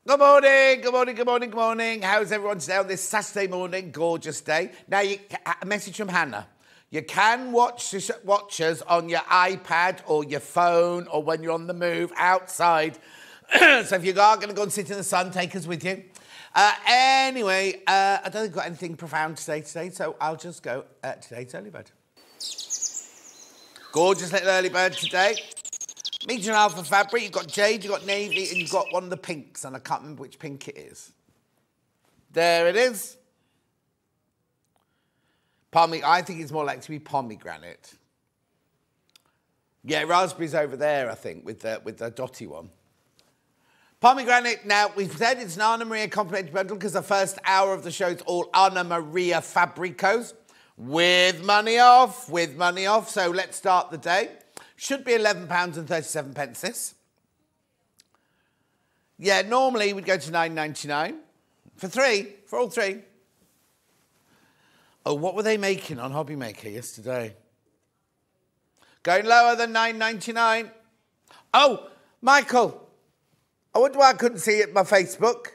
Good morning, good morning, good morning, good morning. How's everyone today on this Saturday morning? Gorgeous day. Now, a message from Hannah. You can watch us on your iPad or your phone or when you're on the move outside. So if you are going to go and sit in the sun, take us with you. Anyway, I don't think I've got anything profound to say today, so I'll just go today's early bird. Gorgeous little early bird today. Medium alpha fabric, you've got jade, you've got navy, and you've got one of the pinks, and I can't remember which pink it is. There it is. I think it's more likely to be pomegranate. Yeah, raspberry's over there, I think, with the dotty one. Pomegranate, now, we've said it's an Anna Maria complimentary bundle because the first hour of the show is all Anna Maria Fabricos with money off, So let's start the day. Should be £11.37 this. Yeah, normally we'd go to $9.99 for all three. Oh, what were they making on Hobby Maker yesterday? Going lower than $9.99. Oh, Michael, I wonder why I couldn't see it on my Facebook.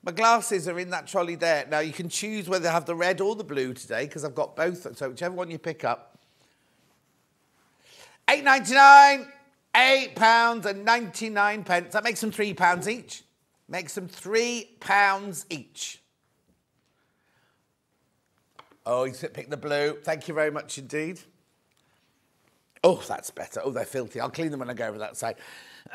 My glasses are in that trolley there. Now, you can choose whether to have the red or the blue today because I've got both, so whichever one you pick up. £8.99, £8.99. That makes them £3 each. Makes them £3 each. Oh, you pick the blue. Thank you very much indeed. Oh, that's better. Oh, they're filthy. I'll clean them when I go over that side.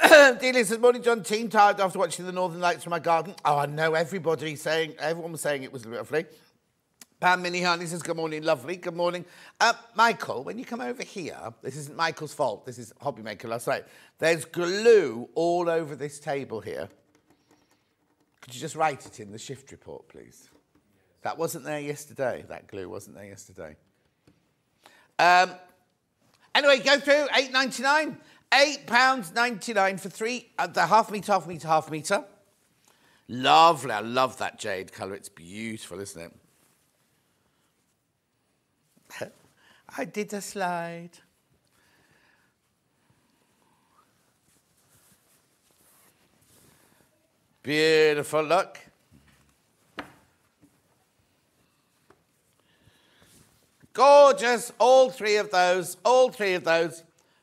Delia says, morning, John. Team tired after watching the Northern Lights from my garden. Oh, I know everyone was saying it was lovely. Pam Minnie Honey says, good morning, lovely. Good morning. Michael, when you come over here, this isn't Michael's fault. This is Hobby Maker last night. There's glue all over this table here. Could you just write it in the shift report, please? That wasn't there yesterday. That glue wasn't there yesterday. Anyway, go through, £8.99. £8.99 for the half metre. Lovely. I love that jade colour. It's beautiful, isn't it? I did a slide. Beautiful, look. Gorgeous, all three of those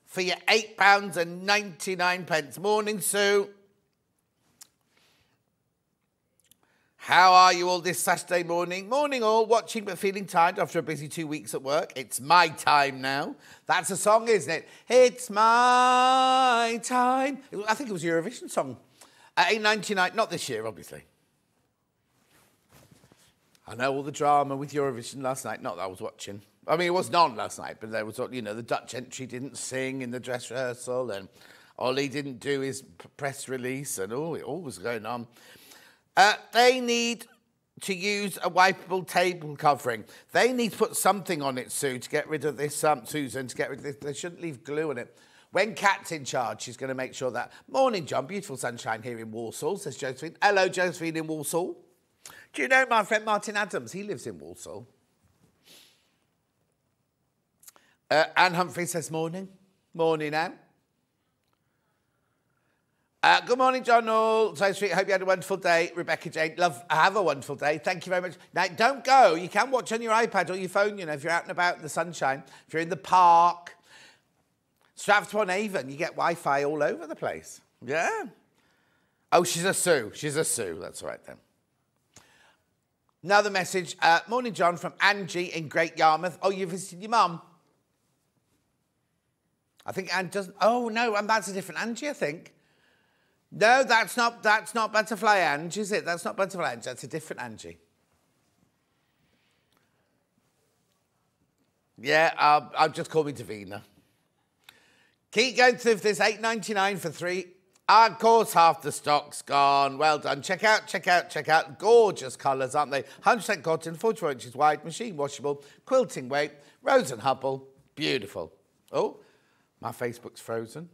for your £8.99. Morning, Sue. How are you all this Saturday morning? Morning all, watching but feeling tired after a busy 2 weeks at work. It's my time now. That's a song, isn't it? It's my time. I think it was a Eurovision song. £8.99, not this year, obviously. I know all the drama with Eurovision last night. Not that I was watching. I mean, it wasn't on last night, but there was, the Dutch entry didn't sing in the dress rehearsal, and Ollie didn't do his press release, and it all was going on. They need to use a wipeable table covering. They need to put something on it, Sue, to get rid of this, Susan, to get rid of this. They shouldn't leave glue on it. When Kat's in charge, she's going to make sure that... Morning, John. Beautiful sunshine here in Walsall, says Josephine. Hello, Josephine in Walsall. Do you know my friend Martin Adams? He lives in Walsall. Anne Humphrey says morning. Morning, Anne. Good morning, John All. So sweet. Hope you had a wonderful day. Rebecca Jane. Have a wonderful day. Thank you very much. Now, don't go. You can watch on your iPad or your phone, if you're out and about in the sunshine. If you're in the park. Stratford-upon-Avon, you get Wi-Fi all over the place. Yeah. Oh, she's a Sue. She's a Sue. That's all right then. Another message. Morning, John, from Angie in Great Yarmouth. Oh, you visited your mum? I think Anne doesn't... Oh, no, and that's a different Angie, I think. No, that's not Butterfly Angie, is it? That's not Butterfly Angie. That's a different Angie. Yeah, I'll just call me Davina. Keep going through this. £8.99 for three. Of course, half the stock's gone. Well done. Check out. Gorgeous colours, aren't they? 100% cotton, 44 inches wide, machine washable, quilting weight, Rose and Hubble. Beautiful. Oh, my Facebook's frozen.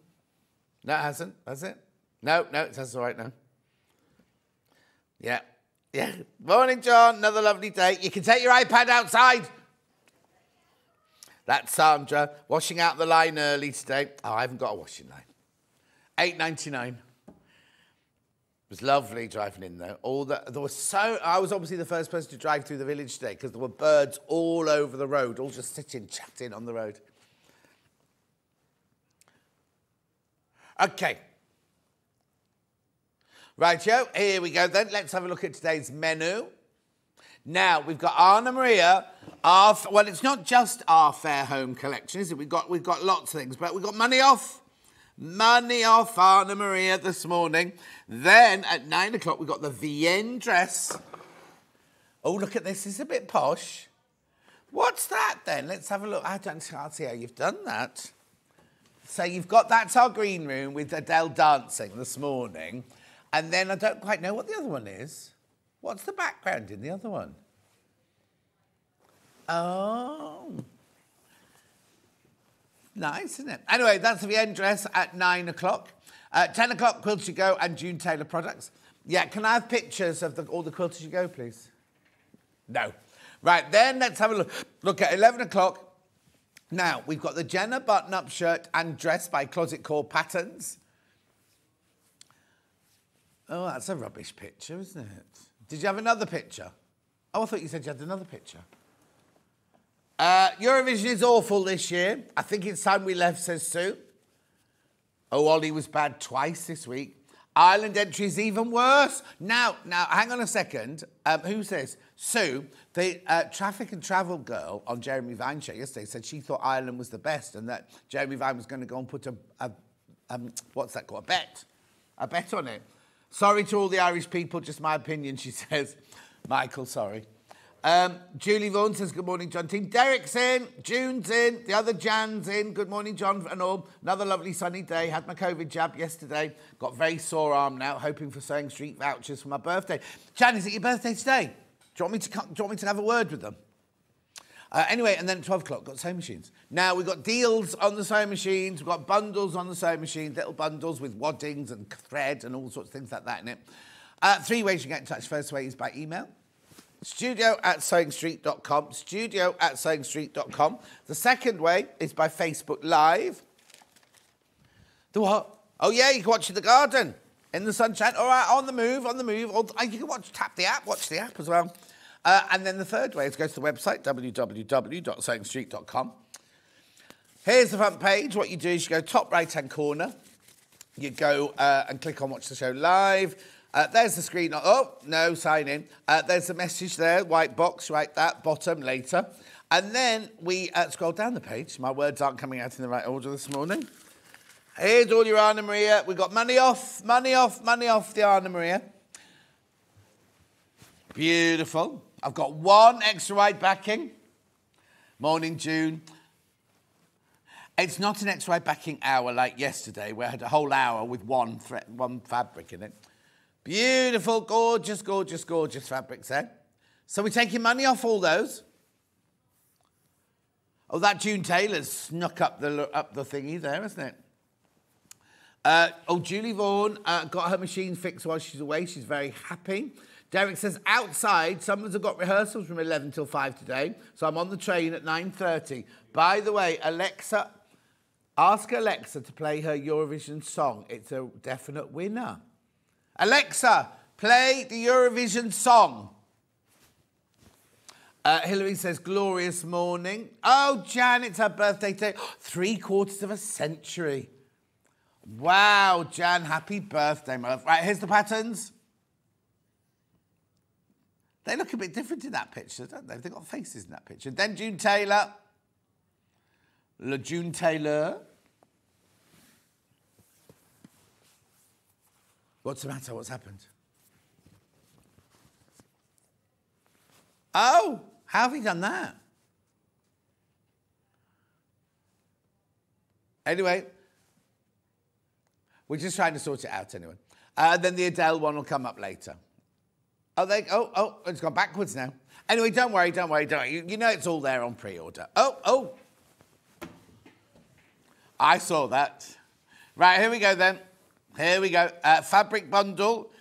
No, it hasn't, has it? No, it says all right now. Yeah. Morning, John. Another lovely day. You can take your iPad outside. That's Sandra. Washing out the line early today. Oh, I haven't got a washing line. £8.99. was lovely driving in there. I was obviously the first person to drive through the village today because there were birds all over the road, all just sitting, chatting on the road. Okay. Rightio, here we go then. Let's have a look at today's menu. Now, we've got Anna Maria. Well, it's not just our Fair Home collection, is it? We've got lots of things, but we've got money off. Money off Anna Maria this morning. Then at 9 o'clock, we've got the Vienne dress. Oh, look at this. It's a bit posh. What's that then? Let's have a look. I can't see how you've done that. So that's our green room with Adele dancing this morning. And then I don't quite know what the other one is. What's the background in the other one? Oh. Nice, isn't it? Anyway, that's the Vienne dress at 9 o'clock. 10 o'clock, Quilt to Go and June Tailor products. Yeah, can I have pictures of all the Quilt to Go, please? No. Right, then let's have a look. Look at 11 o'clock. Now, we've got the Jenna Button-Up Shirt and Dress by Closet Core Patterns. Oh, that's a rubbish picture, isn't it? Did you have another picture? Oh, I thought you said you had another picture. Eurovision is awful this year. I think it's time we left, says Sue. Oh, Ollie was bad twice this week. Ireland entry is even worse. Now, hang on a second. Who's this? Sue, the traffic and travel girl on Jeremy Vine's show yesterday said she thought Ireland was the best and that Jeremy Vine was going to go and put what's that called? A bet on it. Sorry to all the Irish people, just my opinion, she says. Michael, sorry. Julie Vaughan says, good morning, John team. Derek's in, June's in, the other Jan's in. Good morning, John and all. Another lovely sunny day. Had my COVID jab yesterday. Got very sore arm now, hoping for Sewing Street vouchers for my birthday. Jan, is it your birthday today? Do you want me to have a word with them? Anyway, and then at 12 o'clock, got sewing machines. Now, we've got deals on the sewing machines. We've got bundles on the sewing machines, little bundles with waddings and thread and all sorts of things like that in it. 3 ways you get in touch. First way is by email. studio@sewingstreet.com. studio@sewingstreet.com. The second way is by Facebook Live. The what? Oh, yeah, you can watch in the garden, in the sunshine. All right, on the move. Or you can tap the app, watch the app as well. And then the third way is go to the website, www.sewingstreet.com. Here's the front page. What you do is you go top right-hand corner. You go and click on Watch the Show Live. There's the screen. Oh, no, sign in. There's the message there, white box, right, that, bottom, later. And then we scroll down the page. My words aren't coming out in the right order this morning. Here's all your Anna Maria. We've got money off the Anna Maria. Beautiful. I've got one extra wide backing. Morning, June. It's not an extra wide backing hour like yesterday, where I had a whole hour with one fabric in it. Beautiful, gorgeous, gorgeous, gorgeous fabrics there. So we're taking money off all those. Oh, that June Tailor's snuck up the thingy there, isn't it? Julie Vaughan got her machine fixed while she's away. She's very happy. Derek says, outside, some of us have got rehearsals from 11 till 5 today, so I'm on the train at 9:30. By the way, Alexa, ask Alexa to play her Eurovision song. It's a definite winner. Alexa, play the Eurovision song. Hilary says, glorious morning. Oh, Jan, it's her birthday today. 3/4 of a century. Wow, Jan, happy birthday, my love. Right, here's the patterns. They look a bit different in that picture, don't they? They've got faces in that picture. Then June Tailor. Le June Tailor. What's the matter? What's happened? Oh, how have you done that? Anyway, we're just trying to sort it out anyway. Then the Adele one will come up later. Oh, it's gone backwards now. Anyway, don't worry. You know it's all there on pre-order. Oh. I saw that. Right, here we go then. Here we go. Fabric bundle.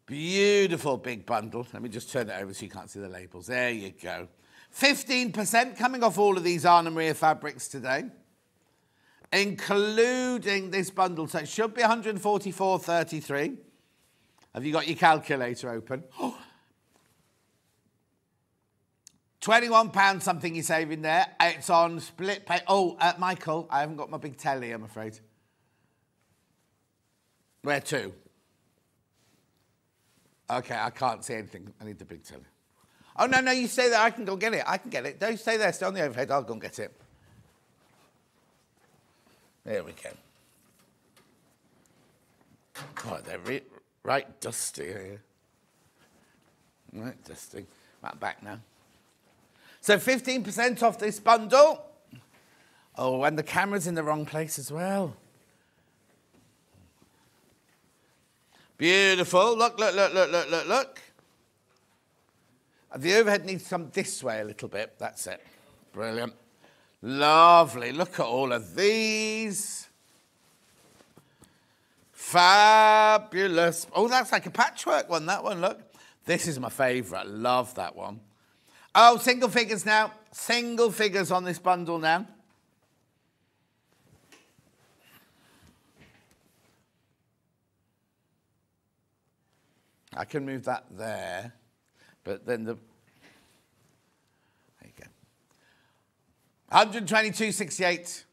Beautiful big bundle. Let me just turn it over so you can't see the labels. There you go. 15% coming off all of these Anna Maria fabrics today, including this bundle. So it should be 144.33. Have you got your calculator open? £21 something you're saving there. It's on split pay. Oh, Michael, I haven't got my big telly, I'm afraid. Where to? Okay, I can't see anything. I need the big telly. Oh, no, you stay there. I can go get it. I can get it. Don't stay there. Stay on the overhead. I'll go and get it. There we go. Oh, they're right dusty here. Right dusty. Right back now. So 15% off this bundle. Oh, and the camera's in the wrong place as well. Beautiful. Look. The overhead needs to come this way a little bit. That's it. Brilliant. Lovely. Look at all of these. Fabulous. Oh, that's like a patchwork one, that one, look. This is my favourite. Love that one. Oh, single figures now. Single figures on this bundle now. I can move that there, but then the... There you go. 122.68.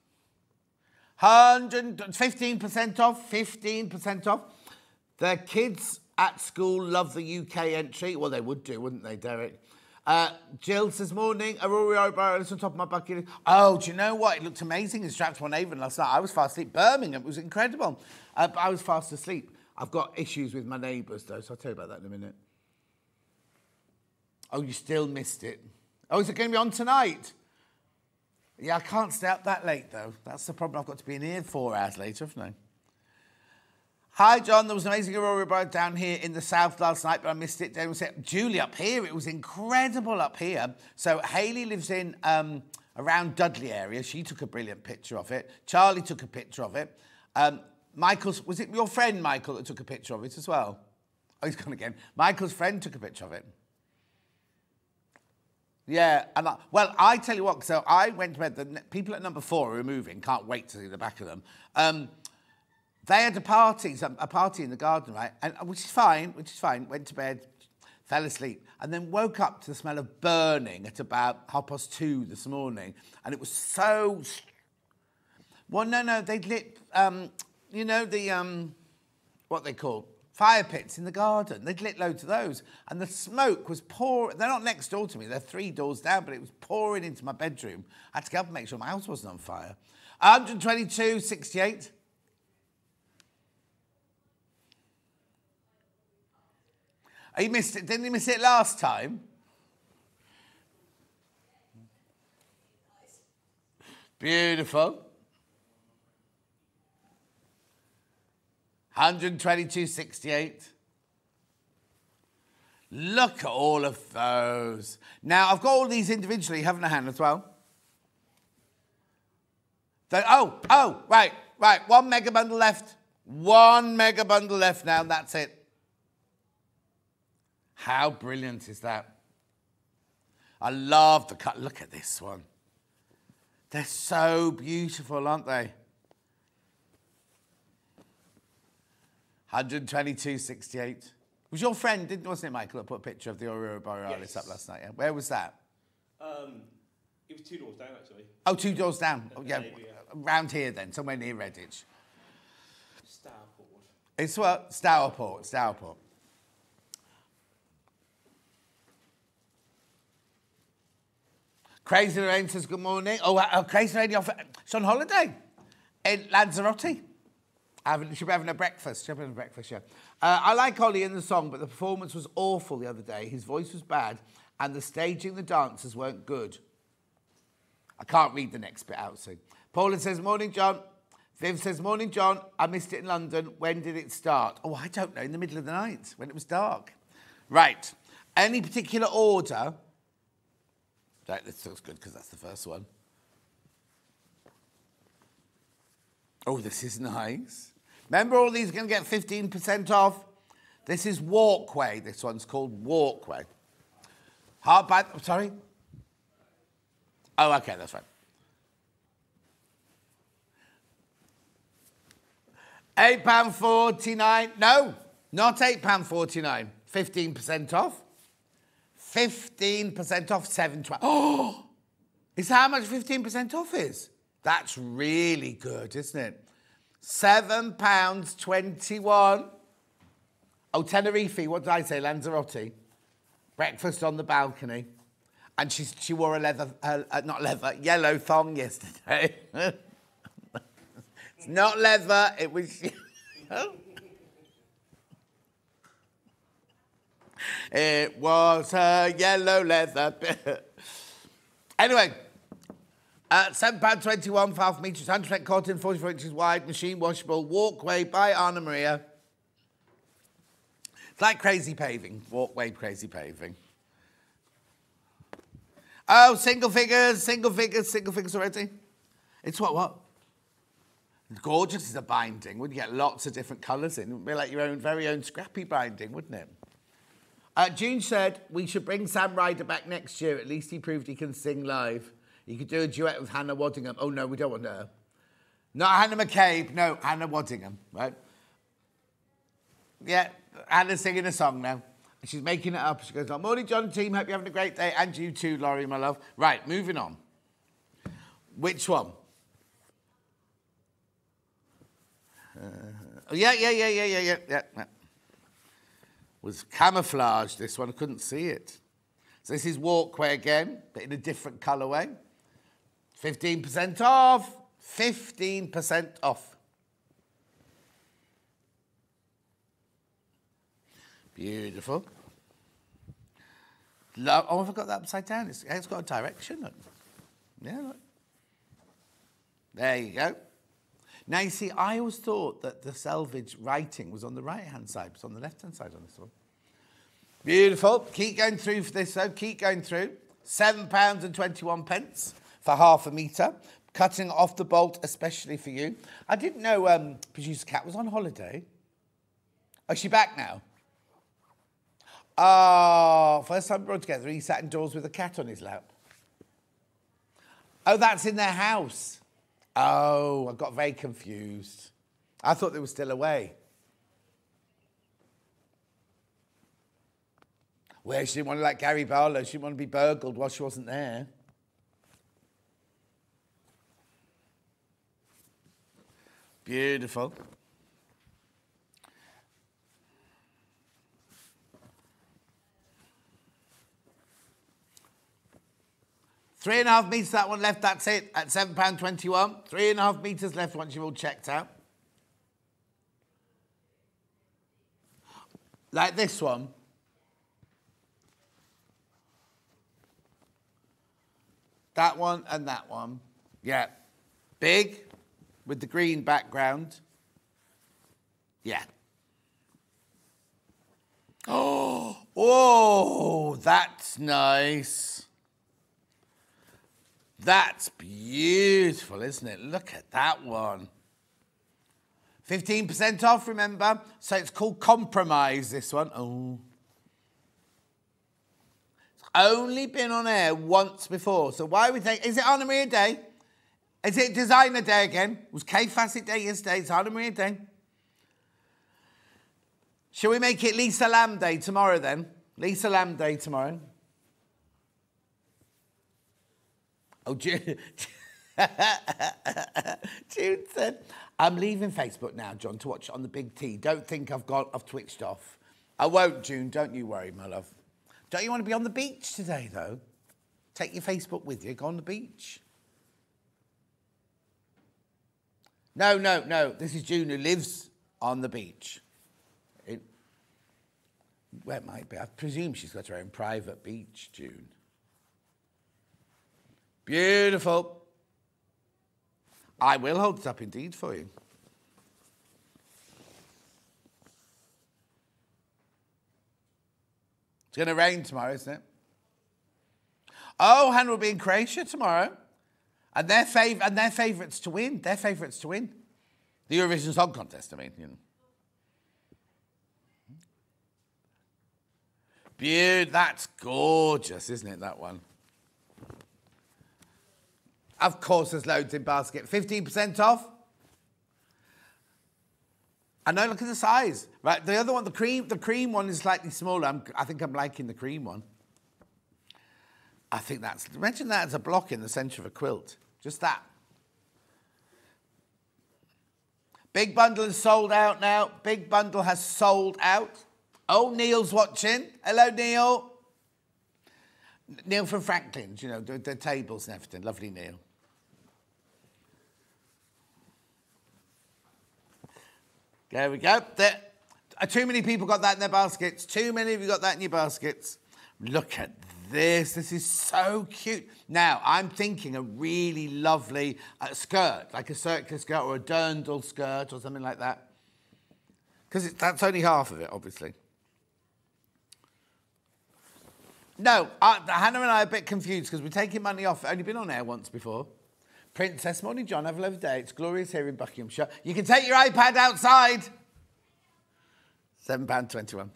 15% off. 15% off. The kids at school love the UK entry. Well, they would do, wouldn't they, Derek? Jill says, morning, Aurora Barrows on top of my bucket. Oh, do you know what? It looked amazing in Stratford-on-Avon last night. I was fast asleep. Birmingham, it was incredible. But I was fast asleep. I've got issues with my neighbours, though, so I'll tell you about that in a minute. Oh, you still missed it. Oh, is it going to be on tonight? Yeah, I can't stay up that late, though. That's the problem. I've got to be in here 4 hours later, haven't I? Hi, John. There was an amazing Aurora Borealis down here in the south last night, but I missed it. Julie, up here, it was incredible up here. So Hayley lives in around Dudley area. She took a brilliant picture of it. Charlie took a picture of it. Michael's, was it your friend, Michael, that took a picture of it as well? Oh, he's gone again. Michael's friend took a picture of it. Yeah, and I tell you what, so I went to bed, the people at number 4 who are moving, can't wait to see the back of them. They had a party in the garden, right? And which is fine, went to bed, fell asleep, and then woke up to the smell of burning at about 2:30 this morning. And it was so... Well, no, they'd lit, you know, the, what they call, fire pits in the garden. They'd lit loads of those. And the smoke was pouring. They're not next door to me. They're 3 doors down, but it was pouring into my bedroom. I had to get up and make sure my house wasn't on fire. 122.68. He missed it. Didn't he miss it last time? Beautiful. 122.68. Look at all of those. Now, I've got all these individually, haven't I, Hannah, as well? Right. 1 mega bundle left. 1 mega bundle left now, and that's it. How brilliant is that? I love the cut. Look at this one. They're so beautiful, aren't they? 122.68. Was your friend, wasn't it, Michael, that put a picture of the Aurora Borealis up last night? Yeah? Where was that? It was 2 doors down, actually. Oh, 2 doors down. Oh, yeah. Around here, then, somewhere near Redditch. Stourport. It's what? Stourport. Crazy Lorraine says good morning. Oh, Crazy Lorraine, she's on holiday in Lanzarote. She'll be having a breakfast. Yeah. I like Ollie in the song, but the performance was awful the other day. His voice was bad, and the staging, the dancers weren't good. I can't read the next bit out soon. Paula says, morning, John. Viv says, morning, John. I missed it in London. When did it start? Oh, I don't know. In the middle of the night, when it was dark. Right. Any particular order? Right, this looks good because that's the first one. Oh, this is nice. Remember all these are going to get 15% off? This is Walkway. This one's called Walkway. Hardback, sorry? Oh, okay, that's right. £8.49. No, Not £8.49. 15% off. 15% off, £7.12. Oh! Is that how much 15% off is? That's really good, isn't it? £7.21. Oh, Tenerife, what did I say? Lanzarote. Breakfast on the balcony. And she wore a yellow thong yesterday. It's not leather, it was... It was a yellow leather. Anyway, £7.21 for half metres, 100% cotton, 44 inches wide, machine washable, walkway by Anna Maria. It's like crazy paving, walkway crazy paving. Oh, single figures already. It's what? It's gorgeous as a binding. Wouldn't you get lots of different colours in? It would be like your very own scrappy binding, wouldn't it? June said we should bring Sam Ryder back next year. At least he proved he can sing live. He could do a duet with Hannah Waddingham. Oh, no, we don't want her. Not Hannah McCabe. No, Hannah Waddingham, right? Yeah, Hannah's singing a song now. She's making it up. She goes, oh, morning, John and team. Hope you're having a great day. And you too, Laurie, my love. Right, moving on. Which one? Yeah. Was camouflage, this one. I couldn't see it. So this is walkway again, but in a different colourway. 15% off. 15% off. Beautiful. Oh, have I got that upside down? It's got a direction. Look. Yeah, look. There you go. Now, you see, I always thought that the selvage writing was on the right-hand side. It's on the left-hand side on this one. Beautiful. Keep going through for this, though. Keep going through. £7.21 for half a metre. Cutting off the bolt, especially for you. I didn't know Producer Cat was on holiday. Oh, is she back now? Oh, first time we brought together, he sat indoors with a cat on his lap. Oh, that's in their house. Oh, I got very confused. I thought they were still away. Well, she didn't want to like Gary Barlow. She didn't want to be burgled while she wasn't there. Beautiful. £3.5 metres, that one left, that's it, at £7.21. 3.5 metres left once you've all checked out. Like this one. That one and that one. Yeah. Big, with the green background. Yeah. Oh, that's nice. That's beautiful, isn't it? Look at that one. 15% off, remember? So it's called Compromise, this one. Oh. It's only been on air once before. So why are we taking... Is it Anna Maria Day? Is it Designer Day again? It was Kay Fassett Day yesterday. It's Anna Maria Day. Shall we make it Lisa Lamb Day tomorrow, then? Lisa Lamb Day tomorrow. Oh, June said, I'm leaving Facebook now, John, to watch it on the big T. Don't think I've twitched off. I won't, June. Don't you worry, my love. Don't you want to be on the beach today, though? Take your Facebook with you. Go on the beach. No. This is June who lives on the beach. Well, it might be. I presume she's got her own private beach, June. Beautiful. I will hold it up indeed for you. It's going to rain tomorrow, isn't it? Oh, Hannah will be in Croatia tomorrow. And they're favourites to win. They're favourites to win. The Eurovision Song Contest, I mean, you know. Beautiful. That's gorgeous, isn't it, that one? Of course, there's loads in basket. 15% off. I know, look at the size. Right, the other one, the cream one is slightly smaller. I think I'm liking the cream one. I think imagine that as a block in the centre of a quilt. Just that. Big bundle is sold out now. Big bundle has sold out. Oh, Neil's watching. Hello, Neil. Neil from Franklin's, you know, the tables and everything. Lovely Neil. There we go. Too many people got that in their baskets. Too many of you got that in your baskets. Look at this. This is so cute. Now, I'm thinking a really lovely skirt, like a circular skirt or a dirndl skirt or something like that. Because that's only half of it, obviously. No, Hannah and I are a bit confused because we're taking money off. Only been on air once before. Princess, morning, John. Have a lovely day. It's glorious here in Buckinghamshire. You can take your iPad outside. £7.21.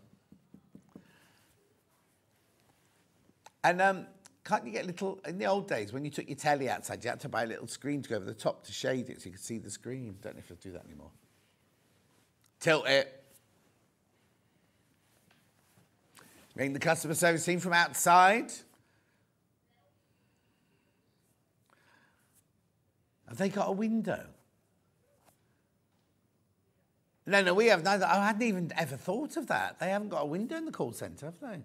And can't you get little... In the old days, when you took your telly outside, you had to buy a little screen to go over the top to shade it so you could see the screen. Don't know if you'll do that anymore. Tilt it. Ring the customer service team from outside. Have they got a window? No, we have neither. I hadn't even ever thought of that. They haven't got a window in the call centre, have they?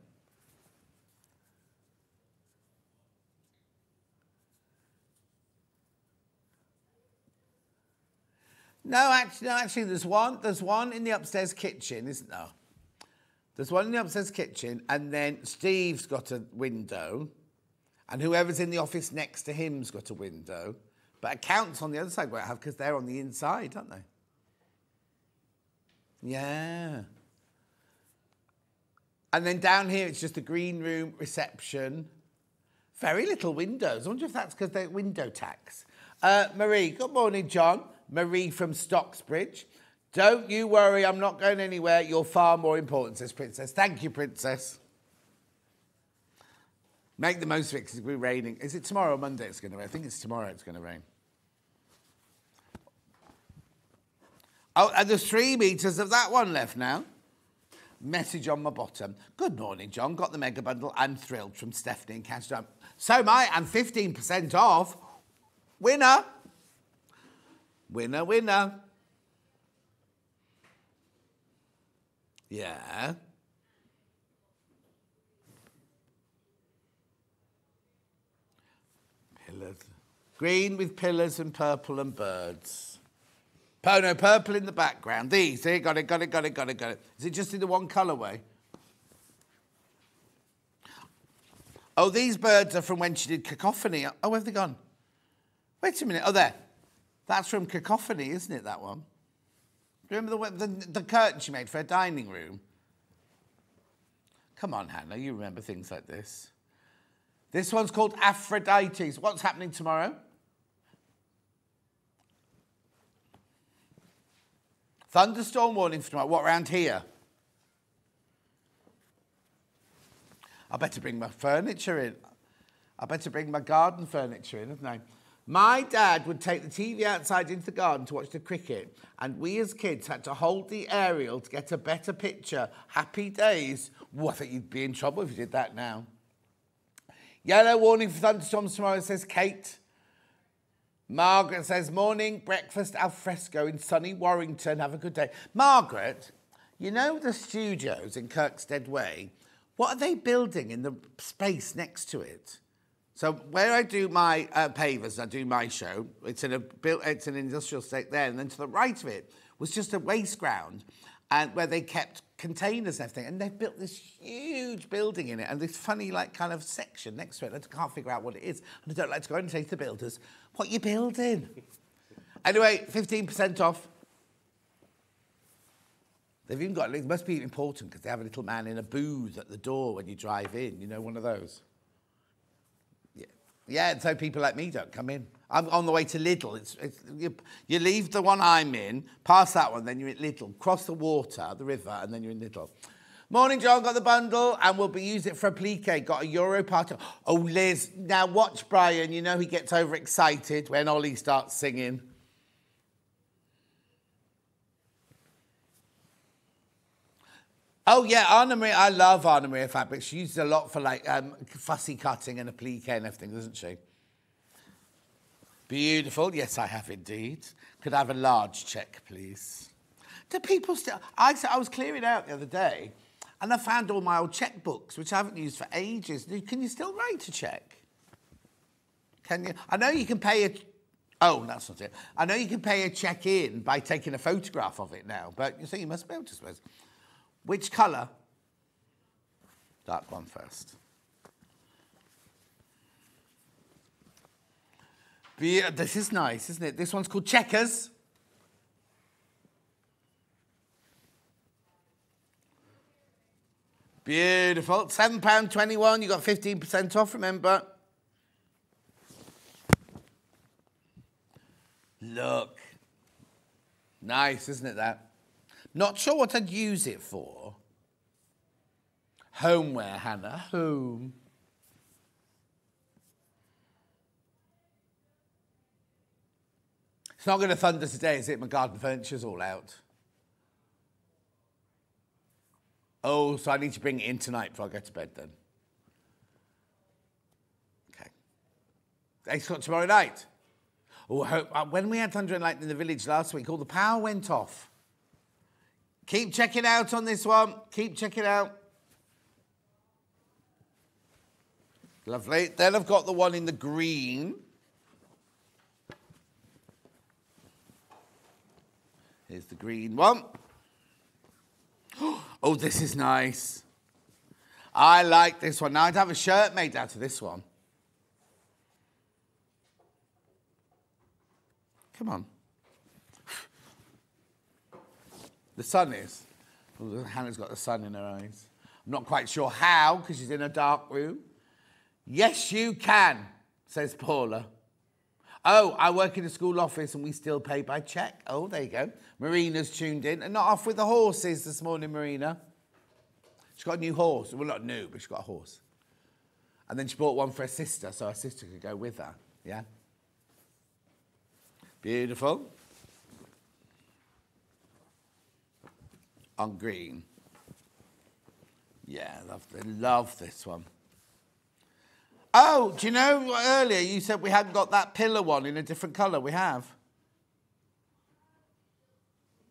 No, actually, there's one in the upstairs kitchen, isn't there? There's one in the upstairs kitchen, and then Steve's got a window, and whoever's in the office next to him's got a window. But accounts on the other side won't have because they're on the inside, aren't they? Yeah. And then down here, it's just a green room, reception. Very little windows. I wonder if that's because they're window tax. Marie, good morning, John. Marie from Stocksbridge. Don't you worry, I'm not going anywhere. You're far more important, says Princess. Thank you, Princess. Make the most of it because it'll be raining. Is it tomorrow or Monday it's going to rain? I think it's tomorrow it's going to rain. Oh, and there's 3 metres of that one left now. Message on my bottom. Good morning, John. Got the mega bundle and thrilled from Stephanie and Catch. So am I, and 15% off. Winner. Winner, winner. Yeah. Pillars. Green with pillars and purple and birds. Oh, no, purple in the background. These, see, got it. Is it just in the one colourway? Oh, these birds are from when she did Cacophony. Oh, where have they gone? Wait a minute. Oh, there. That's from Cacophony, isn't it, that one? Remember the curtain she made for her dining room? Come on, Hannah, you remember things like this. This one's called Aphrodite's. What's happening tomorrow? Thunderstorm warning for tomorrow. What, around here? I better bring my furniture in. I better bring my garden furniture in, haven't I? My dad would take the TV outside into the garden to watch the cricket, and we as kids had to hold the aerial to get a better picture. Happy days. Well, I think you'd be in trouble if you did that now. Yellow warning for thunderstorms tomorrow, says Kate. Margaret says, morning, breakfast al fresco in sunny Warrington. Have a good day. Margaret, you know the studios in Kirkstead Way? What are they building in the space next to it? So where I do my pavers, I do my show, it's an industrial estate there, and then to the right of it was just a waste ground and where they kept containers and everything, and they've built this huge building in it and this funny like kind of section next to it. I can't figure out what it is, and I don't like to go and say to the builders, what are you building? Anyway, 15% off. They've even got, it must be important because they have a little man in a booth at the door when you drive in, you know, one of those. Yeah, and so people like me don't come in. I'm on the way to Lidl. You leave the one I'm in, past that one, then you're at Lidl. Cross the water, the river, and then you're in Lidl. Morning, John. Got the bundle, and we'll be using it for applique. Got a Euro party. Oh, Liz. Now watch Brian. You know he gets overexcited when Ollie starts singing. Oh, yeah, Anna Maria. I love Anna Maria fabrics. She uses a lot for, like, fussy cutting and applique and everything, doesn't she? Beautiful. Yes, I have indeed. Could I have a large check, please? Do people still... I was clearing out the other day, and I found all my old checkbooks, which I haven't used for ages. Can you still write a check? Can you? I know you can pay a... Oh, that's not it. I know you can pay a check in by taking a photograph of it now, but you think you must be able to, suppose. Which colour? Dark one first. This is nice, isn't it? This one's called Checkers. Beautiful. £7.21. You got 15% off, remember? Look. Nice, isn't it, that? Not sure what I'd use it for. Homeware, Hannah. Home. It's not going to thunder today, is it? My garden furniture's all out. Oh, so I need to bring it in tonight before I go to bed then. Okay. 8 o'clock tomorrow night. Oh, when we had thunder and lightning in the village last week, all the power went off. Keep checking out on this one. Keep checking out. Lovely. Then I've got the one in the green. Here's the green one. Oh, this is nice. I like this one. Now, I'd have a shirt made out of this one. Come on. The sun is. Oh, Hannah's got the sun in her eyes. I'm not quite sure how, because she's in a dark room. Yes, you can, says Paula. Oh, I work in a school office and we still pay by cheque. Oh, there you go. Marina's tuned in and not off with the horses this morning, Marina. She's got a new horse. Well, not new, but she's got a horse. And then she bought one for her sister, so her sister could go with her. Yeah? Beautiful. On green. Yeah, love this one. Oh, do you know earlier you said we hadn't got that pillar one in a different colour? We have.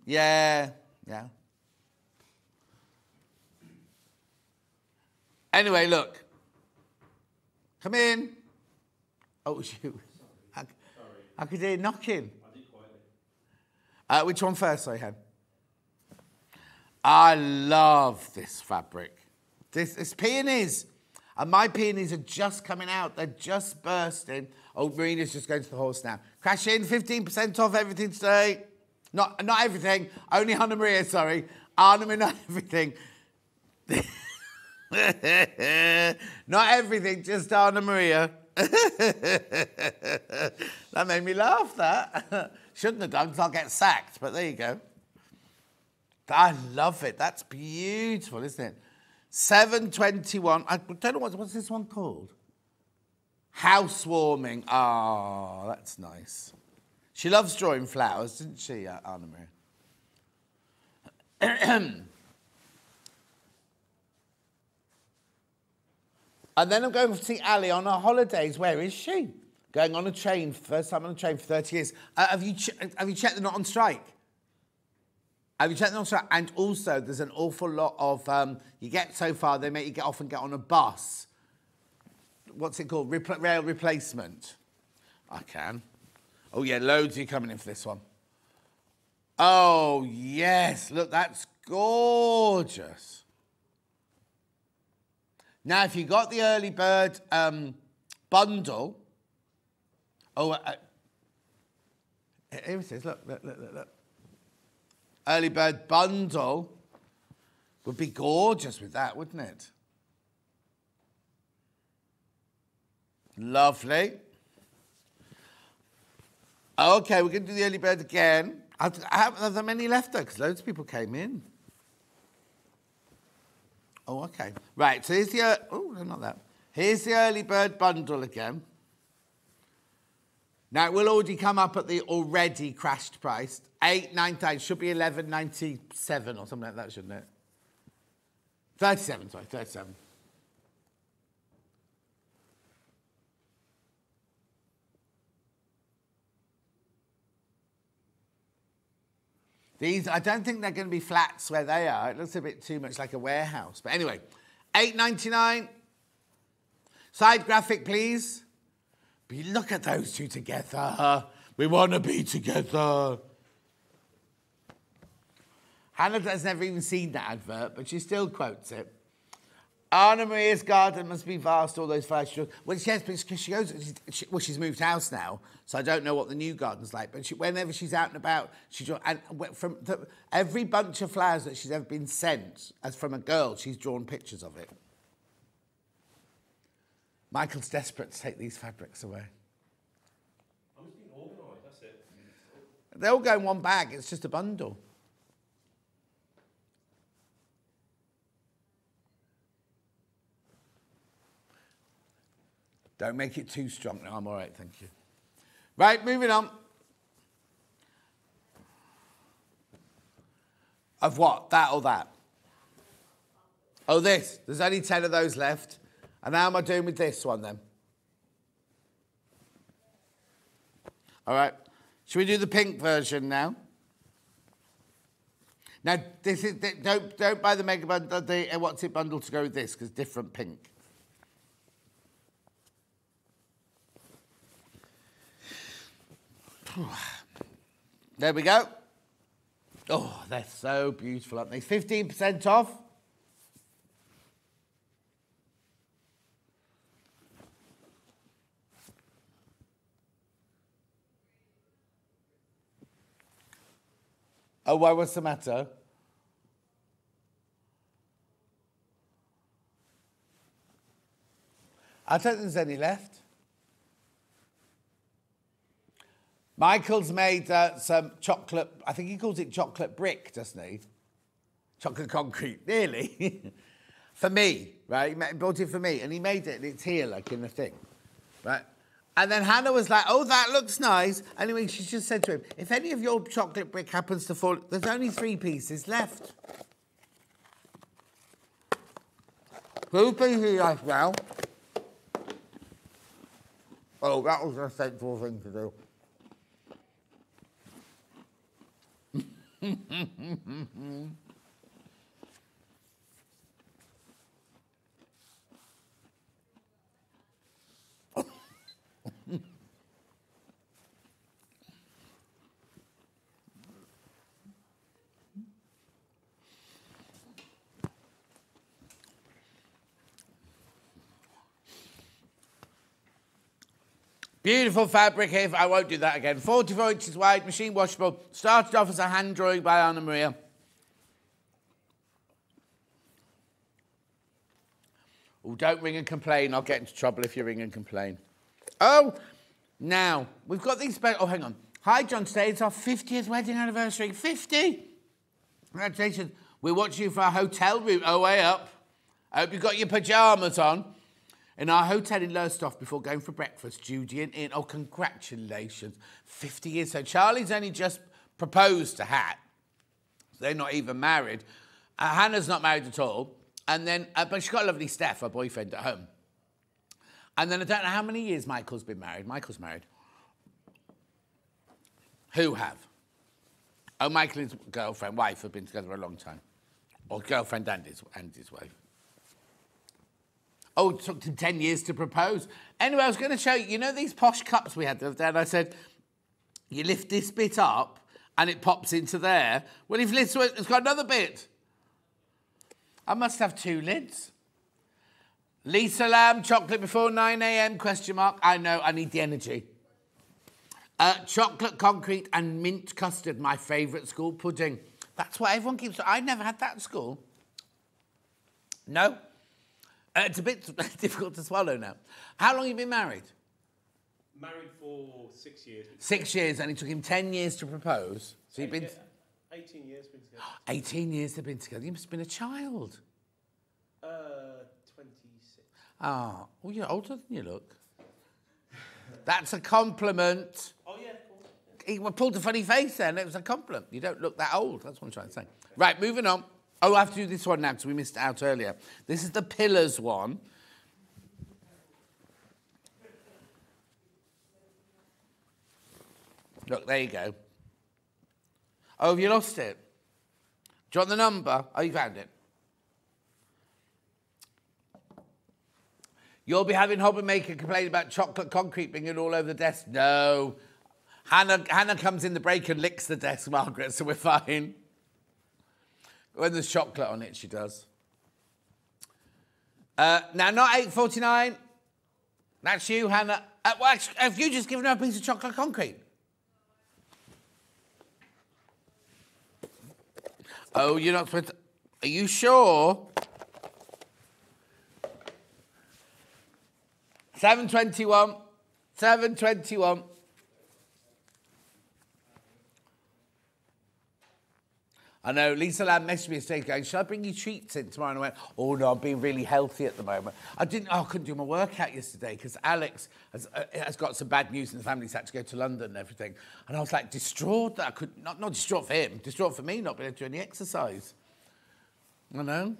Yeah, yeah. Anyway, look. Come in. Oh, shoot. I could hear knocking. I did quietly. Which one first, sorry, Hen? I love this fabric. This peonies. And my peonies are just coming out. They're just bursting. Oh, Marina's just going to the horse now. Crash in, 15% off everything today. Not everything. Only Anna Maria, sorry. Anna Maria, not everything. Not everything, just Anna Maria. That made me laugh, that. Shouldn't have done, because I'll get sacked, but there you go. I love it. That's beautiful, isn't it? $7.21. I don't know what's this one called. Housewarming. Oh, that's nice. She loves drawing flowers, didn't she, Anna Maria? And then I'm going to see Ali on her holidays. Where is she? Going on a train. First time on a train for 30 years. Have you checked they're not on strike? Have you checked them on strike? And also, there's an awful lot of, you get so far, they make you get off and get on a bus. What's it called? Rail replacement. I can. Oh, yeah, loads of you coming in for this one. Oh, yes. Look, that's gorgeous. Now, if you got the early bird bundle... Oh, here it is. Look. Early bird bundle would be gorgeous with that, wouldn't it? Lovely. Okay, we're going to do the early bird again. I haven't there many left, though, because loads of people came in. Oh, okay. Right, so here's the... Oh, no, not that. Here's the early bird bundle again. Now, it will already come up at the already crashed price. $8.99. Should be $11.97 or something like that, shouldn't it? 37, sorry, 37. These, I don't think they're going to be flats where they are. It looks a bit too much like a warehouse. But anyway, $8.99. Side graphic, please. But look at those two together. We want to be together. Hannah has never even seen that advert, but she still quotes it. Anna Maria's garden must be vast, all those flowers. Well, yes, because she goes, she's moved house now, so I don't know what the new garden's like, but whenever she's out and about, from every bunch of flowers that she's ever been sent, as from a girl, she's drawn pictures of it. Michael's desperate to take these fabrics away. I'm just being organised, that's it. They all go in one bag, it's just a bundle. Don't make it too strong. No, I'm all right, thank you. Right, moving on. Of what? That or that? Oh, this. There's only 10 of those left. And how am I doing with this one, then? All right. Should we do the pink version now? Now, this is don't buy the mega bundle, the what's it bundle to go with this, because different pink. There we go. Oh, they're so beautiful, aren't they? 15% off. Oh, why? What's the matter? I don't think there's any left. Michael's made some chocolate, I think he calls it chocolate brick, doesn't he? Chocolate concrete, nearly. For me, right? He bought it for me, and he made it, and it's here, like in the thing, right? And then Hannah was like, oh, that looks nice. Anyway, she just said to him, if any of your chocolate brick happens to fall, there's only 3 pieces left. 2 pieces left now. Oh, that was a sensible thing to do. Beautiful fabric here. I won't do that again. 44 inches wide, machine washable. Started off as a hand drawing by Anna Maria. Oh, don't ring and complain. I'll get into trouble if you ring and complain. Oh, now, we've got these... Oh, hang on. Hi, John. Today it's our 50th wedding anniversary. 50! Congratulations. We're watching you for our hotel room. Oh, way up. I hope you've got your pyjamas on. In our hotel in Lowestoft before going for breakfast, Judy and Ian. Oh, congratulations. 50 years. So Charlie's only just proposed to Hat. They're not even married. Hannah's not married at all. And then, but she's got a lovely Steph, her boyfriend, at home. And then I don't know how many years Michael's been married. Michael's married. Who have? Oh, Michael and his girlfriend, wife, have been together a long time. Or girlfriend and his wife. Oh, it took him 10 years to propose. Anyway, I was going to show you, you know these posh cups we had the other day? And I said, you lift this bit up and it pops into there. Well, if it's got another bit. I must have 2 lids. Lisa Lamb, chocolate before 9 a.m, question mark. I know, I need the energy. Chocolate concrete and mint custard, my favourite school pudding. That's what everyone keeps... I never had that at school. No. It's a bit difficult to swallow now. How long have you been married? Married for 6 years. 6 years, and it took him 10 years to propose. So you've been... 18 years been together. 18 years they've been together. You must have been a child. 26. Oh, well, you're older than you look. That's a compliment. Oh, yeah, of course. He pulled a funny face then. It was a compliment. You don't look that old. That's what I'm trying to say. Right, moving on. Oh, I have to do this one now because we missed it out earlier. This is the Pillars one. Look, there you go. Oh, have you lost it? Do you want the number? Oh, you found it. You'll be having Hobby Maker complain about chocolate concrete being all over the desk. No. Hannah comes in the break and licks the desk, Margaret, so we're fine. When there's chocolate on it, she does. Now, not 8.49. That's you, Hannah. Well, have you just given her a piece of chocolate concrete? Oh, you're not supposed to... Are you sure? 7.21. 7.21. I know, Lisa Lamb messaged me yesterday going, shall I bring you treats in tomorrow? And I went, oh, no, I'm being really healthy at the moment. I couldn't do my workout yesterday because Alex has got some bad news in the family. He's had to go to London and everything. And I was like distraught that I could, not distraught for him, distraught for me not being able to do any exercise. I know.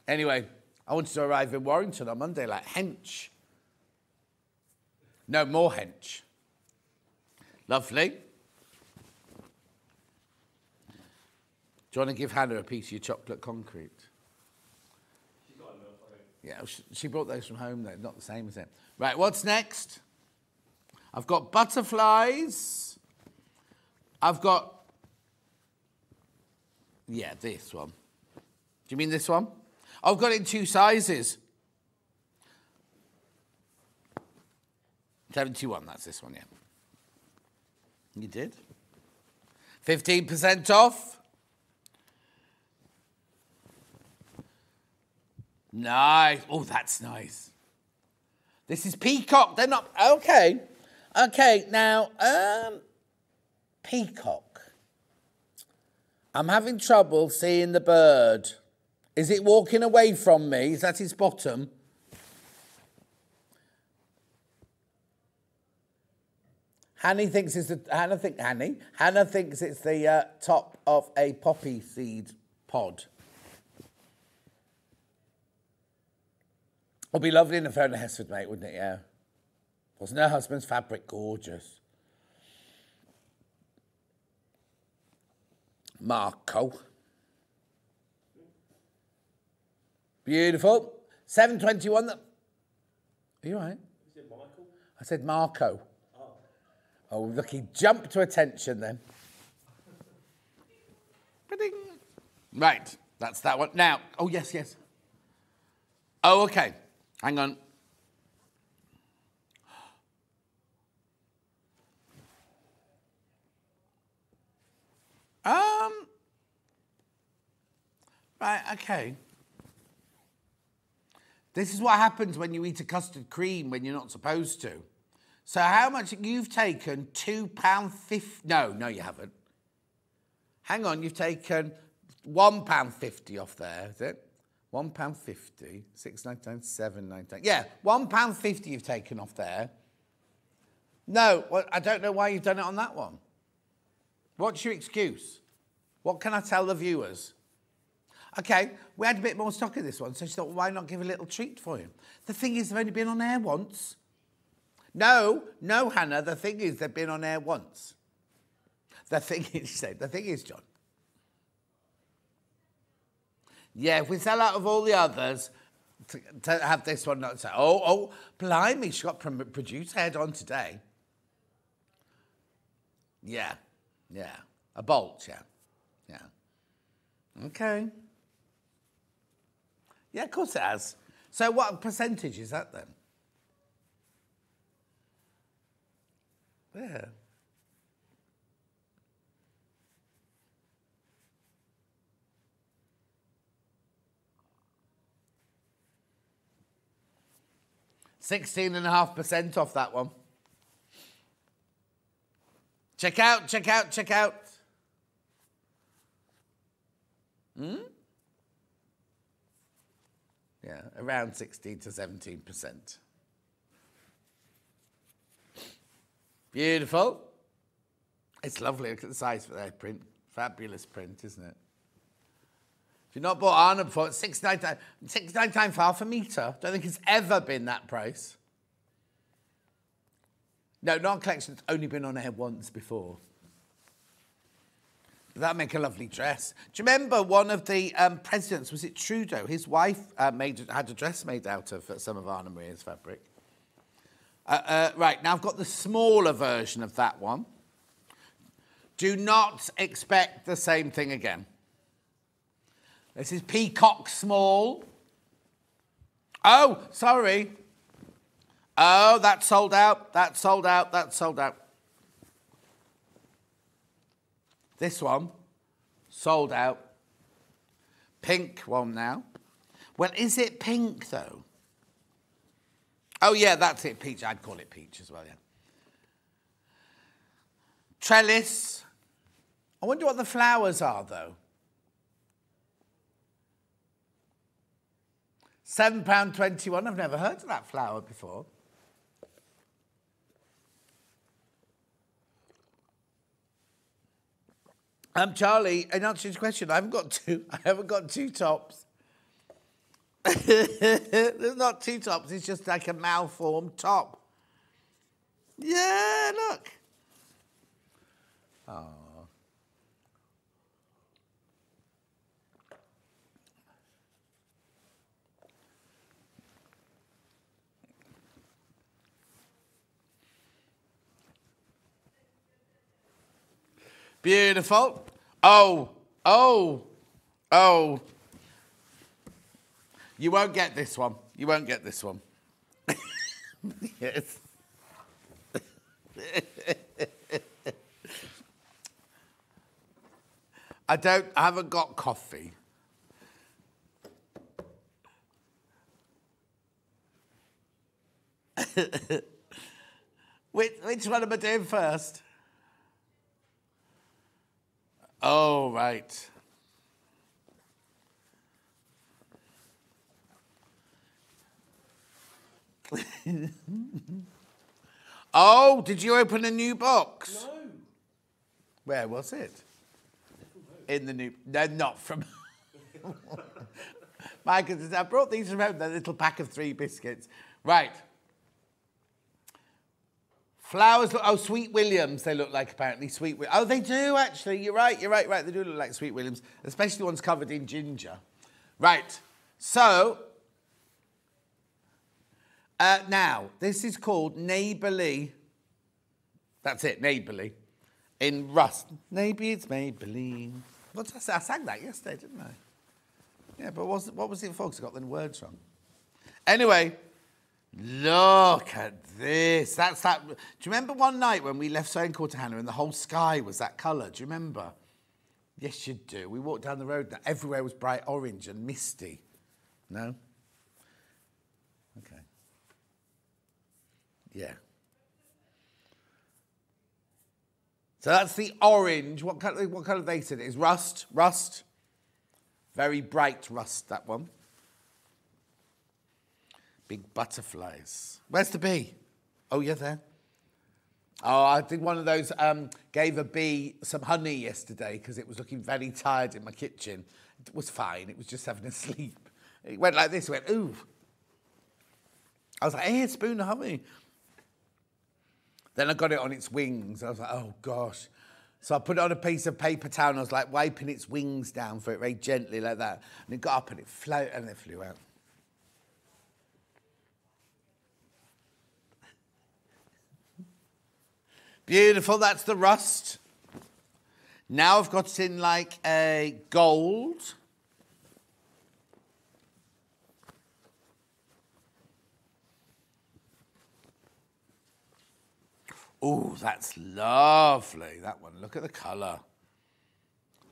Anyway, I wanted to arrive in Warrington on Monday like hench. No, more hench. Lovely. Do you want to give Hannah a piece of your chocolate concrete? She's got enough, I think. Yeah, she brought those from home, though. Not the same, is it? Right, what's next? I've got butterflies. I've got... Yeah, this one. Do you mean this one? I've got it in 2 sizes. 71, that's this one, yeah. You did. 15% off. Nice. Oh, that's nice. This is peacock. They're not... Okay. Okay, now, peacock. I'm having trouble seeing the bird. Is it walking away from me? Is that his bottom? Hannah thinks it's the top of a poppy seed pod. It'd be lovely in a Fiona Hesford, mate, wouldn't it? Yeah. Wasn't her husband's fabric gorgeous? Marco. Beautiful. 7.21. Are you all right? Is it Michael? I said Marco. Oh, look, he jumped to attention then. Ba-ding. Right, that's that one. Now, oh, yes, yes. Oh, okay. Hang on. Right, okay. This is what happens when you eat a custard cream when you're not supposed to. So how much you've taken? £2.50. No, you haven't. Hang on, you've taken £1.50 off there, is it? £1.50, £6.99, £7.99. Yeah, £1.50 you've taken off there. No, well, I don't know why you've done it on that one. What's your excuse? What can I tell the viewers? Okay, we had a bit more stock in this one, so she thought, well, why not give a little treat for you? The thing is, they've only been on air once. No, Hannah, the thing is, they've been on air once. The thing is, she said, the thing is, John. Yeah, if we sell out of all the others, to have this one not say, oh, blimey, she got producer head on today. Yeah, a bolt, yeah. Okay. Yeah, of course it has. So what percentage is that then? Yeah. $16.5% off that one. Check out. Yeah, around 16 to 17%. Beautiful. It's lovely. Look at the size for that print. Fabulous print, isn't it? If you've not bought Arnhem before, it's £6.99 for half a metre. Don't think it's ever been that price. No, non-collection, it's only been on air once before. But that'd make a lovely dress. Do you remember one of the presidents, was it Trudeau? His wife had a dress made out of some of Anna Maria's fabric. Right, now I've got the smaller version of that one. Do not expect the same thing again. This is Peacock Small. Oh, sorry. Oh, that's sold out. That's sold out. That's sold out. This one, sold out. Pink one now. Well, is it pink, though? Oh, yeah, that's it, peach. I'd call it peach as well, yeah. Trellis. I wonder what the flowers are, though. £7.21. I've never heard of that flower before. Charlie, in answer to your question, I haven't got two tops. There's not two tops, it's just like a malformed top. Yeah, look. Oh. Beautiful. Oh. You won't get this one. You won't get this one. Yes. I haven't got coffee. Which one am I doing first? Oh, right. Oh, did you open a new box? No. Where was it? In the new... No, not from... Mike, I brought these from home, the little pack of 3 biscuits. Right. Flowers, oh, Sweet Williams, they look like, apparently. Oh, they do, actually. You're right. They do look like Sweet Williams, especially the ones covered in ginger. Right. So, now, this is called Neighbourly. That's it, Neighbourly. In rust. Maybe it's Maybelline. What's that? I sang that yesterday, didn't I? Yeah, but what was it for? Because I got the words wrong. Anyway... Look at this. That's that. Do you remember one night when we left Sewing Court to Hannah and the whole sky was that colour? Do you remember? Yes, you do. We walked down the road and everywhere was bright orange and misty. No? Okay. Yeah. So that's the orange. What colour they said it is? Rust. Rust. Very bright rust, that one. Big butterflies. Where's the bee? Oh, you're there. Oh, I did one of those, gave a bee some honey yesterday because it was looking very tired in my kitchen. It was fine. It was just having a sleep. It went like this. It went, ooh. I was like, hey, a spoon of honey. Then I got it on its wings. I was like, oh, gosh. So I put it on a piece of paper towel and I was like wiping its wings down for it very gently like that. And it got up and it floated and it flew out. Beautiful, that's the rust. Now I've got it in like a gold. Oh, that's lovely, that one. Look at the colour.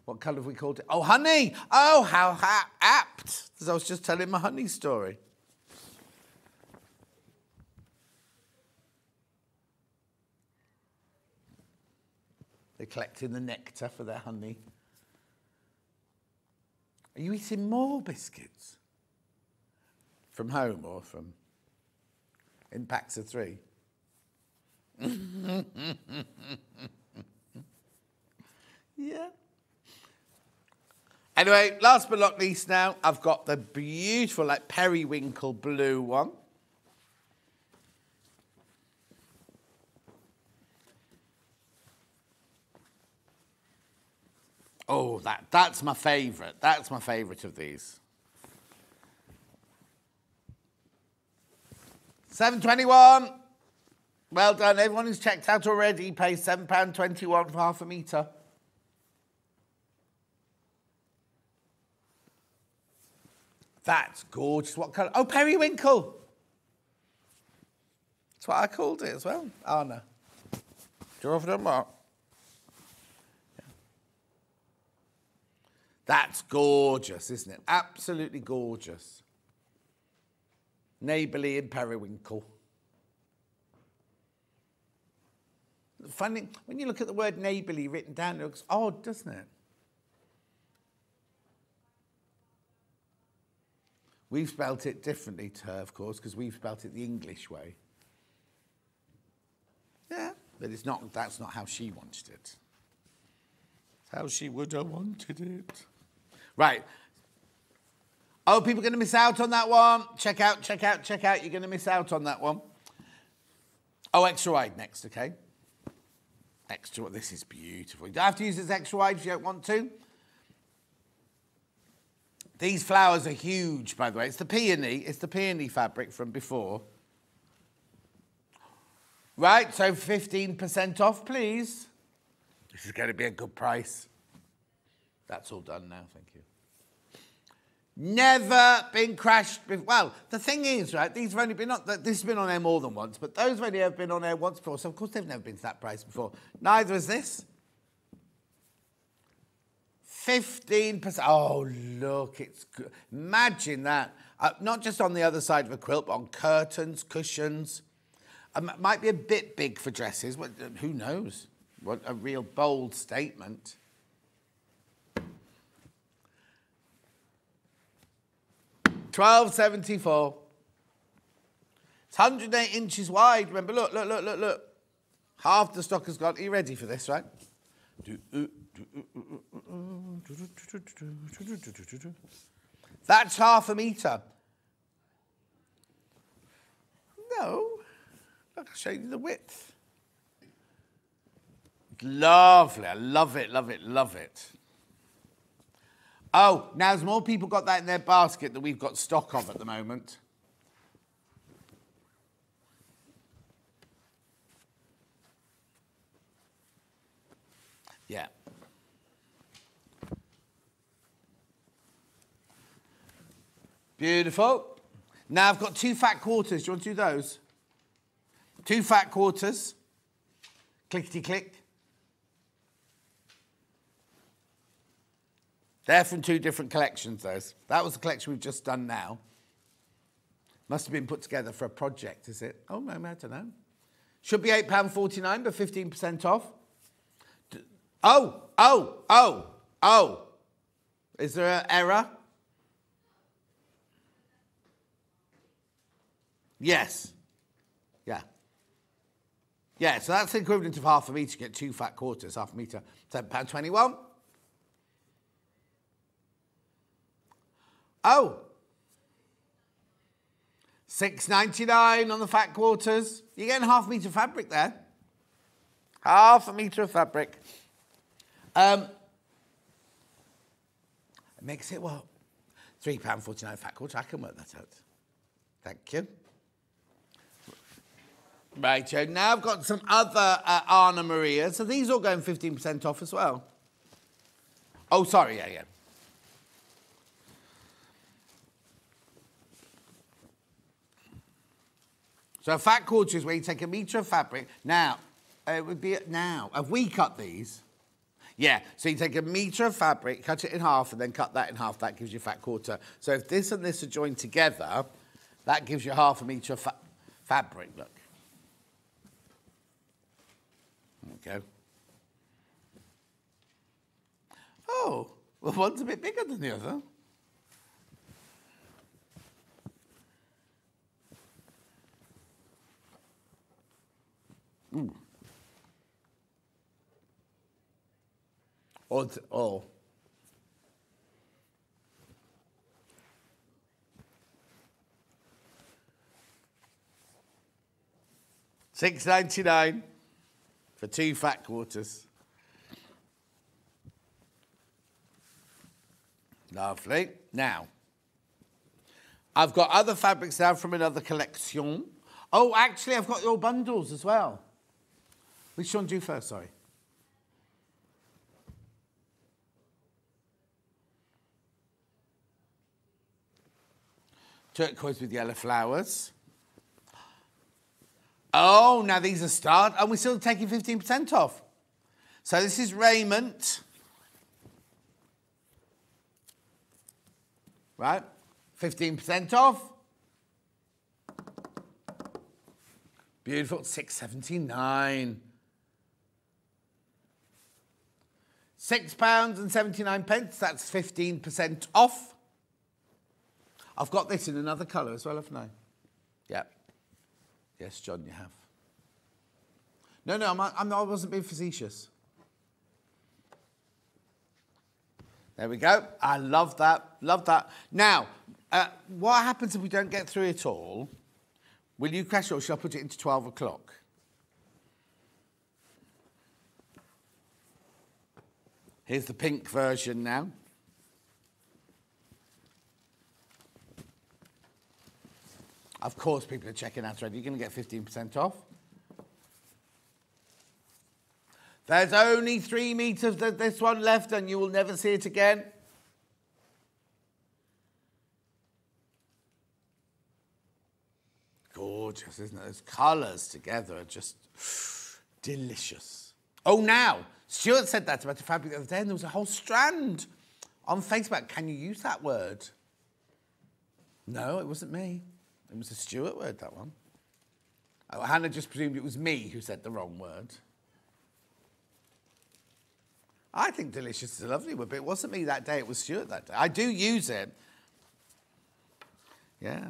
What colour have we called it? Oh, honey. Oh, how apt. Because I was just telling my honey story. They're collecting the nectar for their honey. Are you eating more biscuits? From home or from... in packs of 3? Yeah. Anyway, last but not least now, I've got the beautiful, like, periwinkle blue one. Oh, that's my favourite. That's my favourite of these. £7.21. Well done. Everyone who's checked out already pays £7.21 for half a metre. That's gorgeous. What colour? Oh, periwinkle. That's what I called it as well. Anna. Do you offer them what? That's gorgeous, isn't it? Absolutely gorgeous. Neighbourly and periwinkle. Funny, when you look at the word neighbourly written down, it looks odd, doesn't it? We've spelt it differently to her, of course, because we've spelt it the English way. Yeah, but it's not. That's not how she wanted it. It's how she would have wanted it. Right. Oh, people are going to miss out on that one. Check out, check out, check out. You're going to miss out on that one. Oh, extra wide next, okay? Extra, this is beautiful. You don't have to use this extra wide if you don't want to. These flowers are huge, by the way. It's the peony fabric from before. Right, so 15% off, please. This is going to be a good price. That's all done now, thank you. Never been crashed before. Well, the thing is, right, these have only been on, this has been on air more than once, but those have only ever been on air once before, so of course they've never been to that price before. Neither is this. 15%. Oh, look, it's good. Imagine that. Not just on the other side of a quilt, but on curtains, cushions. Might be a bit big for dresses, but who knows? What a real bold statement. $12.74. It's 108 inches wide. Remember, look, look, look, look, look. Half the stock has gone. Are you ready for this, right? That's half a metre. No. Look, I'll show you the width. Lovely. I love it, love it, love it. Oh, now there's more people got that in their basket that we've got stock of at the moment. Yeah. Beautiful. Now I've got 2 fat quarters. Do you want to do those? 2 fat quarters. Clickety click. They're from 2 different collections, those. That was the collection we've just done now. Must have been put together for a project, is it? Oh, no, I don't know. Should be £8.49, but 15% off. Oh. Is there an error? Yes. Yeah. Yeah, so that's the equivalent of half a metre to get 2 fat quarters, half a metre. £7.21. Oh. $6.99 on the fat quarters. You're getting half a metre of fabric there. Half a metre of fabric. It makes it what? £3.49 fat quarter. I can work that out. Thank you. Right, so now I've got some other Anna Maria. So these all going 15% off as well. Oh, sorry, yeah. So a fat quarter is where you take a metre of fabric. Now, it would be now. Have we cut these? Yeah, so you take a metre of fabric, cut it in half, and then cut that in half. That gives you a fat quarter. So if this and this are joined together, that gives you half a metre of fabric, look. There we go. Oh, well, one's a bit bigger than the other. Ooh. Oh. $6.99 for 2 fat quarters. Lovely. Now, I've got other fabrics now from another collection. Oh, actually, I've got your bundles as well. Which one do you first, sorry? Turquoise with yellow flowers. Oh, now these are start, and we're still taking 15% off. So this is raiment. Right, 15% off. Beautiful, £6.79. £6.79, that's 15% off. I've got this in another colour as well, haven't I? Yeah. Yes, John, you have. No, I wasn't being facetious. There we go. I love that. Love that. Now, what happens if we don't get through it all? Will you crash it or shall I put it into 12 o'clock? Here's the pink version now. Of course, people are checking out already. You're going to get 15% off. There's only 3 meters of this one left and you will never see it again. Gorgeous, isn't it? Those colours together are just delicious. Oh, now, Stuart said that about a fabric the other day and there was a whole strand on Facebook. Can you use that word? No, it wasn't me. It was a Stuart word, that one. Oh, Hannah just presumed it was me who said the wrong word. I think delicious is a lovely word, but it wasn't me that day, it was Stuart that day. I do use it. Yeah.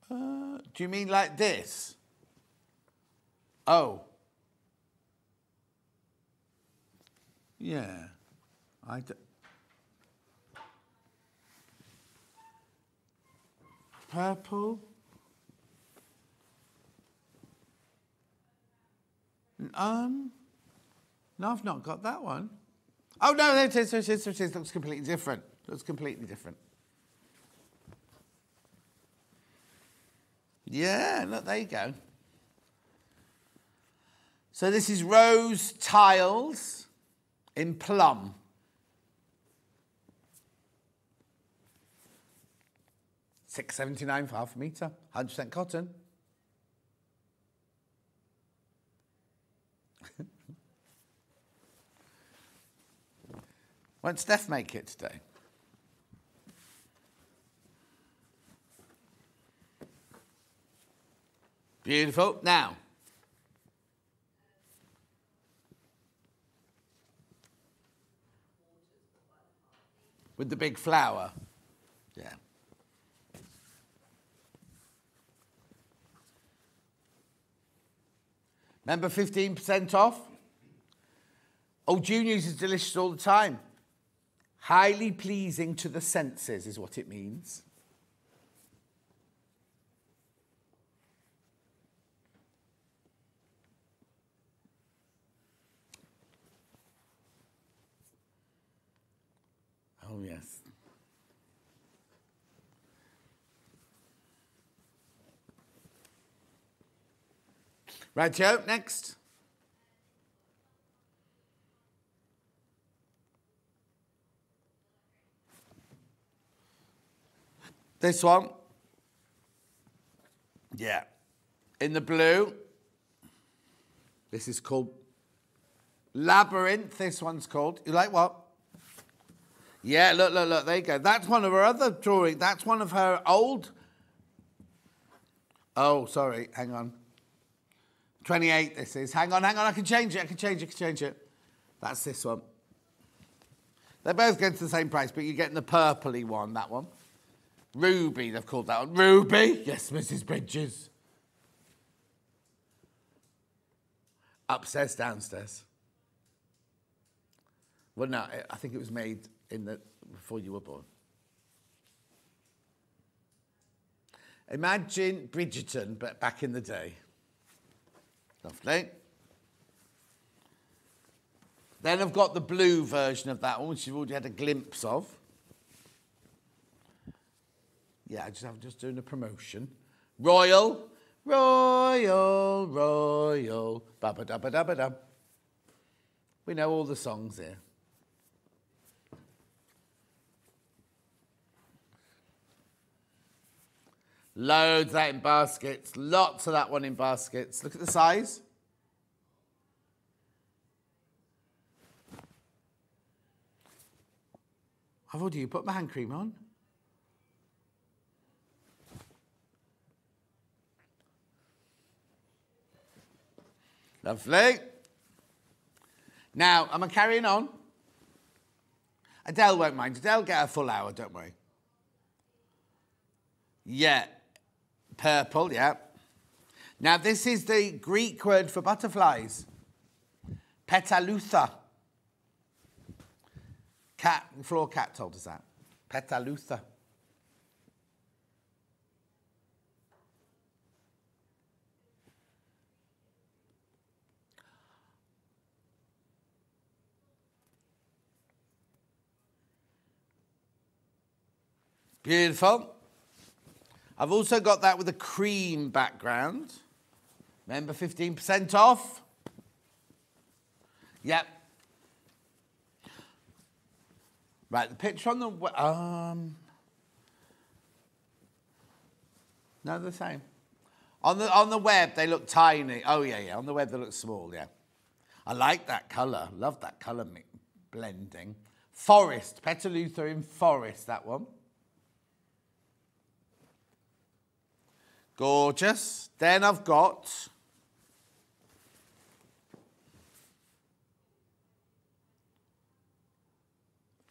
Do you mean like this? Oh. Yeah. Purple. No, I've not got that one. Oh, no, it is. Looks completely different. Looks completely different. Yeah, look, there you go. So this is rose tiles in plum. $6.79 for half a metre, 100% cotton. Won't Steph make it today? Beautiful. Now, with the big flower. Yeah. Remember 15% off? Oh, Juniors is delicious all the time. Highly pleasing to the senses is what it means. Oh, yes. Right, Joe, next. This one. Yeah. In the blue. This is called Labyrinth. This one's called. You like what? Yeah, look, there you go. That's one of her other drawings. That's one of her old... Oh, sorry, hang on. 28 this is. Hang on, I can change it. That's this one. They're both going to the same price, but you're getting the purpley one, that one. Ruby, they've called that one. Ruby? Yes, Mrs. Bridges. Upstairs, downstairs. Well, no, I think it was made before you were born. Imagine Bridgerton, but back in the day. Lovely. Then I've got the blue version of that one, which you've already had a glimpse of. Yeah, I'm just doing a promotion. Royal, royal, royal, ba-ba-da-ba-da-ba-da. We know all the songs here. Loads of that in baskets. Lots of that one in baskets. Look at the size. I've already put my hand cream on. Lovely. Now, am I carrying on? Adele won't mind. Adele get a full hour, don't worry. Yeah. Purple, yeah. Now, this is the Greek word for butterflies. Petalutha. Floor cat told us that. Petalutha. Beautiful. I've also got that with a cream background. Remember, 15% off? Yep. Right, the picture on the... no, they're the same. On the web, they look tiny. Oh, yeah. On the web, they look small, yeah. I like that colour. Love that colour blending. Forest. Petalutha in forest, that one. Gorgeous. Then I've got...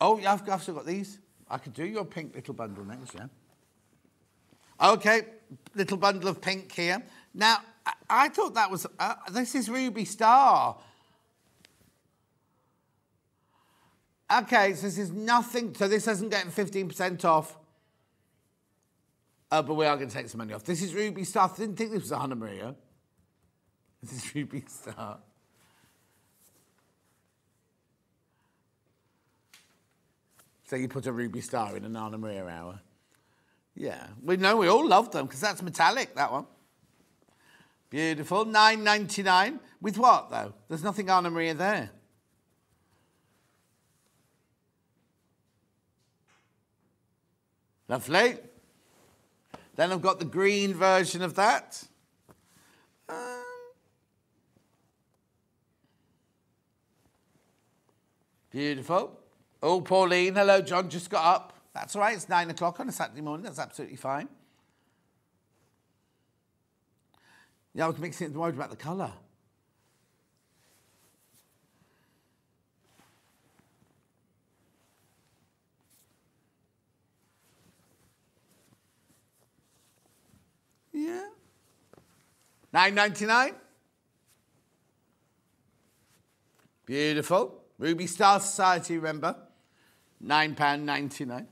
oh, yeah, I've still got these. I could do your pink little bundle next, yeah. Okay, little bundle of pink here. Now, I thought that was... this is Ruby Star. Okay, so this is nothing... so this isn't getting 15% off. But we are going to take some money off. This is Ruby Star. I didn't think this was a Hannah Maria. This is Ruby Star. So you put a Ruby Star in an Anna Maria hour. Yeah. We know we all love them because that's metallic, that one. Beautiful. $9.99. With what, though? There's nothing Anna Maria there. Lovely. Then I've got the green version of that. Beautiful. Oh, Pauline, hello, John, just got up. That's all right, it's 9 o'clock on a Saturday morning. That's absolutely fine. Yeah, I was mixing it worried about the colour. Yeah. $9.99. Beautiful. Ruby Star Society, remember? £9.99.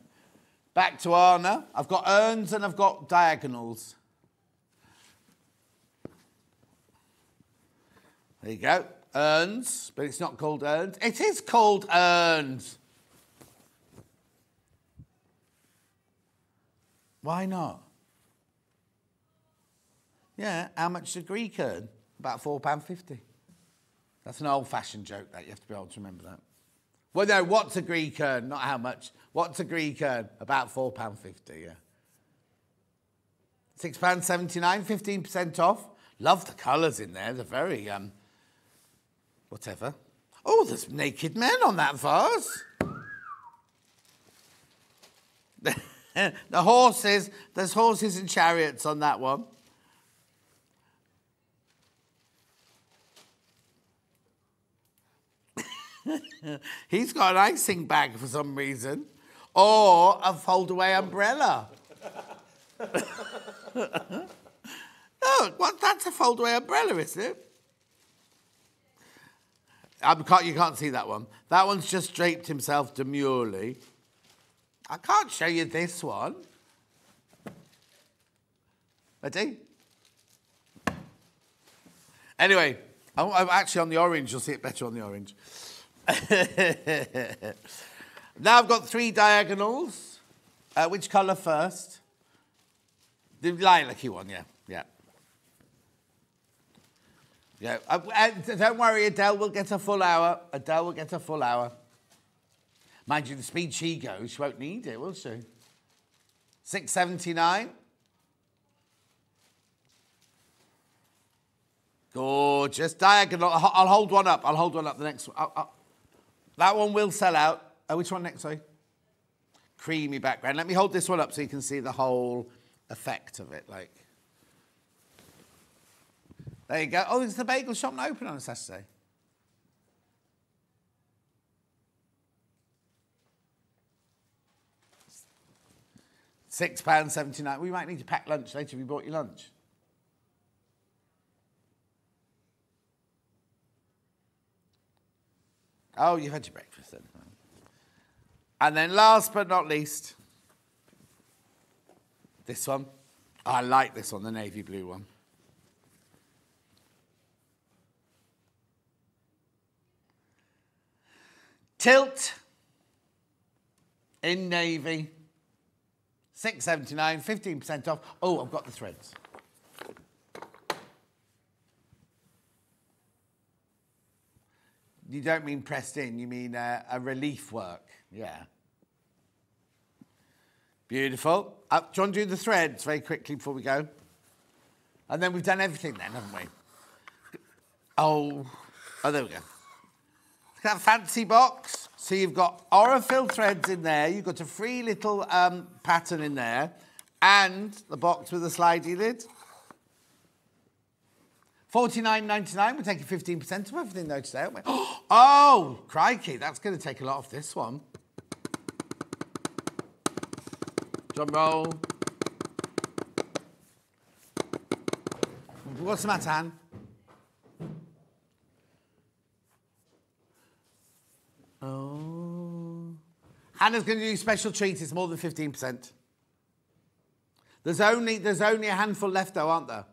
Back to Anna. I've got urns and I've got diagonals. There you go. Urns, but it's not called urns. It is called urns. Why not? Yeah, how much does a Greek earn? About £4.50. That's an old-fashioned joke, that. You have to be able to remember that. Well, no, what's a Greek earn? Not how much. What's a Greek earn? About £4.50, yeah. £6.79, 15% off. Love the colours in there. They're very, whatever. Oh, there's naked men on that vase. The horses, there's horses and chariots on that one. He's got an icing bag for some reason. Or a fold-away umbrella. No, that's a fold-away umbrella, isn't it? You can't see that one. That one's just draped himself demurely. I can't show you this one. Ready? Anyway, I'm actually on the orange. You'll see it better on the orange. Now I've got 3 diagonals. Which colour first? The lilac-y one, yeah. Yeah. Don't worry, Adele will get a full hour. Adele will get a full hour. Mind you, the speed she goes, she won't need it, will she? 6.79. Gorgeous. Diagonal. I'll hold one up. I'll hold one up. The next one. That one will sell out. Which one next, sorry? Creamy background. Let me hold this one up so you can see the whole effect of it. Like, there you go. Oh, is the bagel shop not open on a Saturday? £6.79. We might need to pack lunch later. Have you bought your lunch? Oh, you've had your breakfast then. And then last but not least, this one. Oh, I like this one, the navy blue one. Tilt in navy. £6.79, 15% off. Oh, I've got the threads. You don't mean pressed in, you mean a relief work. Yeah. Beautiful. Do you want to do the threads very quickly before we go? And then we've done everything then, haven't we? Oh, there we go. Look at that fancy box. So you've got Aurifil threads in there. You've got a free little pattern in there. And the box with a slidey lid. $49.99. We're taking 15% of everything though today, aren't we? Oh, crikey. That's going to take a lot off this one. Drum roll. What's the matter, Anne? Oh. Hannah's going to do a special treat. It's more than 15%. There's only a handful left, though, aren't there?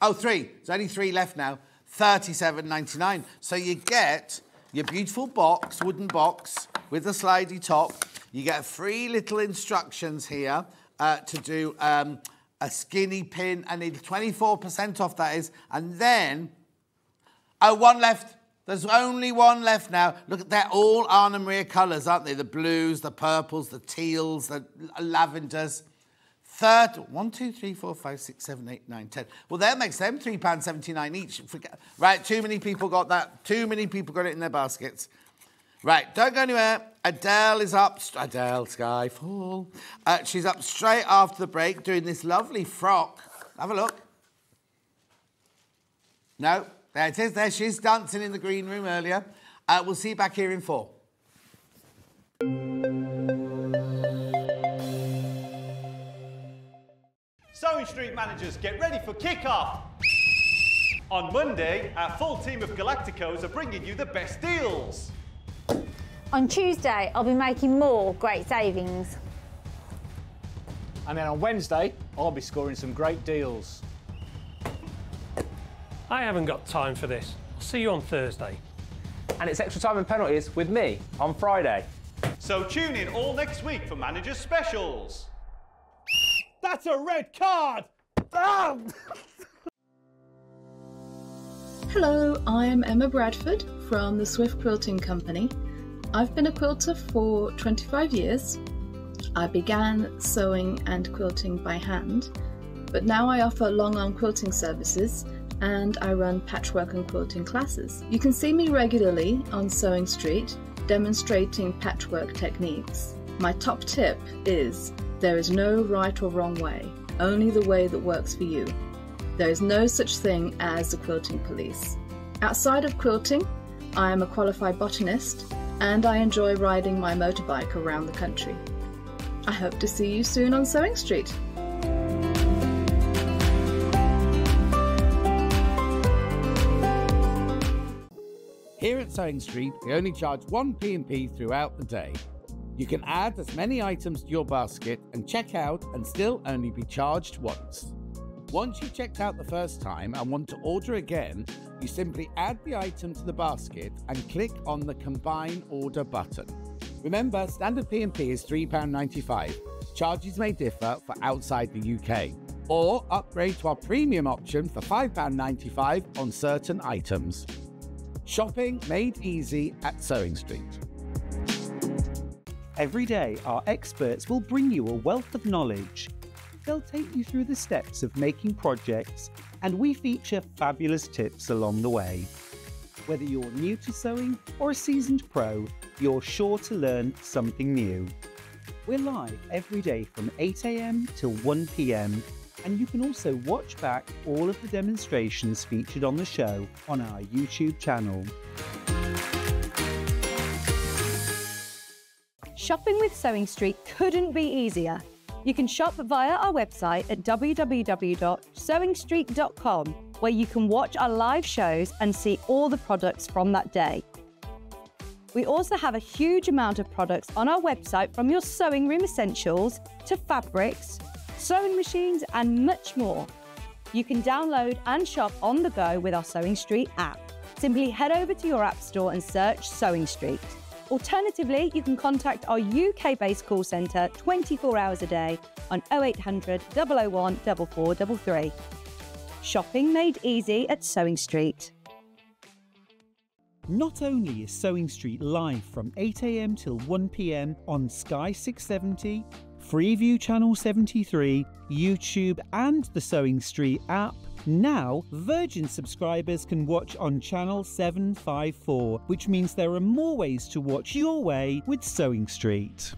Oh, 3. There's only 3 left now. $37.99. So you get your beautiful box, wooden box, with a slidey top. You get free little instructions here to do a skinny pin. I need 24% off, that is. And then, oh, 1 left. There's only 1 left now. Look, they're all Anna Maria colours, aren't they? The blues, the purples, the teals, the lavenders. 1, 2, 3, 4, 5, 6, 7, 8, 9, 10. Well, that makes them £3.79 each. Right, too many people got that. Too many people got it in their baskets. Right, don't go anywhere. Adele is up. Adele, Skyfall. She's up straight after the break doing this lovely frock. Have a look. No, there it is. There she is dancing in the green room earlier. We'll see you back here in 4. Sewing Street managers, get ready for kick-off! On Monday, our full team of Galacticos are bringing you the best deals. On Tuesday, I'll be making more great savings. And then on Wednesday, I'll be scoring some great deals. I haven't got time for this. I'll see you on Thursday. And it's extra time and penalties with me on Friday. So tune in all next week for Manager's Specials. That's a red card! Hello, I'm Emma Bradford from the Swift Quilting Company. I've been a quilter for 25 years. I began sewing and quilting by hand, but now I offer long-arm quilting services and I run patchwork and quilting classes. You can see me regularly on Sewing Street demonstrating patchwork techniques. My top tip is there is no right or wrong way, only the way that works for you. There is no such thing as the quilting police. Outside of quilting, I am a qualified botanist and I enjoy riding my motorbike around the country. I hope to see you soon on Sewing Street. Here at Sewing Street, we only charge 1 P&P throughout the day. You can add as many items to your basket and check out and still only be charged once. Once you've checked out the first time and want to order again, you simply add the item to the basket and click on the Combine Order button. Remember, standard P&P is £3.95. Charges may differ for outside the UK. Or upgrade to our premium option for £5.95 on certain items. Shopping made easy at Sewing Street. Every day, our experts will bring you a wealth of knowledge. They'll take you through the steps of making projects, and we feature fabulous tips along the way. Whether you're new to sewing or a seasoned pro, you're sure to learn something new. We're live every day from 8 AM till 1 PM, and you can also watch back all of the demonstrations featured on the show on our YouTube channel. Shopping with Sewing Street couldn't be easier. You can shop via our website at www.sewingstreet.com, where you can watch our live shows and see all the products from that day. We also have a huge amount of products on our website, from your sewing room essentials to fabrics, sewing machines and much more. You can download and shop on the go with our Sewing Street app. Simply head over to your app store and search Sewing Street. Alternatively, you can contact our UK-based call centre 24 hours a day on 0800 001 4433. Shopping made easy at Sewing Street. Not only is Sewing Street live from 8 AM till 1 PM on Sky 670, Freeview Channel 73, YouTube and the Sewing Street app, now Virgin subscribers can watch on Channel 754, which means there are more ways to watch your way with Sewing Street.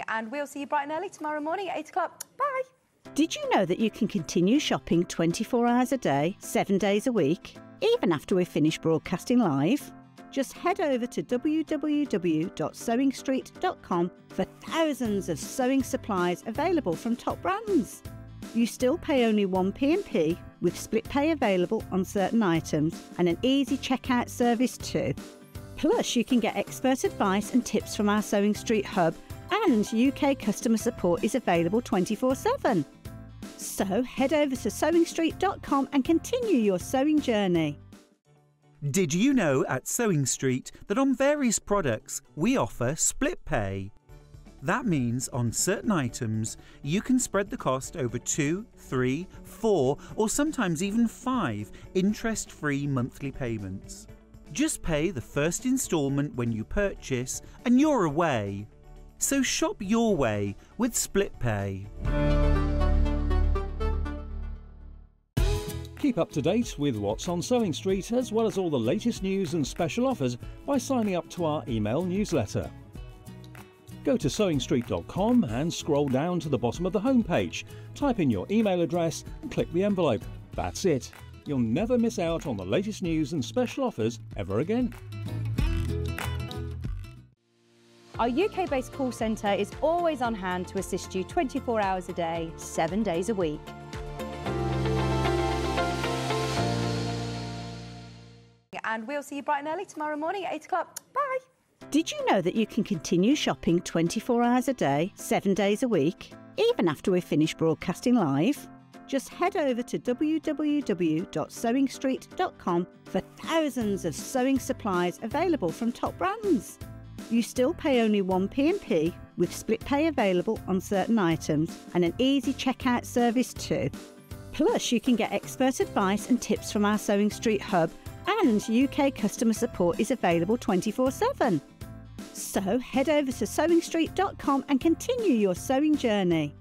And we'll see you bright and early tomorrow morning at 8 o'clock. Bye! Did you know that you can continue shopping 24 hours a day, 7 days a week, even after we've finished broadcasting live? Just head over to www.sewingstreet.com for thousands of sewing supplies available from top brands. You still pay only 1 P&P, with split pay available on certain items and an easy checkout service too. Plus, you can get expert advice and tips from our Sewing Street hub, and UK customer support is available 24/7. So head over to sewingstreet.com and continue your sewing journey. Did you know at Sewing Street that on various products we offer split pay? That means on certain items you can spread the cost over 2, 3, 4 or sometimes even 5 interest-free monthly payments. Just pay the first instalment when you purchase and you're away. So shop your way with split pay. Keep up to date with what's on Sewing Street, as well as all the latest news and special offers, by signing up to our email newsletter. Go to sewingstreet.com and scroll down to the bottom of the homepage. Type in your email address and click the envelope. That's it. You'll never miss out on the latest news and special offers ever again. Our UK-based call centre is always on hand to assist you 24 hours a day, 7 days a week. And we'll see you bright and early tomorrow morning at 8 o'clock. Bye! Did you know that you can continue shopping 24 hours a day, 7 days a week, even after we've finished broadcasting live? Just head over to www.sewingstreet.com for thousands of sewing supplies available from top brands. You still pay only 1 P&P, with split pay available on certain items and an easy checkout service too. Plus, you can get expert advice and tips from our Sewing Street hub, and UK customer support is available 24/7. So head over to sewingstreet.com and continue your sewing journey.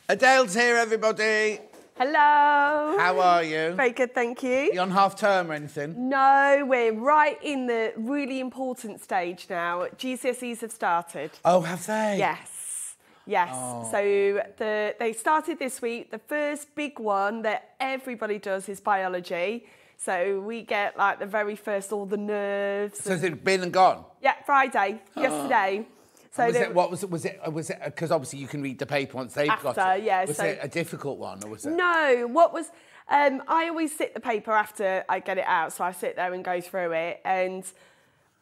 Adele's here, everybody. Hello. How are you? Very good, thank you. You on half term or anything? No, we're right in the really important stage now. GCSEs have started. Oh, have they? Yes. Yes. Oh. So they started this week. The first big one that everybody does is biology. So we get like the very first, all the nerves. So has it been and gone? Yeah, Friday, yesterday. So was it because obviously you can read the paper once they've got it. Yeah, was it a difficult one or was it? No, I always sit the paper after I get it out, so I sit there and go through it, and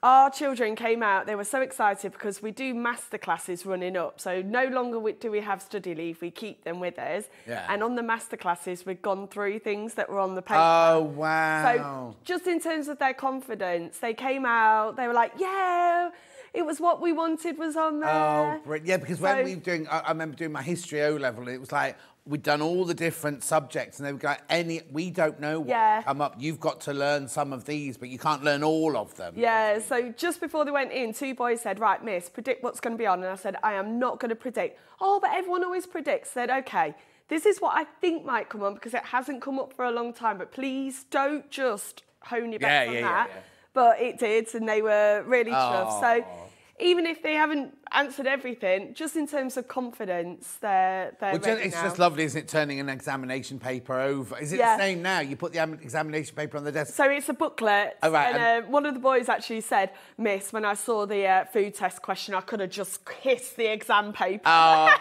Our children came out, they were so excited because we do master classes running up. So no longer do we have study leave, we keep them with us. Yeah. And on the master classes, we've gone through things that were on the paper. Oh, wow. So just in terms of their confidence, they came out, they were like, yeah, it was what we wanted was on there. Oh, brilliant. Yeah, because when we were doing, I remember doing my history O-level, and it was like, we'd done all the different subjects, and they would go, we don't know what come up. You've got to learn some of these, but you can't learn all of them. Yeah, so just before they went in, 2 boys said, right, miss, predict what's going to be on. And I said, I am not going to predict. Oh, but everyone always predicts. I said, okay, this is what I think might come on because it hasn't come up for a long time, but please don't just hone your bets on that. Yeah. But it did, and they were really chuffed. So even if they haven't answered everything, just in terms of confidence, they're ready it's now. just lovely, isn't it, turning an examination paper over? Is it the same now? You put the examination paper on the desk? So it's a booklet. Oh, right. And one of the boys actually said, Miss, when I saw the food test question, I could have just kissed the exam paper. Oh,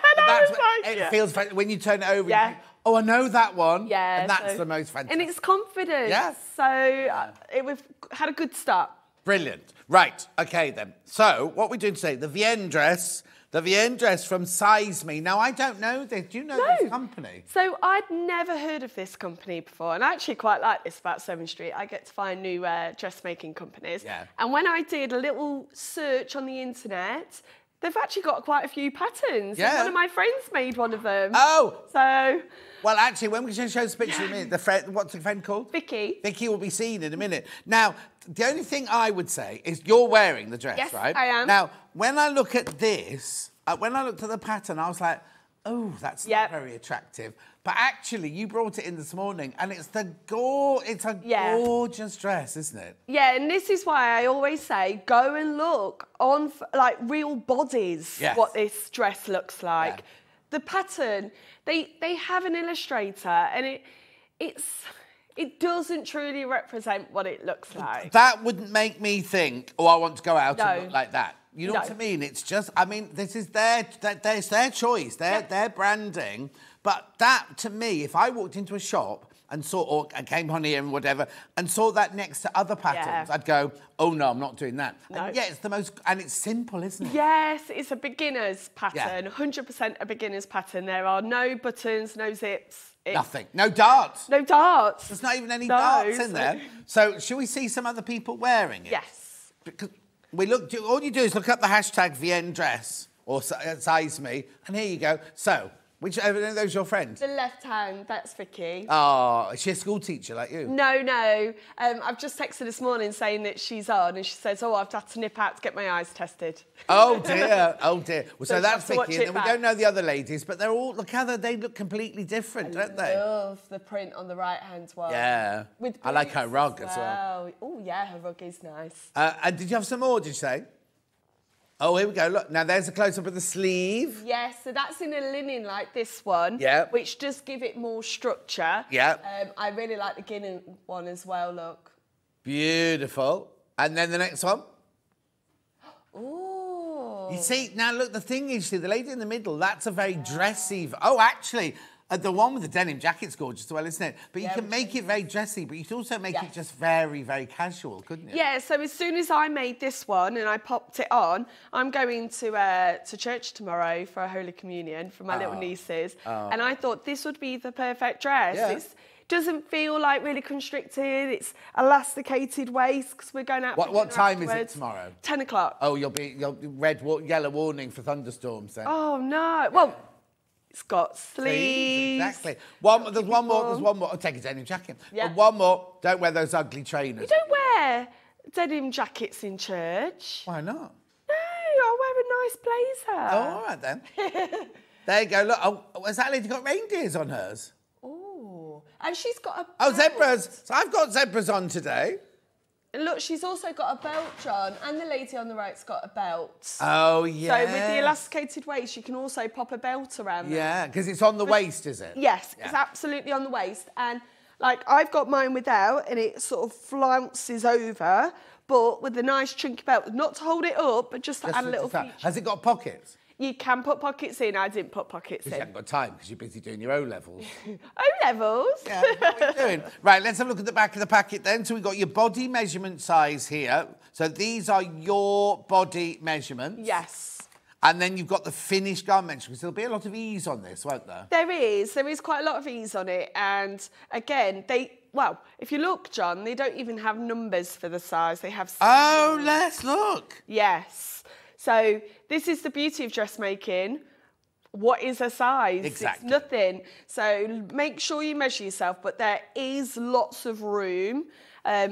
and it feels when you turn it over, you think, oh, I know that one. Yeah. And that's the most fantastic. And it's confidence. Yeah. So we've had a good start. Brilliant. Right, okay then. So, what we're doing today, the Vienne dress from Size Me. Now, I don't know this. Do you know this company? So, I'd never heard of this company before, and I actually quite like this about Sewing Street. I get to find new dressmaking companies. Yeah. And when I did a little search on the internet, they've actually got quite a few patterns. Yeah. One of my friends made one of them. Oh! So... Well, actually, when we show the picture in a minute, what's the friend called? Vicky. Vicky will be seen in a minute. Now, the only thing I would say is you're wearing the dress, yes, right? I am. Now, when I look at this, when I looked at the pattern, I was like, oh, that's not very attractive. But actually, you brought it in this morning, and it's a gorgeous dress, isn't it? Yeah, and this is why I always say, go and look on, like, real bodies, what this dress looks like. Yeah. The pattern, they have an illustrator, and it doesn't truly represent what it looks like. That wouldn't make me think, oh, I want to go out and look like that. You know what I mean? It's just, I mean, this is their choice, their branding. But that, to me, if I walked into a shop and saw, or I came on here and whatever, and saw that next to other patterns, I'd go, oh no, I'm not doing that. No. And it's the most, and it's simple, isn't it? Yes, it's a beginner's pattern, 100% a beginner's pattern. There are no buttons, no zips. Nothing. No darts. No darts. There's not even any darts in there. So, shall we see some other people wearing it? Yes. Because all you do is look up the hashtag Vienne dress or Size Me, and here you go. So, which of those your friend? The left hand, that's Vicky. Oh, is she a school teacher like you? No. I've just texted her this morning saying that she's on, and she says, oh, I've had to nip out to get my eyes tested. Oh, dear. Oh, dear. Well, so that's Vicky, and then we don't know the other ladies, but they're all, look how they look completely different, don't they? I love the print on the right-hand one. Yeah. I like her rug as well. Oh, yeah, her rug is nice. And did you have some more, did you say? Oh, here we go. Look, now there's a close-up of the sleeve. Yes, so that's in a linen like this one, which does give it more structure. Yeah. I really like the gingham one as well, look. Beautiful. And then the next one. Ooh. You see, now look, the thing is, the lady in the middle, that's a very dressy... Oh, actually... the one with the denim jacket's gorgeous as well, isn't it? But you can make it very dressy, but you can also make it just very, very casual, couldn't you? Yeah, so as soon as I made this one and I popped it on, I'm going to church tomorrow for a Holy Communion for my little nieces. And I thought this would be the perfect dress. Yeah. It doesn't feel like really constricted. It's elasticated waist because we're going out for What time afterwards. is it tomorrow? 10 o'clock. Oh, you'll be yellow warning for thunderstorms then. Oh, no. Well... It's got sleeves. Exactly. There's one more. I'll take a denim jacket. Yeah. One more. Don't wear those ugly trainers. You don't wear denim jackets in church. Why not? No, I'll wear a nice blazer. Oh, all right then. There you go. Look, has that lady got reindeers on hers? Oh, and she's got a... Oh, zebras. So I've got zebras on today. And look, she's also got a belt on, and the lady on the right's got a belt. Oh, yeah. So with the elasticated waist, you can also pop a belt around there. Yeah, because it's on the waist, is it? Yes, it's absolutely on the waist. And, like, I've got mine without, and it sort of flounces over, but with a nice chunky belt, not to hold it up, but just to add a little feature. Has it got pockets? You can put pockets in. I didn't put pockets in. You haven't got time because you're busy doing your O-levels. O-levels? Yeah, what are you doing? Right, let's have a look at the back of the packet then. So we've got your body measurement size here. So these are your body measurements. Yes. And then you've got the finished garment measurements. There'll be a lot of ease on this, won't there? There is quite a lot of ease on it. And again, well, if you look, John, they don't even have numbers for the size. They have... Oh, let's look. Yes. So this is the beauty of dressmaking. What is a size? Exactly. It's nothing. So make sure you measure yourself, but there is lots of room.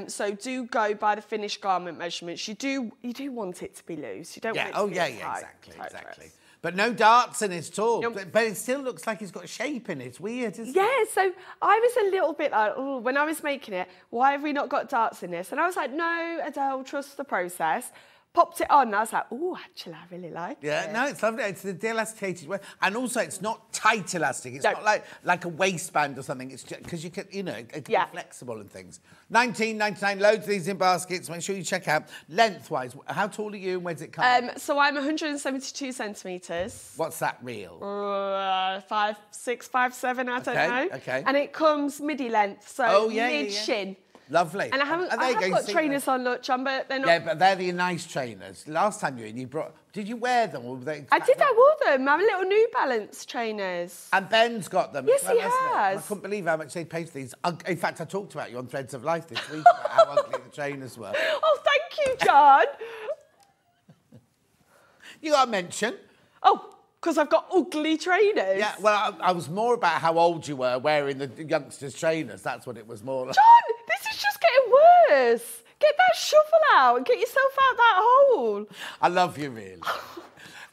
So do go by the finished garment measurements. You do want it to be loose. You don't want it to be tight, exactly. dress. But no darts in it at all. Nope. But it still looks like it's got shape in it. It's weird, isn't it? Yeah, so I was a little bit like, oh, when I was making it, why have we not got darts in this? And I was like, no, Adele, trust the process. Popped it on, and I was like, oh, actually, I really like it. Yeah, no, it's lovely. It's the de-elasticated way. And also, it's not tight elastic. It's not like a waistband or something. It's just because you can, you know, it can be flexible and things. $19.99, loads of these in baskets. Make sure you check out. Lengthwise, how tall are you and where's it come? So I'm 172 centimetres. What's that real? 5'6", 5'7", I don't know. Okay. And it comes midi length, so mid-shin. Lovely. And I have got trainers on, look, John, but they're not... Yeah, but they're the nice trainers. Last time you were in, you brought... Did you wear them? Or were they... I wore them. My little New Balance trainers. And Ben's got them. Yes, he has. has. I couldn't believe how much they paid for these. In fact, I talked about you on Threads of Life this week about how ugly the trainers were. Oh, thank you, John. You got a mention. Oh, because I've got ugly trainers. Yeah, well, I was more about how old you were wearing the youngsters' trainers. That's what it was more like. John, this is just getting worse. Get that shovel out and get yourself out that hole. I love you, really.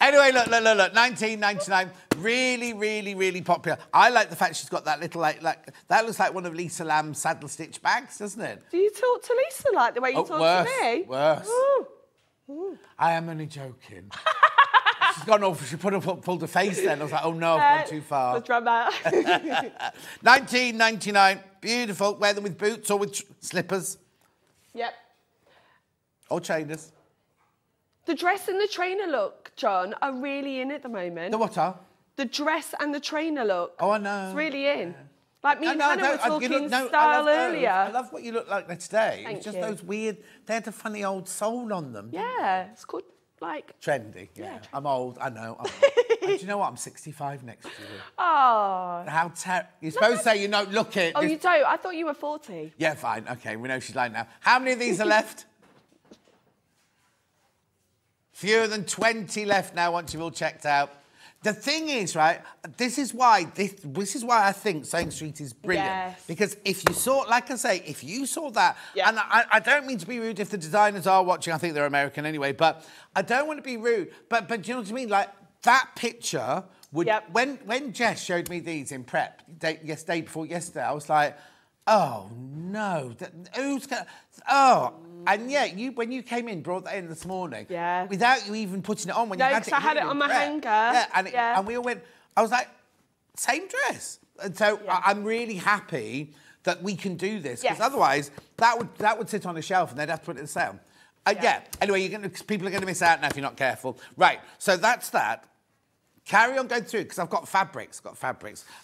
Anyway, look, $19.99. Really, really, really popular. I like the fact she's got that little, like that looks like one of Lisa Lamb's saddle stitch bags, doesn't it? Do you talk to Lisa like the way you talk to me? Worse. Ooh. I am only joking. She's gone off. She pulled her face then. I was like, oh no, I've gone too far. The drama. $19.99. Beautiful. Wear them with boots or with slippers. Yep. Or trainers. The dress and the trainer look, John, are really in at the moment. The what are? The dress and the trainer look. Oh, I know. It's really in. Yeah. Like me and Hannah were talking style I earlier. I love what you look like today. Thank it's just you. Those weird, they had a funny old soul on them. Yeah, it's called like... Trendy, yeah. I'm old, I know. Do you know what? I'm 65 next year. Oh. How You're supposed to say you don't look it. Oh, you don't? I thought you were 40. Yeah, fine. OK, we know she's lying now. How many of these are left? Fewer than 20 left now once you've all checked out. The thing is, right, this is why I think Sewing Street is brilliant. Yes. Because if you saw, like I say, if you saw that, and I don't mean to be rude if the designers are watching, I think they're American anyway, but I don't want to be rude. But do you know what I mean? Like, that picture would... When Jess showed me these in prep, day before yesterday, I was like, oh, no. Who's going to... Oh... And yeah, when you came in, brought that in this morning, without you even putting it on, when you had it, I had it on my hanger. Yeah, and we all went. I was like, same dress. And so I'm really happy that we can do this because otherwise that would sit on a shelf and they'd have to put it in sale. Anyway, people are going to miss out now if you're not careful. Right. So that's that. Carry on going through because I've got fabrics.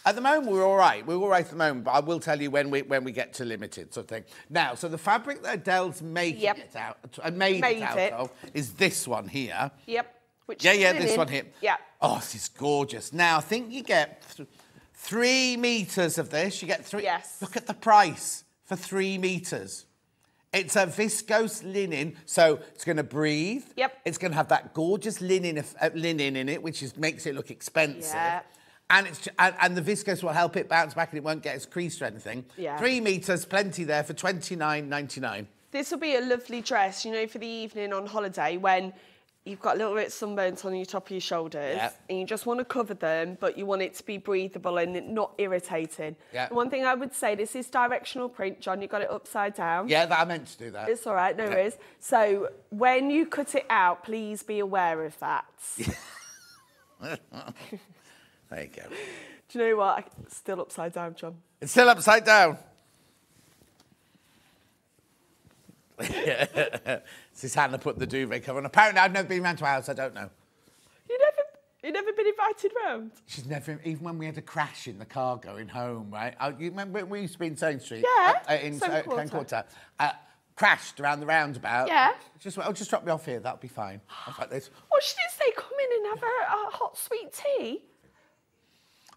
At the moment, we're all right. We're all right at the moment, but I will tell you when we get to limited sort of thing. Now, so the fabric that Adele's making it out of is this one here. Yep. This one here. Yeah. Oh, this is gorgeous. Now, I think you get 3 meters of this. You get 3. Yes. Look at the price for 3 meters. It's a viscose linen, so it's going to breathe. Yep. It's going to have that gorgeous linen in it, which makes it look expensive. Yeah. And the viscose will help it bounce back and it won't get as creased or anything. Yeah. 3 meters, plenty there for $29.99. This will be a lovely dress, you know, for the evening on holiday when you've got a little bit of sunburnt on your top of your shoulders and you just want to cover them, but you want it to be breathable and not irritating. Yeah. And one thing I would say, this is directional print, John, you got it upside down. Yeah, I meant to do that. It's all right, no worries. So when you cut it out, please be aware of that. There you go. Do you know what? It's still upside down, John. It's still upside down. This is Hannah put the duvet cover on. Apparently, I've never been round to her house. I don't know. You never been invited round? She's never, even when we had a crash in the car going home, right? You remember when we used to be in Sewing Street? Yeah, in Ken Quarter. crashed around the roundabout. Yeah. Just drop me off here. That'll be fine. I was like this. Well, she didn't say come in and have a hot sweet tea.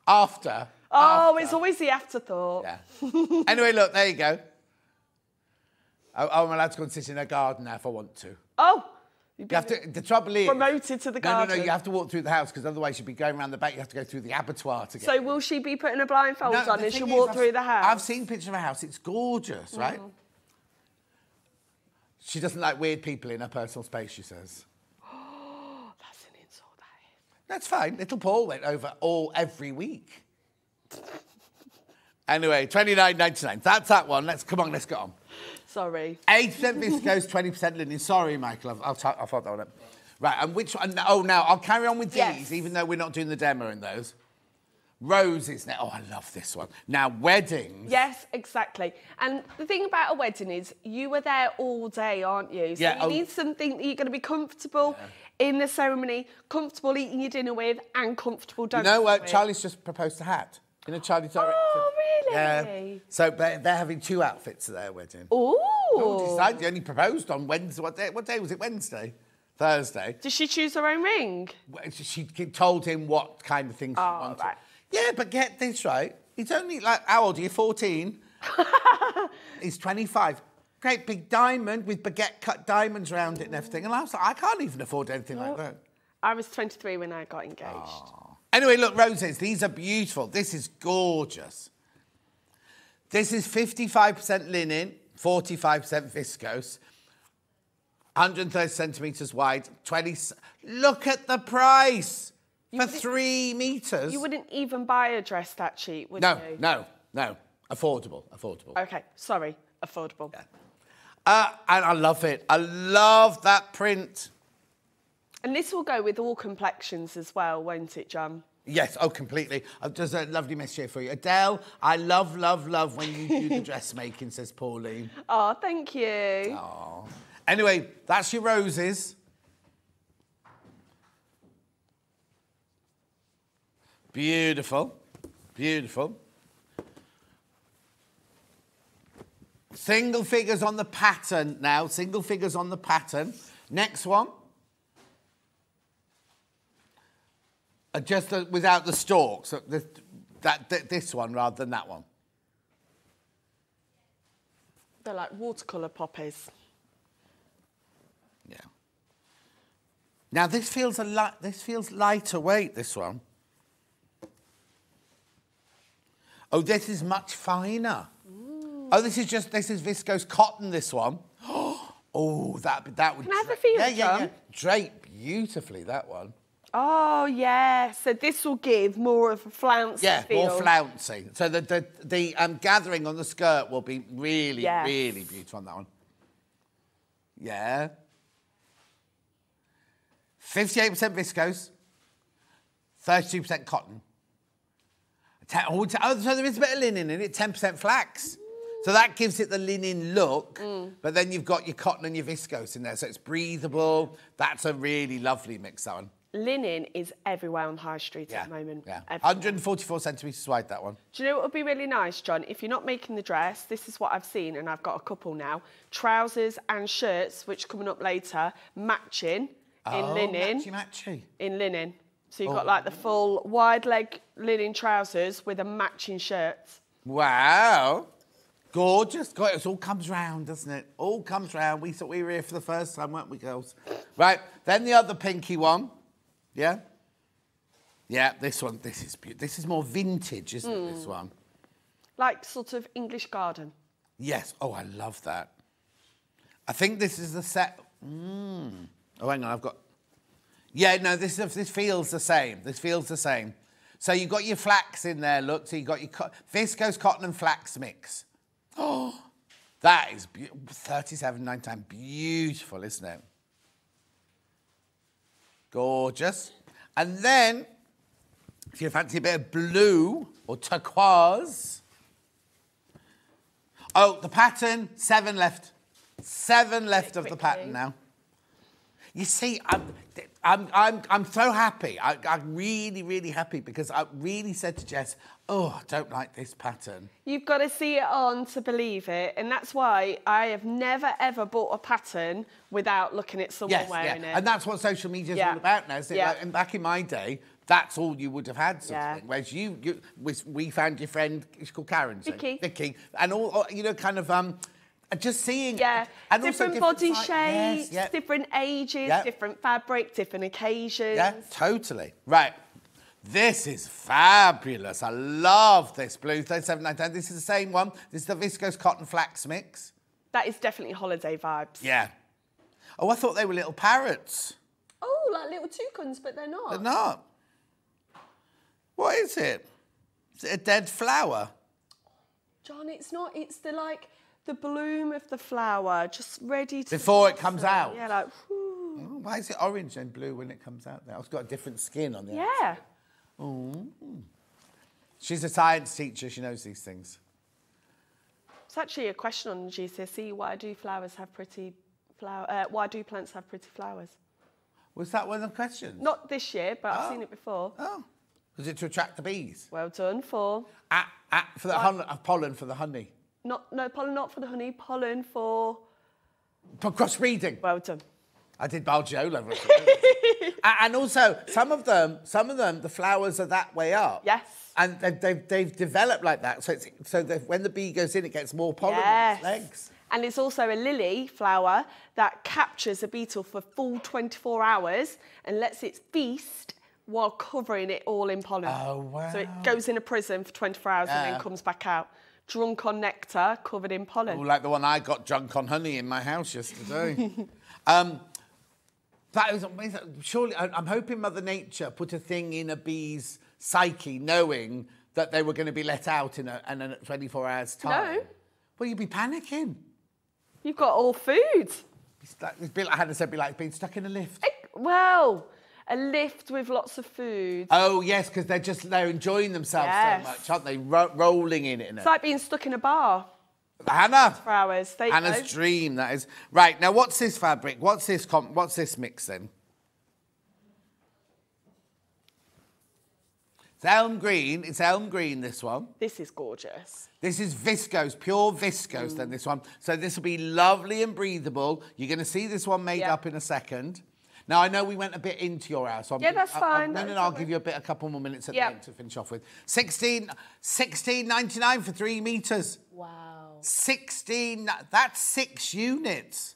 After. It's always the afterthought. Yeah. Anyway, look, there you go. I'm allowed to go and sit in a garden now if I want to. Oh. You have to, the trouble is... Promoted to the garden. No, you have to walk through the house because otherwise you'd be going around the back. You have to go through the abattoir to get... So will she be putting a blindfold on and she'll thing walk is, through the house? I've seen pictures of her house. It's gorgeous, right? She doesn't like weird people in her personal space, she says. Oh, that's an insult, that is. That's fine. Little Paul went over every week. Anyway, $29.99. That's that one. Let's get on. Sorry. 80% viscose, 20% linen. Sorry, Michael. I'll follow that one up. Right, and which one? Oh, now I'll carry on with these, even though we're not doing the demo in those. Roses now. Oh, I love this one. Now, weddings. Yes, exactly. And the thing about a wedding is you were there all day, aren't you? So you need something that you're going to be comfortable in the ceremony, comfortable eating your dinner with, and comfortable dancing with. Charlie's just proposed a hat. You know, Charlie's... Oh, really? Yeah. So they're having 2 outfits at their wedding. Ooh. They only proposed on Wednesday. What day was it? Wednesday? Thursday. Did she choose her own ring? She told him what kind of thing she wanted. Right. Yeah, but get this right. He's only how old are you? 14? He's 25. Great big diamond with baguette cut diamonds around it and everything. And I was like, I can't even afford anything like that. I was 23 when I got engaged. Oh. Anyway, look, roses. These are beautiful. This is gorgeous. This is 55% linen, 45% viscose, 130 centimetres wide, 20... Look at the price for 3 metres. You wouldn't even buy a dress that cheap, would you? No. Affordable. OK, sorry, affordable. Yeah. And I love it. I love that print. And this will go with all complexions as well, won't it, John? Yes, completely. There's a lovely message here for you. Adele, I love when you do the dressmaking, says Pauline. Oh, thank you. Oh. Anyway, that's your roses. Beautiful. Single figures on the pattern now. Next one. Just without the stalks. So this one rather than that one. They're like watercolour poppies. Yeah. Now this feels lighter weight. This one. Oh, this is much finer. Ooh. Oh, this is viscose cotton. This one. Oh, that would. Can I have a feel? Yeah. Drape beautifully. That one. Oh, yeah. So this will give more of a flouncy feel. Yeah, more flouncy. So the gathering on the skirt will be really beautiful on that one. Yeah. 58% viscose, 32% cotton. So there is a bit of linen in it, 10% flax. So that gives it the linen look, but then you've got your cotton and your viscose in there, so it's breathable. That's a really lovely mix, that one. Linen is everywhere on the high street at the moment. Yeah. 144 centimetres wide, that one. Do you know what would be really nice, John? If you're not making the dress, this is what I've seen, and I've got a couple now. Trousers and shirts, which coming up later, matching in linen. Matchy. In linen. So you've got like the full wide leg linen trousers with a matching shirt. Wow. Gorgeous. God, it all comes round, doesn't it? All comes round. We thought we were here for the first time, weren't we, girls? Right. Then the other pinky one. Yeah? Yeah, this one. This is beautiful. This is more vintage, isn't it, this one? Like sort of English garden. Yes. Oh, I love that. I think this is the set... Oh, hang on, I've got... Yeah, no, this feels the same. This feels the same. So you've got your flax in there, look. So you've got your viscose, cotton and flax mix. Oh, that is $37.99. Beautiful, isn't it? Gorgeous. And then, if you fancy a bit of blue or turquoise... Oh, the pattern, 7 left. 7 left of the pattern now. You see, I'm so happy. I'm really, really happy because I really said to Jess, oh, I don't like this pattern. You've got to see it on to believe it, and that's why I have never, ever bought a patton without looking at someone wearing it. And that's what social media is all about now, isn't it? Like, and back in my day, that's all you would have had, sort of thing. Whereas we found your friend, she's called Karen. Vicky. And all, you know, kind of... just seeing... Yeah, and different body shapes, different ages, different fabric, different occasions. Yeah, totally. Right. This is fabulous. I love this blue, 37.99. This is the same one. This is the viscose cotton flax mix. That is definitely holiday vibes. Yeah. Oh, I thought they were little parrots. Oh, like little toucans, but they're not. They're not. What is it? Is it a dead flower? John, it's not. It's the bloom of the flower, just ready to... Before it comes out? Yeah, like, whew. Oh, why is it orange and blue when it comes out there? It's got a different skin on the outside. Yeah. Oh. She's a science teacher. She knows these things. It's actually a question on GCSE. Why do plants have pretty flowers? Was that one of the questions? Not this year, but I've seen it before. Oh. Was it to attract the bees? Well done, for the pollen for the honey. No, pollen not for the honey, pollen for crossbreeding. Well done. I did Balgiola. And also, some of them, the flowers are that way up. Yes. And they've developed like that. So that when the bee goes in, it gets more pollen on its legs. And it's also a lily flower that captures a beetle for full 24 hours and lets it feast while covering it all in pollen. Oh, wow. So it goes in a prison for 24 hours and then comes back out. Drunk on nectar, covered in pollen. Oh, like the one I got drunk on honey in my house yesterday. That was amazing. Surely, I'm hoping Mother Nature put a thing in a bee's psyche, knowing that they were going to be let out in a 24 hours time. No. Well, you'd be panicking. You've got all food. It's like Hannah said, be like being stuck in a lift. Well, a lift with lots of food. Oh, yes, because they're enjoying themselves so much, aren't they? Rolling in it. It's like being stuck in a bar. Hannah. For hours. Hannah's dream, that is. Right, now what's this fabric? What's this mix then? It's elm green. It's elm green, this one. This is gorgeous. This is viscose, pure viscose then, this one. So this will be lovely and breathable. You're going to see this one made up in a second. Now, I know we went a bit into your house. So that's fine. No, I'll give you a couple more minutes at the end to finish off with. $16.99 for 3 metres. Wow. 16, that's 6 units.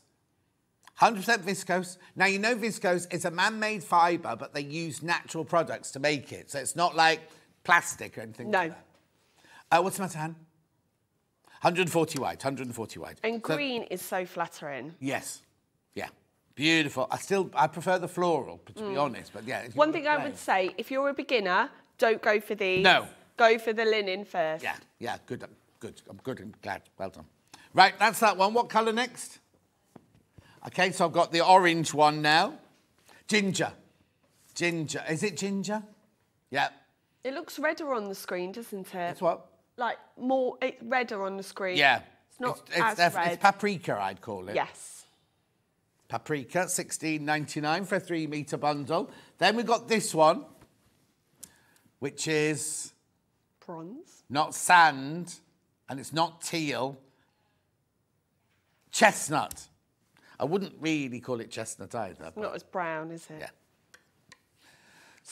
100% viscose. Now, you know viscose is a man-made fibre, but they use natural products to make it. So it's not like plastic or anything like that. What's the matter, Han? 140 wide, 140 wide. And green is so flattering. Yes. Yeah. Beautiful. I prefer the floral, to be honest. But yeah. One thing I would say, if you're a beginner, don't go for these. No. Go for the linen first. Yeah, good. I'm good and glad. Well done. Right, that's that one. What colour next? Okay, so I've got the orange one now. Ginger. Ginger. Is it ginger? Yeah. It looks redder on the screen, doesn't it? It's what? Like it's redder on the screen. Yeah. It's not as red. It's paprika, I'd call it. Yes. Paprika, $16.99 for a 3 metre bundle. Then we've got this one, which is... Bronze. Not sand, and it's not teal. Chestnut. I wouldn't really call it chestnut either. It's not as brown, is it?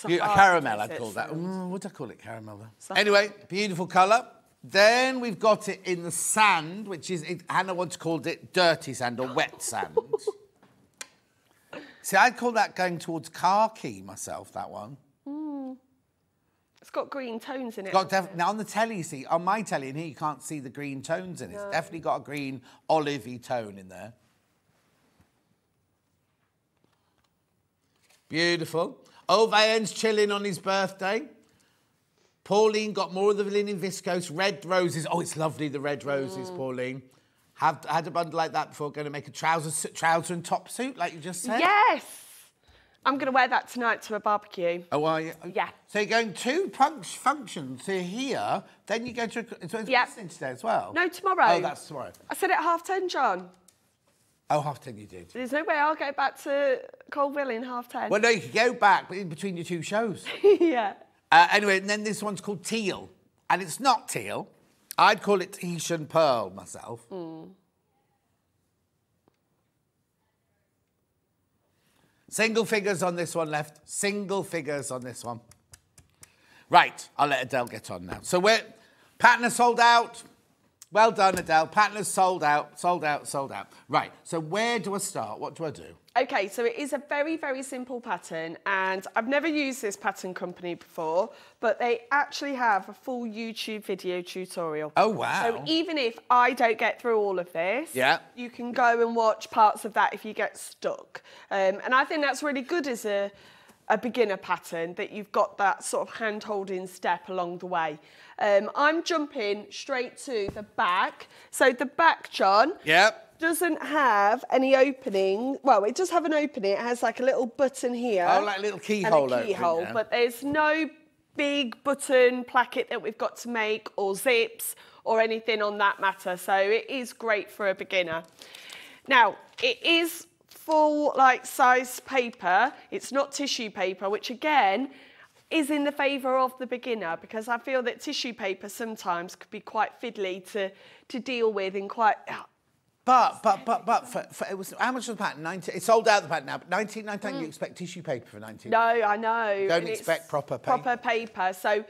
Yeah. Caramel, I'd call that. Would I call it caramel, though? Anyway, beautiful colour. Then we've got it in the sand, which is... Hannah once called it dirty sand or wet sand. See, I'd call that going towards khaki myselve, that one. It's got green tones in it. Now, on the telly, you see, on my telly in here, you can't see the green tones in it. It's definitely got a green olivey tone in there. Beautiful. Oh, Vienne's chilling on his birthday. Pauline got more of the linen viscose, red roses. Oh, it's lovely, the red roses, Pauline. Had a bundle like that before going to make a trouser and top suit, like you just said? Yes! I'm going to wear that tonight to a barbecue. Oh, are you? Yeah. So you're going 2 functions. So you're here, then you go to... So it's today as well? No, tomorrow. Oh, that's tomorrow. I said it at 10:30, John. Oh, 10:30 you did. There's no way I'll go back to Colville in 10:30. Well, no, you could go back, but in between your two shows. Yeah. Anyway, and then this one's called Teal. And it's not teal. I'd call it Tahitian Pearl myself. Single figures on this one left. Single figures on this one. Right, I'll let Adelle get on now. So pattern is sold out. Well done, Adelle. Pattern is sold out, sold out, sold out. Right, so where do I start? What do I do? Okay, so it is a very, very simple pattern, and I've never used this pattern company before, but they actually have a full YouTube video tutorial. Oh, wow. So even if I don't get through all of this, yeah, you can go and watch parts of that if you get stuck. And I think that's really good as a beginner pattern, that you've got that sort of hand-holding step along the way. I'm jumping straight to the back. So the back, John, doesn't have any opening. Well, it does have an opening. It has like a little button here. Oh, like a little keyhole opening, but there's no big button placket that we've got to make or zips or anything on that matter. So it is great for a beginner. Now, it is full like size paper. It's not tissue paper, which again is in the favour of the beginner, because I feel that tissue paper sometimes could be quite fiddly to deal with and quite. But for it was, how much was the pattern? 19. It's sold out the pattern now. But 1999, you expect tissue paper for 19? No, I know. You don't expect proper paper. Proper paper. So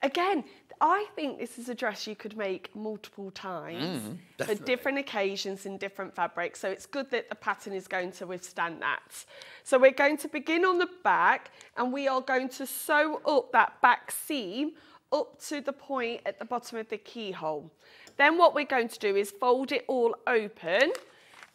again, I think this is a dress you could make multiple times for different occasions and different fabrics. So it's good that the pattern is going to withstand that. So we're going to begin on the back, and we are going to sew up that back seam up to the point at the bottom of the keyhole. Then what we're going to do is fold it all open,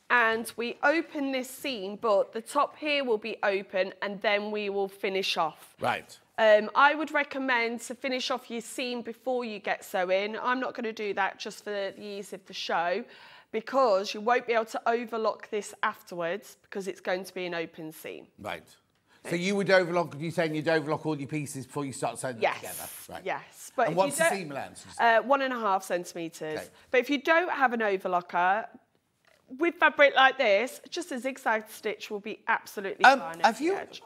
and we open this seam, but the top here will be open, and then we will finish off. Right. I would recommend to finish off your seam before you get sewing. I'm not going to do that just for the ease of the show, because you won't be able to overlock this afterwards, because it's going to be an open seam. Right. So you would overlock, you're saying you'd overlock all your pieces before you start sewing them together? Right. Yes. But and what's the seam length? 1.5 centimetres. Okay. But if you don't have an overlocker, with fabric like this, just a zigzag stitch will be absolutely fine.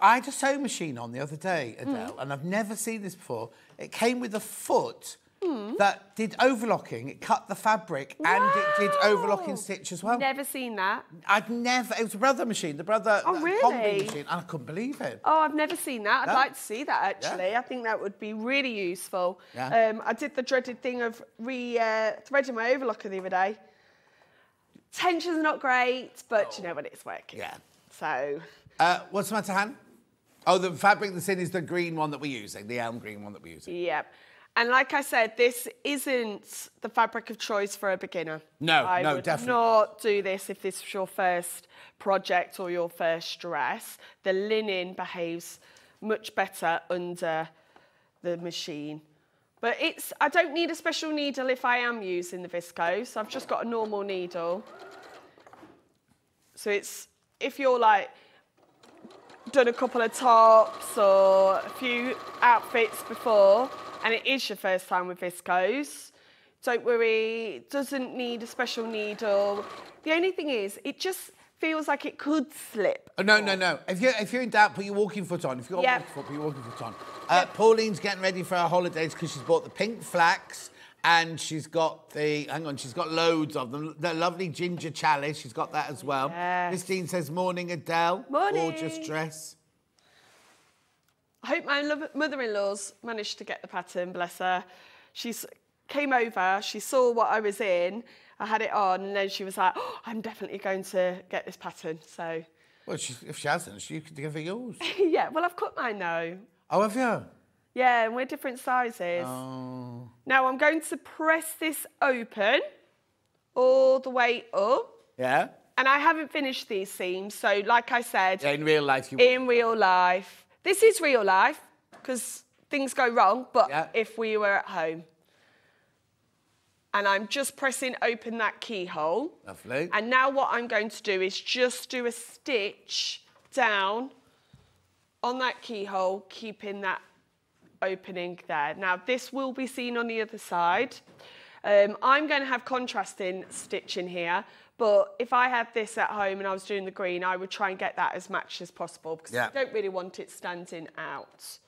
I had a sewing machine on the other day, Adelle, and I've never seen this before. It came with a foot that did overlocking. It cut the fabric and it did overlocking stitch as well. Never seen that. I'd never. It was a brother machine, the brother combing machine, and I couldn't believe it. Oh, I've never seen that. I'd like to see that actually. I think that would be really useful. I did the dreaded thing of threading my overlocker the other day. Tension's not great, but you know what, it's working. Yeah. So. What's the matter, Han? Oh, the fabric that's in is the green one that we're using, the elm green one that we're using. Yep. And like I said, this isn't the fabric of choice for a beginner. No, I would definitely not do this if this was your first project or your first dress. The linen behaves much better under the machine. But I don't need a special needle if I am using the viscose. I've just got a normal needle. So if you're like done a couple of tops or a few outfits before, and it is your first time with viscose, don't worry, it doesn't need a special needle. The only thing is, it just feels like it could slip. Oh, no. If you're in doubt, put your walking foot on. If you've got a walking foot, put your walking foot on. Pauline's getting ready for her holidays because she's bought the pink flax and she's got she's got loads of them. The lovely ginger chalice, she's got that as well. Yes. Christine says, morning, Adelle. Morning. Gorgeous dress. I hope my mother-in-law's managed to get the pattern, bless her. She came over, she saw what I was in, I had it on, and then she was like, oh, I'm definitely going to get this pattern, so. Well, if she hasn't, you could give her yours. Yeah, well, I've cut mine now. Oh, have you? Yeah, and we're different sizes. Oh. Now I'm going to press this open all the way up. Yeah. And I haven't finished these seams, so like I said. Yeah, in real life. In real life. This is real life, because things go wrong, but if we were at home. And I'm just pressing open that keyhole. Lovely. And now what I'm going to do is just do a stitch down on that keyhole, keeping that opening there. Now, this will be seen on the other side. I'm going to have contrasting stitch in here, But if I had this at home and I was doing the green, I would try and get that as matched as possible because I don't really want it standing out.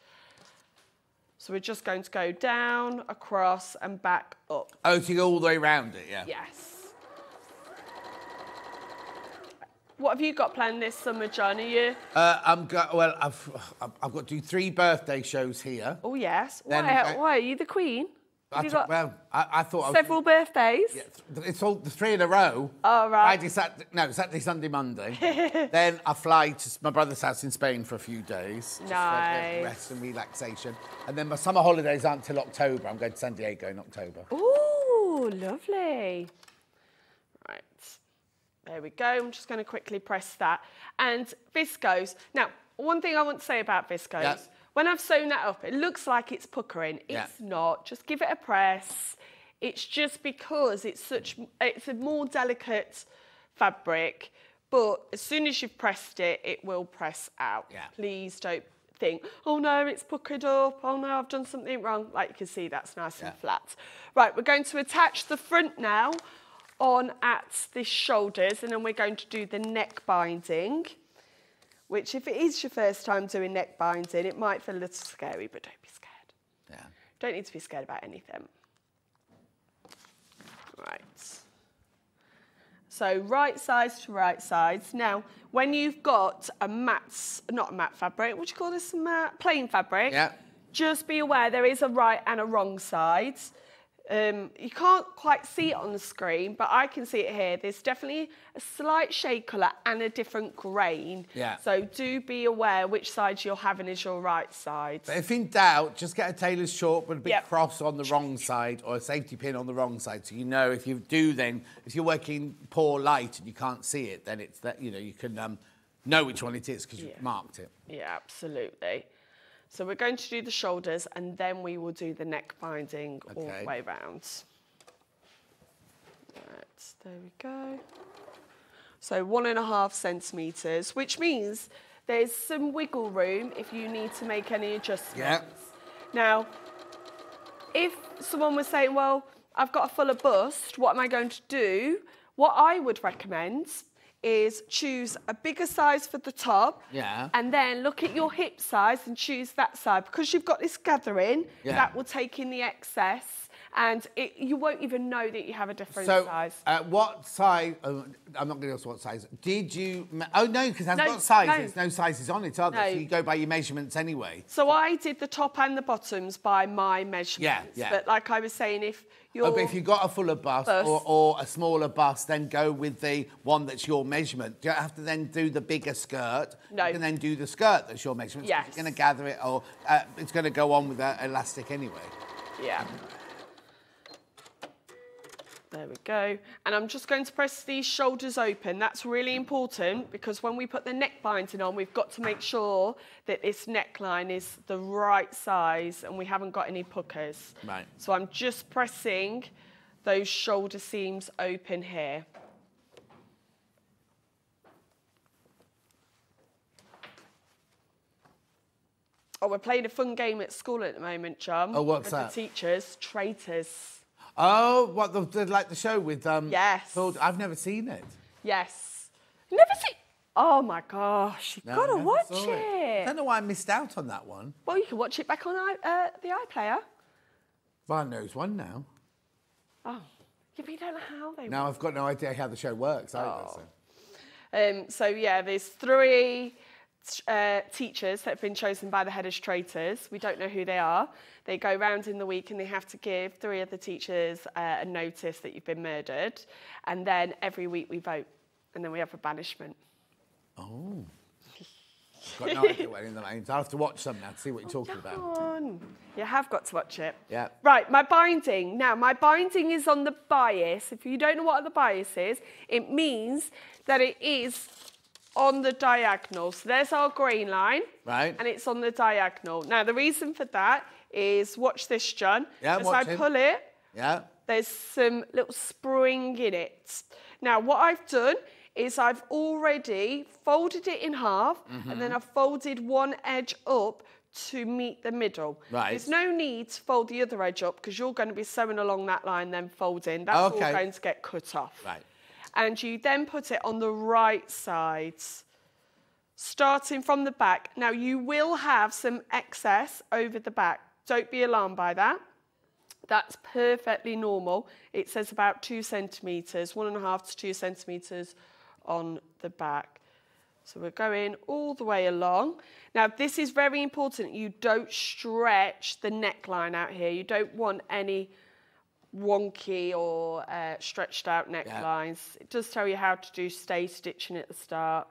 So we're just going to go down, across and back up. Oh, to go all the way around it, yeah? Yes. What have you got planned this summer, John? Are you? I've got to do 3 birthday shows here. Oh, yes. Then Why are you the queen? I thought several birthdays. Yeah, it's all the 3 in a row. Oh, right. Saturday, Sunday, Monday. Then I fly to my brother's house in Spain for a few days. Just nice. for rest and relaxation. And then my summer holidays aren't until October. I'm going to San Diego in October. Ooh, lovely. Right. There we go. I'm just going to quickly press that. And viscose. Now, one thing I want to say about viscose. Yeah. When I've sewn that up, it looks like it's puckering. It's not. Just give it a press. It's just because it's a more delicate fabric, but as soon as you've pressed it, it will press out. Yeah. Please don't think, oh no, it's puckered up. Oh no, I've done something wrong. Like you can see, that's nice and flat. Right, we're going to attach the front now on at the shoulders, and then we're going to do the neck binding. Which, if it is your first time doing neck binding, it might feel a little scary, but don't be scared. Yeah. Don't need to be scared about anything. Right. So right sides to right sides. Now, when you've got not a matte fabric, what do you call this? Plain fabric. Yeah. Just be aware there is a right and a wrong side. You can't quite see it on the screen, but I can see it here. There's definitely a slight shade colour and a different grain. Yeah. So do be aware which side you're having is your right side. But if in doubt, just get a tailor's short with a big cross on the wrong side or a safety pin on the wrong side. So you know if if you're working poor light and you can't see it, then it's that, you can know which one it is because you've marked it. Yeah, absolutely. So we're going to do the shoulders and then we will do the neck binding all the way round. Right, there we go. So 1.5 centimetres, which means there's some wiggle room if you need to make any adjustments. Yeah. Now, if someone was saying, well, I've got a fuller bust, what am I going to do? What I would recommend is choose a bigger size for the top and then look at your hip size and choose that side. Because you've got this gathering, that will take in the excess and you won't even know that you have a different size. What size, I'm not going to ask what size, did you, oh no, because it hasn't got sizes, no sizes on it, are there? So you go by your measurements anyway. So I did the top and the bottoms by my measurements. But like I was saying, if you're... but if you've got a fuller bust or a smaller bust, then go with the one that's your measurement. You don't have to then do the bigger skirt. No. You can then do the skirt that's your measurement. Yes. You're going to gather it or it's going to go on with that elastic anyway. Yeah. There we go. And I'm just going to press these shoulders open. That's really important because when we put the neck binding on, we've got to make sure that this neckline is the right size and we haven't got any puckers. Right. So I'm just pressing those shoulder seams open here. Oh, we're playing a fun game at school at the moment, John. Oh, what's that? With the teachers, traitors. Oh, what, like the show with... yes. I've never seen it. Yes. Never seen... Oh, my gosh. You've got to watch it. I don't know why I missed out on that one. Well, you can watch it back on the iPlayer. Well, knows one now. Oh. Yeah, but you don't know how they work. Now I've got no idea how the show works either. So, yeah, there's 3... teachers that have been chosen by the head as traitors. We don't know who they are. They go round in the week and they have to give 3 other teachers a notice that you've been murdered. And then every week we vote. And then we have a banishment. Oh. I've got no idea what any of that means. I'll have to watch some now to see what you're talking about. You have got to watch it. Yeah. Right, my binding. Now, my binding is on the bias. If you don't know what the bias is, it means that it is on the diagonal. So there's our green line. Right. And it's on the diagonal. Now, the reason for that is, watch this, John. Yeah, as I pull it, there's some little spring in it. Now, what I've done is I've already folded it in half and then I've folded one edge up to meet the middle. Right. There's no need to fold the other edge up because you're going to be sewing along that line then folding. That's all going to get cut off. Right. and you then put it on the right side, starting from the back. Now, you will have some excess over the back. Don't be alarmed by that. That's perfectly normal. It says about 2 centimetres, 1.5 to 2 centimetres on the back. So we're going all the way along. Now, this is very important. You don't stretch the neckline out here. You don't want any wonky or stretched out necklines. It does tell you how to do stay stitching at the start.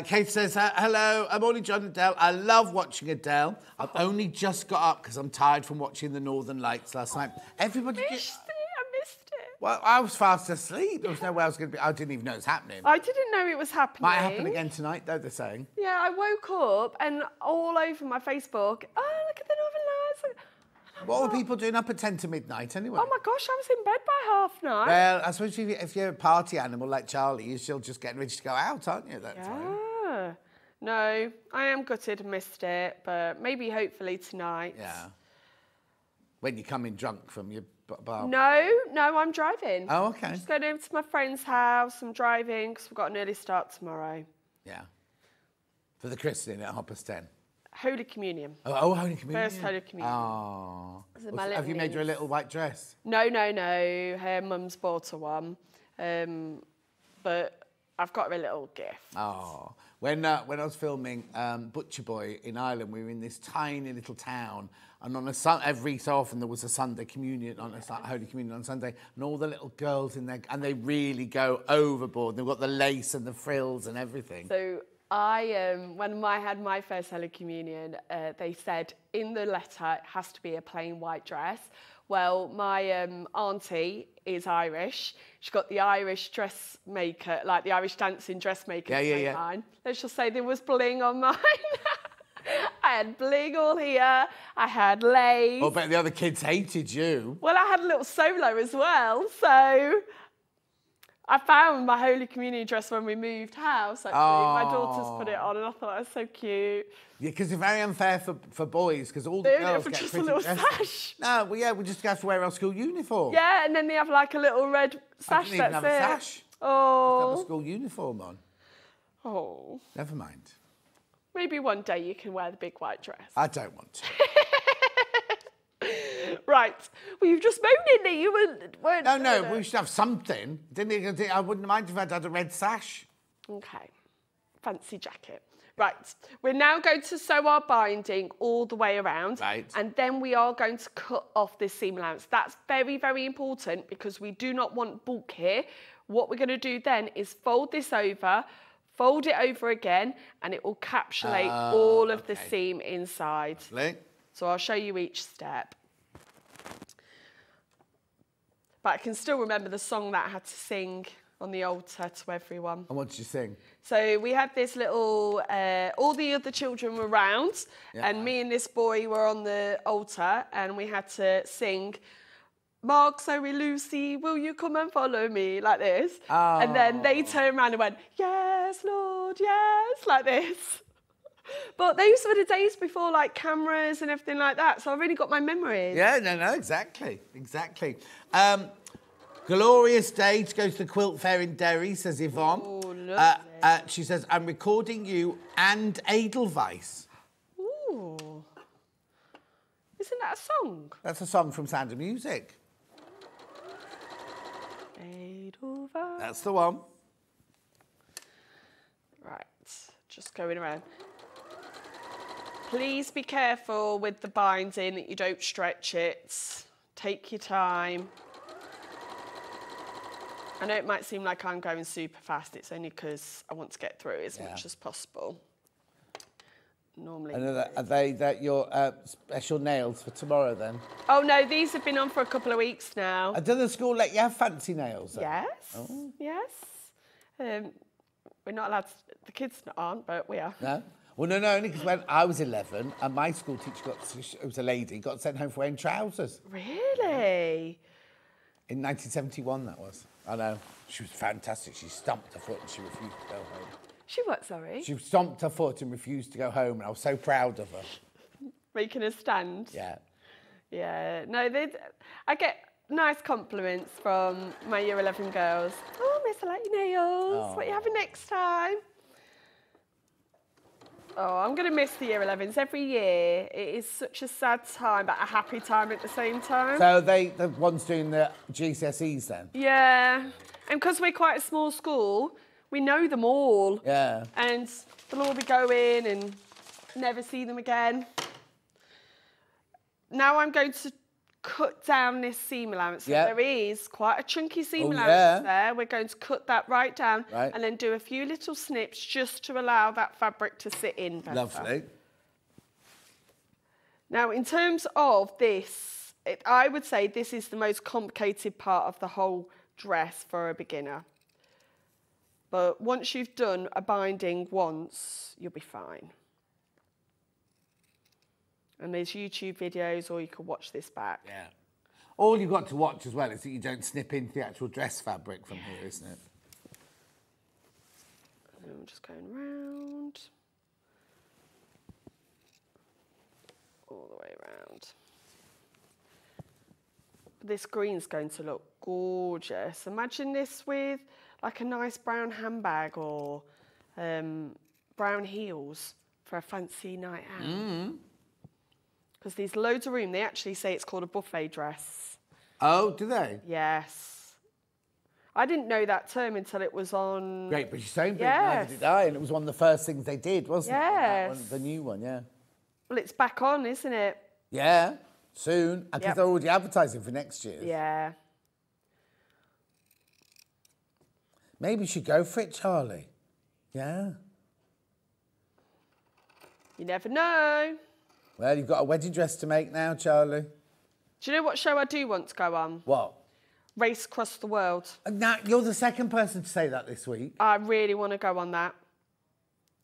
Kate says, hello, I'm only John Adele. I love watching Adele. I've only just got up because I'm tired from watching the Northern Lights last night. Everybody... I missed it. Well, I was fast asleep. There was no way I was going to be... I didn't even know it was happening. I didn't know it was happening. Might happen again tonight, though, they're saying. Yeah, I woke up and all over my Facebook, oh, look at the Northern Lights. What were people doing up at 10 to midnight anyway? Oh, my gosh, I was in bed by 9:30. Well, I suppose if you're a party animal like Charlie, you're still just getting ready to go out, aren't you, at that time? Yeah. No, I am gutted and missed it, but maybe hopefully tonight. Yeah. When you come in drunk from your bar? No, I'm driving. Oh, OK. I'm just going over to my friend's house. I'm driving because we've got an early start tomorrow. Yeah. For the christening at 10:30. Holy Communion. Oh, Holy Communion. First Holy Communion. Oh. Well, have you made her a little white dress? No. Her mum's bought her one. But I've got her a little gift. Oh. When I was filming Butcher Boy in Ireland, we were in this tiny little town, and on every so often there was a Sunday communion, Holy Communion on Sunday, and all the little girls in there, and they really go overboard. They've got the lace and the frills and everything. So when I had my first Holy Communion, they said in the letter it has to be a plain white dress. Well, my auntie is Irish. She's got the Irish dressmaker, like the Irish dancing dressmaker. Yeah. Mine. Let's just say there was bling on mine. I had bling all here. I had lace. Oh, but the other kids hated you. Well, I had a little solo as well, so I found my Holy Communion dress when we moved house, actually. Oh. My daughters put it on and I thought it was so cute. Yeah, because it's very unfair for boys, because all the girls get just pretty a little dresses. sash. No, well, yeah, we just have to wear our school uniform. Yeah, and then they have like a little red sash. I didn't even have a sash. Oh. I have a school uniform on. Oh. Never mind. Maybe one day you can wear the big white dress. I don't want to. Right. Well, you've just moaned that you weren't... No, we should have something. I wouldn't mind if I'd had a red sash. OK. Fancy jacket. Right. We're now going to sew our binding all the way around. Right. And then we are going to cut off this seam allowance. That's very, very important because we do not want bulk here. What we're going to do then is fold this over, fold it over again, and it will capsulate all of the seam inside. Lovely. So I'll show you each step. But I can still remember the song that I had to sing on the altar to everyone. And what did you sing? So we had this little, all the other children were round, and me and this boy were on the altar, and we had to sing, Mark, Zoe, Lucy, will you come and follow me? Like this. Oh. And then they turned around and went, yes, Lord, yes, like this. But those were the days before, like, cameras and everything like that, so I've really got my memories. Yeah, no, exactly. Glorious day to go to the quilt fair in Derry, says Yvonne. Oh, lovely. She says, I'm recording you and Edelweiss. Ooh. Isn't that a song? That's a song from Sound of Music. Edelweiss. That's the one. Right, just going around. Please be careful with the binding that you don't stretch it. Take your time. I know it might seem like I'm going super fast. It's only because I want to get through as much as possible. Normally. And are they your special nails for tomorrow then? Oh no, these have been on for a couple of weeks now. Does the school let you have fancy nails then? Yes. Oh. Yes. We're not allowed to, the kids aren't, but we are. No? Well, no, only because when I was 11 and my school teacher it was a lady, got sent home for wearing trousers. Really? In 1971, that was. I know. She was fantastic. She stomped her foot and she refused to go home. She what, sorry? She stomped her foot and refused to go home, and I was so proud of her. Making a stand? Yeah. Yeah. No, I get nice compliments from my Year 11 girls. Oh, miss, I like your nails. Oh. What are you having next time? Oh, I'm going to miss the year 11s every year. It is such a sad time, but a happy time at the same time. So the ones doing the GCSEs then? Yeah. And because we're quite a small school, we know them all. Yeah. And they'll all be going and never see them again. Now I'm going to cut down this seam allowance. Yeah. There is quite a chunky seam Oh, allowance yeah. there. We're going to cut that right down Right. and then do a few little snips just to allow that fabric to sit in better. Lovely. Now, in terms of this, I would say this is the most complicated part of the whole dress for a beginner. But once you've done a binding once, you'll be fine. And there's YouTube videos, or you can watch this back. Yeah. All you've got to watch as well is that you don't snip into the actual dress fabric from here, isn't it? And I'm just going round. All the way around. This green's going to look gorgeous. Imagine this with like a nice brown handbag or brown heels for a fancy night out. Mm. Because there's loads of room. They actually say it's called a buffet dress. Oh, do they? Yes. I didn't know that term until it was on... Great British Sewing Bee, Yes. neither did I, and it was one of the first things they did, wasn't it? That Yes. one, the new one, yeah. Well, it's back on, isn't it? Yeah, soon, because Yep. they're already advertising for next year. Yeah. Maybe you should go for it, Charlie. Yeah. You never know. Well, you've got a wedding dress to make now, Charlie. Do you know what show I do want to go on? What? Race Across the World. Now, you're the second person to say that this week. I really want to go on that.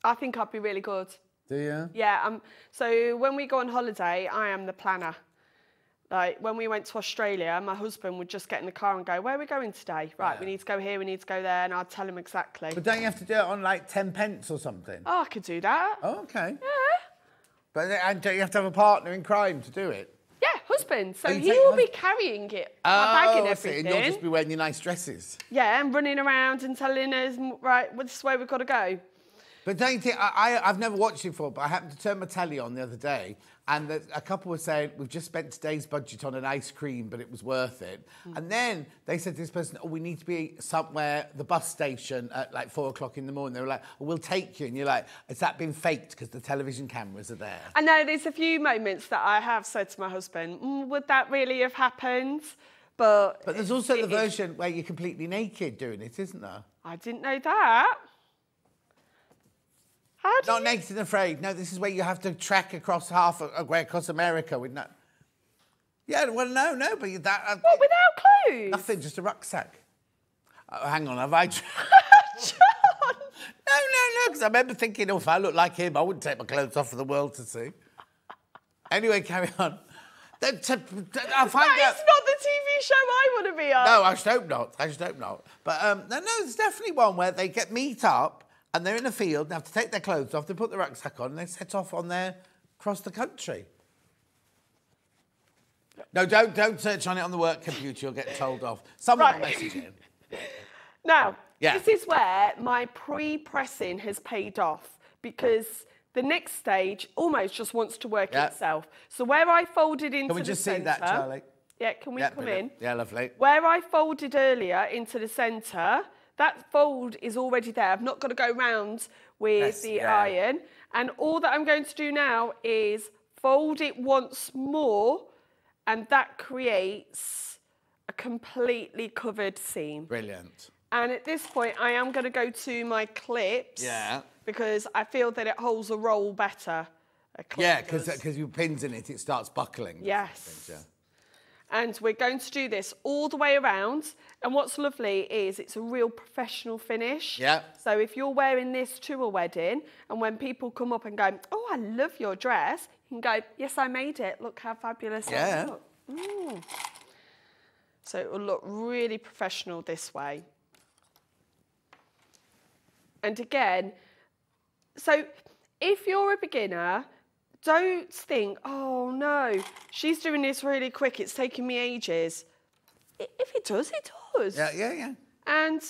I think I'd be really good. Do you? Yeah, so when we go on holiday, I am the planner. Like, when we went to Australia, my husband would just get in the car and go, where are we going today? Right, we need to go here, we need to go there, and I'd tell him exactly. But don't you have to do it on, like, 10 pence or something? Oh, I could do that. Oh, okay. Yeah. But and don't you have to have a partner in crime to do it? Yeah, husband. So Oh, you he take will hus- be carrying it, my bag and I see, everything. and you'll just be wearing your nice dresses. Yeah, and running around and telling us, right, well, this is where we've got to go. But don't you think, I've never watched it before, but I happened to turn my telly on the other day, and a couple were saying, we've just spent today's budget on an ice cream, but it was worth it. And then they said to this person, oh, we need to be somewhere, the bus station, at like 4 o'clock in the morning. They were like, oh, we'll take you. And you're like, has that been faked because the television cameras are there? I know there's a few moments that I have said to my husband, would that really have happened? But there's also the version where you're completely naked doing it, isn't there? I didn't know that. Not naked and afraid. No, this is where you have to trek across across America with no. Yeah, well, no, but that. What, without clothes? Nothing, just a rucksack. Oh, hang on, have I? John! No, because I remember thinking, oh, if I look like him, I wouldn't take my clothes off for the world to see. Anyway, carry on. I'll find out. That is not the TV show I want to be on. No, I should hope not. But no, there's definitely one where they meet up and they're in a field and have to take their clothes off, they put the rucksack on and they set off on their across the country. No, don't search on it on the work computer, you'll get told off. Someone will message him. Now, Yeah. this is where my pre-pressing has paid off because the next stage almost just wants to work Yeah. itself. So where I folded into Can we the just centre... see that, Charlie? Yeah, can we come brilliant. in? Yeah, lovely. Where I folded earlier into the centre, that fold is already there. I've not got to go round with Yes, the yeah. iron. And all that I'm going to do now is fold it once more, and that creates a completely covered seam. Brilliant. And at this point, I am going to go to my clips. Yeah. Because I feel that it holds a roll better. A clip Yeah, does. because you pins in it, it starts buckling. Yes. Yeah. And we're going to do this all the way around. And what's lovely is it's a real professional finish. Yeah. So if you're wearing this to a wedding, and when people come up and go, oh, I love your dress, you can go, yes, I made it. Look how fabulous Yeah. it looks. So it will look really professional this way. And again, so if you're a beginner, don't think, oh no, she's doing this really quick, it's taking me ages. If it does, it does. Yeah. And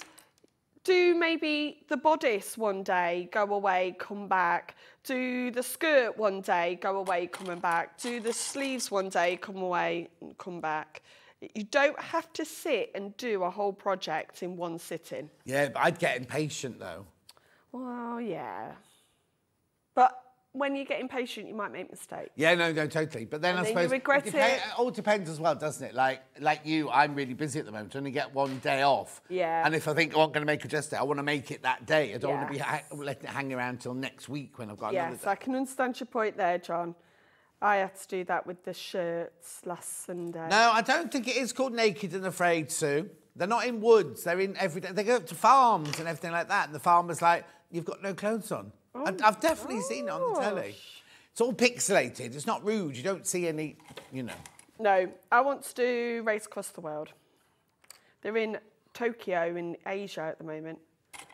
do maybe the bodice one day, go away, come back. Do the skirt one day, go away, coming back. Do the sleeves one day, come away, and come back. You don't have to sit and do a whole project in one sitting. Yeah, but I'd get impatient though. Well, yeah. But when you get impatient, you might make mistakes. Yeah, no, totally. But then I suppose you regret it. It all depends as well, doesn't it? Like you, I'm really busy at the moment. I only get one day off. Yeah. And if I think, oh, I'm going to make a dress day, I want to make it that day. I don't want to be letting it hang around till next week when I've got another day. Yes, I can understand your point there, John. I had to do that with the shirts last Sunday. No, I don't think it is called Naked and Afraid, Sue. They're not in woods. They're in everyday. They go to farms and everything like that. And the farmer's like, you've got no clothes on. Oh, I've definitely seen it on the telly. It's all pixelated. It's not rude. You don't see any, you know. No, I want to do Race Across the World. They're in Tokyo in Asia at the moment.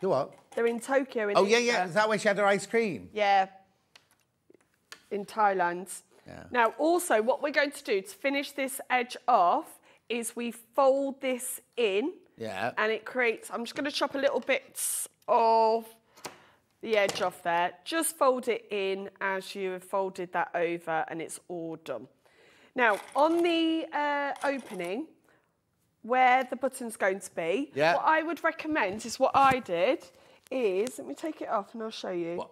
Do what? They're in Tokyo in Asia. Oh, yeah. Is that where she had her ice cream? Yeah. In Thailand. Yeah. Now, also, what we're going to do to finish this edge off is we fold this in. Yeah. And it creates... I'm just going to chop a little bits of the edge off there. Just fold it in as you have folded that over and it's all done. Now, on the opening, where the button's going to be, what I would recommend is what I did is... Let me take it off and I'll show you. What?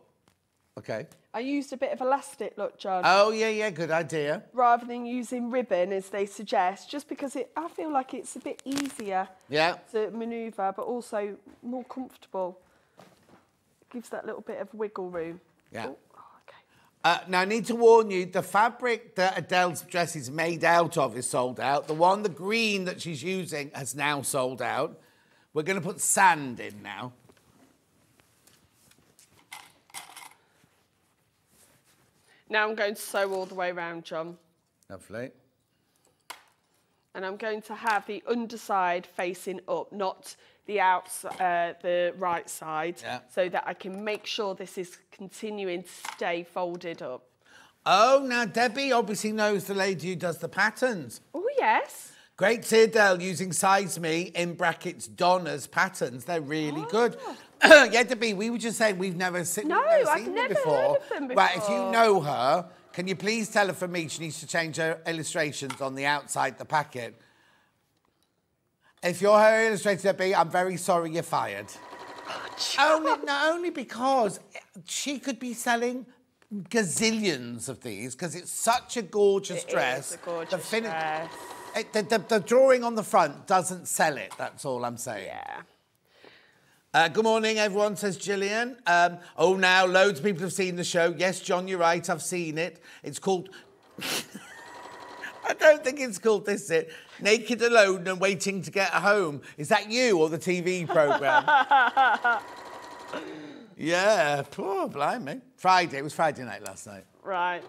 Okay. I used a bit of elastic, look, John. Oh, yeah, good idea. Rather than using ribbon, as they suggest, just because I feel like it's a bit easier to manoeuvre, but also more comfortable. It gives that little bit of wiggle room. Yeah. Oh, now, I need to warn you, the fabric that Adele's dress is made out of is sold out. The green that she's using has now sold out. We're going to put sand in now. Now I'm going to sew all the way around, John. Lovely. And I'm going to have the underside facing up, not the outside, the right side, so that I can make sure this is continuing to stay folded up. Oh, now Debbie obviously knows the lady who does the patterns. Oh, yes. Great to Adele using Size Me, in brackets, Donna's patterns. They're really good. Yeah, Debbie, we were just saying we've never seen them before. Heard of them before. Right, if you know her, can you please tell her from me she needs to change her illustrations on the outside the packet? If you're her illustrator, Debbie, I'm very sorry you're fired. Only because she could be selling gazillions of these because it's such a gorgeous dress. It is a gorgeous dress. The drawing on the front doesn't sell it, that's all I'm saying. Yeah. Good morning, everyone, says Gillian. Now, loads of people have seen the show. Yes, John, you're right, I've seen it. It's called... I don't think it's called this, Naked Alone and Waiting to Get Home. Is that you or the TV programme? Yeah, poor blimey. Friday, it was Friday night last night. Right.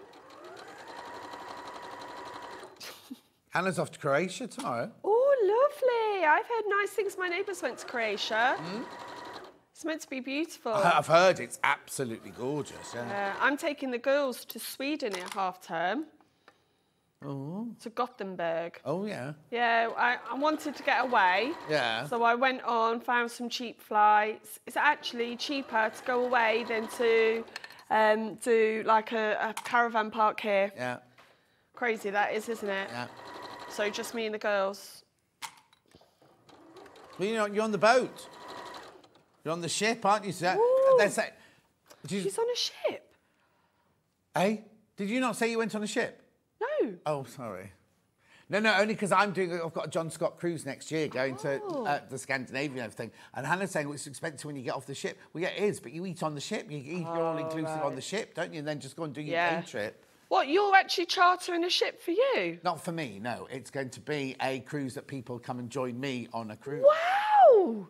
Hannah's off to Croatia tomorrow. Oh, lovely. I've heard nice things. My neighbours went to Croatia. It's meant to be beautiful. I've heard it's absolutely gorgeous, yeah. I'm taking the girls to Sweden at half-term. Oh. To Gothenburg. Oh, yeah. Yeah, I wanted to get away. Yeah. So I went on, found some cheap flights. It's actually cheaper to go away than to do like a caravan park here. Yeah. Crazy that is, isn't it? Yeah. So just me and the girls. Well, you're on the boat. You're on the ship, aren't you? She's on a ship. Eh? Did you not say you went on a ship? No. Oh, sorry. No, only because I've got a John Scott cruise next year going to the Scandinavian and everything. And Hannah's saying, well, it's expensive when you get off the ship. Well, yeah, it is, but you eat on the ship. You're all inclusive on the ship, don't you? And then just go and do your day trip. What, you're actually chartering a ship for you? Not for me, no. It's going to be a cruise that people come and join me on a cruise. Wow!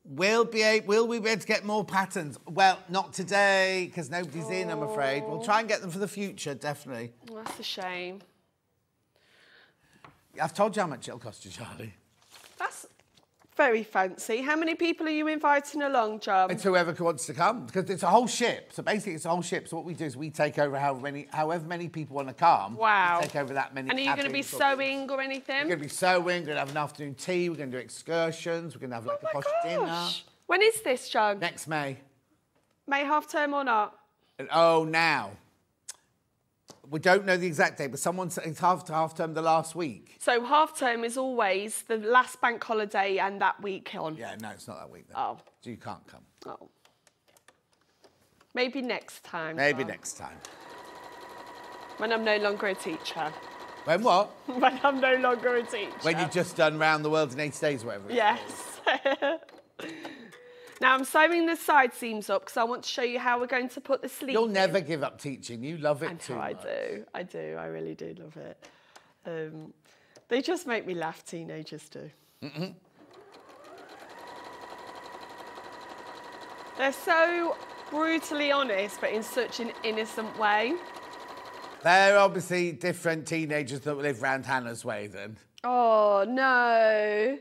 Will we be able to get more patterns? Well, not today, because nobody's in, I'm afraid. We'll try and get them for the future, definitely. Well, that's a shame. I've told you how much it'll cost you, Charlie. That's very fancy. How many people are you inviting along, John? It's whoever wants to come, because it's a whole ship. So basically, it's a whole ship. So what we do is we take over however many people want to come. Wow. We take over that many. And are you going to be sewing or anything? We're going to be sewing. We're going to have an afternoon tea. We're going to do excursions. We're going to have like a posh dinner. When is this, John? Next May. May half term or not? And, oh, now. We don't know the exact date, but someone said it's half term the last week. So half term is always the last bank holiday and that week on. Yeah, no, it's not that week. Then. Oh. So you can't come. Oh. Maybe next time. Maybe next time. When I'm no longer a teacher. When what? When I'm no longer a teacher. When you've just done round the world in 80 days, or whatever. Yes. Now I'm sewing the side seams up because I want to show you how we're going to put the sleeve. You'll never give up teaching. You love it too much. I do. I really do love it. They just make me laugh, teenagers do. Mm-mm. They're so brutally honest, but in such an innocent way. They're obviously different teenagers that live round Hannah's way, then. Oh, no.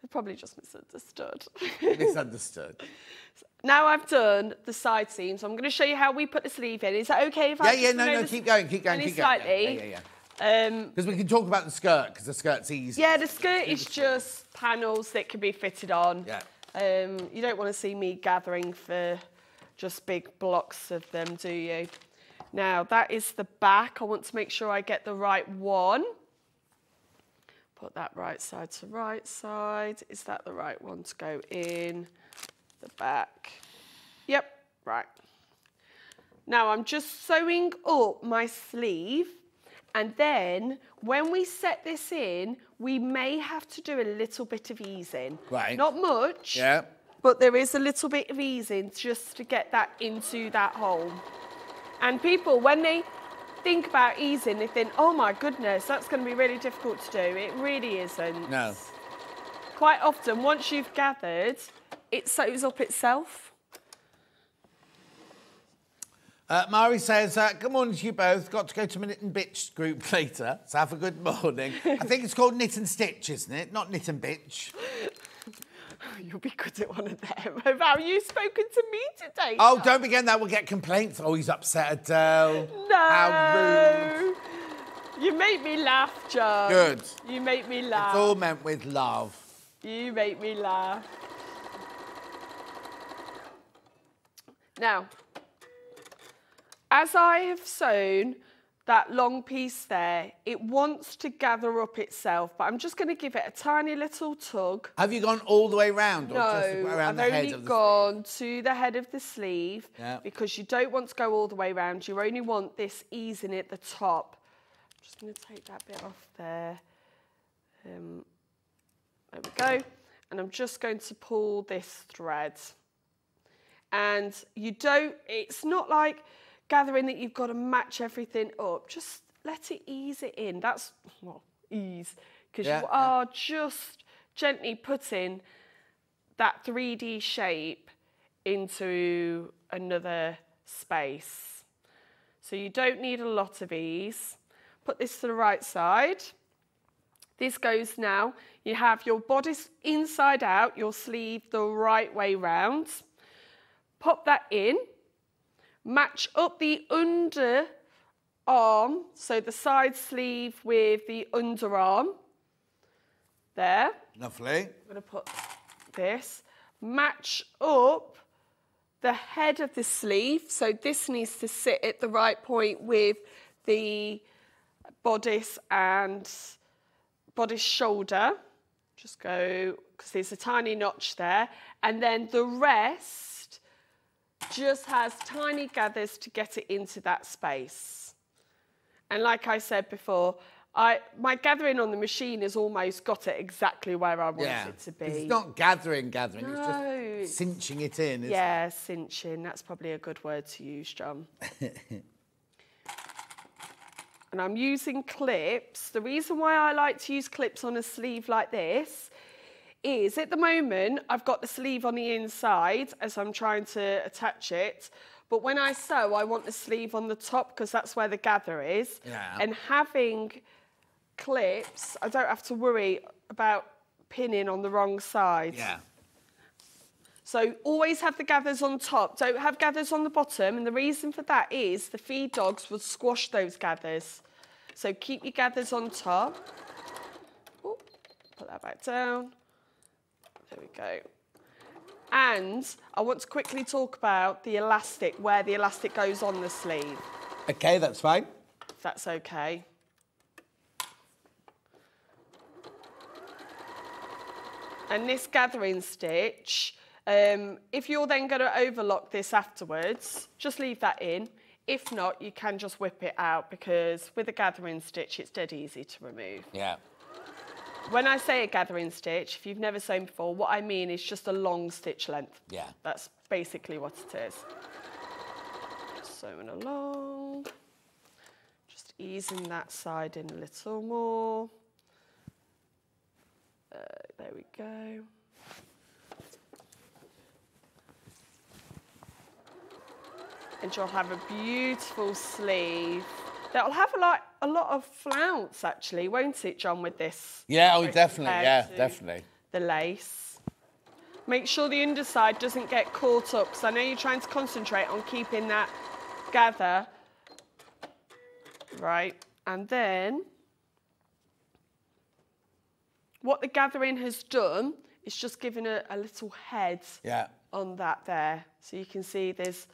They're probably just misunderstood. Misunderstood. Now I've done the side seams, I'm going to show you how we put the sleeve in. Is that OK if I no, keep going. Slightly. Because we can talk about the skirt, because the skirt's easy. Yeah, the skirt is just panels that can be fitted on. Yeah. You don't want to see me gathering for just big blocks of them, do you? Now, that is the back. I want to make sure I get the right one. Put that right side to right side. Is that the right one to go in? The back. Yep, right. Now, I'm just sewing up my sleeve. And then, when we set this in, we may have to do a little bit of easing. Right. Not much. Yeah. But there is a little bit of easing just to get that into that hole. And people, when they think about easing, they think, oh my goodness, that's going to be really difficult to do. It really isn't. No. Quite often, once you've gathered, it sews up itself. Mari says, good morning to you both. Got to go to my Knit and Bitch group later, so have a good morning. I think it's called Knit and Stitch, isn't it? Not Knit and Bitch. You'll be good at one of them. Have you spoken to me today? Oh, don't begin that. We'll get complaints. Oh, he's upset, Adele. No. How rude. You make me laugh, John. Good. You make me laugh. It's all meant with love. You make me laugh. Now, as I have sewn that long piece there, it wants to gather up itself, but I'm just going to give it a tiny little tug. Have you gone all the way round? Or just around I've the head only of the gone to the head of the sleeve Yeah. because you don't want to go all the way round. You only want this easing at the top. I'm just going to take that bit off there. There we go. And I'm just going to pull this thread. And it's not like gathering that you've got to match everything up. Just let it ease it in. That's, well, ease. Because you are just gently putting that 3D shape into another space. So you don't need a lot of ease. Put this to the right side. This goes now. You have your bodice inside out, your sleeve the right way round. Pop that in. Match up the underarm, so the side sleeve with the underarm. There. Lovely. I'm going to put this. Match up the head of the sleeve, so this needs to sit at the right point with the bodice and bodice shoulder. Just go, because there's a tiny notch there. And then the rest just has tiny gathers to get it into that space. And like I said before, my gathering on the machine has almost got it exactly where I want it to be. It's not gathering, No, it's just cinching it in. Yeah, cinching. That's probably a good word to use, John. And I'm using clips. The reason why I like to use clips on a sleeve like this is at the moment I've got the sleeve on the inside as I'm trying to attach it, but when I sew I want the sleeve on the top because that's where the gather is. Yeah. And having clips, I don't have to worry about pinning on the wrong side. Yeah. So always have the gathers on top. Don't have gathers on the bottom. And the reason for that is the feed dogs will squash those gathers. So keep your gathers on top. Ooh, put that back down. There we go. And I want to quickly talk about the elastic, where the elastic goes on the sleeve. Okay, that's fine. If that's okay. And this gathering stitch, if you're then going to overlock this afterwards, just leave that in. If not, you can just whip it out because with a gathering stitch, it's dead easy to remove. Yeah. When I say a gathering stitch, if you've never sewn before, what I mean is just a long stitch length. Yeah. That's basically what it is. Sewing along. Just easing that side in a little more. There we go. And you'll have a beautiful sleeve. That'll have a lot of flounce, actually, won't it, John, with this? Yeah, oh, definitely, yeah, definitely. The lace. Make sure the underside doesn't get caught up, because I know you're trying to concentrate on keeping that gather. Right, and then what the gathering has done is just given a little head on that there. So you can see there's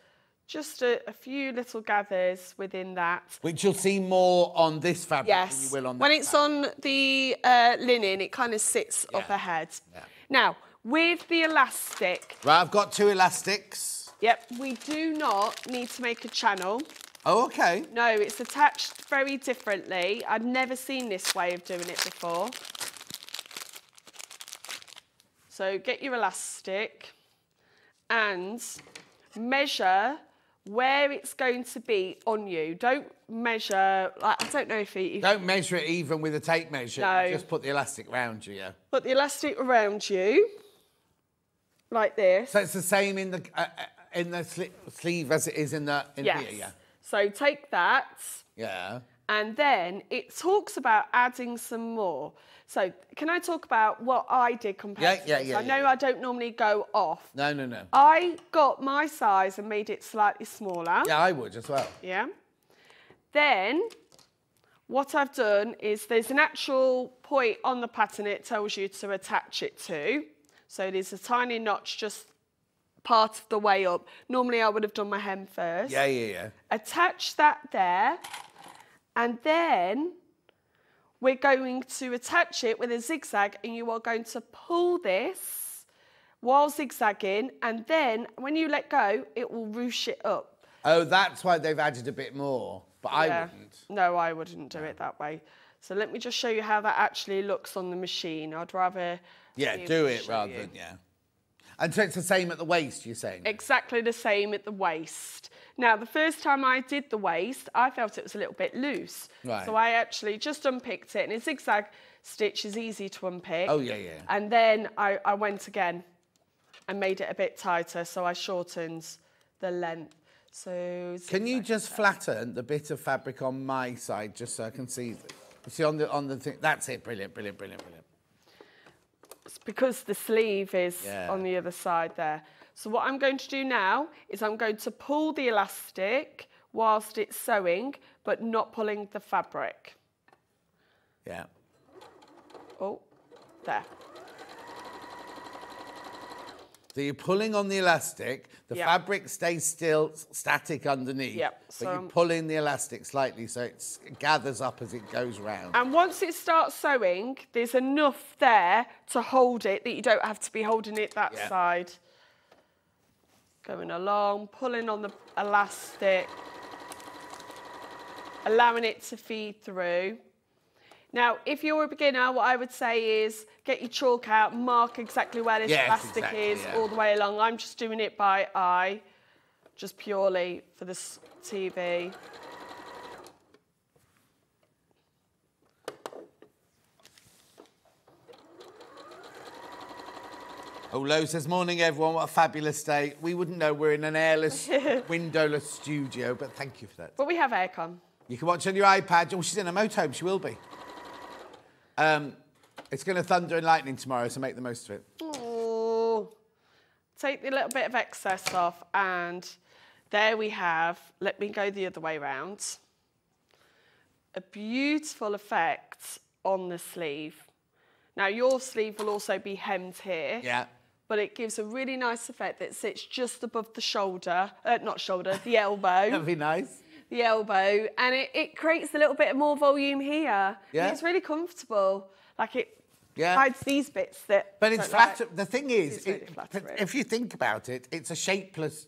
just a few little gathers within that. Which you'll see more on this fabric than you will on that. When it's on the linen, it kind of sits up ahead. Yeah. Now, with the elastic... Right, I've got 2 elastics. Yep, we do not need to make a channel. Oh, OK. No, it's attached very differently. I've never seen this way of doing it before. So get your elastic and measure where it's going to be on you. Don't measure, like, I don't know if you... Don't measure it even with a tape measure. No. Just put the elastic round you, yeah. Put the elastic around you, like this. So it's the same in the sleeve as it is in yes. here, yeah? So take that. Yeah. And then it talks about adding some more. So can I talk about what I did compared to this? I know I don't normally go off. No, no, no. I got my size and made it slightly smaller. Yeah, I would as well. Yeah. Then what I've done is there's an actual point on the pattern it tells you to attach it to. So there's a tiny notch just part of the way up. Normally I would have done my hem first. Yeah, yeah, yeah. Attach that there. And then we're going to attach it with a zigzag and you are going to pull this while zigzagging, and then when you let go, it will ruche it up. Oh, that's why they've added a bit more, but I wouldn't. No, I wouldn't do it that way. So let me just show you how that actually looks on the machine. I'd rather... Yeah, do it rather than, yeah. And so it's the same at the waist, you're saying? Exactly the same at the waist. Now, the first time I did the waist, I felt it was a little bit loose. Right. So I actually just unpicked it, and a zigzag stitch is easy to unpick. Oh, yeah, yeah. And then I went again and made it a bit tighter, so I shortened the length. So can you just flatten the bit of fabric on my side just so I can see? See on the thing. That's it. Brilliant, brilliant, brilliant, brilliant. It's because the sleeve is on the other side there. So what I'm going to do now is I'm going to pull the elastic whilst it's sewing, but not pulling the fabric. Yeah. Oh, there. So you're pulling on the elastic, the fabric stays still, static underneath, but you're pulling the elastic slightly so it gathers up as it goes round. And once it starts sewing, there's enough there to hold it that you don't have to be holding it that side. Going along, pulling on the elastic, allowing it to feed through. Now, if you're a beginner, what I would say is get your chalk out, mark exactly where this elastic is all the way along. I'm just doing it by eye, just purely for this TV. Oh, Lo says, morning everyone, what a fabulous day. We wouldn't know we're in an airless, windowless studio, but thank you for that. But we have aircon. You can watch on your iPad. Oh, she's in a motorhome, she will be. It's going to thunder and lightning tomorrow, so make the most of it. Oh, take the little bit of excess off, and there we have, let me go the other way round, a beautiful effect on the sleeve. Now, your sleeve will also be hemmed here. Yeah. But it gives a really nice effect that sits just above the shoulder, not shoulder, the elbow. That'd be nice. The elbow, and it creates a little bit more volume here. Yeah. And it's really comfortable. Like it Yeah. hides these bits that... But it's flat. The thing is, really flattering. if you think about it, it's a shapeless,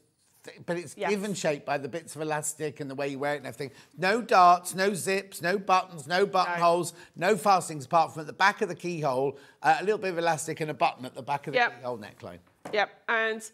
but it's given shape by the bits of elastic and the way you wear it and everything. No darts, no zips, no buttons, no buttonholes, no fastenings apart from at the back of the keyhole, a little bit of elastic and a button at the back of the keyhole neckline. Yep, and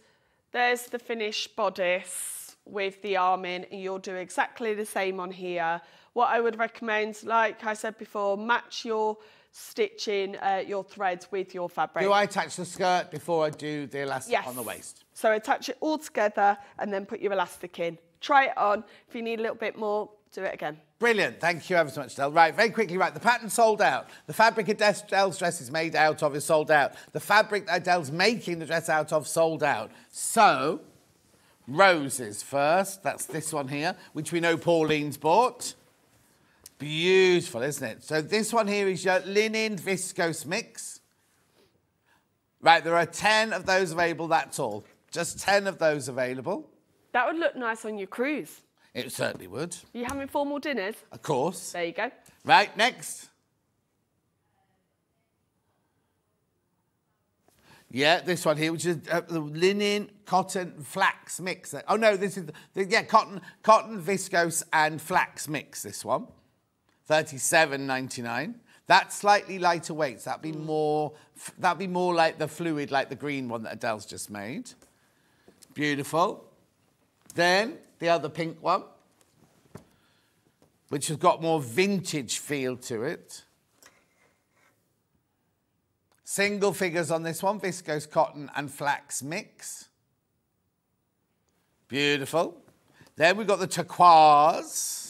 there's the finished bodice with the arming, and you'll do exactly the same on here. What I would recommend, like I said before, match your stitching, your threads with your fabric. Do I attach the skirt before I do the elastic on the waist? So attach it all together and then put your elastic in. Try it on. If you need a little bit more, do it again. Brilliant. Thank you ever so much, Adelle. Right, very quickly, the pattern sold out. The fabric Adelle's dress is made out of is sold out. The fabric that Adelle's making the dress out of sold out. So, roses first. That's this one here, which we know Pauline's bought. Beautiful, isn't it? So this one here is your linen viscose mix. Right, there are 10 of those available, that's all. Just 10 of those available. That would look nice on your cruise. It certainly would. Are you having formal dinners? Of course. There you go. Right, next. Yeah, this one here, which is the linen, cotton, flax mix. Oh, no, this is, cotton, viscose and flax mix, this one. $37.99. That's slightly lighter weights. That'd be more like the fluid, like the green one that Adelle's just made. Beautiful. Then the other pink one, which has got more vintage feel to it. Single figures on this one, viscose, cotton and flax mix. Beautiful. Then we've got the turquoise.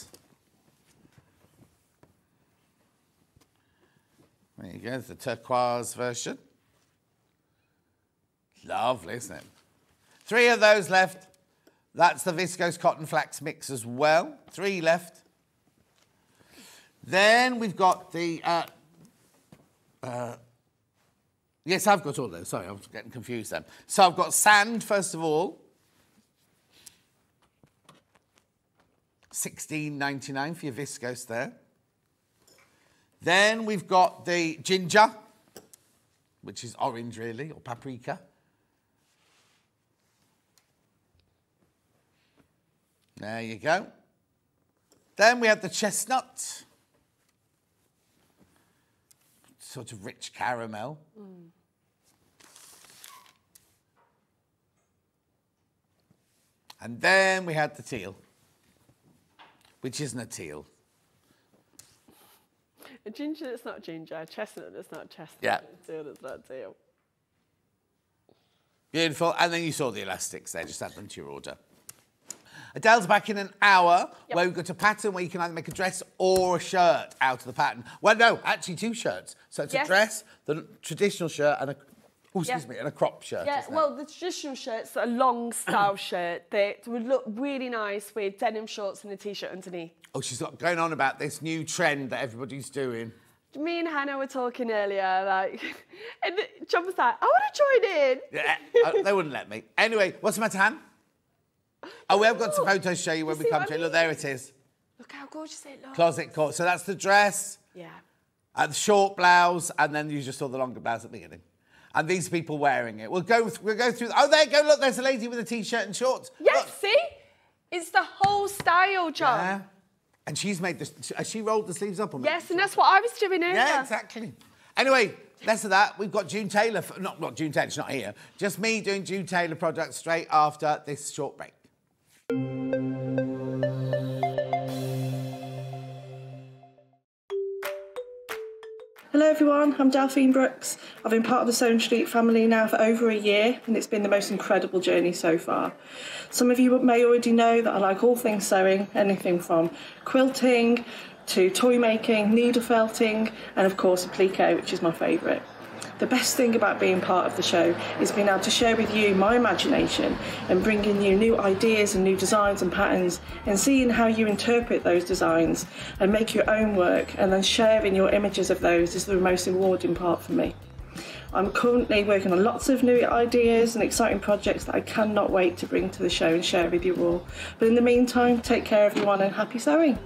There you go, the turquoise version. Lovely, isn't it? 3 of those left. That's the viscose cotton flax mix as well. 3 left. Then we've got the... yes, I've got all those. Sorry, I was getting confused then. So I've got sand, first of all. $16.99 for your viscose there. Then we've got the ginger, which is orange really, or paprika. There you go. Then we have the chestnut. Sort of rich caramel. And then we had the teal, which isn't a teal. A ginger that's not ginger, a chestnut that's not chestnut, Yeah. a teal that's not teal. Beautiful. And then you saw the elastics there. Just add them to your order. Adelle's back in an hour where we've got a pattern where you can either make a dress or a shirt out of the pattern. Well, no, actually 2 shirts. So it's a dress, the traditional shirt, and and a crop shirt. Yeah, well, the traditional shirt's a long style shirt that would look really nice with denim shorts and a t-shirt underneath. Oh, she's got going on about this new trend that everybody's doing. Me and Hannah were talking earlier, like, and John was like, I want to join in. Yeah, they wouldn't let me. Anyway, what's the matter, Han? Oh, we have got some photos to show you when we come to it. Look, there it is. Look how gorgeous it looks. Closet court. So that's the dress. Yeah. The short blouse, and then you just saw the longer blouse at the beginning. And these people wearing it. We'll go through. Oh, there you go. Look, there's a lady with a t-shirt and shorts. Yes, look. see? It's the whole style, John. Yeah. And she's made this. Has she rolled the sleeves up on me? Yes, and that's what I was doing earlier. Yeah, exactly. Anyway, less of that. We've got June Tailor. Not June Tailor. She's not here. Just me doing June Tailor products straight after this short break. Hello everyone, I'm Delphine Brooks. I've been part of the Sewing Street family now for over a year and it's been the most incredible journey so far. Some of you may already know that I like all things sewing, anything from quilting to toy making, needle felting, and of course applique, which is my favourite. The best thing about being part of the show is being able to share with you my imagination and bringing you new ideas and new designs and patterns, and seeing how you interpret those designs and make your own work, and then sharing your images of those is the most rewarding part for me. I'm currently working on lots of new ideas and exciting projects that I cannot wait to bring to the show and share with you all. But in the meantime, take care everyone and happy sewing.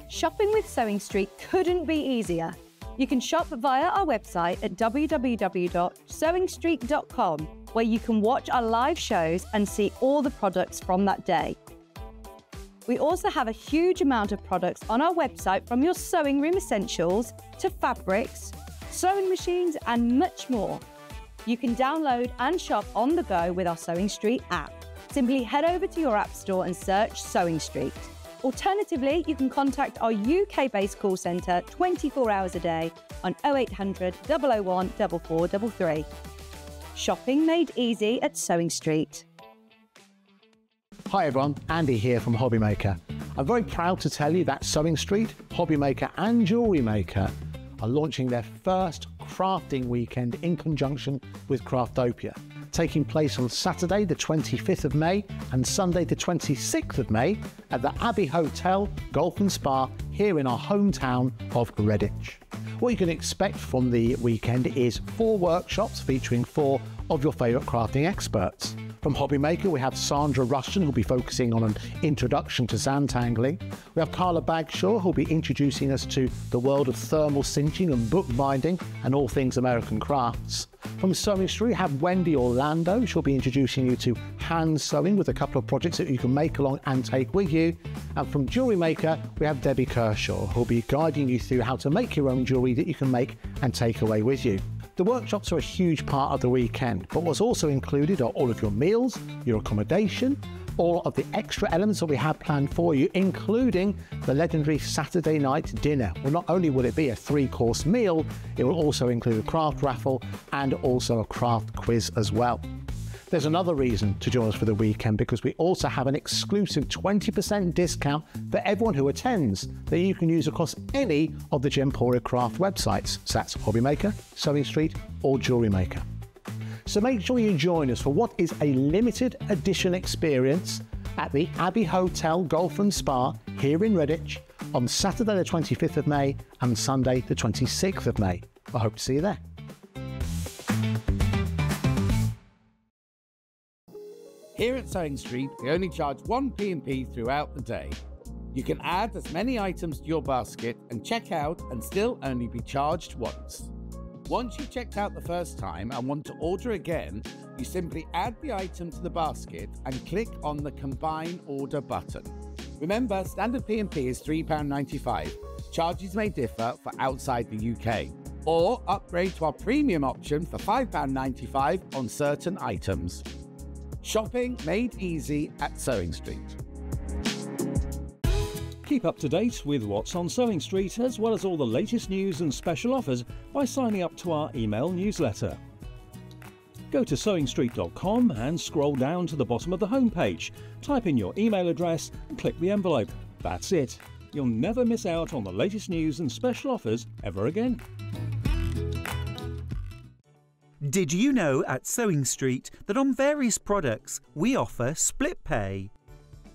Shopping with Sewing Street couldn't be easier. You can shop via our website at www.sewingstreet.com, where you can watch our live shows and see all the products from that day. We also have a huge amount of products on our website, from your sewing room essentials to fabrics, sewing machines and much more. You can download and shop on the go with our Sewing Street app. Simply head over to your app store and search Sewing Street. Alternatively, you can contact our UK-based call centre 24 hours a day on 0800 001 4433. Shopping made easy at Sewing Street. Hi everyone, Andy here from Hobby Maker. I'm very proud to tell you that Sewing Street, Hobby Maker and Jewellery Maker are launching their first crafting weekend in conjunction with Craftopia, taking place on Saturday the 25th of May and Sunday the 26th of May at the Abbey Hotel, Golf and Spa here in our hometown of Redditch. What you can expect from the weekend is 4 workshops featuring 4 of your favourite crafting experts. From Hobby Maker, we have Sandra Rushton, who'll be focusing on an introduction to zantangling. We have Carla Bagshaw, who'll be introducing us to the world of thermal cinching and bookbinding and all things American crafts. From Sewing Street, we have Wendy Orlando. She'll be introducing you to hand sewing with a couple of projects that you can make along and take with you. And from Jewellery Maker, we have Debbie Kershaw, who'll be guiding you through how to make your own jewellery that you can make and take away with you. The workshops are a huge part of the weekend, but what's also included are all of your meals, your accommodation, all of the extra elements that we have planned for you, including the legendary Saturday night dinner. Well, not only will it be a 3-course meal, it will also include a craft raffle and also a craft quiz as well. There's another reason to join us for the weekend, because we also have an exclusive 20% discount for everyone who attends that you can use across any of the Gemporia craft websites. So that's Hobby Maker, Sewing Street or Jewellery Maker. So make sure you join us for what is a limited edition experience at the Abbey Hotel Golf and Spa here in Redditch on Saturday the 25th of May and Sunday the 26th of May. I hope to see you there. Here at Sewing Street, we only charge 1 P&P throughout the day. You can add as many items to your basket and check out and still only be charged once. Once you've checked out the first time and want to order again, you simply add the item to the basket and click on the Combine Order button. Remember, standard P&P is £3.95. Charges may differ for outside the UK. Or upgrade to our premium option for £5.95 on certain items. Shopping made easy at Sewing Street. Keep up to date with what's on Sewing Street, as well as all the latest news and special offers by signing up to our email newsletter. Go to sewingstreet.com and scroll down to the bottom of the homepage. Type in your email address and click the envelope. That's it. You'll never miss out on the latest news and special offers ever again. Did you know at Sewing Street that on various products we offer split pay?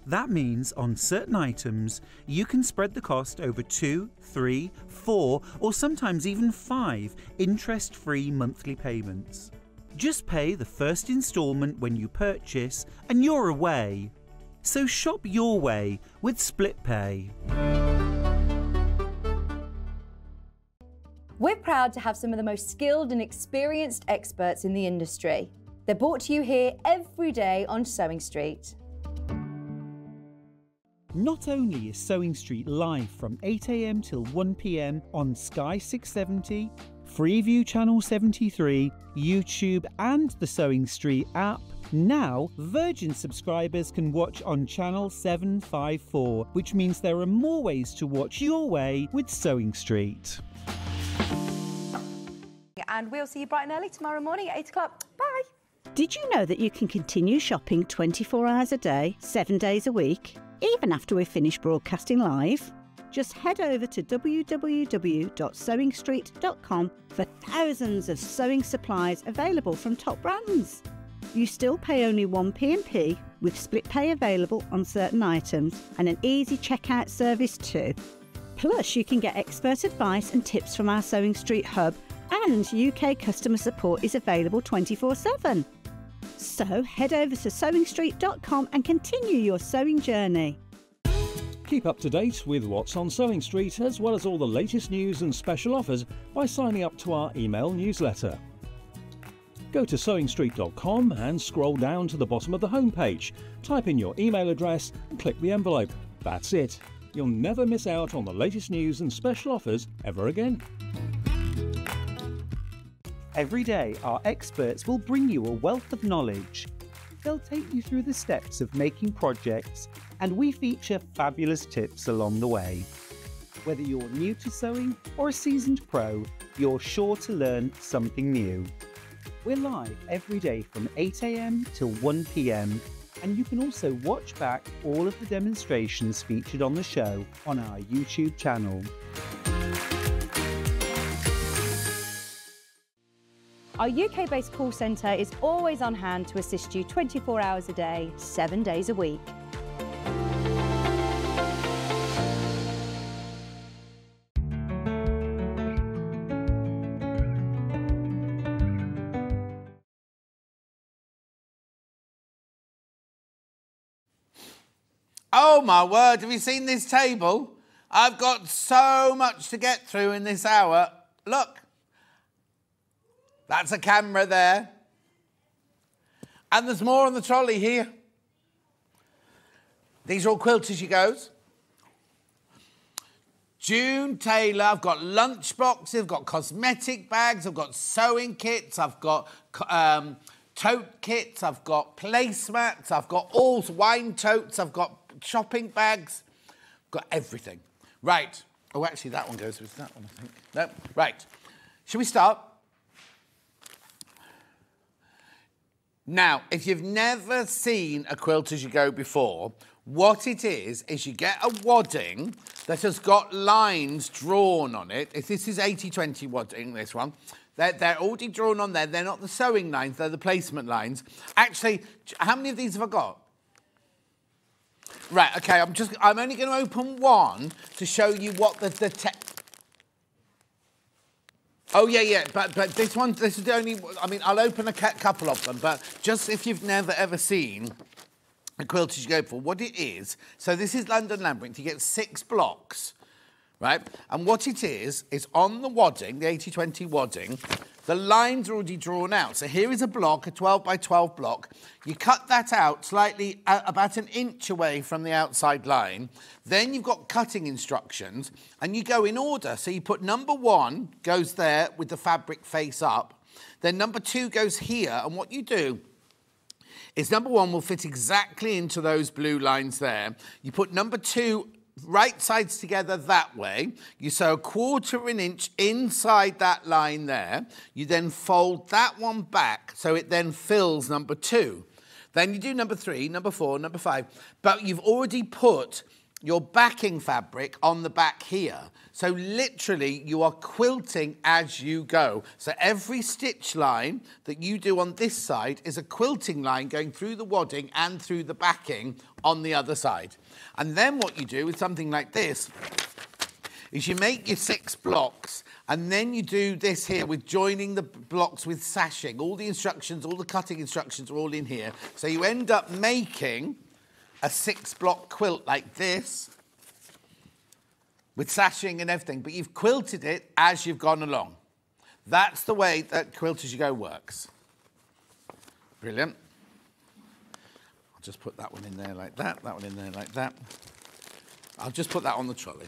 That means on certain items you can spread the cost over 2, 3, 4 or sometimes even 5 interest-free monthly payments. Just pay the first instalment when you purchase and you're away. So shop your way with split pay. We're proud to have some of the most skilled and experienced experts in the industry. They're brought to you here every day on Sewing Street. Not only is Sewing Street live from 8 AM till 1 PM on Sky 670, Freeview Channel 73, YouTube and the Sewing Street app, now Virgin subscribers can watch on Channel 754, which means there are more ways to watch your way with Sewing Street. And we'll see you bright and early tomorrow morning at 8 o'clock. Bye! Did you know that you can continue shopping 24 hours a day, 7 days a week? even after we've finished broadcasting live? Just head over to www.sewingstreet.com for thousands of sewing supplies available from top brands. You still pay only 1p&p with split pay available on certain items and an easy checkout service too. Plus, you can get expert advice and tips from our Sewing Street hub, and UK customer support is available 24/7. So head over to sewingstreet.com and continue your sewing journey. Keep up to date with what's on Sewing Street, as well as all the latest news and special offers by signing up to our email newsletter. Go to sewingstreet.com and scroll down to the bottom of the homepage. Type in your email address and click the envelope. That's it. You'll never miss out on the latest news and special offers ever again. Every day, our experts will bring you a wealth of knowledge. They'll take you through the steps of making projects, and we feature fabulous tips along the way. Whether you're new to sewing or a seasoned pro, you're sure to learn something new. We're live every day from 8 AM till 1 PM, and you can also watch back all of the demonstrations featured on the show on our YouTube channel. Our UK-based call centre is always on hand to assist you 24 hours a day, 7 days a week. Oh my word, have you seen this table? I've got so much to get through in this hour. Look. That's a camera there. And there's more on the trolley here. These are all Quilt As You Goes. June Tailor, I've got lunch boxes, I've got cosmetic bags, I've got sewing kits, I've got tote kits, I've got placemats, I've got all wine totes, I've got shopping bags, I've got everything. Right. Oh, actually, that one goes with that one, I think. No. Right. Shall we start? Now, if you've never seen a Quilt As You Go before, what it is you get a wadding that has got lines drawn on it. If this is 80-20 wadding, this one, they're already drawn on there. They're not the sewing lines, they're the placement lines. Actually, how many of these have I got? Right, okay, I'm only going to open one to show you what Oh, yeah, but this is the only, I mean, I'll open a couple of them, but just if you've never, ever seen a Quilt As You Go before, what it is, so this is London Labyrinth, you get 6 blocks, right? And what it is on the wadding, the 80-20 wadding, the lines are already drawn out. So here is a block, a 12 by 12 block. You cut that out slightly, about an inch away from the outside line. Then you've got cutting instructions, and you go in order. So you put number 1 goes there with the fabric face up. Then number 2 goes here, and what you do is number 1 will fit exactly into those blue lines there. You put number 2 right sides together that way. You sew 1/4 inch inside that line there. You then fold that one back so it then fills number 2. Then you do number 3, number 4, number 5. But you've already put your backing fabric on the back here. So literally you are quilting as you go. So every stitch line that you do on this side is a quilting line going through the wadding and through the backing on the other side. And then what you do with something like this is you make your 6 blocks, and then you do this here with joining the blocks with sashing. All the instructions, all the cutting instructions are all in here. So you end up making a 6-block quilt like this with sashing and everything, but you've quilted it as you've gone along. That's the way that Quilt As You Go works. Brilliant. I'll just put that one in there like that one in there like that. I'll just put that on the trolley.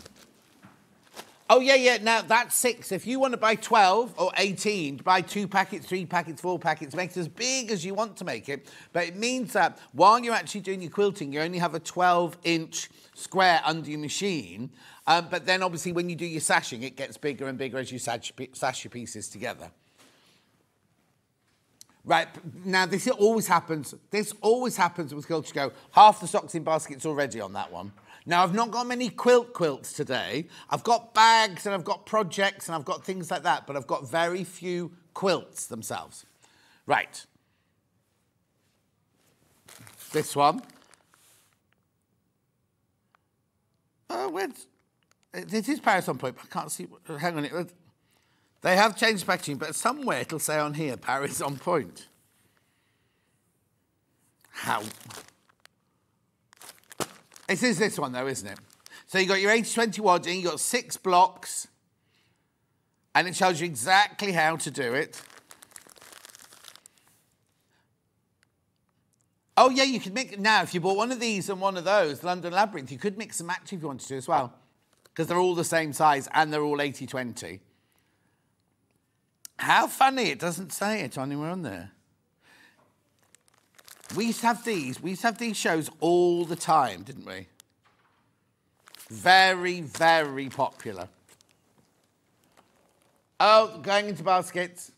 Oh, yeah, now that's 6. If you want to buy 12 or 18, buy 2 packets, 3 packets, 4 packets, make it as big as you want to make it. But it means that while you're actually doing your quilting, you only have a 12-inch square under your machine. But then, obviously, when you do your sashing, it gets bigger and bigger as you sash your pieces together. Right, now this always happens. This always happens with Quilt to Go. Half the socks in baskets already on that one. Now, I've not got many quilts today. I've got bags and I've got projects and I've got things like that, but I've got very few quilts themselves. Right. This one. Oh, where's... This is Paris on Point, but I can't see... Hang on. They have changed packaging, but somewhere it'll say on here, Paris on Point. How? It is this one, though, isn't it? So you've got your 80-20 wadding, you've got 6 blocks, and it shows you exactly how to do it. Oh, yeah, you could mix... Now, if you bought one of these and one of those, London Labyrinth, you could mix and match if you wanted to as well, because they're all the same size and they're all 80-20. How funny, it doesn't say it anywhere on there. We used to have these shows all the time, didn't we? Very, very popular. Oh, going into baskets.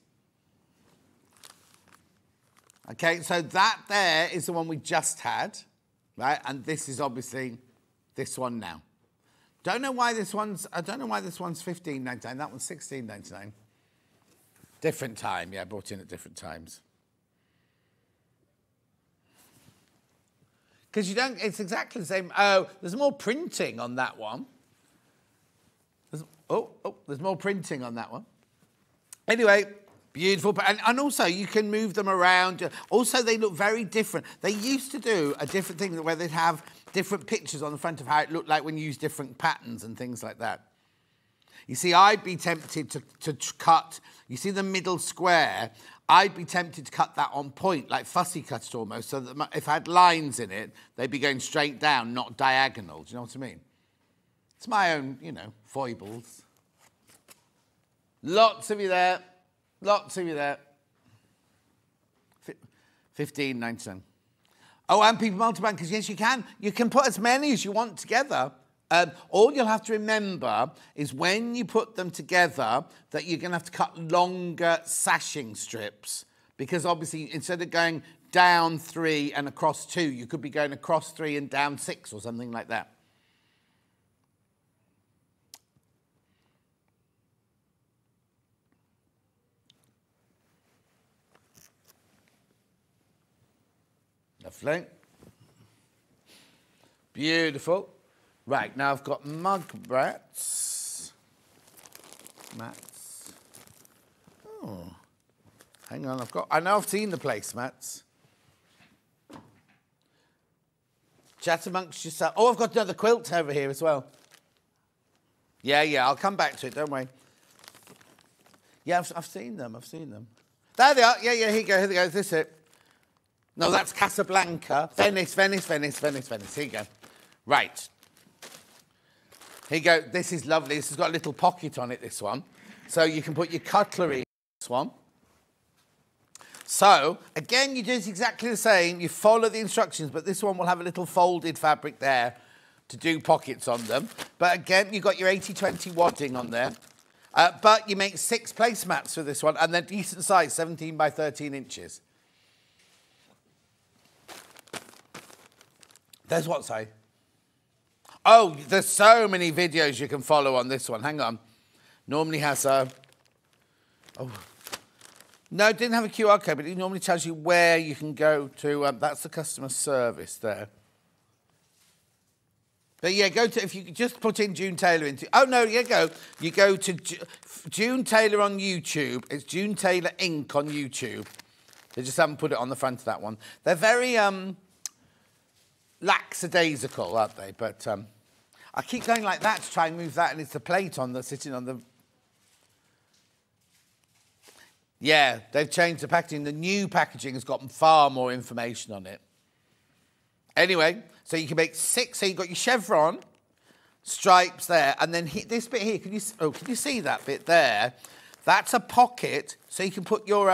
Okay, so that there is the one we just had, right? And this is obviously this one now. I don't know why this one's $15.99. That one's $16.99. Different time, yeah, brought in at different times. Because you don't, it's exactly the same. Oh, there's more printing on that one. There's more printing on that one. Anyway, beautiful. And also, you can move them around. Also, they look very different. They used to do a different thing where they'd have different pictures on the front of how it looked like when you used different patterns and things like that. You see, I'd be tempted to cut, you see the middle square, I'd be tempted to cut that on point, like fussy cut it almost, so that if I had lines in it, they'd be going straight down, not diagonal. Do you know what I mean? It's my own, you know, foibles. Lots of you there. Lots of you there. $15.99. Oh, and people multiply, because yes, you can. You can put as many as you want together. All you'll have to remember is when you put them together that you're going to have to cut longer sashing strips, because obviously instead of going down 3 and across 2, you could be going across 3 and down 6 or something like that. Lovely. Beautiful. Right, now I've got mug mats. Oh, hang on, I know I've seen the placemats. Chat amongst yourself. Oh, I've got another quilt over here as well. Yeah, I'll come back to it, don't worry. Yeah, I've seen them, There they are, yeah, here you go, is this it? No, that's Casablanca. Venice. Here you go. Right. Here you go. This is lovely. This has got a little pocket on it, this one. So you can put your cutlery in this one. So, again, you do it exactly the same. You follow the instructions, but this one will have a little folded fabric there to do pockets on them. But again, you've got your 80-20 wadding on there. But you make 6 placemats for this one, and they're decent size, 17 by 13 inches. There's what, say? Oh, there's so many videos you can follow on this one. Hang on. Normally has a... Oh. No, it didn't have a QR code, but it normally tells you where you can go to. That's the customer service there. But yeah, go to... If you just put in June Tailor into... Oh, no, you go. You go to June Tailor on YouTube. It's June Tailor Inc. on YouTube. They just haven't put it on the front of that one. They're very... lackadaisical, aren't they? But I keep going like that to try and move that, and it's the plate on the sitting on the... Yeah, they've changed the packaging. The new packaging has got far more information on it. Anyway, so you can make 6. So you've got your chevron stripes there, and then this bit here. Can you see that bit there? That's a pocket, so you can put your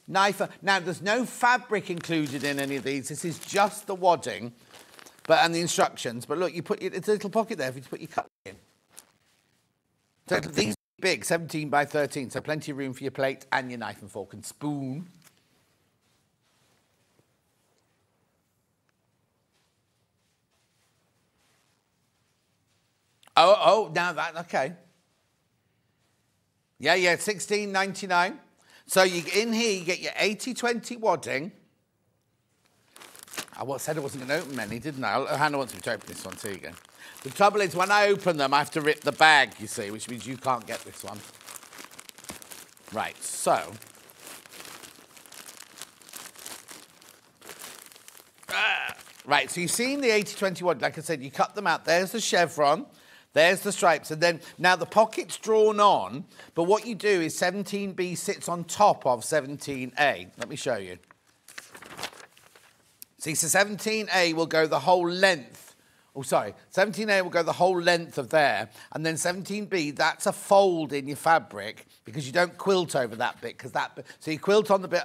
knife... Now, there's no fabric included in any of these. This is just the wadding. And the instructions, but look, it's a little pocket there for you to put your cutlery in. So these are big, 17 by 13, so plenty of room for your plate and your knife and fork and spoon. Oh, now that, okay. Yeah, $16.99. So in here, you get your 80/20 wadding. I said I wasn't going to open many, didn't I? Hannah wants me to open this one too again. The trouble is, when I open them, I have to rip the bag, you see, which means you can't get this one. Right, so... Right, so you've seen the 80/20 wadding. Like I said, you cut them out. There's the chevron. There's the stripes. And then, now the pocket's drawn on, but what you do is 17B sits on top of 17A. Let me show you. See, so 17A will go the whole length. Oh, sorry. 17A will go the whole length of there. And then 17B, that's a fold in your fabric because you don't quilt over that bit. So you quilt on the bit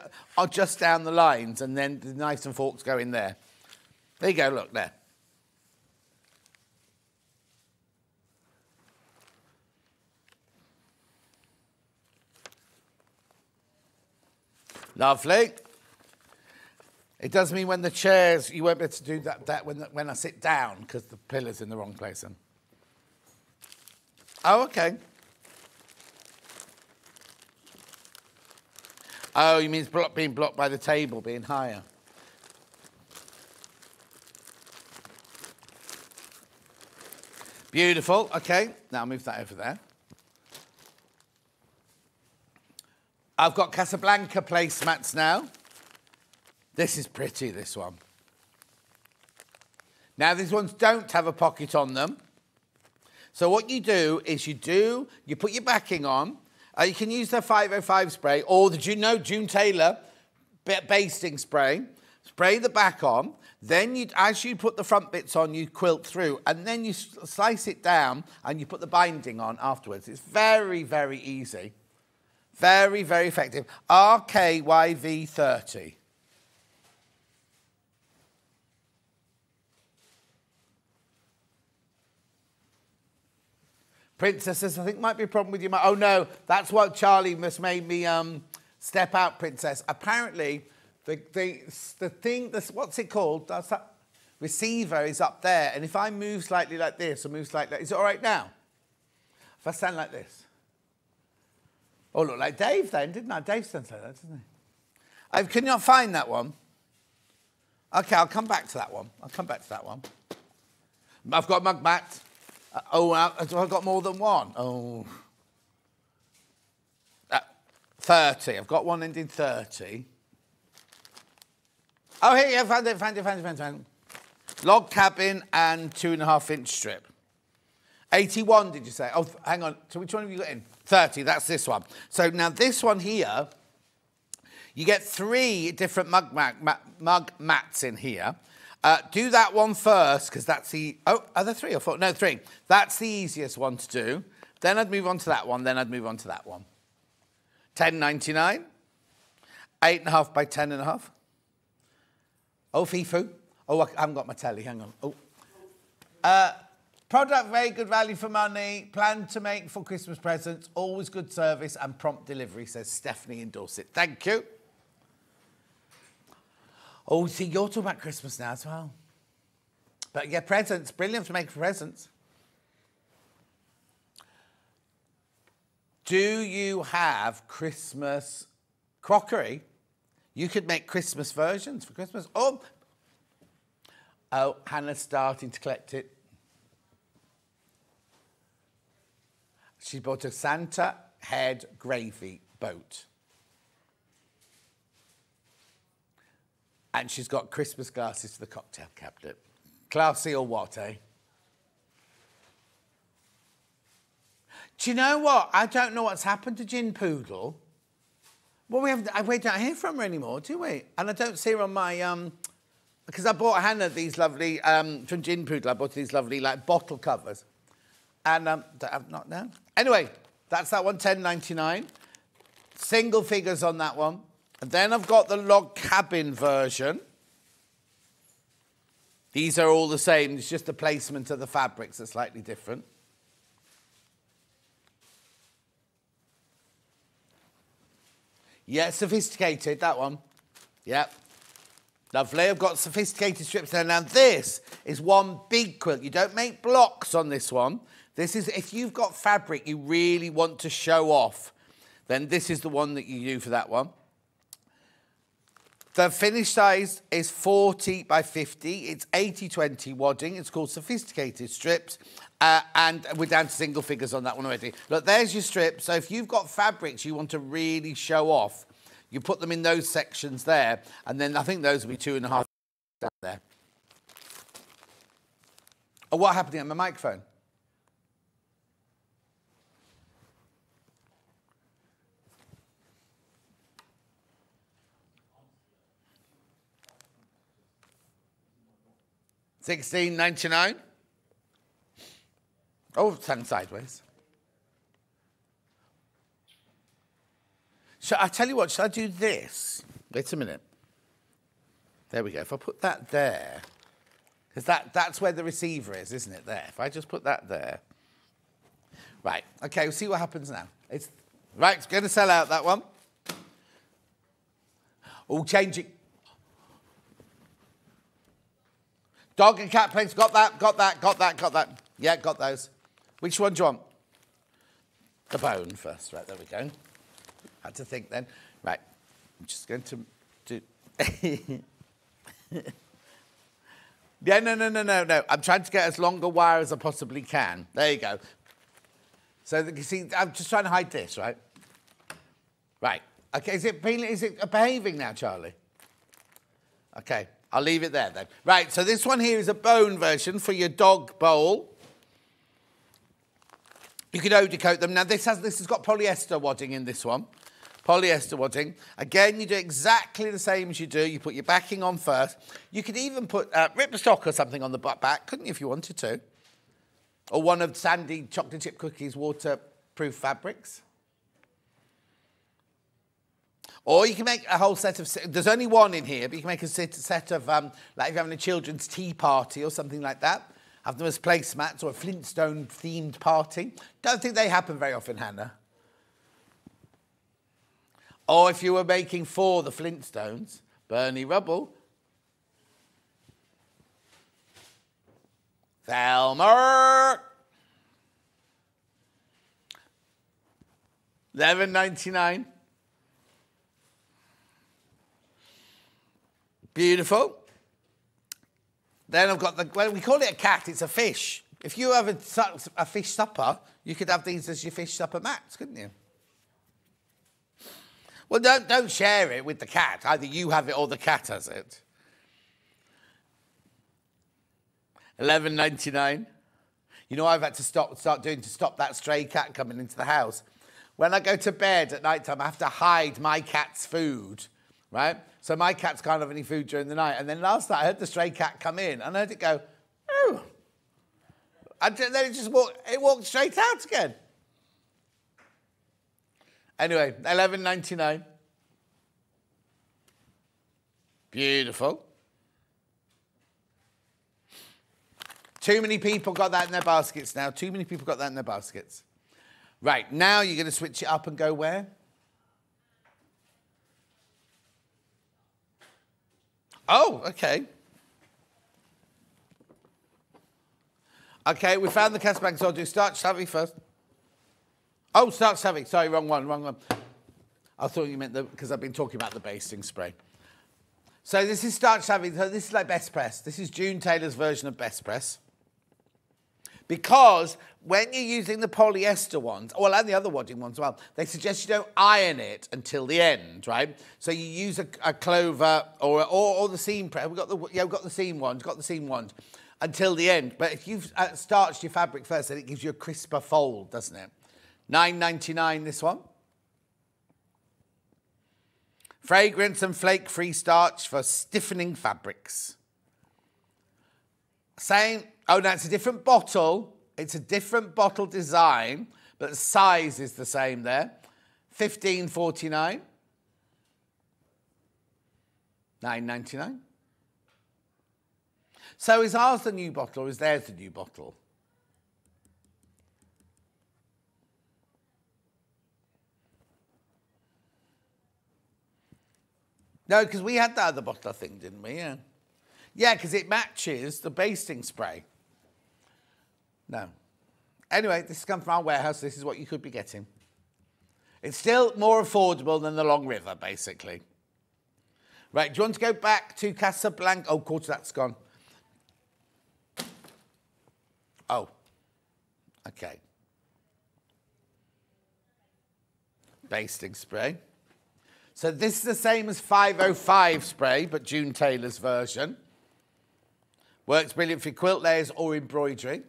just down the lines and then the knives and forks go in there. There you go, look, there. Lovely. It does mean when the chairs, you won't be able to do that when I sit down because the pillar's in the wrong place. Then. Oh, okay. Oh, you mean it's being blocked by the table being higher. Beautiful. Okay, now I'll move that over there. I've got Casablanca placemats now. This is pretty, this one. Now, these ones don't have a pocket on them. So what you do is you put your backing on. You can use the 505 spray or the June Tailor basting spray. Spray the back on. Then, as you put the front bits on, you quilt through. And then you slice it down and you put the binding on afterwards. It's very, very easy. Very, very effective. RKYV30. Princess says, I think might be a problem with your... Oh, no, that's what Charlie must made me step out, Princess. Apparently, the thing, what's it called? That receiver is up there. And if I move slightly like this or move slightly... Is it all right now? If I stand like this? Oh, look like Dave then, didn't I? Dave stands like that, doesn't he? Can you not find that one? OK, I'll come back to that one. I've got mug mat. I've got more than one. Oh. 30. I've got one ending 30. Oh, here you go. Found it. Log cabin and 2.5-inch strip. 81, did you say? Oh, hang on. So which one have you got in? 30, that's this one. So now this one here, you get 3 different mug mats in here. Do that one first, because that's the... Oh, are there 3 or 4? No, 3. That's the easiest one to do. Then I'd move on to that one. Then I'd move on to that one. $10.99. 8.5 by 10.5. Oh, FIFU. Oh, I haven't got my telly. Hang on. Oh. Product, very good value for money. Plan to make for Christmas presents. Always good service and prompt delivery, says Stephanie in Dorset. Thank you. Oh, see, you're talking about Christmas now as well. But yeah, presents. Brilliant to make presents. Do you have Christmas crockery? You could make Christmas versions for Christmas. Oh, Hannah's starting to collect it. She bought a Santa head gravy boat. And she's got Christmas glasses to the cocktail cabinet. Classy or what, eh? Do you know what? I don't know what's happened to Gin Poodle. Well, we don't hear from her anymore, do we? And I don't see her on my... because I bought Hannah these lovely... from Gin Poodle, I bought these lovely, like, bottle covers. And not now. Anyway, that's that one, $10.99. Single figures on that one. And then I've got the log cabin version. These are all the same. It's just the placement of the fabrics that's slightly different. Yeah, sophisticated, that one. Yep. Lovely. I've got sophisticated strips there. Now, this is one big quilt. You don't make blocks on this one. This is, if you've got fabric you really want to show off, then this is the one that you do for that one. The finish size is 40 by 50. It's 80-20 wadding. It's called Sophisticated Strips. And we're down to single figures on that one already. Look, there's your strip. So if you've got fabrics you want to really show off, you put them in those sections there. And then I think those will be 2.5 down there. Oh, what happened at my microphone? $16.99. Oh, stand sideways. So I tell you what, shall I do this? Wait a minute. There we go. If I put that there, because that's where the receiver is, isn't it? There. If I just put that there. Right. Okay, we'll see what happens now. It's right, it's going to sell out, that one. Oh, change it. Dog and cat plates, got that. Yeah, got those. Which one do you want? The bone first. Right, there we go. Had to think then. Right, I'm just going to do... Yeah, no. I'm trying to get as long a wire as I possibly can. There you go. So, you see, I'm just trying to hide this, right? Right. Okay, is it behaving now, Charlie? Okay, I'll leave it there then. Right, so this one here is a bone version for your dog bowl. You can eau-de-coat them. Now, this has got polyester wadding in this one. Polyester wadding. Again, you do exactly the same as you do. You put your backing on first. You could even put Ripperstock or something on the back, couldn't you, if you wanted to? Or one of Sandy Chocolate Chip Cookies waterproof fabrics. Or you can make a whole set of... There's only one in here, but you can make a set of... like if you're having a children's tea party or something like that. Have them as placemats or a Flintstone-themed party. Don't think they happen very often, Hannah. Or if you were making for the Flintstones, Bernie Rubble. Thelma. $11.99. Beautiful. Then I've got well, we call it a cat, it's a fish. If you have a fish supper, you could have these as your fish supper mats, couldn't you? Well, don't share it with the cat. Either you have it or the cat has it. $11.99. You know what I've had to start doing to stop that stray cat coming into the house? When I go to bed at night time, I have to hide my cat's food, right? So my cats can't have any food during the night. And then last night I heard the stray cat come in and I heard it go, oh. And then it walked straight out again. Anyway, $11.99. Beautiful. Too many people got that in their baskets now. Too many people got that in their baskets. Right, now you're going to switch it up and go where? Oh, okay. Okay, we found the cast bag, so I'll do Starch Savvy first. Oh, Starch Savvy. Sorry, wrong one. I thought you meant because I've been talking about the basting spray. So this is Starch Savvy. So this is like Best Press. This is June Tailor's version of Best Press. Because when you're using the polyester ones, well, and the other wadding ones as well, they suggest you don't iron it until the end, right? So you use a clover or the seam press. We've got the seam wand, until the end. But if you've starched your fabric first, then it gives you a crisper fold, doesn't it? $9.99 this one. Fragrance and flake-free starch for stiffening fabrics. Same. Oh, no, it's a different bottle. It's a different bottle design, but the size is the same there. $15.49. $9.99. So is ours the new bottle or is theirs the new bottle? No, because we had that other bottle, I think, didn't we? Yeah. Yeah, because it matches the basting spray. No. Anyway, this has come from our warehouse. This is what you could be getting. It's still more affordable than the Long River, basically. Right, do you want to go back to Casablanca? Oh, of course, that's gone. Oh, okay. Basting spray. So this is the same as 505 spray, but June Tailor's version. Works brilliant for quilt layers or embroidery.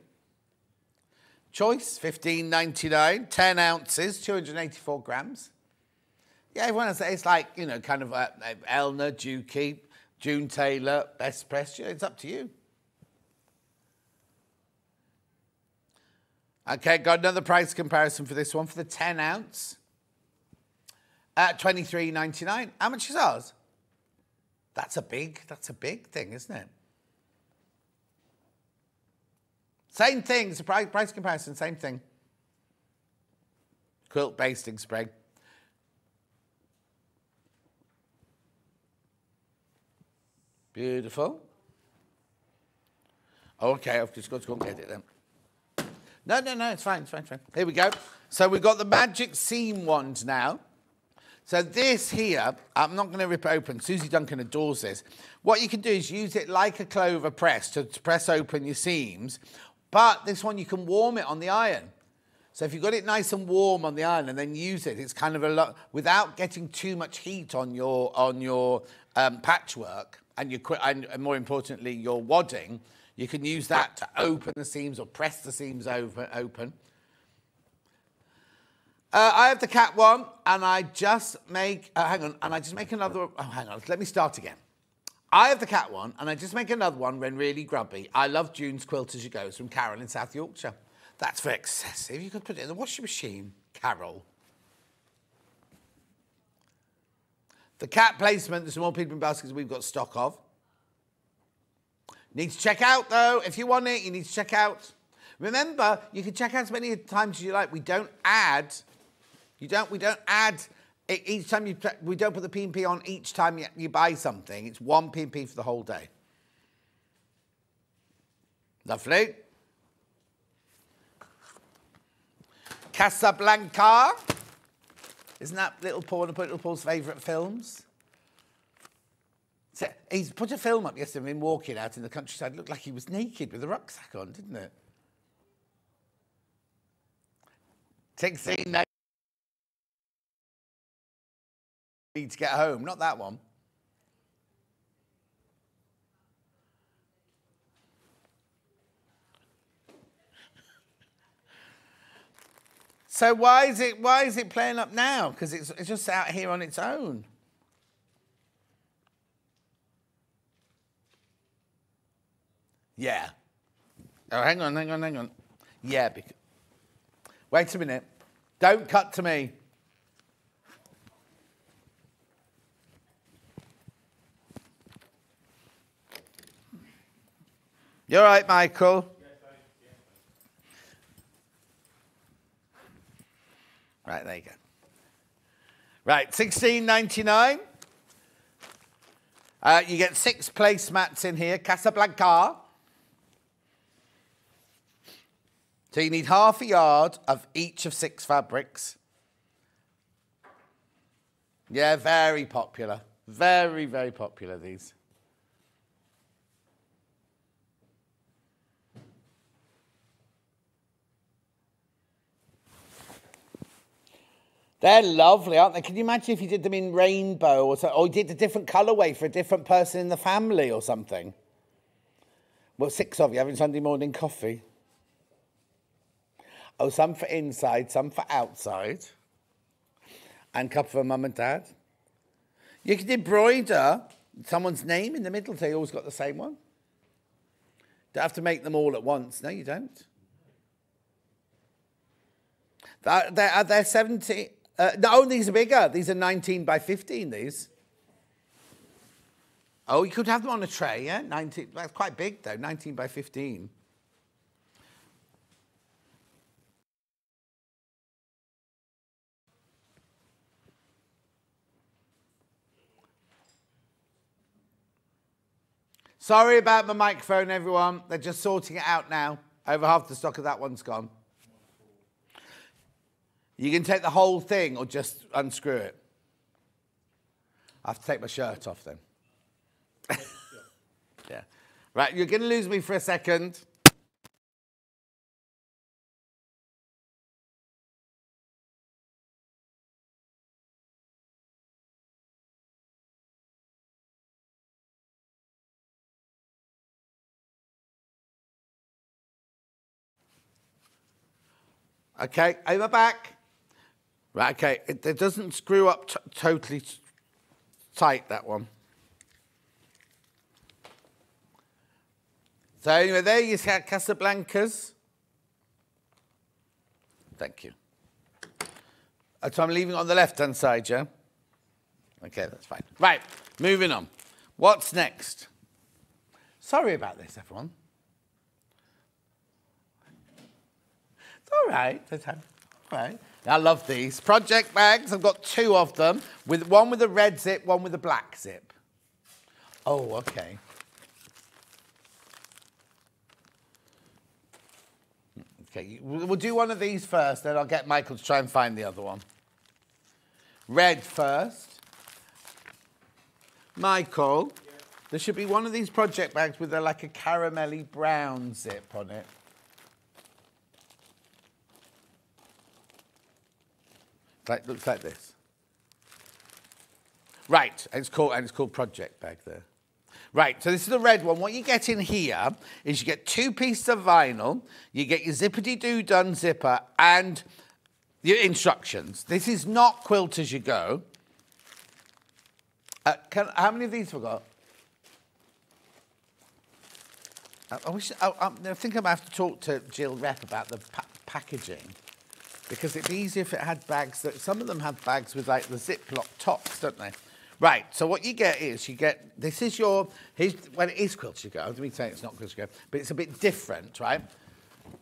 Choice, $15.99, 10 ounces, 284 grams. Yeah, everyone has, it's like, you know, kind of Elna, Dukey, June Tailor, Best Press. It's up to you. Okay, got another price comparison for this one for the 10 ounce. At $23.99. How much is ours? That's a big thing, isn't it? Same thing, it's a price comparison, same thing. Quilt basting spray. Beautiful. Okay, I've just got to go and get it then. No, it's fine. Here we go. So we've got the magic seam wand now. So this here, I'm not going to rip it open. Susie Duncan adores this. What you can do is use it like a clover press to press open your seams. But this one, you can warm it on the iron. So if you've got it nice and warm on the iron and then use it, it's kind of a lot, without getting too much heat on your patchwork and more importantly, your wadding, you can use that to open the seams or press the seams open. I have the cat one, and I just make, another, let me start again. I have the cat one, and I just make another one when really grubby. I love June's Quilt As You Go from Carol in South Yorkshire. That's very excessive. You could put it in the washing machine, Carol. The cat placement, the small people in baskets we've got stock of. Need to check out, though. If you want it, you need to check out. Remember, you can check out as many times as you like. We don't add... we don't add each time we don't put the P&P on each time you buy something. It's one P&P for the whole day. Lovely. Casablanca. Isn't that Little Paul's favourite films? So he's put a film up yesterday of him walking out in the countryside. It looked like he was naked with a rucksack on, didn't it? Take scene now. Need to get home, not that one. So why is it playing up now? Because it's just out here on its own. Yeah. Oh, hang on. Yeah, because... Wait a minute. Don't cut to me. You all right, Michael? Right, there you go. Right, $16.99. You get 6 placemats in here, Casablanca. So you need half a yard of each of 6 fabrics. Yeah, very popular. Very, very popular, these. They're lovely, aren't they? Can you imagine if you did them in rainbow or you did a different colourway for a different person in the family or something? Well, 6 of you having Sunday morning coffee. Oh, some for inside, some for outside. And a couple for mum and dad. You could embroider someone's name in the middle so you always got the same one. Don't have to make them all at once. No, you don't. They're 70... no, these are bigger. These are 19 by 15, these. Oh, you could have them on a tray, yeah? 19, that's quite big, though, 19 by 15. Sorry about my microphone, everyone. They're just sorting it out now. Over half the stock of that one's gone. You can take the whole thing or just unscrew it. I have to take my shirt off then. Yeah. Right, you're going to lose me for a second. Okay, over back. Right, okay, it doesn't screw up totally tight, that one. So anyway, there you see Casablancas. Thank you. So I'm leaving it on the left-hand side, yeah? Okay, that's fine. Right, moving on. What's next? Sorry about this, everyone. It's all right. It's all right. I love these. Project bags, I've got 2 of them. One with a red zip, one with a black zip. Oh, okay. Okay, we'll do one of these first, then I'll get Michael to try and find the other one. Red first. Michael, there should be one of these project bags with like a caramelly brown zip on it. Looks like this. Right, and it's called project bag there. Right, so this is the red one. What you get in here is you get 2 pieces of vinyl, you get your zippity-doo-done zipper, and your instructions. This is not quilt as you go. How many of these have we got? I think I might have to talk to Jill Rep about the packaging. Because it'd be easier if it had bags that, some of them have bags with like the Ziploc tops, don't they? Right, so what you get is, this is well, it is quilt you go. I didn't say it's not quilt you go, but it's a bit different, right?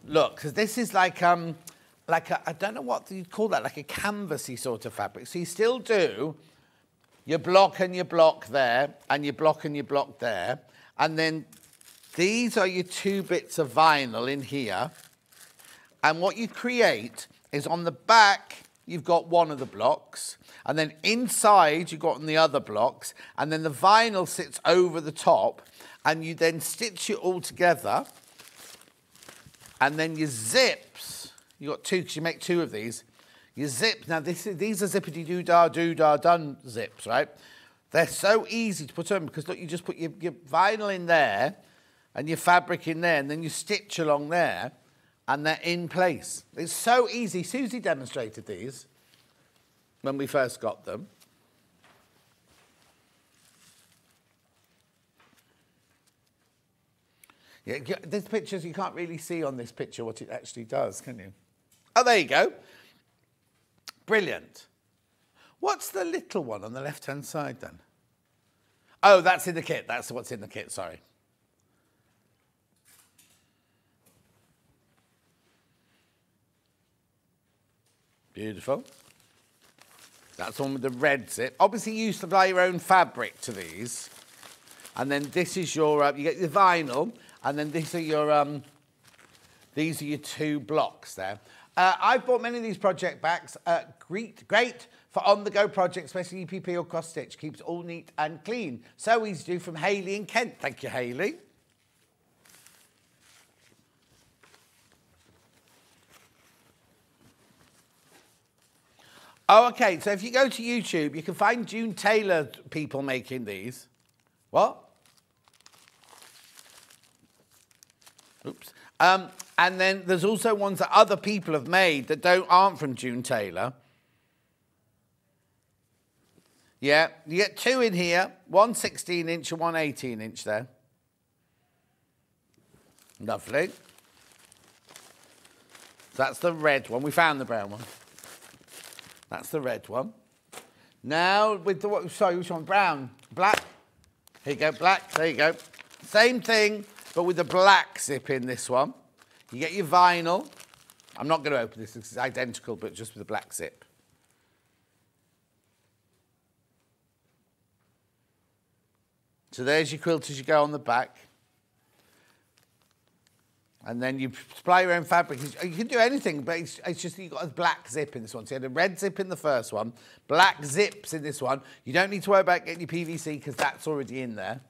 Look, because this is like a, I don't know what you call that, like a canvasy sort of fabric. So you still do your block and your block there, and your block and your block there, and then these are your 2 bits of vinyl in here, and what you create is on the back, you've got one of the blocks, and then inside you've got on the other blocks, and then the vinyl sits over the top, and you then stitch it all together, and then your zips, you've got 2, because you make 2 of these, your zip, now these are zippity-doo-dah, done zips, right? They're so easy to put on, because look, you just put your vinyl in there, and your fabric in there, and then you stitch along there, and they're in place. It's so easy. Susie demonstrated these when we first got them. Yeah, there's pictures you can't really see on this picture what it actually does, can you? Oh, there you go. Brilliant. What's the little one on the left-hand side then? Oh, that's in the kit. That's what's in the kit, sorry. Beautiful. That's one with the red zip. Obviously, you supply your own fabric to these. And then this is your, you get your vinyl, and then these are your 2 blocks there. I've bought many of these project bags. Great for on-the-go projects, especially EPP or cross-stitch. Keeps all neat and clean. So easy to do from Hayley in Kent. Thank you, Hayley. Oh, okay, so if you go to YouTube, you can find June Tailor people making these. What? Oops. And then there's also ones that other people have made that aren't from June Tailor. Yeah, you get 2 in here, one 16-inch and one 18-inch there. Lovely. That's the red one. We found the brown one. That's the red one. Now, with the, sorry, which one? Brown. Black. Here you go, black. There you go. Same thing, but with the black zip in this one. You get your vinyl. I'm not going to open this. It's identical, but just with the black zip. So there's your quilt as you go on the back. And then you supply your own fabric. You can do anything, but it's just you've got a black zip in this one. So you had a red zip in the first one, black zips in this one. You don't need to worry about getting your PVC because that's already in there.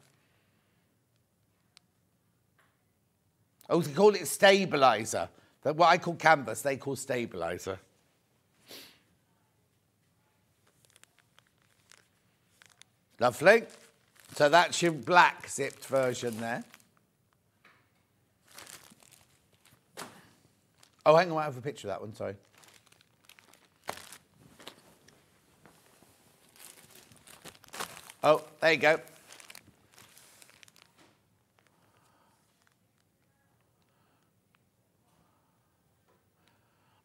Oh, they call it stabiliser. What I call canvas, they call stabiliser. Lovely. So that's your black zipped version there. Oh, hang on, I have a picture of that one, sorry. Oh, there you go.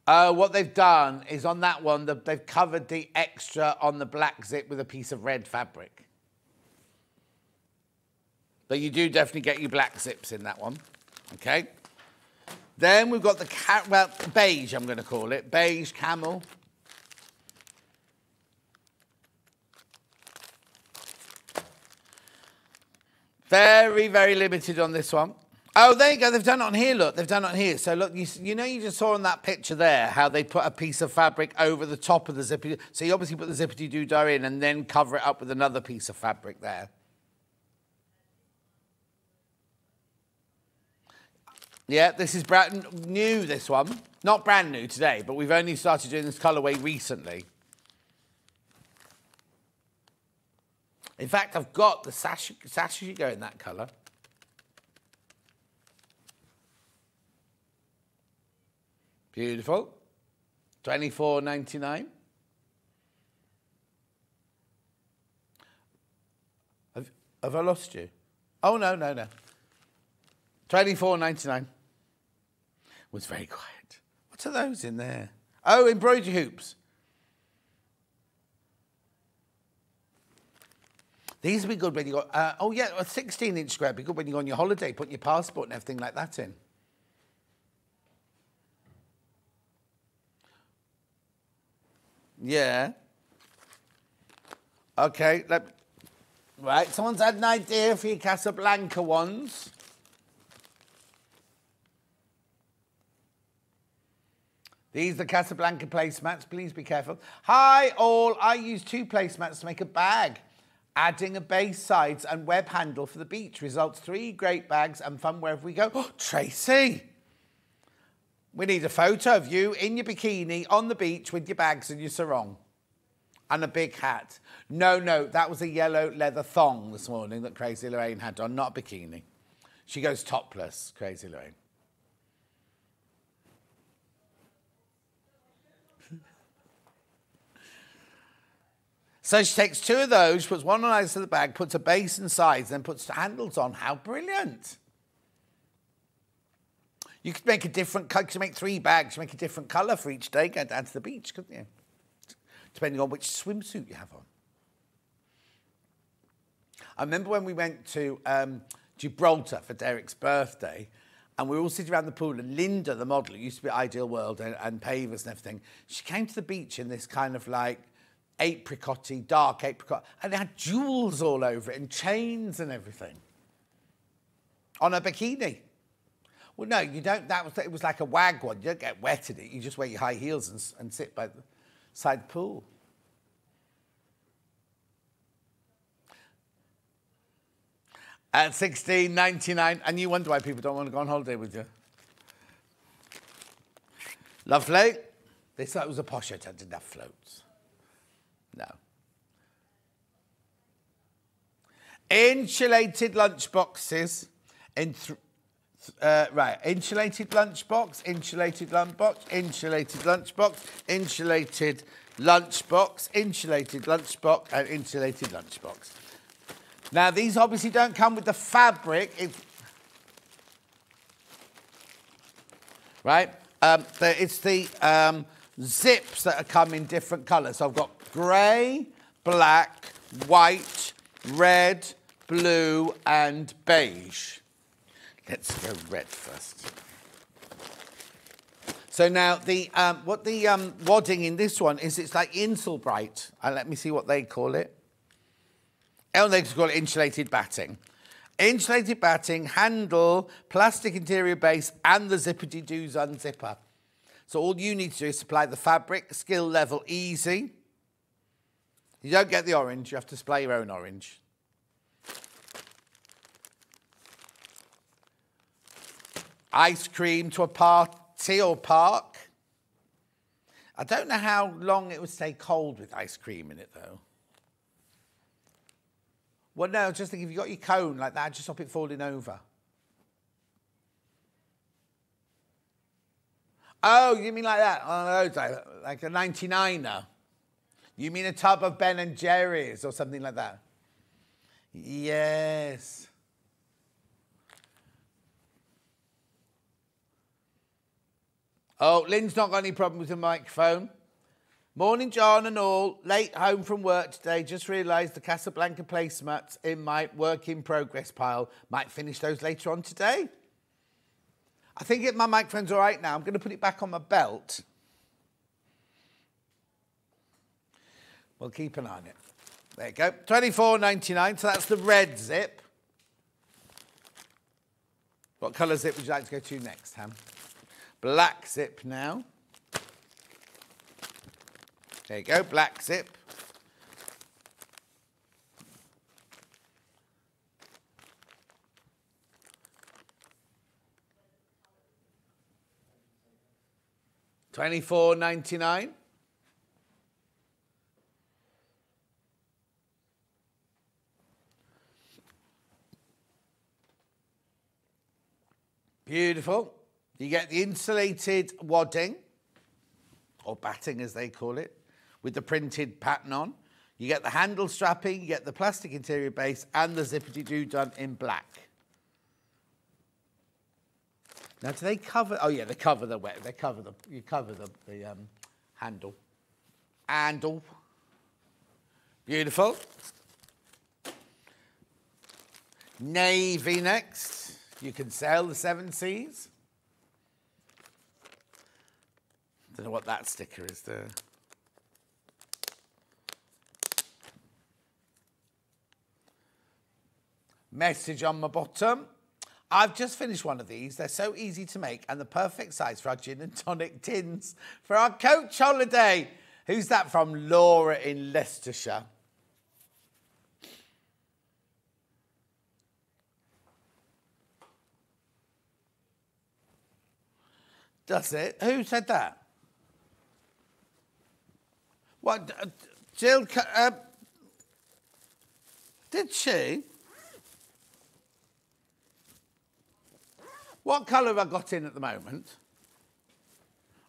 What they've done is on that one, they've covered the extra on the black zip with a piece of red fabric. But you do definitely get your black zips in that one, okay? Then we've got the, beige, I'm going to call it. Beige camel. Very, very limited on this one. Oh, there you go. They've done it on here, look. They've done it on here. So, look, you know you just saw in that picture there how they put a piece of fabric over the top of the zippity. So you obviously put the zippity doo-dah in and then cover it up with another piece of fabric there. Yeah, this is brand new, this one. Not brand new today, but we've only started doing this colourway recently. In fact, I've got the sashiko in that colour. Beautiful. $24.99. Have I lost you? Oh, no. $24.99. Was very quiet. What are those in there? Oh, embroidery hoops. These would be good when you got, a 16-inch square would be good when you go on your holiday, put your passport and everything like that in. Yeah. Okay, right, someone's had an idea for your Casablanca ones. These are the Casablanca placemats. Please be careful. Hi, all. I use 2 placemats to make a bag. Adding a base, sides and web handle for the beach results 3 great bags and fun wherever we go. Oh, Tracy, we need a photo of you in your bikini on the beach with your bags and your sarong and a big hat. No, that was a yellow leather thong this morning that Crazy Lorraine had on, not a bikini. She goes topless, Crazy Lorraine. So she takes 2 of those, puts one on either side of the bag, puts a base and sides, then puts the handles on. How brilliant. You could make a different colour. You could make 3 bags. You make a different colour for each day, go down to the beach, couldn't you? Depending on which swimsuit you have on. I remember when we went to Gibraltar for Derek's birthday, and we were all sitting around the pool, and Linda, the model, who used to be Ideal World and Pavers and everything, she came to the beach in this kind of like apricot-y, dark apricot, and it had jewels all over it and chains and everything. On a bikini. Well, no, you don't. It was like a wag one. You don't get wet in it. You just wear your high heels and sit by the side of the pool. At $16.99, and you wonder why people don't want to go on holiday with you. Lovely. They thought it was a posh hotel, didn't have floats. No. Insulated lunchboxes in insulated lunchbox, insulated lunchbox, insulated lunchbox, insulated lunchbox, insulated lunchbox, and insulated lunchbox. Now, these obviously don't come with the fabric. Right? It's the zips that come in different colours. So I've got grey, black, white, red, blue, and beige. Let's go red first. So now, what the wadding in this one is, it's like Insulbright. And let me see what they call it. Oh, they call it insulated batting. Insulated batting, handle, plastic interior base, and the zippity-doos unzipper. So all you need to do is supply the fabric, skill level easy. You don't get the orange, you have to supply your own orange. Ice cream to a party or park. I don't know how long it would stay cold with ice cream in it, though. Well, no, just think if you got your cone like that, just stop it falling over. Oh, you mean like that? Oh, like a 99er. You mean a tub of Ben and Jerry's or something like that? Yes. Oh, Lynn's not got any problem with the microphone. Morning, John and all. Late home from work today. Just realised the Casablanca placemats in my work in progress pile. Might finish those later on today. I think my microphone's all right now. I'm going to put it back on my belt. We'll keep an eye on it. There you go. $24.99. So that's the red zip. What colour zip would you like to go to next, Ham? Black zip now. There you go, black zip. $24.99. Beautiful. You get the insulated wadding, or batting as they call it, with the printed pattern on. You get the handle strapping, you get the plastic interior base, and the zippity-doo done in black. Now, do they cover? Oh yeah, they cover the wet. They cover the. You cover the handle. Handle. Beautiful. Navy next. You can sail the 7 seas. Don't know what that sticker is there. Message on my bottom. I've just finished one of these. They're so easy to make and the perfect size for our gin and tonic tins for our coach holiday. Who's that from? Laura in Leicestershire. Does it? Who said that? What? Jill? Did she? What colour have I got in at the moment?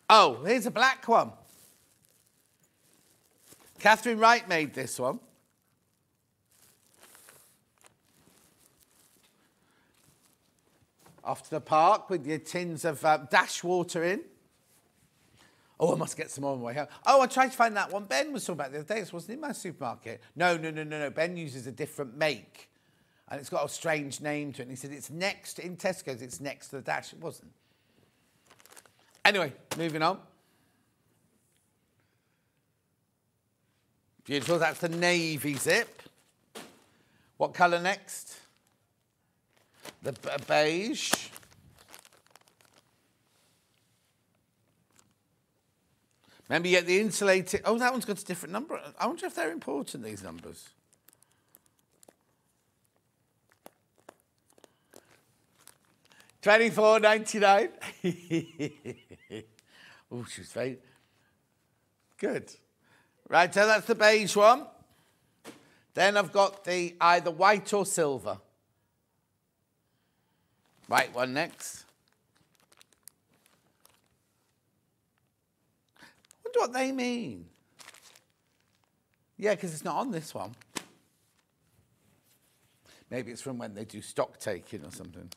Oh, here's a black one. Catherine Wright made this one. Off to the park with your tins of dash water in. Oh, I must get some more on my way home. Oh, I tried to find that one Ben was talking about the other day. This wasn't in my supermarket. No. Ben uses a different make. And it's got a strange name to it. And he said it's next, in Tesco's, it's next to the dash. It wasn't. Anyway, moving on. Beautiful, that's the navy zip. What colour next? The beige. Remember, you get the insulated... Oh, that one's got a different number. I wonder if they're important, these numbers. $24.99. Oh, she's very good. Right, so that's the beige one. Then I've got the either white or silver. White one next. I wonder what they mean. Yeah, because it's not on this one. Maybe it's from when they do stock taking or something.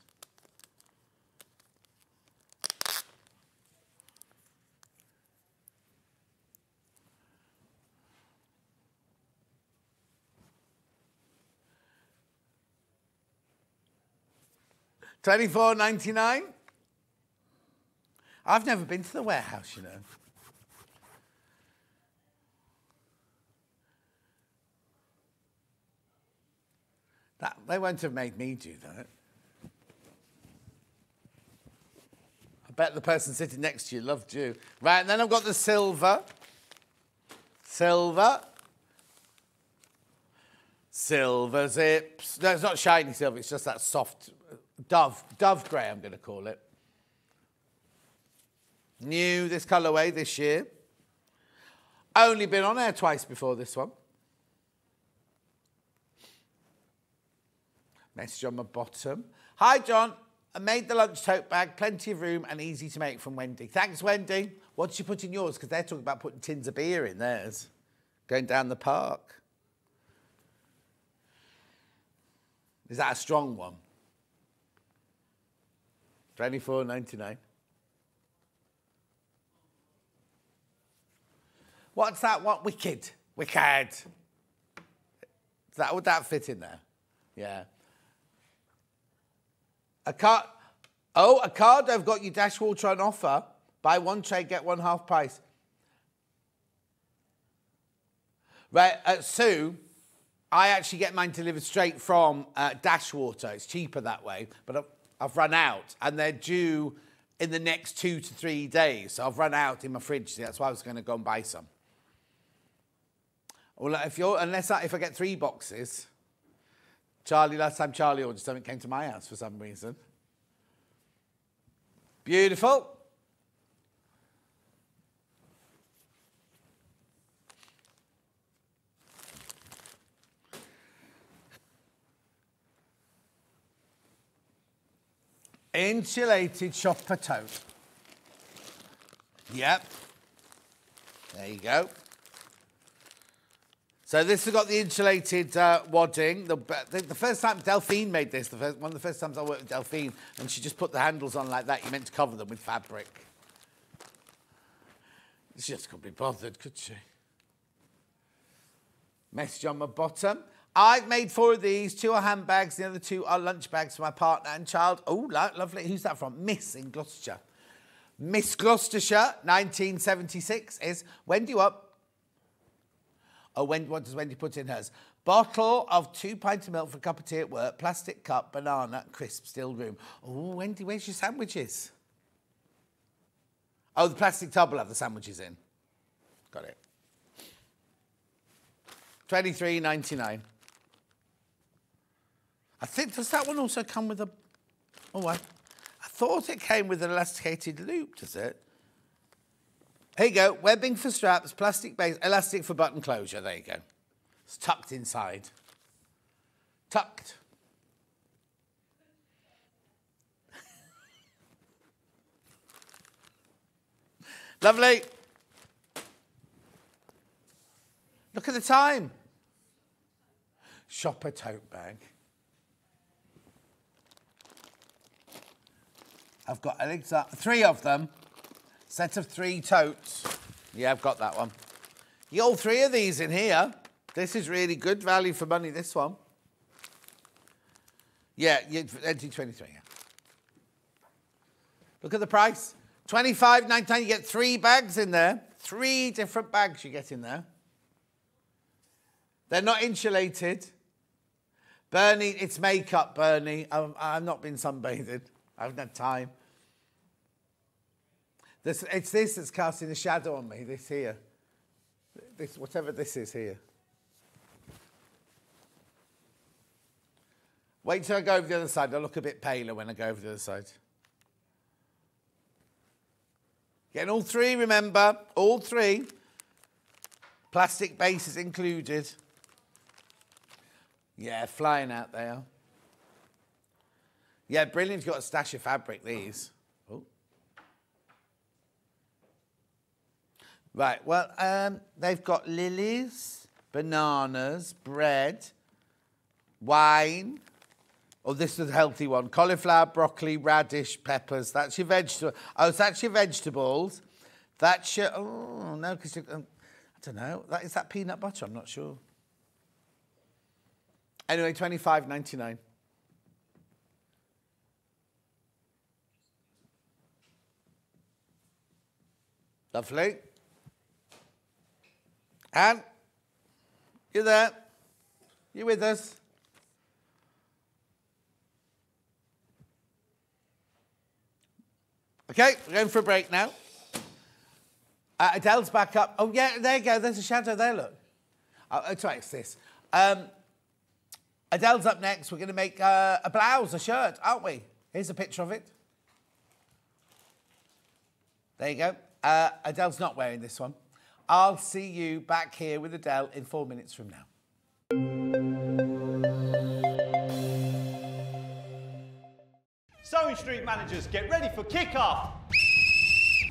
$24.99. I've never been to the warehouse, you know. They won't have made me do that. I bet the person sitting next to you loved you. Right, and then I've got the silver. Silver zips. No, it's not shiny silver, it's just that soft dove grey, I'm going to call it. New, this colourway this year. Only been on air twice before this one. Message on my bottom. Hi, John. I made the lunch tote bag, plenty of room and easy to make from Wendy. Thanks, Wendy. What did you put in yours? Because they're talking about putting tins of beer in theirs. Going down the park. Is that a strong one? $24.99. What's that? What? Wicked. Wicked. Would that fit in there? Yeah. Ocado have got you dash water on offer. Buy one tray, get one half price. Right, at Sue, I actually get mine delivered straight from dash water. It's cheaper that way, but I've run out, and they're due in the next 2 to 3 days. So I've run out in my fridge. That's why I was going to go and buy some. Well, if I get 3 boxes. Last time Charlie ordered something, came to my house for some reason. Beautiful. Insulated shopper tote. Yep. There you go. So this has got the insulated wadding. The first time Delphine made this, one of the first times I worked with Delphine, and she just put the handles on like that. You meant to cover them with fabric. She just couldn't be bothered, could she? Message on my bottom. I've made 4 of these. 2 are handbags. The other 2 are lunch bags for my partner and child. Oh, lovely. Who's that from? Miss in Gloucestershire. Miss Gloucestershire, 1976 is Wendy up. Oh, what does Wendy put in hers? Bottle of 2 pints of milk for a cup of tea at work, plastic cup, banana, crisp, still room. Oh, Wendy, where's your sandwiches? Oh, the plastic tub will have the sandwiches in. Got it. $23.99. I think, does that one also come with a... Oh, I thought it came with an elasticated loop, does it? Here you go, webbing for straps, plastic base, elastic for button closure. There you go. It's tucked inside. Tucked. Lovely. Look at the time. Shopper tote bag. I've got 3 of them. Set of 3 totes. Yeah, I've got that one. You got all 3 of these in here. This is really good value for money, this one. Yeah, NT23, yeah. Look at the price. $25.99, you get 3 bags in there. 3 different bags you get in there. They're not insulated. Bernie, it's makeup, Bernie. I've not been sunbathing. I haven't had time. It's this that's casting a shadow on me, this here. This, whatever this is here. Wait till I go over the other side. I'll look a bit paler when I go over the other side. Getting all 3, remember. All 3. Plastic bases included. Yeah, flying out there. Yeah, brilliant. You've got a stash of fabric, these. Oh. Right, well, they've got lilies, bananas, bread, wine. Oh, this is a healthy one. Cauliflower, broccoli, radish, peppers. That's your vegetable. Oh, so that's your vegetables. That's your... Oh, no, because... I don't know. Is that peanut butter? I'm not sure. Anyway, $25.99. Lovely. And you there? You with us? Okay, we're going for a break now. Adele's back up. Oh, yeah, there you go. There's a shadow there, look. It's right, it's this. Adele's up next. We're going to make a blouse, a shirt, aren't we? Here's a picture of it. There you go. Adele's not wearing this one. I'll see you back here with Adelle in 4 minutes from now. Sewing Street managers, get ready for kick-off!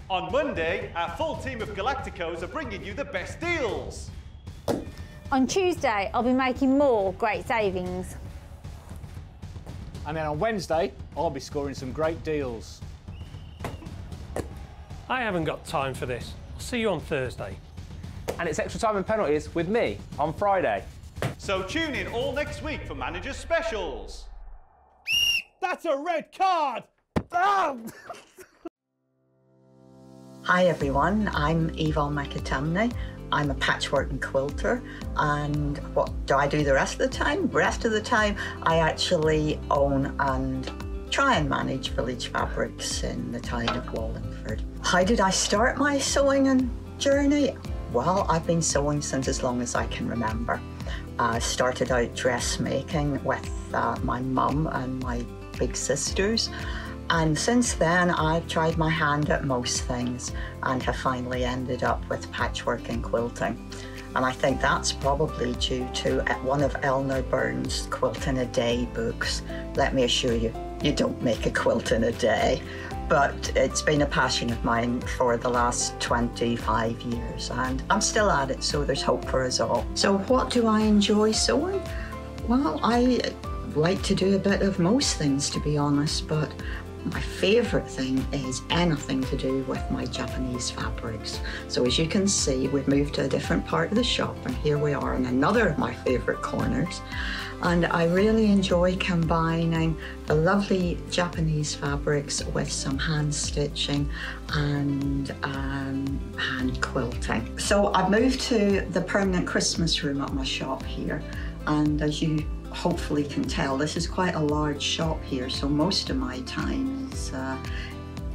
On Monday, our full team of Galacticos are bringing you the best deals. On Tuesday, I'll be making more great savings. And then on Wednesday, I'll be scoring some great deals. I haven't got time for this. I'll see you on Thursday. And it's extra time and penalties with me on Friday. So tune in all next week for manager specials. That's a red card! Hi everyone, I'm Yvonne McAtamney. I'm a patchwork and quilter, and what do I do the rest of the time? The rest of the time I actually own and try and manage Village Fabrics in the town of Wallingford. How did I start my sewing and journey? Well, I've been sewing since as long as I can remember. I started out dressmaking with my mum and my big sisters, and since then I've tried my hand at most things and have finally ended up with patchwork and quilting. And I think that's probably due to one of Eleanor Burns' Quilt in a Day books. Let me assure you, you don't make a quilt in a day. But it's been a passion of mine for the last 25 years, and I'm still at it, so there's hope for us all. So what do I enjoy sewing? Well, I like to do a bit of most things, to be honest, but my favourite thing is anything to do with my Japanese fabrics. So as you can see, we've moved to a different part of the shop, and here we are in another of my favourite corners. And I really enjoy combining the lovely Japanese fabrics with some hand stitching and hand quilting. So I've moved to the permanent Christmas room at my shop here, and as you hopefully can tell, this is quite a large shop here, so most of my time is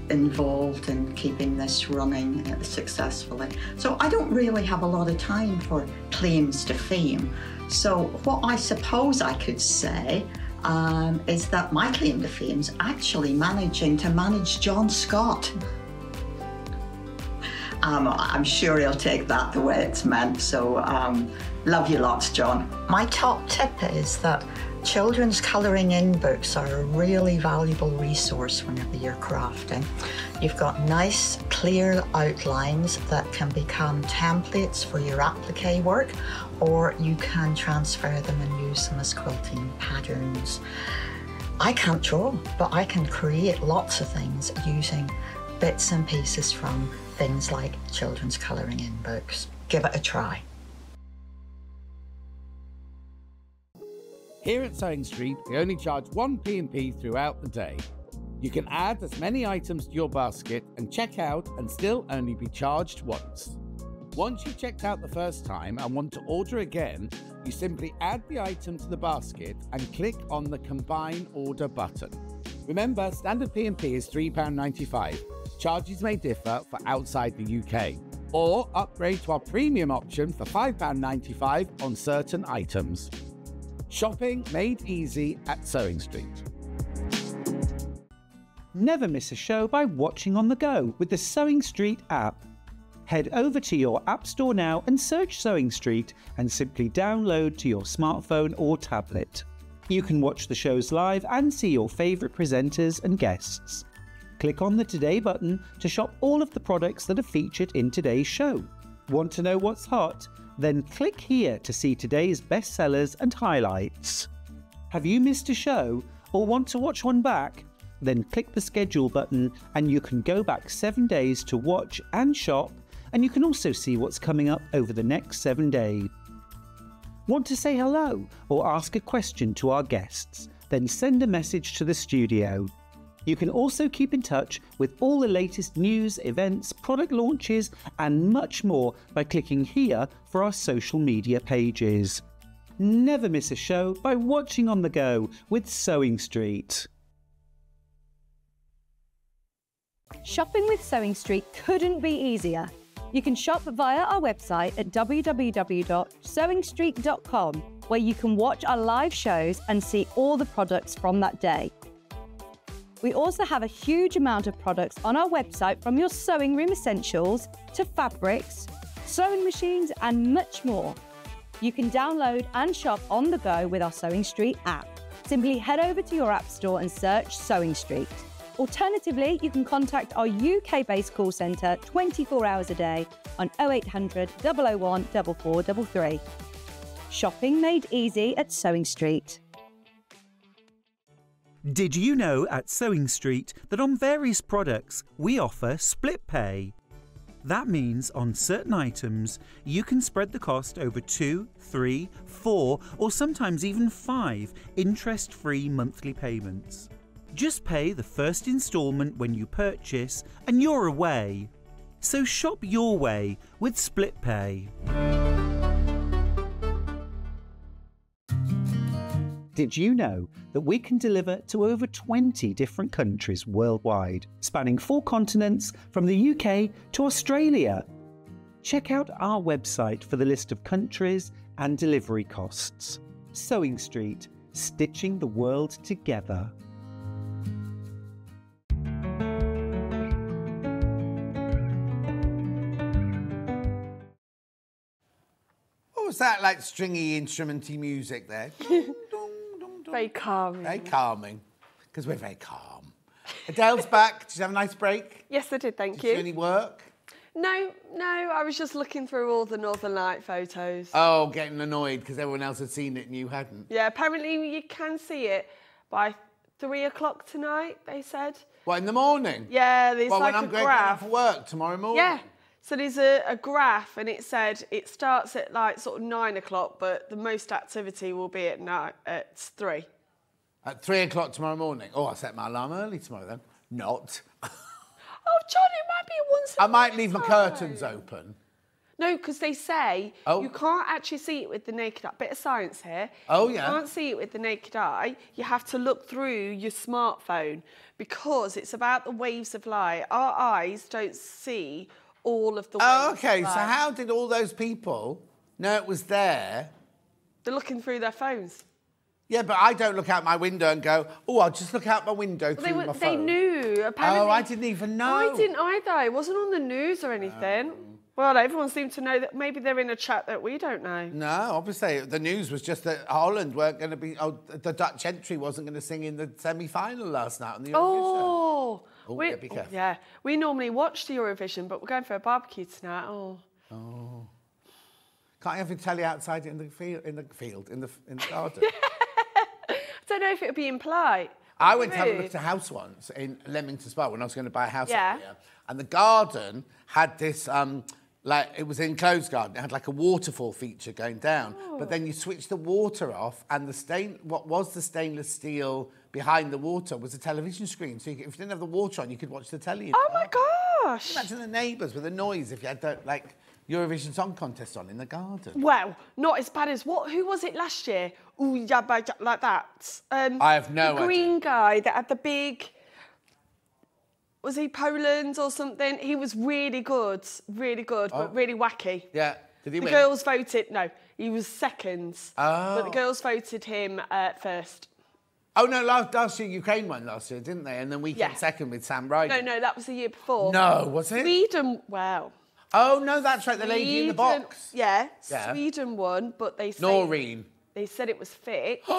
involved in keeping this running successfully. So I don't really have a lot of time for claims to fame. So what I suppose I could say is that my claim to fame is actually managing to manage John Scott. I'm sure he'll take that the way it's meant, so love you lots, John. My top tip is that children's colouring in books are a really valuable resource whenever you're crafting. You've got nice, clear outlines that can become templates for your applique work, or you can transfer them and use them as quilting patterns. I can't draw, but I can create lots of things using bits and pieces from things like children's colouring in books. Give it a try. Here at Sewing Street, we only charge 1 P&P throughout the day. You can add as many items to your basket and check out and still only be charged once. Once you've checked out the first time and want to order again, you simply add the item to the basket and click on the Combine Order button. Remember, standard P&P is £3.95. Charges may differ for outside the UK. Or upgrade to our premium option for £5.95 on certain items. Shopping made easy at Sewing Street. Never miss a show by watching on the go with the Sewing Street app. Head over to your app store now and search Sewing Street and simply download to your smartphone or tablet. You can watch the shows live and see your favourite presenters and guests. Click on the Today button to shop all of the products that are featured in today's show. Want to know what's hot? Then click here to see today's bestsellers and highlights. Have you missed a show or want to watch one back? Then click the schedule button and you can go back 7 days to watch and shop, and you can also see what's coming up over the next 7 days. Want to say hello or ask a question to our guests? Then send a message to the studio. You can also keep in touch with all the latest news, events, product launches and much more by clicking here for our social media pages. Never miss a show by watching on the go with Sewing Street. Shopping with Sewing Street couldn't be easier. You can shop via our website at www.sewingstreet.com, where you can watch our live shows and see all the products from that day. We also have a huge amount of products on our website, from your sewing room essentials to fabrics, sewing machines and much more. You can download and shop on the go with our Sewing Street app. Simply head over to your app store and search Sewing Street. Alternatively, you can contact our UK-based call centre 24 hours a day on 0800 001 4433. Shopping made easy at Sewing Street. Did you know at Sewing Street that on various products we offer split pay? That means on certain items you can spread the cost over 2, 3, 4 or sometimes even 5 interest-free monthly payments. Just pay the first instalment when you purchase and you're away. So shop your way with split pay. Did you know that we can deliver to over 20 different countries worldwide, spanning 4 continents from the UK to Australia? Check out our website for the list of countries and delivery costs. Sewing Street, stitching the world together. What was that, like, stringy, instrumenty music there? Very calming. Very calming, because we're very calm. Adele's back. Did you have a nice break? Yes, I did, thank you. Did you do any work? No, I was just looking through all the Northern Light photos. Oh, getting annoyed because everyone else had seen it and you hadn't. Yeah, apparently you can see it by 3 o'clock tonight, they said. What, in the morning? Yeah, there's like a graph. When I'm going for work tomorrow morning? Yeah. So there's a graph, and it said it starts at like sort of 9 o'clock, but the most activity will be at 3. At 3 o'clock tomorrow morning? Oh, I'll set my alarm early tomorrow then. Not. Oh, John, it might be once a I might leave my curtains open. No, because they say you can't actually see it with the naked eye. Bit of science here. Oh, yeah. You can't see it with the naked eye. You have to look through your smartphone because it's about the waves of light. Our eyes don't see all of the waves Oh, okay. of light. So how did all those people know it was there? They're looking through their phones. Yeah, but I don't look out my window and go, oh, I'll just look out my window through my phone. They knew, apparently. Oh, I didn't even know. I didn't either. It wasn't on the news or anything. Well, everyone seemed to know that maybe they're in a chat that we don't know. No, obviously. The news was just that Holland weren't going to be... Oh, the Dutch entry wasn't going to sing in the semi-final last night on the Eurovision. Oh, yeah, be careful. Yeah, we normally watch the Eurovision, but we're going for a barbecue tonight. Oh. Can't you have a telly outside in the garden? I don't know if it would be impolite. I went to have a look at a house once in Leamington Spa when I was going to buy a house Yeah. up here. And the garden had this, like, it was an enclosed garden. It had like a waterfall feature going down. But then you switch the water off and what was the stainless steel behind the water was a television screen. So if you didn't have the water on, you could watch the telly. Oh my gosh! Imagine the neighbours with the noise if you had the, like, Eurovision Song Contest on in the garden. Well, not as bad as who was it last year? Ooh, yeah, like that. I have no idea. The green guy that had the big... Was he Poland or something? He was really good, but really wacky. Yeah. Did he win? The girls voted... No, he was second. Oh. But the girls voted him first. Oh, no, last year, Ukraine won last year, didn't they? And then we came second with Sam Ryder. No, that was the year before. No, was it? Sweden, well... Oh, no, that's right, the lady in the box. Yeah, Sweden won, but they said... Noreen. They said it was fixed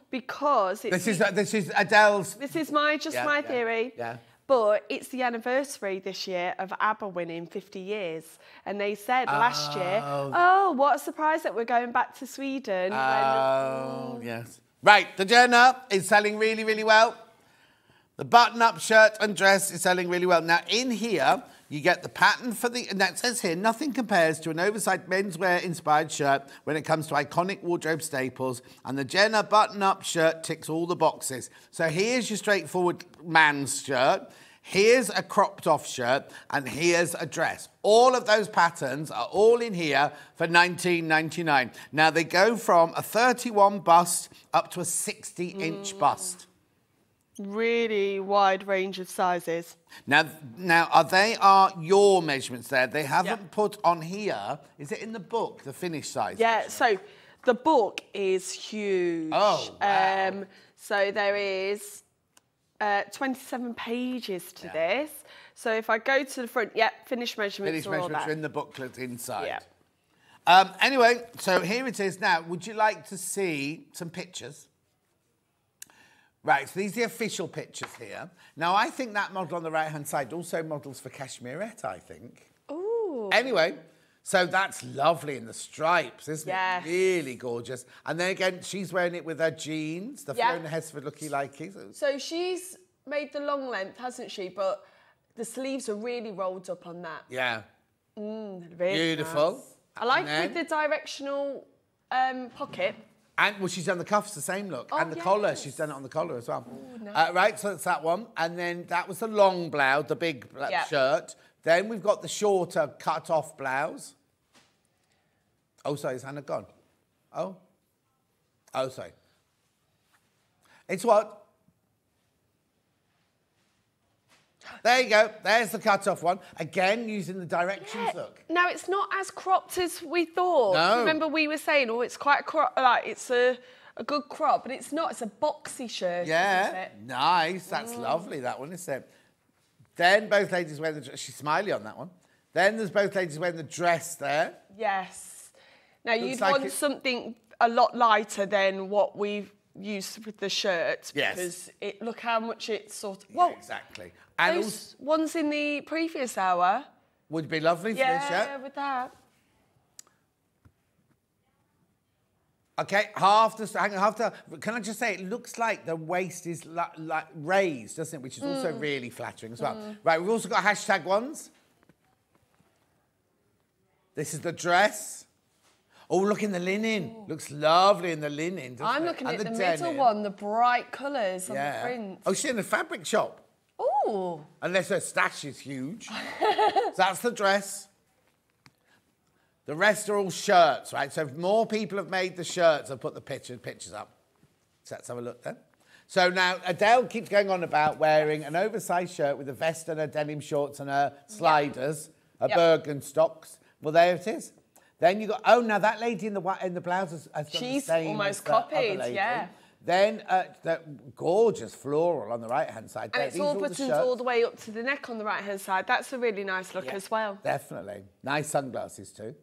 because it's... This is Adele's... This is my theory. Yeah. But it's the anniversary this year of ABBA winning 50 years. And they said last year, oh, what a surprise that we're going back to Sweden. Yes. Right, the Jenna is selling really, really well. The button-up shirt and dress is selling really well. Now, in here, you get the pattern for the... And that says here, nothing compares to an oversized menswear-inspired shirt when it comes to iconic wardrobe staples. And the Jenna button-up shirt ticks all the boxes. So here's your straightforward man's shirt. Here's a cropped-off shirt. And here's a dress. All of those patterns are all in here for $19.99. Now, they go from a 31 bust up to a 60-inch bust. really wide range of sizes. Now, are your measurements there? They haven't put on here. Is it in the book, the finished size? Yeah, so the book is huge. Oh, wow. So there is 27 pages to this. So if I go to the front, finished measurements Finished are all measurements there. are in the booklet inside. Yeah. Anyway, so here it is now. Would you like to see some pictures? Right, so these are the official pictures here. Now, I think that model on the right-hand side also models for Cashmerette, I think. Ooh. Anyway, so that's lovely in the stripes, isn't Yes. it? Really gorgeous. And then again, she's wearing it with her jeans, the Fiona Hesford looky-likey. So she's made the long length, hasn't she? But the sleeves are really rolled up on that. Yeah. Really Beautiful. nice. I like And with the directional pocket. And, well, she's done the cuffs, the same look. Oh, and the collar, she's done it on the collar as well. Ooh, nice. Right, so that's that one. And then that was the long blouse, the big shirt. Then we've got the shorter cut-off blouse. Oh, sorry, is Hannah gone? Oh? Oh, sorry. It's what? There you go. There's the cut-off one. Again, using the directions look. Now, it's not as cropped as we thought. No. Remember we were saying, oh, it's quite like it's a good crop, but it's not. It's a boxy shirt, Yeah, isn't it? nice. That's lovely, that one, isn't it? Then both ladies wear the dress. She's smiley on that one. Then there's both ladies wearing the dress there. Yes. Now, Looks you'd like want it- something a lot lighter than what we've used with the shirt. Yes. Because look how much it's sort of... Whoa, Exactly. And those ones in the previous hour. would be lovely for this shirt. Yeah, with that. Okay, can I just say, it looks like the waist is like raised, doesn't it? Which is also really flattering as well. Right, we've also got hashtag ones. This is the dress. Oh, look in the linen. Looks lovely in the linen, doesn't I'm it? looking And at the denim. middle one, the bright colours on the print. Oh, she's in a fabric shop. Ooh. Unless her stash is huge. So that's the dress. The rest are all shirts, right? So if more people have made the shirts, I've put the pictures up. So let's have a look then. So now Adele keeps going on about wearing an oversized shirt with a vest and her denim shorts and her sliders, her Birkenstocks. Well, there it is. Then you got, oh, now that lady in the blouse has done She's the same almost as the other copied, lady. yeah. Then the gorgeous floral on the right-hand side. And There, it's these all are the buttons shirts. all the way up to the neck on the right-hand side. That's a really nice look as well. Definitely. Nice sunglasses too.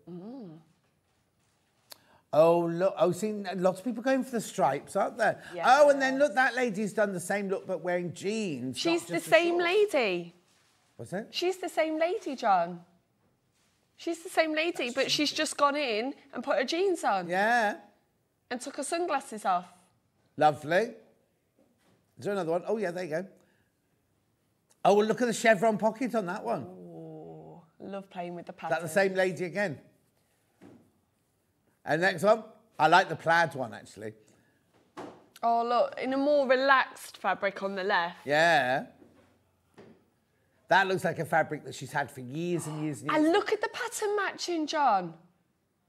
Oh, look. Oh, see, lots of people going for the stripes, aren't there? Yeah. Oh, and then look, that lady's done the same look but wearing jeans. She's not the just same shorts. lady. What's that? She's the same lady, John. She's the same lady, but she's just gone in and put her jeans on. Yeah. And took her sunglasses off. Lovely. Is there another one? Oh, yeah, there you go. Oh, well, look at the chevron pocket on that one. Ooh, love playing with the Is pattern. that the same lady again? And next one, I like the plaid one, actually. Oh, look, in a more relaxed fabric on the left. Yeah. That looks like a fabric that she's had for years and years and years. And look at the pattern matching, John.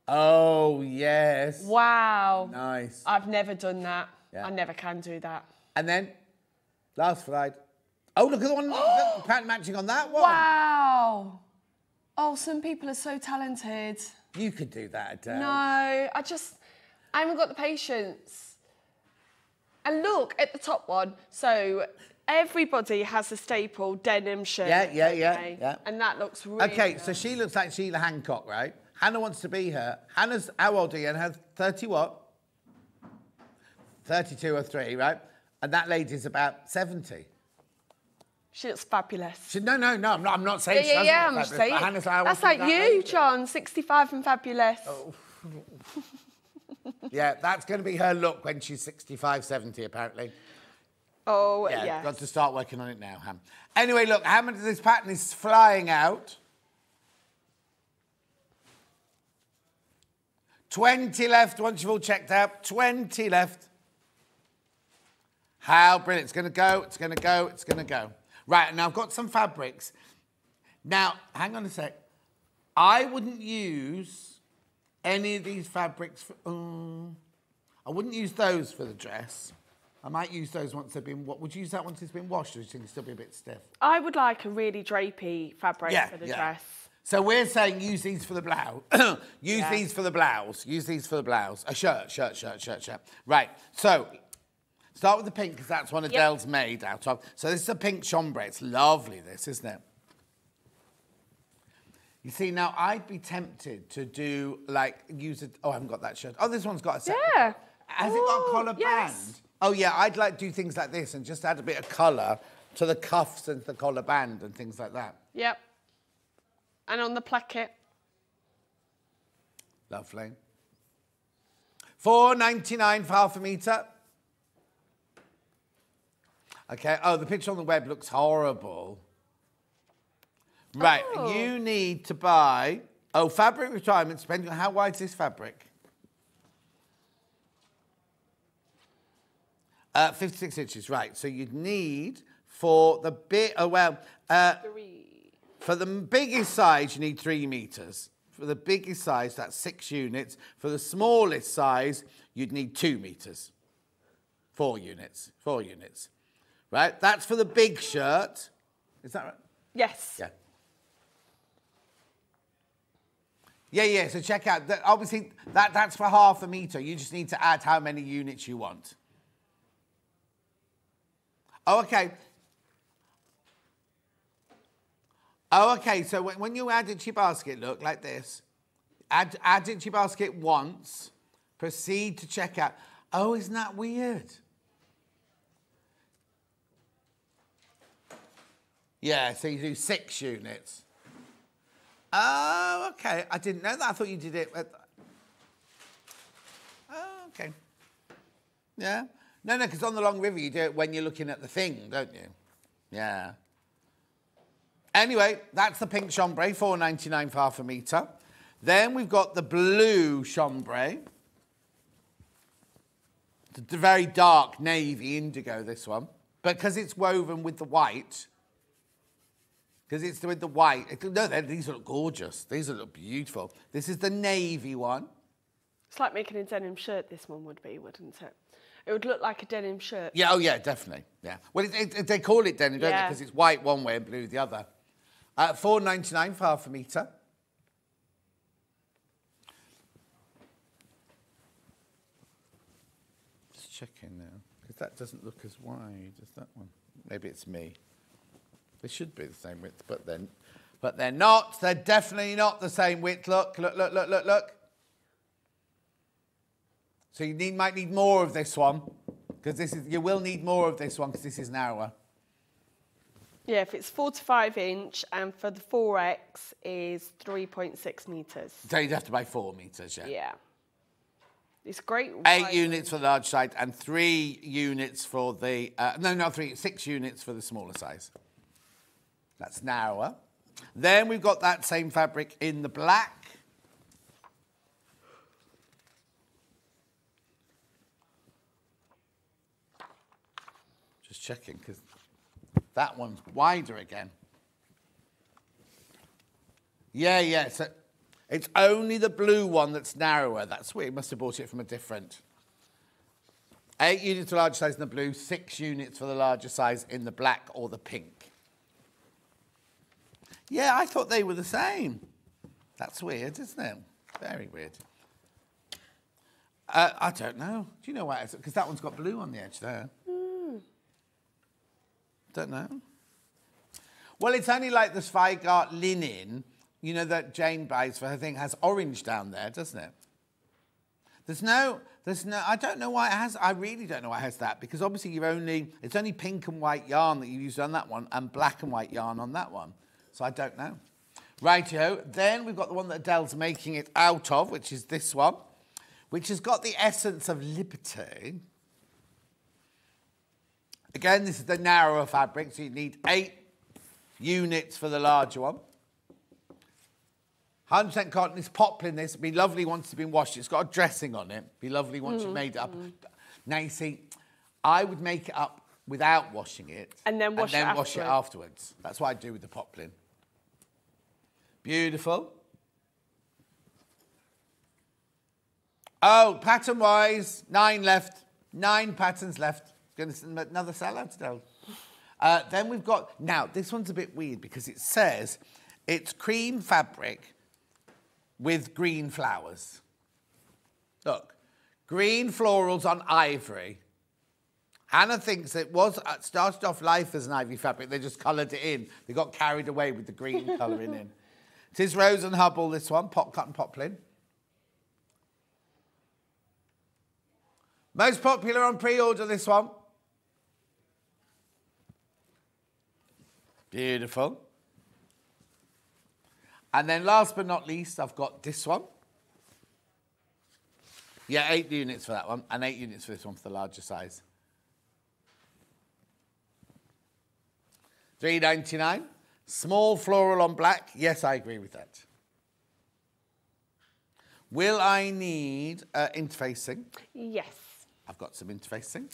Oh, yes. Wow. Nice. I've never done that. Yeah. I never can do that. And then, last slide. Oh, look at the one, the pattern matching on that one. Wow. Oh, some people are so talented. You could do that, Adele. No, I haven't got the patience. And look at the top one. So everybody has a staple denim shirt. Yeah. And that looks really Okay, nice. so she looks like Sheila Hancock, right? Hannah wants to be her. Hannah's, how old are you? And has 30 what? 32 or 3, right? And that lady's about 70. She looks fabulous. No, I'm not saying she doesn't I'm look just fabulous, saying. but Hannah's how That's old is like that you, lady? John, 65 and fabulous. Oh. Yeah, that's going to be her look when she's 65, 70, apparently. Oh, Yeah, yes. got to start working on it now, Ham. Anyway, look, this pattern is flying out. 20 left once you've all checked out. 20 left. How brilliant. It's going to go, it's going to go, it's going to go. Right, now I've got some fabrics. Now, hang on a sec. I wouldn't use any of these fabrics for... I wouldn't use those for the dress. I might use those once they've been... Would you use that once it's been washed, or do you think it'll still be a bit stiff? I would like a really drapey fabric for the dress. So we're saying use these for the blouse. Use these for the blouse. Use these for the blouse. A shirt. Right, so start with the pink, because that's one Adele's made out of. So this is a pink chambray. It's lovely, this, isn't it? You see, now I'd be tempted to do, like, use it... Oh, I haven't got that shirt. Oh, this one's got a set. Yeah. Has it got a collar band? Oh, yeah, I'd like to do things like this and just add a bit of colour to the cuffs and the collar band and things like that. Yep. And on the placket. Lovely. $4.99 for half a metre. Okay, oh, the picture on the web looks horrible. Right, you need to buy... Oh, fabric requirements, depending on how wide is this fabric? 56 inches, right. So you'd need for the bit... Oh, well... 3. For the biggest size, you need 3 metres. For the biggest size, that's 6 units. For the smallest size, you'd need 2 metres. 4 units. 4 units. Right? That's for the big shirt. Is that right? Yes. Yeah. Yeah, so check out. Obviously, that's for half a metre. You just need to add how many units you want. Oh, okay. Oh, okay, so when you add it to your basket, look, like this. Add it to your basket once. Proceed to checkout. Oh, isn't that weird? Yeah, so you do 6 units. Oh, okay. I didn't know that. I thought you did it. Oh, okay. Yeah. No, because on the Long River, you do it when you're looking at the thing, don't you? Yeah. Anyway, that's the pink chambray, $4.99 for half a metre. Then we've got the blue chambray. It's a very dark navy indigo, this one. Because it's woven with the white. Because it's with the white. No, these look gorgeous. These look beautiful. This is the navy one. It's like making a denim shirt, this one would be, wouldn't it? It would look like a denim shirt. Yeah, oh yeah, definitely. Yeah. Well, they call it denim, don't they? Because it's white one way and blue the other. $4.99 for half a metre. Just checking now, because that doesn't look as wide as that one. Maybe it's me. They should be the same width, but they're not. They're definitely not the same width. Look. So you might need more of this one, because you will need more of this one because this is narrower. Yeah, if it's 45 inch and for the 4X is 3.6 metres. So you'd have to buy 4 metres, yeah. Yeah. It's great. 8 units for the large size and 3 units for the... 6 units for the smaller size. That's narrower. Then we've got that same fabric in the black. Just checking, because that one's wider again. Yeah, so it's only the blue one that's narrower. That's weird. Must have bought it from a different. 8 units for the larger size in the blue, 6 units for the larger size in the black or the pink. Yeah, I thought they were the same. That's weird, isn't it? Very weird. I don't know. Do you know why? Because that one's got blue on the edge there. Don't know. Well, it's only like the Zweigart linen, you know, that Jane buys for her thing, has orange down there, doesn't it? There's no, I don't know why it has, I really don't know why it has that, because obviously it's only pink and white yarn that you used on that one and black and white yarn on that one. So I don't know. Rightio. Then we've got the one that Adele's making it out of, which is this one, which has got the essence of liberty. Again, this is the narrower fabric, so you need 8 units for the larger one. 100% cotton is poplin this. It'd be lovely once it's been washed. It's got a dressing on it. Be lovely once you've made it up. Now, you see, I would make it up without washing it. And then wash it afterwards. That's what I do with the poplin. Beautiful. Oh, pattern-wise, 9 left. 9 patterns left. going to another sellout, Adelle. Then we've got, now, this one's a bit weird because it says it's cream fabric with green flowers. Look, green florals on ivory. Hannah thinks it started off life as an ivory fabric. They just coloured it in. They got carried away with the green colouring in. It is Rose and Hubble, this one, pop cut and poplin. Most popular on pre-order, this one. Beautiful. And then last but not least, I've got this one. Yeah, 8 units for that one, and 8 units for this one for the larger size. $3.99. Small floral on black. Yes, I agree with that. Will I need interfacing? Yes. I've got some interfacing.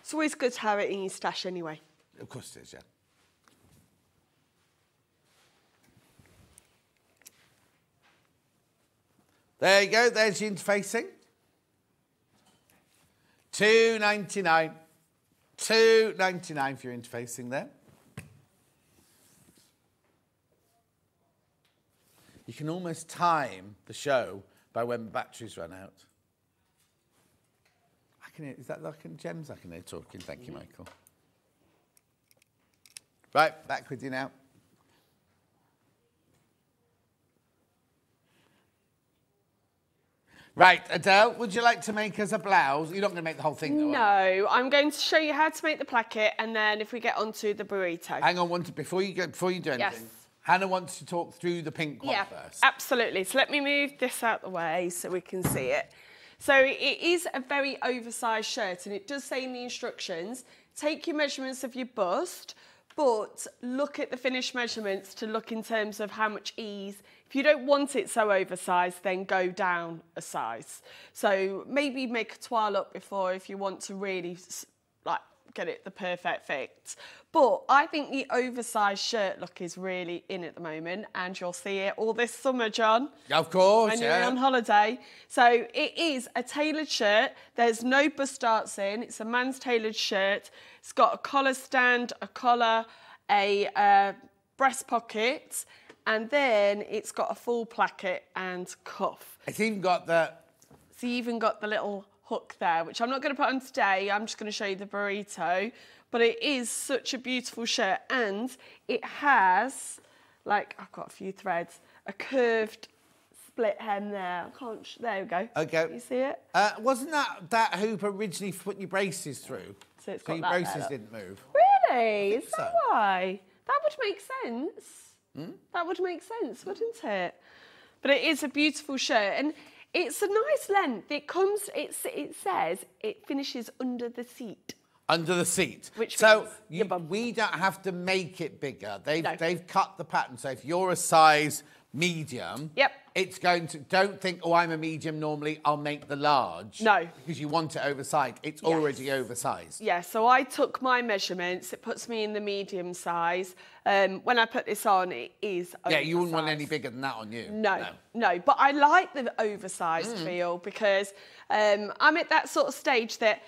It's always good to have it in your stash anyway. Of course it is, yeah. There you go, there's your interfacing. $2.99. $2.99 for your interfacing there. You can almost time the show by when batteries run out. I can hear, is that like in Gems I can hear talking? Thank you, Michael. Right, back with you now. Right, Adelle, would you like to make us a blouse? You're not going to make the whole thing, though, No, I'm going to show you how to make the placket, and then if we get onto the burrito. Hang on, before you do anything, Yes. Hannah wants to talk through the pink one first. Absolutely. So let me move this out the way so we can see it. So it is a very oversized shirt, and it does say in the instructions, take your measurements of your bust, but look at the finished measurements to look in terms of how much ease. If you don't want it so oversized, then go down a size. So maybe make a toile up before if you want to really like get it the perfect fit. But I think the oversized shirt look is really in at the moment, and you'll see it all this summer, John. Of course, when you're on holiday. So it is a tailored shirt. There's no bust darts in. It's a man's tailored shirt. It's got a collar stand, a collar, a breast pocket, and then it's got a full placket and cuff. It's even got the... It's even got the little hook there, which I'm not going to put on today. I'm just going to show you the burrito. But it is such a beautiful shirt, and it has, like, I've got a few threads, a curved split hem there. I can't, there we go. Okay. You see it? Wasn't that hoop originally for putting your braces through? So it's got your that braces there, didn't move? Really? Is that why? That would make sense. That would make sense, wouldn't it? But it is a beautiful shirt, and it's a nice length. It comes, it says it finishes under the seat. Under the seat. Which so we don't have to make it bigger. They've cut the pattern. So if you're a size medium, it's going to, don't think, oh, I'm a medium normally, I'll make the large. No. Because you want it oversized. It's already oversized. Yeah, so I took my measurements. It puts me in the medium size. When I put this on, it is oversized. Yeah, you wouldn't want any bigger than that on you. No. But I like the oversized feel because I'm at that sort of stage that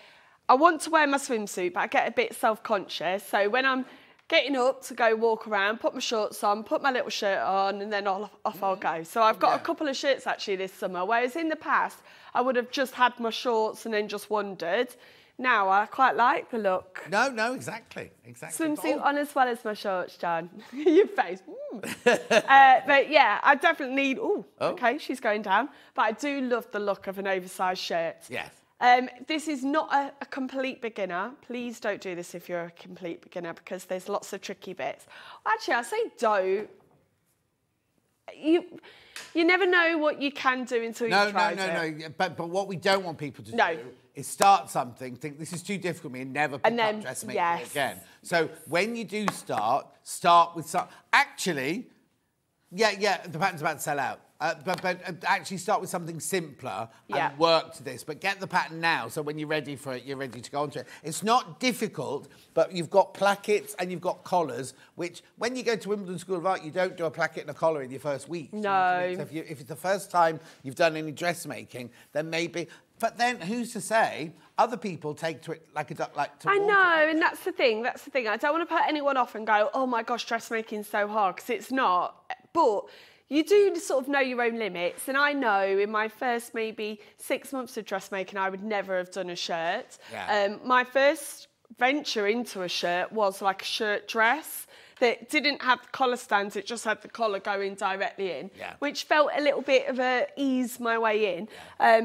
I want to wear my swimsuit, but I get a bit self-conscious. So when I'm getting up to go walk around, put my shorts on, put my little shirt on, and then off I'll go. So I've got a couple of shirts actually this summer, whereas in the past, I would have just had my shorts and then just wandered. Now I quite like the look. No, exactly. Swimsuit on as well as my shorts, John. Your face. But yeah, I definitely need, okay, she's going down. But I do love the look of an oversized shirt. Yes. This is not a complete beginner. Please don't do this if you're a complete beginner because there's lots of tricky bits. Actually, I say don't. You never know what you can do until you try it. No. But what we don't want people to do is start something, think this is too difficult for me, and never pick up dressmaking again. So when you do start with some. Actually, the pattern's about to sell out. But actually start with something simpler and work to this. But get the pattern now, so when you're ready for it, you're ready to go on to it. It's not difficult, but you've got plackets and you've got collars, which when you go to Wimbledon School of Art, you don't do a placket and a collar in your first week. No. So if it's the first time you've done any dressmaking, then maybe But then who's to say other people take to it like a duck, like to I water? know, and that's the thing. That's the thing. I don't want to put anyone off and go, oh my gosh, dressmaking's so hard, because it's not. But you do sort of know your own limits. And I know in my first maybe 6 months of dressmaking, I would never have done a shirt. Yeah. My first venture into a shirt was like a shirt dress that didn't have the collar stands, it just had the collar going directly in, which felt a little bit of a ease my way in.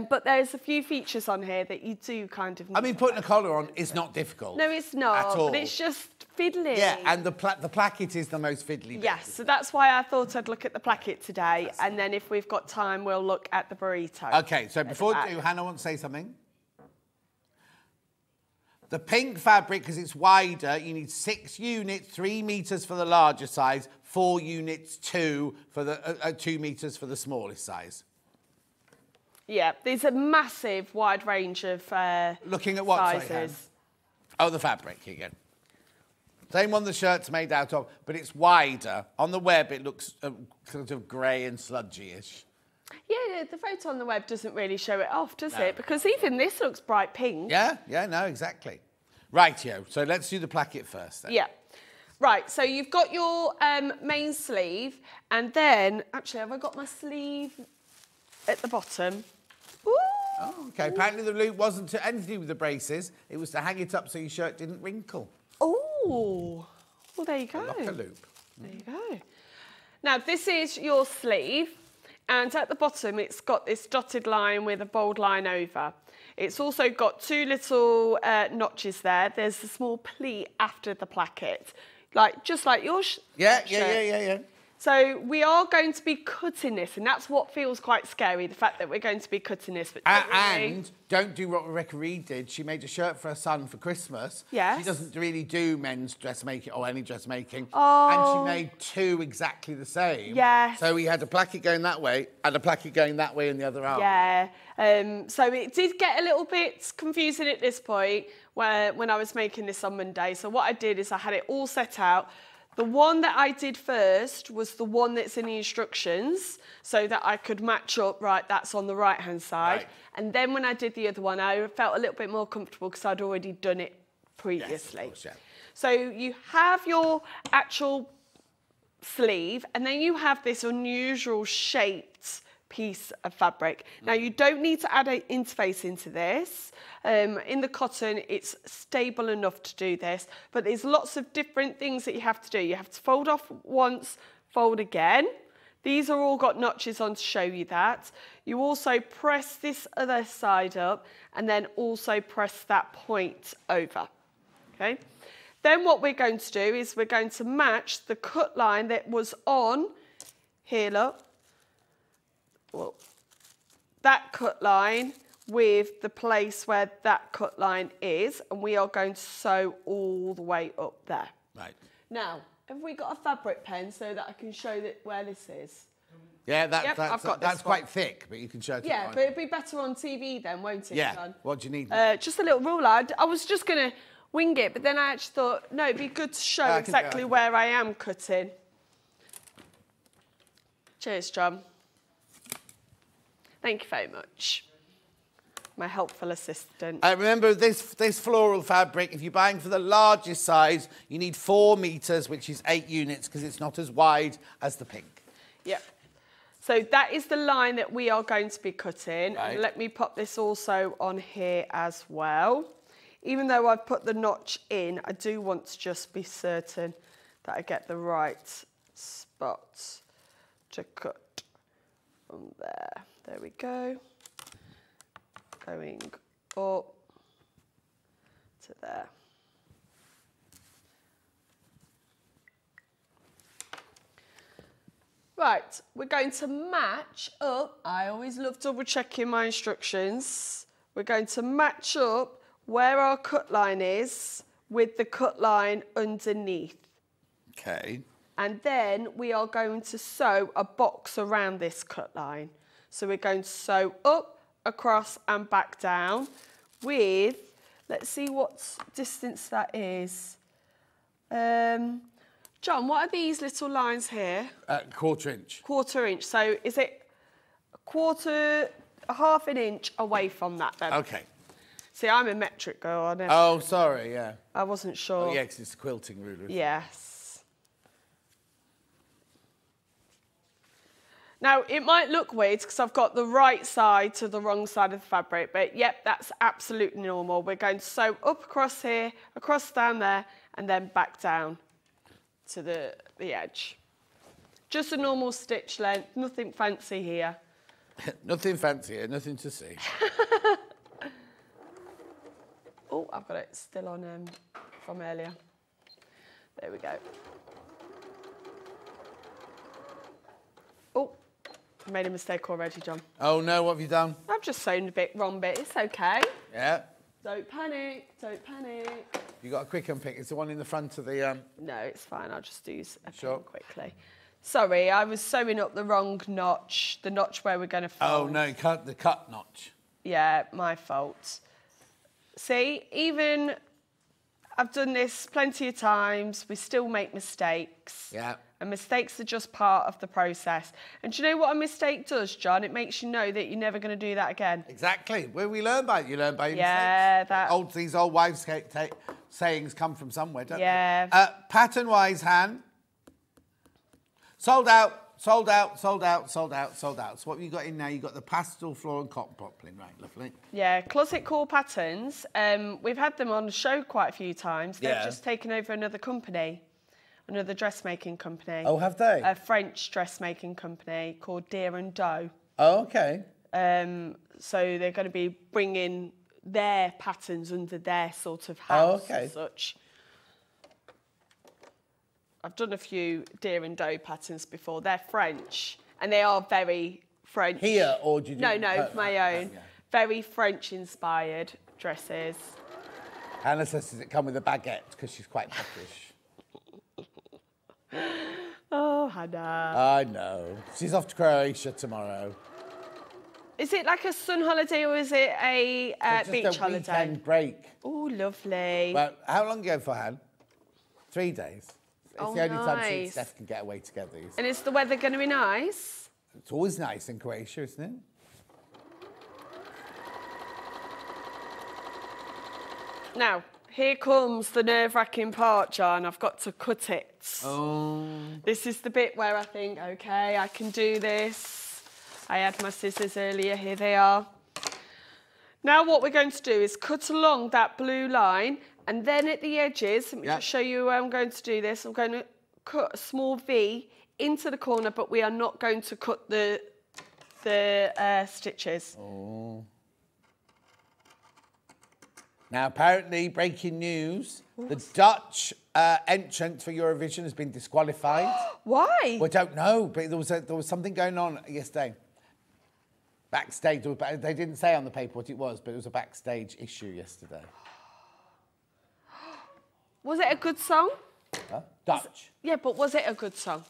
But there's a few features on here that you do kind of need. I mean, putting a collar on is not difficult. No, it's not, at all. but it's just fiddly. Yeah, and the placket is the most fiddly bit. Yes, so that's why I thought I'd look at the placket today, and then if we've got time, we'll look at the burrito. Okay, so before we do, Hannah wants to say something. The pink fabric, because it's wider, you need 6 units, 3 metres for the larger size, 4 units, 2 for the 2 metres for the smallest size. Yeah, there's a massive wide range of looking at what sizes. Oh, the fabric again. Same one the shirt's made out of, but it's wider. On the web, it looks sort of grey and sludgy-ish. Yeah, the photo on the web doesn't really show it off, does it? Because even this looks bright pink. Yeah, no, exactly. Rightio, so let's do the placket first then. Yeah. Right, so you've got your main sleeve, and then, actually, have I got my sleeve at the bottom? Ooh. Oh, okay. Apparently the loop wasn't anything to do with the braces. It was to hang it up so your shirt didn't wrinkle. Oh, well, there you go. Like a loop. There you go. Now, this is your sleeve. And at the bottom, it's got this dotted line with a bold line over. It's also got 2 little notches there. There's a small pleat after the placket, just like your shirt. Yeah. So we are going to be cutting this, and that's what feels quite scary, the fact that we're going to be cutting this. But and don't do what Rebecca Reed did. She made a shirt for her son for Christmas. Yes. She doesn't really do men's dressmaking or any dressmaking. Oh. And she made 2 exactly the same. Yes. So he had a placket going that way and a placket going that way in the other arm. Yeah. So it did get a little bit confusing at this point when I was making this on Monday. So what I did is I had it all set out. The one that I did first was the one that's in the instructions so that I could match up, right, that's on the right-hand side. Right. And then when I did the other one, I felt a little bit more comfortable because I'd already done it previously. Yes, of course, yeah. So you have your actual sleeve, and then you have this unusual shaped piece of fabric. Now, you don't need to add an interface into this. In the cotton, it's stable enough to do this, but there's lots of different things that you have to do. You have to fold off once, fold again. These are all got notches on to show you that. You also press this other side up and then also press that point over, okay? Then what we're going to do is we're going to match the cut line that was on here, look. Well, that cut line with the place where that cut line is, and we are going to sew all the way up there. Right. Now, have we got a fabric pen so that I can show that where this is? Yeah, that's quite thick, but you can show it. Yeah, but it'd be better on TV then, won't it, Yeah. John? What do you need? Just a little ruler. I was just going to wing it, but then I actually thought, no, it'd be good to show exactly where I am cutting. Cheers, John. Thank you very much. My helpful assistant. Remember, this floral fabric, if you're buying for the largest size, you need 4 metres, which is 8 units, because it's not as wide as the pink. Yep. So that is the line that we are going to be cutting. Right. And let me pop this also on here as well. Even though I've put the notch in, I do want to just be certain that I get the right spot to cut from there. There we go. Going up to there. Right, we're going to match up. I always love double checking my instructions. We're going to match up where our cut line is with the cut line underneath. Okay. And then we are going to sew a box around this cut line. So we're going to sew up, across and back down with, let's see what distance that is. John, what are these little lines here? 1/4 inch. 1/4 inch. So is it a quarter a half an inch away from that then. Okay. See, I'm a metric girl, I never... Oh, sorry, yeah. I wasn't sure. Oh, yeah, because it's a quilting ruler. Yes. Now, it might look weird because I've got the right side to the wrong side of the fabric, but yep, that's absolutely normal. We're going to sew up across here, across down there, and then back down to the edge. Just a normal stitch length, nothing fancy here. Nothing fancy here, nothing to see. Oh, I've got it still on from earlier. There we go. Oh, I made a mistake already, John. Oh no, what have you done? I've just sewn a bit wrong bit. It's okay. Yeah. Don't panic. Don't panic. You got a quick unpick. It's the one in the front of the. No, it's fine. I'll just do a sure. pin quickly. Sorry, I was sewing up the wrong notch. The notch where we're going to fold. Oh no, the cut notch. Yeah, my fault. See, even I've done this plenty of times. We still make mistakes. Yeah. And mistakes are just part of the process. And do you know what a mistake does, John? It makes you know that you're never going to do that again. Exactly. Where we learn by it, you learn by your mistakes. That. These old wives' sayings come from somewhere, don't they? Pattern-wise, Han. Sold out. Sold out, sold out, sold out, sold out. So what have you got in now? You've got the pastel floor and cotton poplin. Right, lovely. Yeah, Closet Core Patterns. We've had them on the show quite a few times. They've just taken over another company, another dressmaking company. Oh, have they? A French dressmaking company called Deer and Doe. Oh, okay. So they're going to be bringing their patterns under their sort of house and such. I've done a few Deer and Doe patterns before. They're French, and they are very French. Here, or do you do... No, my own. Yeah. Very French-inspired dresses. Hannah says, does it come with a baguette? Because she's quite British. Oh, Hannah. I know. She's off to Croatia tomorrow. Is it like a sun holiday, or is it a beach holiday? Just a weekend break. Oh, lovely. Well, how long you go for, Han? 3 days. It's the only time she and Steph can get away together. And is the weather going to be nice? It's always nice in Croatia, isn't it? Now, here comes the nerve-wracking part, John. I've got to cut it. Oh. This is the bit where I think, OK, I can do this. I had my scissors earlier. Here they are. Now what we're going to do is cut along that blue line. And then at the edges, let me just show you where I'm going to do this. I'm going to cut a small V into the corner, but we are not going to cut the stitches. Oh. Now, apparently, breaking news, the Dutch entrant for Eurovision has been disqualified. Why? Well, I don't know, but there was something going on yesterday. Backstage, they didn't say on the paper what it was, but it was a backstage issue yesterday. Was it a good song? Huh? Dutch. Yeah, but was it a good song?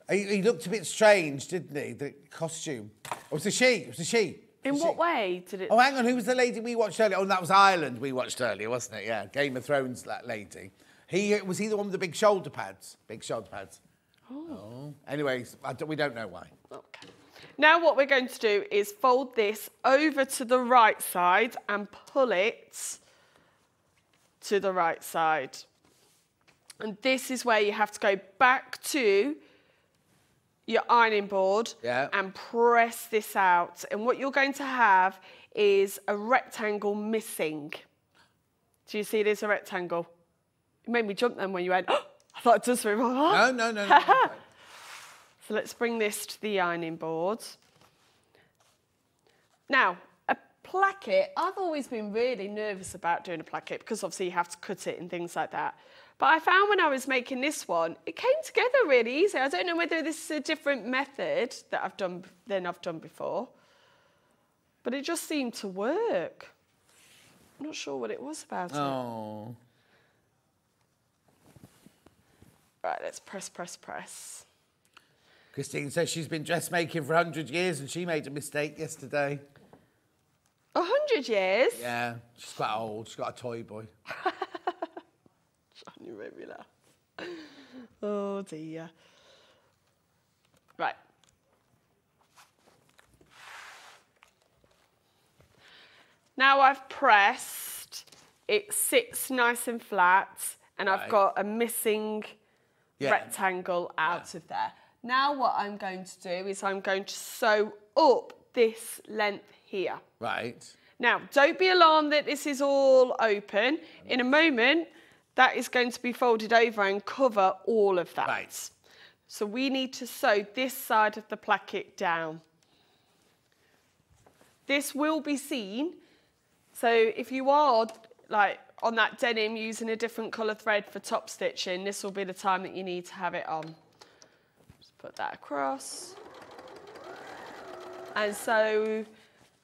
He looked a bit strange, didn't he? The costume. It was a she. It was a she. In what way did it... Oh, hang on. Who was the lady we watched earlier? Oh, that was Ireland we watched earlier, wasn't it? Yeah, Game of Thrones, that lady. Was he the one with the big shoulder pads? Big shoulder pads. Oh. Anyways, we don't know why. Okay. Now what we're going to do is fold this over to the right side and pull it to the right side. And this is where you have to go back to your ironing board and press this out. And what you're going to have is a rectangle missing. Do you see there's a rectangle? It made me jump then when you went, oh, I thought it does. No. So let's bring this to the ironing board. Now, a placket, I've always been really nervous about doing a placket because obviously you have to cut it and things like that. But I found when I was making this one, it came together really easy. I don't know whether this is a different method that I've done than I've done before, but it just seemed to work. I'm not sure what it was about it. Right, let's press, press, press. Christine says she's been dressmaking for 100 years and she made a mistake yesterday. 100 years? Yeah, she's quite old. She's got a toy boy. John, you made me laugh. Oh, dear. Right. Now I've pressed, it sits nice and flat, and I've got a missing rectangle out of there. Now what I'm going to do is I'm going to sew up this length here. Right. Now, don't be alarmed that this is all open. In a moment, that is going to be folded over and cover all of that. Right. So we need to sew this side of the placket down. This will be seen. So if you are like on that denim using a different colour thread for top stitching, this will be the time that you need to have it on. Just put that across. And sew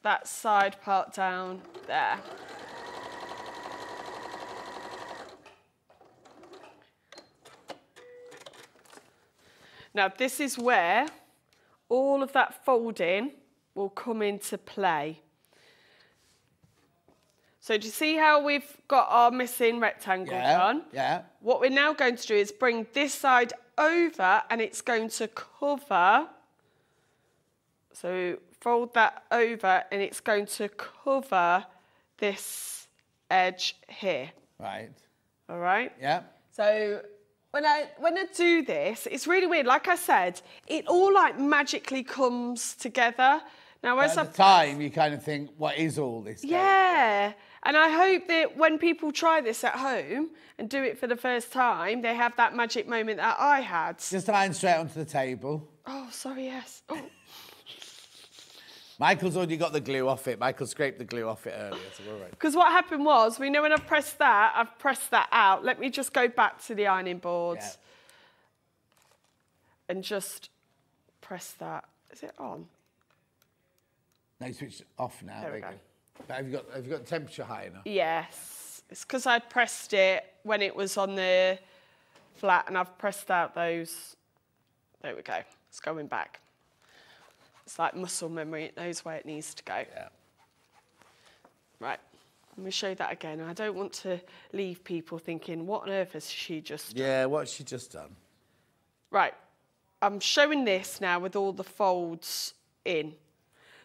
that side part down there. Now this is where all of that folding will come into play. So do you see how we've got our missing rectangle done? Yeah. What we're now going to do is bring this side over and it's going to cover. So fold that over and it's going to cover this edge here. Right. All right? Yeah. So when I do this, it's really weird. Like I said, it all like magically comes together. Now, as at the time, you kind of think, what is all this? Yeah. And I hope that when people try this at home and do it for the first time, they have that magic moment that I had. Just iron straight onto the table. Oh, sorry, yes. Oh. Michael's already got the glue off it. Michael scraped the glue off it earlier, so we're all right. Because what happened was, we know when I've pressed that out. Let me just go back to the ironing board and just press that. Is it on? No, you switched off now. There we go. But have you got the temperature high enough? Yes. It's because I'd pressed it when it was on the flat and I've pressed out those. There we go. It's going back. It's like muscle memory. It knows where it needs to go. Yeah. Right. Let me show that again. I don't want to leave people thinking, what on earth has she just done? Yeah, what's she just done? Right. I'm showing this now with all the folds in.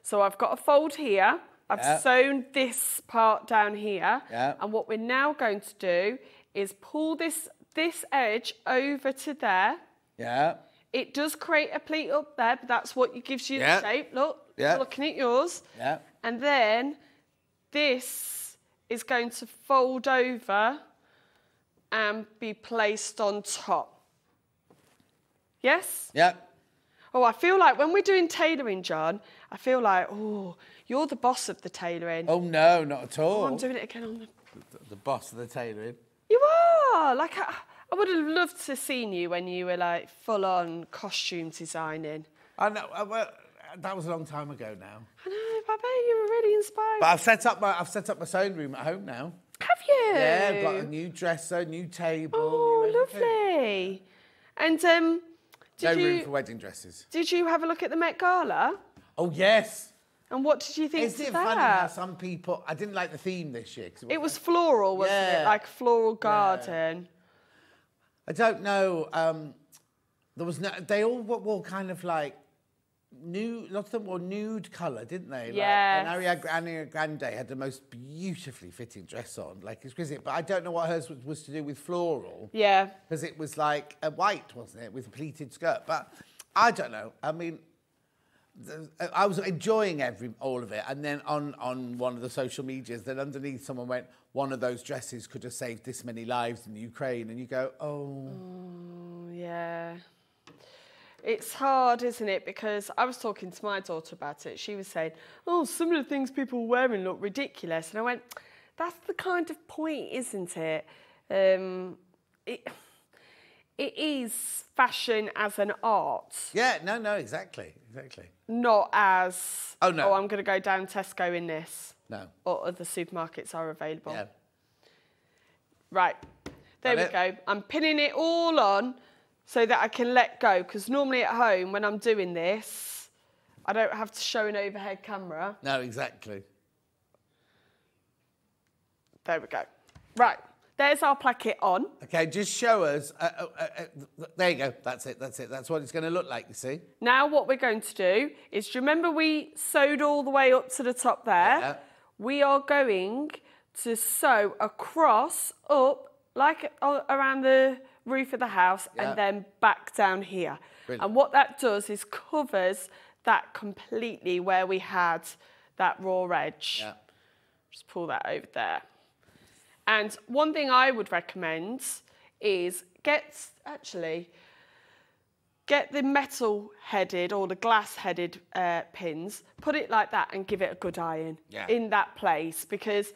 So I've got a fold here. I've sewn this part down here. Yeah. And what we're now going to do is pull this edge over to there. Yeah. It does create a pleat up there, but that's what gives you the shape. Look, you're looking at yours. Yeah. And then this is going to fold over and be placed on top. Yes? Yeah. Oh, I feel like when we're doing tailoring, John, I feel like, oh, you're the boss of the tailoring. Oh, no, not at all. Oh, I'm doing it again on the boss of the tailoring. You are! Like, I would have loved to have seen you when you were, like, full-on costume designing. I know. Well, that was a long time ago now. I know, but I bet you were really inspired. But I've set up my sewing room at home now. Have you? Yeah, I've got a new dresser, new table. Oh, lovely. And, no room for wedding dresses. Did you have a look at the Met Gala? Oh, yes. And what did you think Isn't it of funny that? how some people... I didn't like the theme this year. It was floral, wasn't it? Like a floral garden. I don't know. There was no... They all wore kind of like nude... Lots of them wore nude colour, didn't they? Yes. Like, and Ariana Grande had the most beautifully fitting dress on, like exquisite. But I don't know what hers was to do with floral. Yeah. Because it was like a white, wasn't it, with a pleated skirt. But I don't know. I mean... I was enjoying all of it, and then on one of the social medias, then underneath someone went, one of those dresses could have saved this many lives in Ukraine, and you go, oh. Oh, yeah. It's hard, isn't it? Because I was talking to my daughter about it. She was saying, oh, some of the things people are wearing look ridiculous. And I went, that's the kind of point, isn't it? It is fashion as an art. Yeah, no, exactly. Not as, oh, no. I'm going to go down Tesco in this. No. Or other supermarkets are available. Yeah. Right, there we go. I'm pinning it all on so that I can let go, because normally at home when I'm doing this, I don't have to show an overhead camera. No, exactly. There we go. Right. There's our placket on. Okay, just show us. There you go. That's it. That's what it's going to look like, you see. Now what we're going to do is, do you remember we sewed all the way up to the top there? Yeah. we are going to sew across, up, like around the roof of the house, and then back down here. Brilliant. And what that does is covers that completely where we had that raw edge. Yeah. Just pull that over there. And one thing I would recommend is get the metal headed or the glass headed pins, put it like that and give it a good iron in that place, because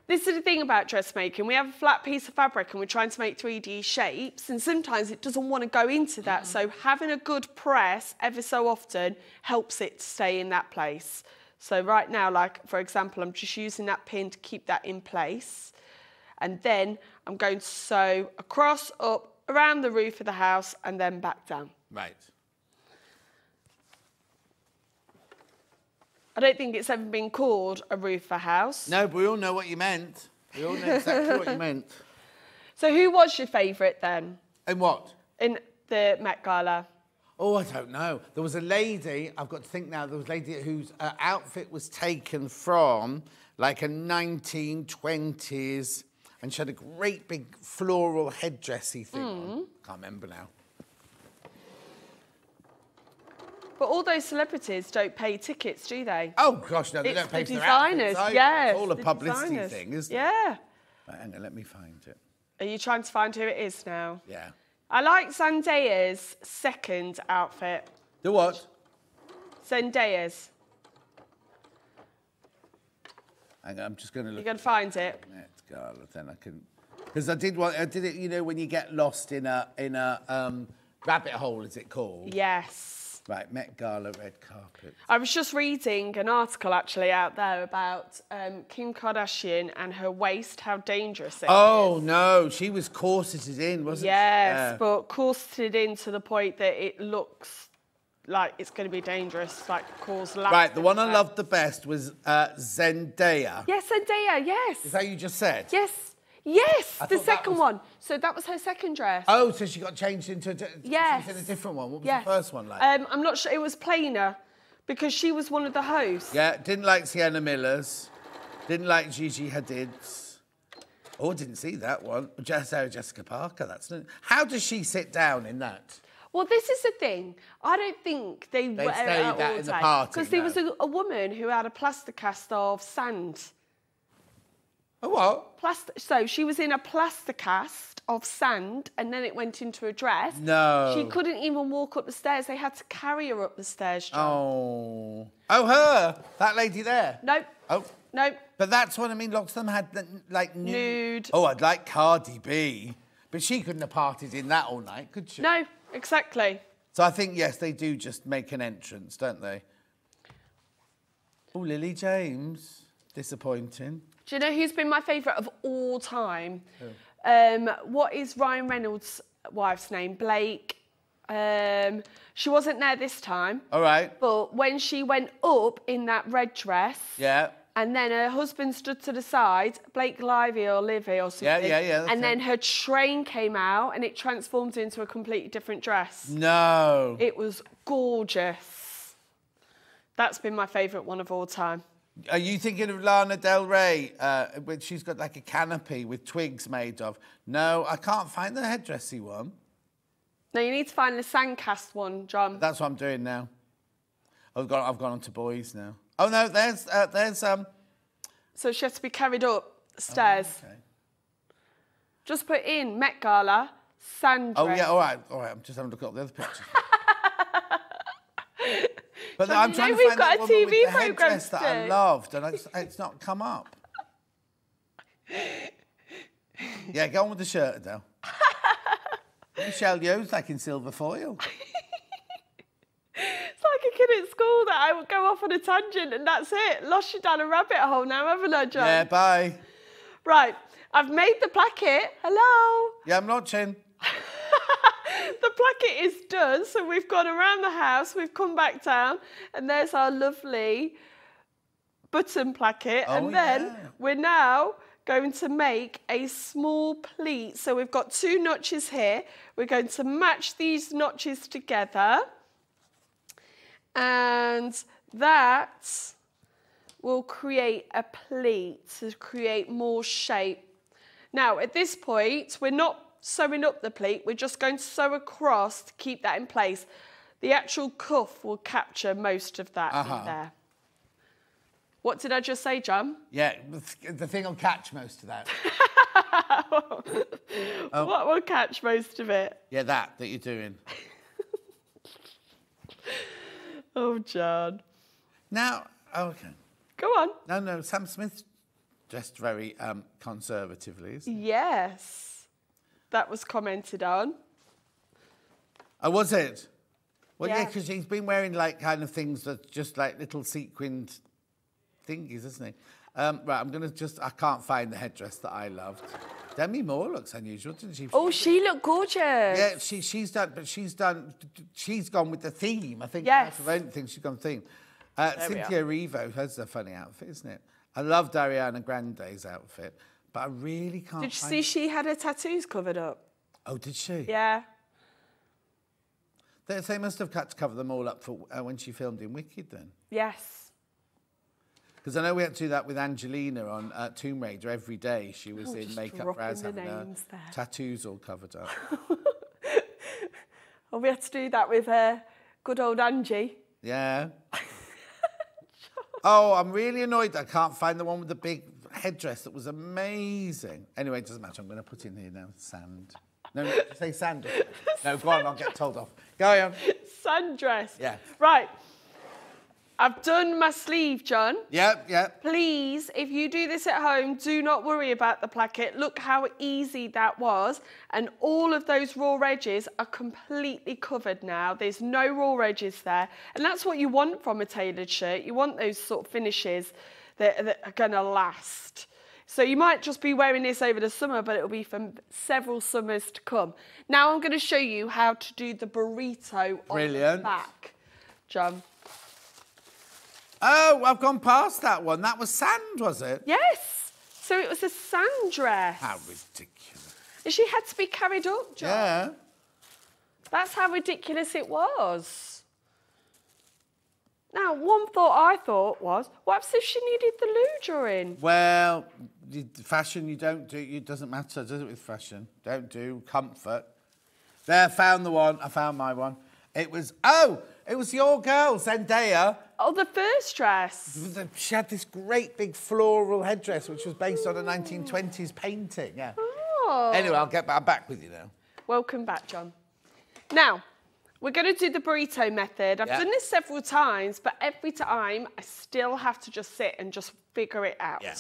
this is the thing about dressmaking. We have a flat piece of fabric and we're trying to make 3D shapes, and sometimes it doesn't want to go into that. So having a good press ever so often helps it to stay in that place. So right now, like for example, I'm just using that pin to keep that in place. And then I'm going to sew across, up, around the roof of the house and then back down. Right. I don't think it's ever been called a roof for house. No, but we all know what you meant. We all know exactly what you meant. So who was your favourite then? In what? In the Met Gala. Oh, I don't know. There was a lady, I've got to think now, there was a lady whose outfit was taken from like a 1920s, and she had a great big floral headdressy thing on. Can't remember now. But all those celebrities don't pay tickets, do they? Oh, gosh, no, they don't pay for their designers, outfits. yes. It's all a publicity thing, isn't it? Yeah. Right, hang on, let me find it. Are you trying to find who it is now? Yeah. I like Zendaya's second outfit. The what? Zendaya's. Hang on, I'm just going to look. You're going to find it? Met Gala, then I can... Because I did it, you know, when you get lost in a rabbit hole, is it called? Yes. Right, Met Gala red carpet. I was just reading an article actually out there about Kim Kardashian and her waist, how dangerous it is. Oh, no, she was corseted in, wasn't she? Yes, but corseted in to the point that it looks like it's going to be dangerous, like cause lasting. Right, the one I loved the best was Zendaya. Yes, Zendaya, yes. Is that what you just said? Yes. Yes, the second one. So that was her second dress. Oh, so she got changed into yes. a different one. What was the first one like? I'm not sure. It was plainer because she was one of the hosts. Yeah, didn't like Sienna Miller's. Didn't like Gigi Hadid's. Oh, didn't see that one. Sarah Jessica Parker. How does she sit down in that? Well, this is the thing. I don't think they were stayed that in the party. Because there was a woman who had a plaster cast of sand. A what? So she was in a plaster cast of sand, and then it went into a dress. No. She couldn't even walk up the stairs. They had to carry her up the stairs, John. Oh. Oh, her. That lady there. Nope. Oh. Nope. But that's what I mean. Lots of them had like nude. Oh, I'd like Cardi B, but she couldn't have partied in that all night, could she? No, exactly. So I think yes, they do just make an entrance, don't they? Oh, Lily James. Disappointing. Do you know who's been my favourite of all time? Who? What is Ryan Reynolds' wife's name? Blake. She wasn't there this time. All right. But when she went up in that red dress. Yeah. And then her husband stood to the side, Blake Lively or Livy or something. Yeah. And then her train came out and it transformed into a completely different dress. No. It was gorgeous. That's been my favourite one of all time. Are you thinking of Lana Del Rey, when she's got like a canopy with twigs made of? No, I can't find the headdressy one. No, you need to find the sandcast one, John. That's what I'm doing now. I've gone on to boys now. Oh no, there's So she has to be carried up the stairs. Oh, okay. Just put in Met Gala, sand dress. Oh yeah, all right. I'm just having a look at the other pictures. But so I'm trying to find that woman with the headdress that I loved, and it's not come up. Yeah, go on with the shirt, Adele. Michelle Yeoh's like in silver foil. It's like a kid at school that I would go off on a tangent and that's it. Lost you down a rabbit hole now, haven't I, John? Yeah, bye. Right, I've made the placket. Hello? Yeah, I'm watching. The placket is done, so we've gone around the house, we've come back down, and there's our lovely button placket. Oh, and then we're now going to make a small pleat. So we've got 2 notches here. We're going to match these notches together. And that we'll create a pleat to create more shape. Now, at this point, we're not sewing up the pleat, we're just going to sew across to keep that in place. The actual cuff will capture most of that in there. What did I just say, John? Yeah, the thing will catch most of that. What will catch most of it? Yeah, that you're doing. Oh, John. Now, okay. Go on. No, Sam Smith dressed very conservatively, isn't he? Yes. That was commented on. Oh, was it? Well, yeah, Yeah. because he's been wearing, like, kind of things that just, like, little sequined thingies, isn't he? Right, I'm going to I can't find the headdress that I loved. Demi Moore looks unusual, doesn't she? Oh, she looked gorgeous. Yeah, she's gone with the theme. I think Yes. I don't think she's gone theme. There we Cynthia Erivo has a funny outfit, isn't it? I loved Ariana Grande's outfit, but I really can't Did you find see she had her tattoos covered up? Oh, did she? Yeah. They must have cut to cover them all up for when she filmed in Wicked then. Yes. Because I know we had to do that with Angelina on Tomb Raider every day. She was in just makeup for us, dropping the having her names there. tattoos all covered up. Oh, we had to do that with good old Angie. Yeah. Oh, I'm really annoyed that I can't find the one with the big headdress that was amazing. Anyway, it doesn't matter. I'm going to put in here now sand. No, say sand. No, go on, I'll get told off. Go on. Sand dress. Yeah. Right. I've done my sleeve, John. Yep. Please, if you do this at home, do not worry about the placket. Look how easy that was. And all of those raw edges are completely covered now. There's no raw edges there. And that's what you want from a tailored shirt. You want those sort of finishes that are going to last. So you might just be wearing this over the summer, but it'll be for several summers to come. Now I'm going to show you how to do the burrito on the back, John. Oh, I've gone past that one. That was sand, was it? Yes. So it was a sand dress. How ridiculous. And she had to be carried up, John. Yeah. That's how ridiculous it was. Now, one thought I thought was, what happens if she needed the loo during? Well, fashion you don't do, it doesn't matter, does it, with fashion? Don't do comfort. There, I found the one. I found my one. It was your girl, Zendaya. Oh, the first dress. She had this great big floral headdress, which was based on a 1920s painting. Yeah. Oh. Anyway, I'm back with you now. Welcome back, John. Now, we're going to do the burrito method. I've done this several times, but every time I still have to just sit and just figure it out. Yeah.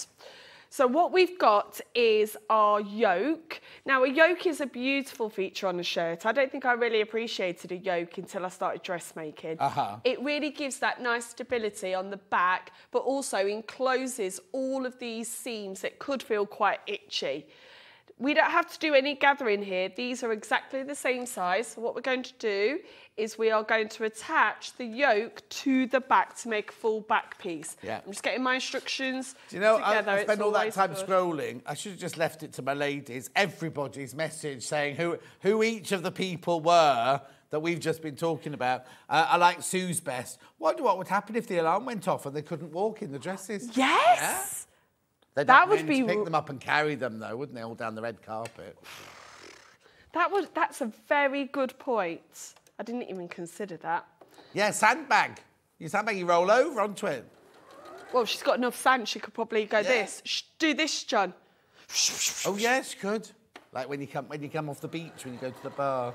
So what we've got is our yoke. Now, a yoke is a beautiful feature on a shirt. I don't think I really appreciated a yoke until I started dressmaking. It really gives that nice stability on the back, but also encloses all of these seams that could feel quite itchy. We don't have to do any gathering here. These are exactly the same size. So what we're going to do is we are going to attach the yoke to the back to make a full back piece. Yeah. I'm just getting my instructions Do you know, together. I spent all that time good. scrolling. I should have just left it to my ladies. Everybody's message saying who each of the people were that we've just been talking about. I like Sue's best. Wonder what would happen if the alarm went off and they couldn't walk in the dresses. Yes! Yeah? They'd That would be... pick them up and carry them, though, wouldn't they, all down the red carpet? That's a very good point. I didn't even consider that. Yeah, sandbag. Your sandbag, you roll over onto it. Well, she's got enough sand, she could probably go this. Do this, John. Oh, yes, good. Like when you come off the beach, when you go to the bar.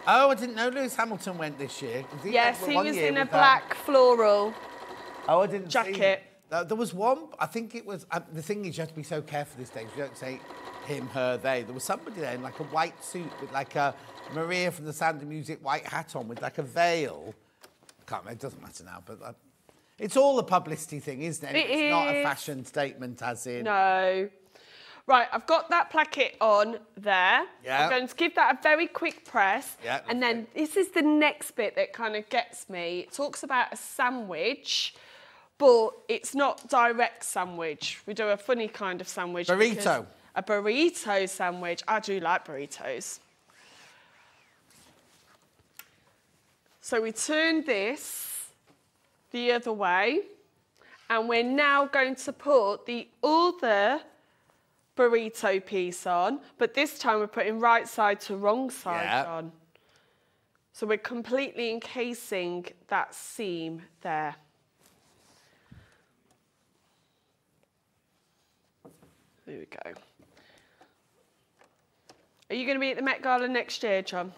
Oh, I didn't know Lewis Hamilton went this year. Yes, he was in a black floral jacket. There was one, I think it was, the thing is you have to be so careful these days. You don't say him, her, they. There was somebody there in like a white suit with like a Maria from the Sound of Music white hat on with like a veil. Can't remember, it doesn't matter now, but it's all a publicity thing, isn't it? It's not a fashion statement as in... No. Right, I've got that placket on there. Yeah. I'm going to give that a very quick press. Yeah. And then this is the next bit that kind of gets me. It talks about a sandwich, but it's not direct sandwich. We do a funny kind of sandwich. Burrito. A burrito sandwich. I do like burritos. So we turn this the other way. And we're now going to put the other burrito piece on, but this time we're putting right side to wrong side on. So we're completely encasing that seam there. There we go. Are you going to be at the Met Gala next year, John?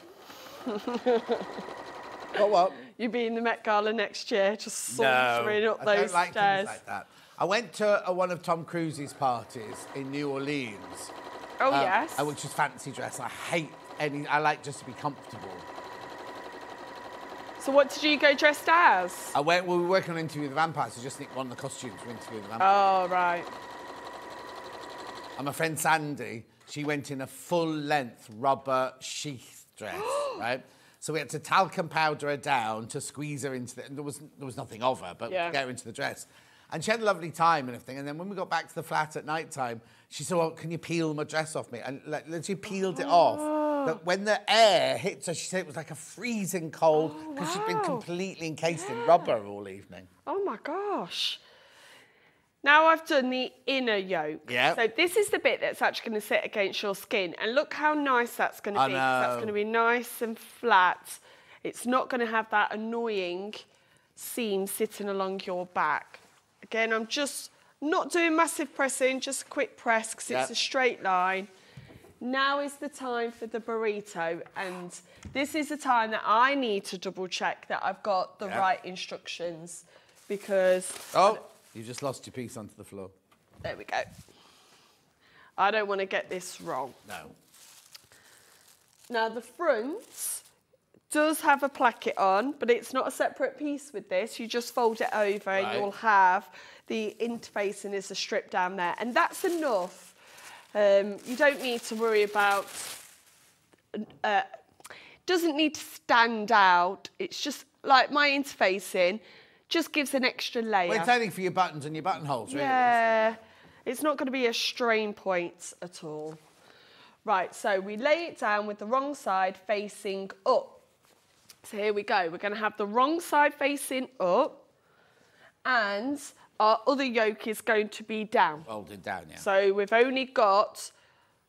What? You'll be in the Met Gala next year, just sauntering up those I don't like stairs. things like that. I went to one of Tom Cruise's parties in New Orleans. Oh, yes. Which is fancy dress. I like just to be comfortable. So what did you go dressed as? We were working on Interview with the Vampire, so just nicked one of the costumes for Interview with the Vampire. Oh, right. And my friend Sandy, she went in a full-length rubber sheath dress, right? So we had to talcum powder her down to squeeze her into there was nothing of her, but to get her into the dress. And she had a lovely time and everything. And then when we got back to the flat at night time, she said, well, can you peel my dress off me? And literally peeled it off. But when the air hit her, she said it was like a freezing cold because she'd been completely encased in rubber all evening. Oh, my gosh. Now I've done the inner yoke. Yeah. So this is the bit that's actually going to sit against your skin. And look how nice that's going to be. That's going to be nice and flat. It's not going to have that annoying seam sitting along your back. Again, I'm just not doing massive pressing, just a quick press because it's a straight line. Now is the time for the burrito. And this is the time that I need to double check that I've got the right instructions because... Oh, you just lost your piece onto the floor. There we go. I don't want to get this wrong. No. Now the front does have a placket on, but it's not a separate piece with this. You just fold it over and you'll have the interfacing as a strip down there. And that's enough. You don't need to worry about... doesn't need to stand out. It's just like my interfacing just gives an extra layer. Well, it's only for your buttons and your buttonholes, really. Yeah, it's not going to be a strain point at all. Right, so we lay it down with the wrong side facing up. So here we go. We're going to have the wrong side facing up and our other yoke is going to be down. Folded down, yeah. So we've only got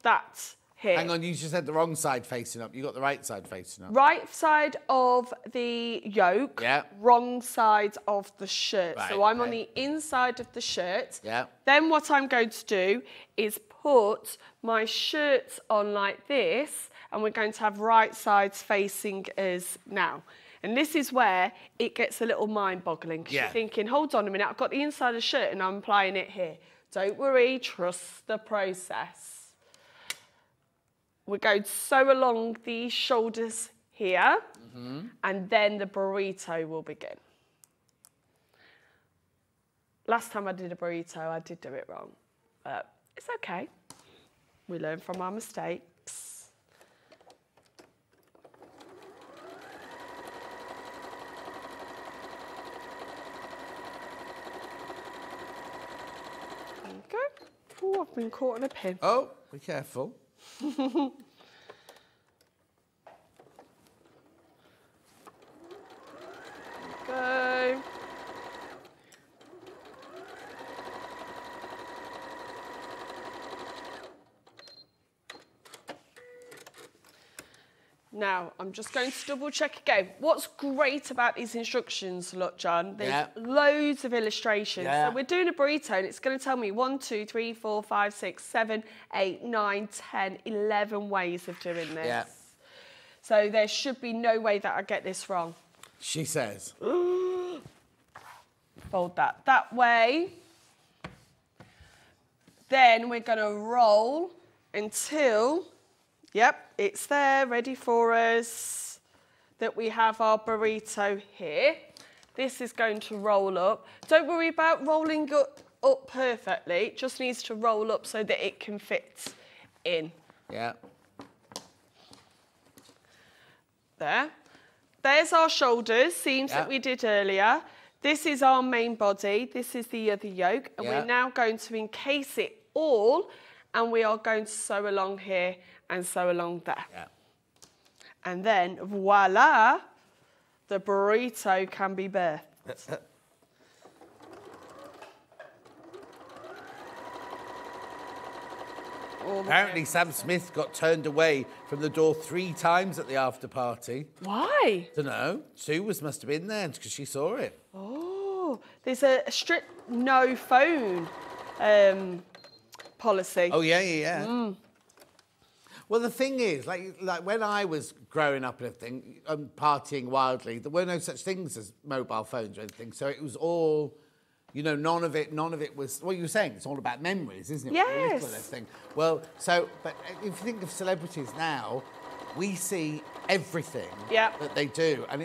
that here. Hang on, you just had the wrong side facing up. You got the right side facing up. Right side of the yoke, wrong side of the shirt. Right, so I'm on the inside of the shirt. Yeah. Then what I'm going to do is put my shirt on like this, and we're going to have right sides facing us now. And this is where it gets a little mind-boggling, because you're thinking, hold on a minute, I've got the inside of the shirt and I'm applying it here. Don't worry, trust the process. We're going to sew along the shoulders here, and then the burrito will begin. Last time I did a burrito, I did do it wrong, but it's okay. We learn from our mistakes. There we go. Oh, I've been caught in a pin. Oh, be careful. Go. Now, I'm just going to double check again. What's great about these instructions, look, John, there's loads of illustrations. So we're doing a burrito and it's going to tell me 1, 2, 3, 4, 5, 6, 7, 8, 9, 10, 11 ways of doing this. Yeah. So there should be no way that I get this wrong. She says. Fold that way. Then we're going to roll until... Yep, it's there, ready for us, that we have our burrito here. This is going to roll up. Don't worry about rolling up perfectly. It just needs to roll up so that it can fit in. Yeah. There. There's our shoulders, seams that we did earlier. This is our main body. This is the other yoke. And we're now going to encase it all, and we are going to sew along here and sew along there. Yeah. And then, voila, the burrito can be birthed. all. Apparently, Sam Smith got turned away from the door 3 times at the after party. Why? Don't know. Sue must have been there because she saw it. Oh, there's a strict no phone policy. Oh, yeah. Well, the thing is, like when I was growing up and everything, partying wildly, there were no such things as mobile phones or anything. So it was all, you know, none of it was, what you were saying, it's all about memories, isn't it? Yes. Thing. Well, but if you think of celebrities now, we see everything that they do. And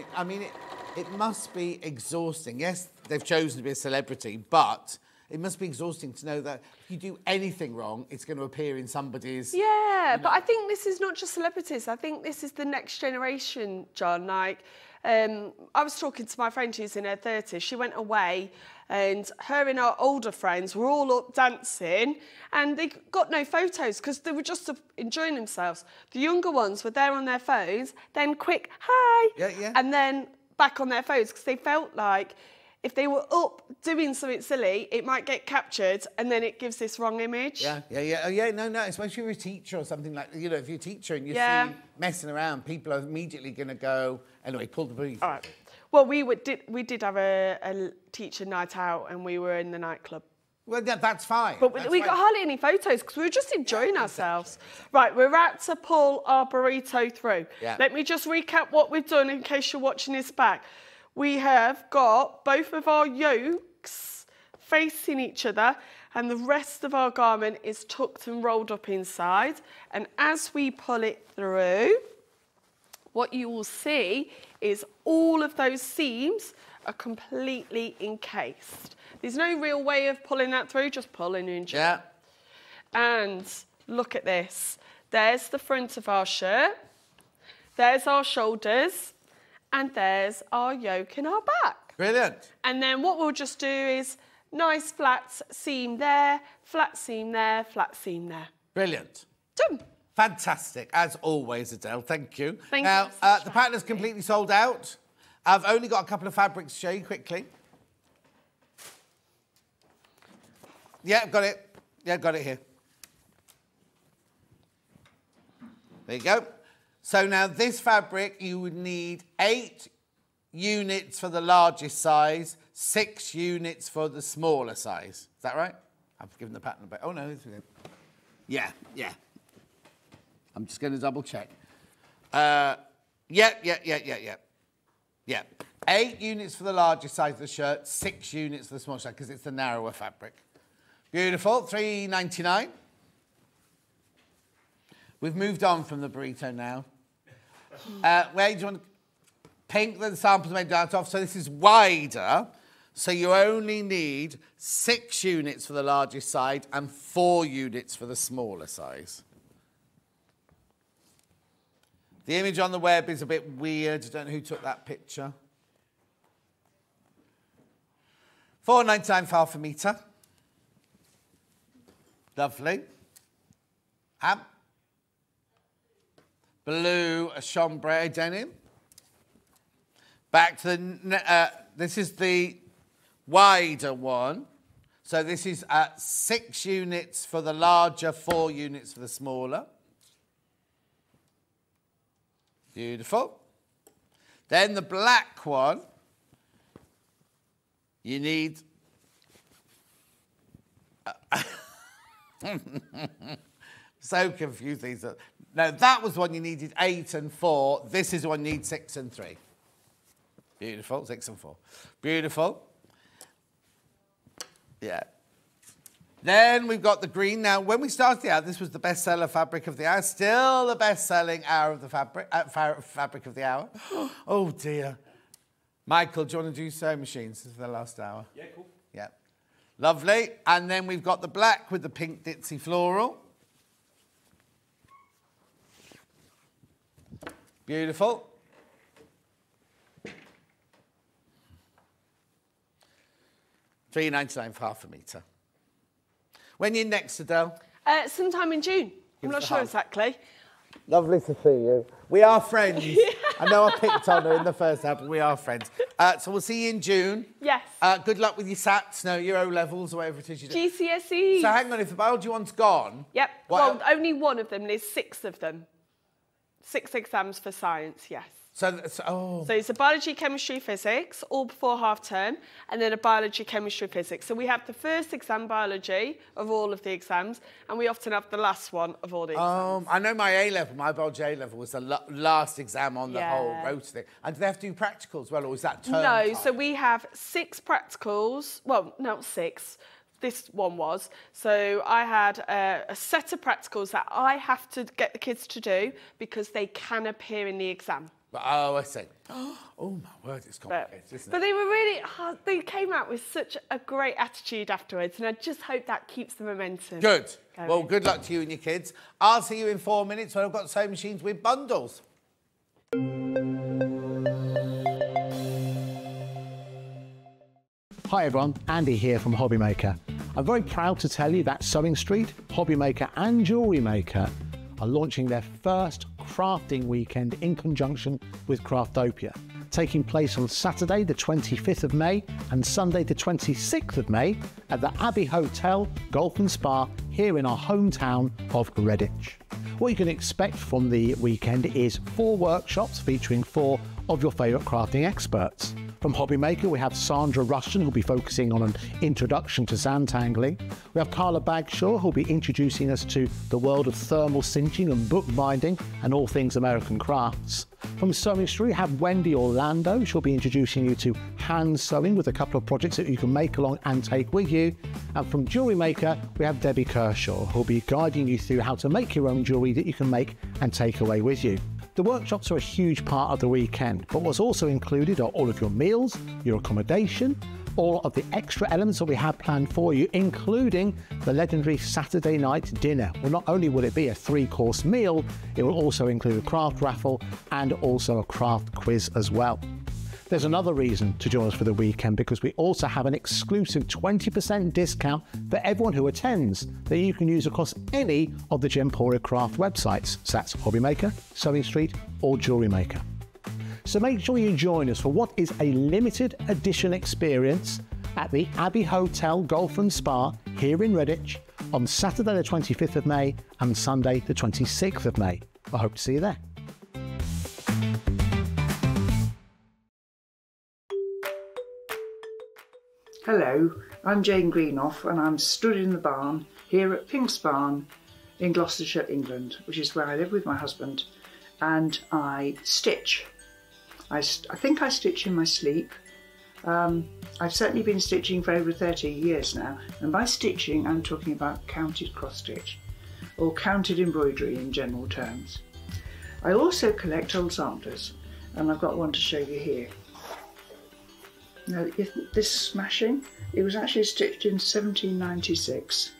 it must be exhausting. Yes, they've chosen to be a celebrity, but it must be exhausting to know that if you do anything wrong, it's going to appear in somebody's... Yeah, but I think this is not just celebrities. I think this is the next generation, John. Like, I was talking to my friend who's in her 30s. She went away and her and her older friends were all up dancing and they got no photos because they were just enjoying themselves. The younger ones were there on their phones, then quick, hi, and then back on their phones because they felt like if they were up doing something silly, it might get captured and then it gives this wrong image. Yeah. Oh, yeah, no, especially if you're a teacher or something like, you know, if you're a teacher and you see messing around, people are immediately going to go, anyway, pull the brief. All right. Well, we did have a teacher night out and we were in the nightclub. Well, that's fine. But we got hardly any photos because we were just enjoying ourselves. Right, we're about to pull our burrito through. Yeah. Let me just recap what we've done in case you're watching this back. We have got both of our yokes facing each other and the rest of our garment is tucked and rolled up inside. And as we pull it through, what you will see is all of those seams are completely encased. There's no real way of pulling that through, just pulling and yeah. And look at this. There's the front of our shirt. There's our shoulders. And there's our yoke in our back. Brilliant. And then what we'll just do is nice flat seam there, flat seam there, flat seam there. Brilliant. Done. Fantastic, as always, Adele. Thank you. Thank you. Now, the pattern is completely sold out. I've only got a couple of fabrics to show you quickly. Yeah, I've got it. Yeah, I've got it here. There you go. So now this fabric, you would need 8 units for the largest size, 6 units for the smaller size. Is that right? I've given the pattern away. Oh, no. It's good. Yeah. I'm just going to double check. Yeah. 8 units for the largest size of the shirt, 6 units for the smaller size, because it's the narrower fabric. Beautiful. $3.99. We've moved on from the burrito now. Where do you want pink that the sample's made out of? So this is wider. So you only need 6 units for the largest side and 4 units for the smaller size. The image on the web is a bit weird. I don't know who took that picture. $4.99 for half a metre. Lovely. Blue chambray denim. Back to the, this is the wider one. So this is 6 units for the larger, 4 units for the smaller. Beautiful. Then the black one, you need... So confused these are. No, that was one you needed 8 and 4. This is one you need 6 and 3. Beautiful, 6 and 4. Beautiful. Yeah. Then we've got the green. Now, when we started out, this was the bestseller fabric of the hour. Still the best-selling hour of the fabric of the hour. Oh, dear. Michael, do you want to do sewing machines? This is the last hour. Yeah, cool. Yeah. Lovely. And then we've got the black with the pink ditzy floral. Beautiful. $3.99 for half a metre. When are you next, Adele? Sometime in June. I'm not sure exactly. Lovely to see you. We are friends. I know I picked on her in the first half, but we are friends. So we'll see you in June. Yes. Good luck with your SATs, no, your O-levels, or whatever it is you do. GCSEs. So hang on, if the biology one's gone... Yep. Well, only one of them. There's 6 of them. 6 exams for science, yes. So it's a biology, chemistry, physics, all before half term, and then a biology, chemistry, physics. So we have the first exam, biology, of all of the exams, and we often have the last one of all the exams. I know my A-level, my biology A-level was the last exam on the whole rota thing. And do they have to do practicals as well, or is that term No, time? so we have 6 practicals. Well, not 6. This one was. So I had a set of practicals that I have to get the kids to do because they can appear in the exam. Oh, I see. Oh, my word, it's complicated, isn't it? But they were really hard. They came out with such a great attitude afterwards, and I just hope that keeps the momentum. Good. going. Well, good luck to you and your kids. I'll see you in 4 minutes when I've got sewing machines with bundles. Hi everyone, Andy here from Hobby Maker. I'm very proud to tell you that Sewing Street, Hobby Maker and Jewellery Maker are launching their first crafting weekend in conjunction with Craftopia, taking place on Saturday the 25th of May and Sunday the 26th of May at the Abbey Hotel, Golf and Spa here in our hometown of Redditch. What you can expect from the weekend is 4 workshops featuring 4 of your favourite crafting experts. From Hobby Maker, we have Sandra Rushton, who'll be focusing on an introduction to sandtangling. We have Carla Bagshaw, who'll be introducing us to the world of thermal cinching and bookbinding and all things American crafts. From Sewing Street, we have Wendy Orlando. She'll be introducing you to hand sewing with a couple of projects that you can make along and take with you. And from Jewellery Maker, we have Debbie Kershaw, who'll be guiding you through how to make your own jewellery that you can make and take away with you. The workshops are a huge part of the weekend, but what's also included are all of your meals, your accommodation, all of the extra elements that we have planned for you, including the legendary Saturday night dinner. Well, not only will it be a 3-course meal, it will also include a craft raffle and also a craft quiz as well. There's another reason to join us for the weekend because we also have an exclusive 20% discount for everyone who attends that you can use across any of the Gemporia craft websites. So that's Hobby Maker, Sewing Street or Jewellery Maker. So make sure you join us for what is a limited edition experience at the Abbey Hotel Golf and Spa here in Redditch on Saturday the 25th of May and Sunday the 26th of May. I hope to see you there. Hello, I'm Jane Greenoff and I'm stood in the barn here at Pink's Barn in Gloucestershire, England, which is where I live with my husband, and I stitch. I think I stitch in my sleep. I've certainly been stitching for over 30 years now, and by stitching I'm talking about counted cross stitch or counted embroidery in general terms. I also collect old samplers, and I've got one to show you here. Now, this smashing, it was actually stitched in 1796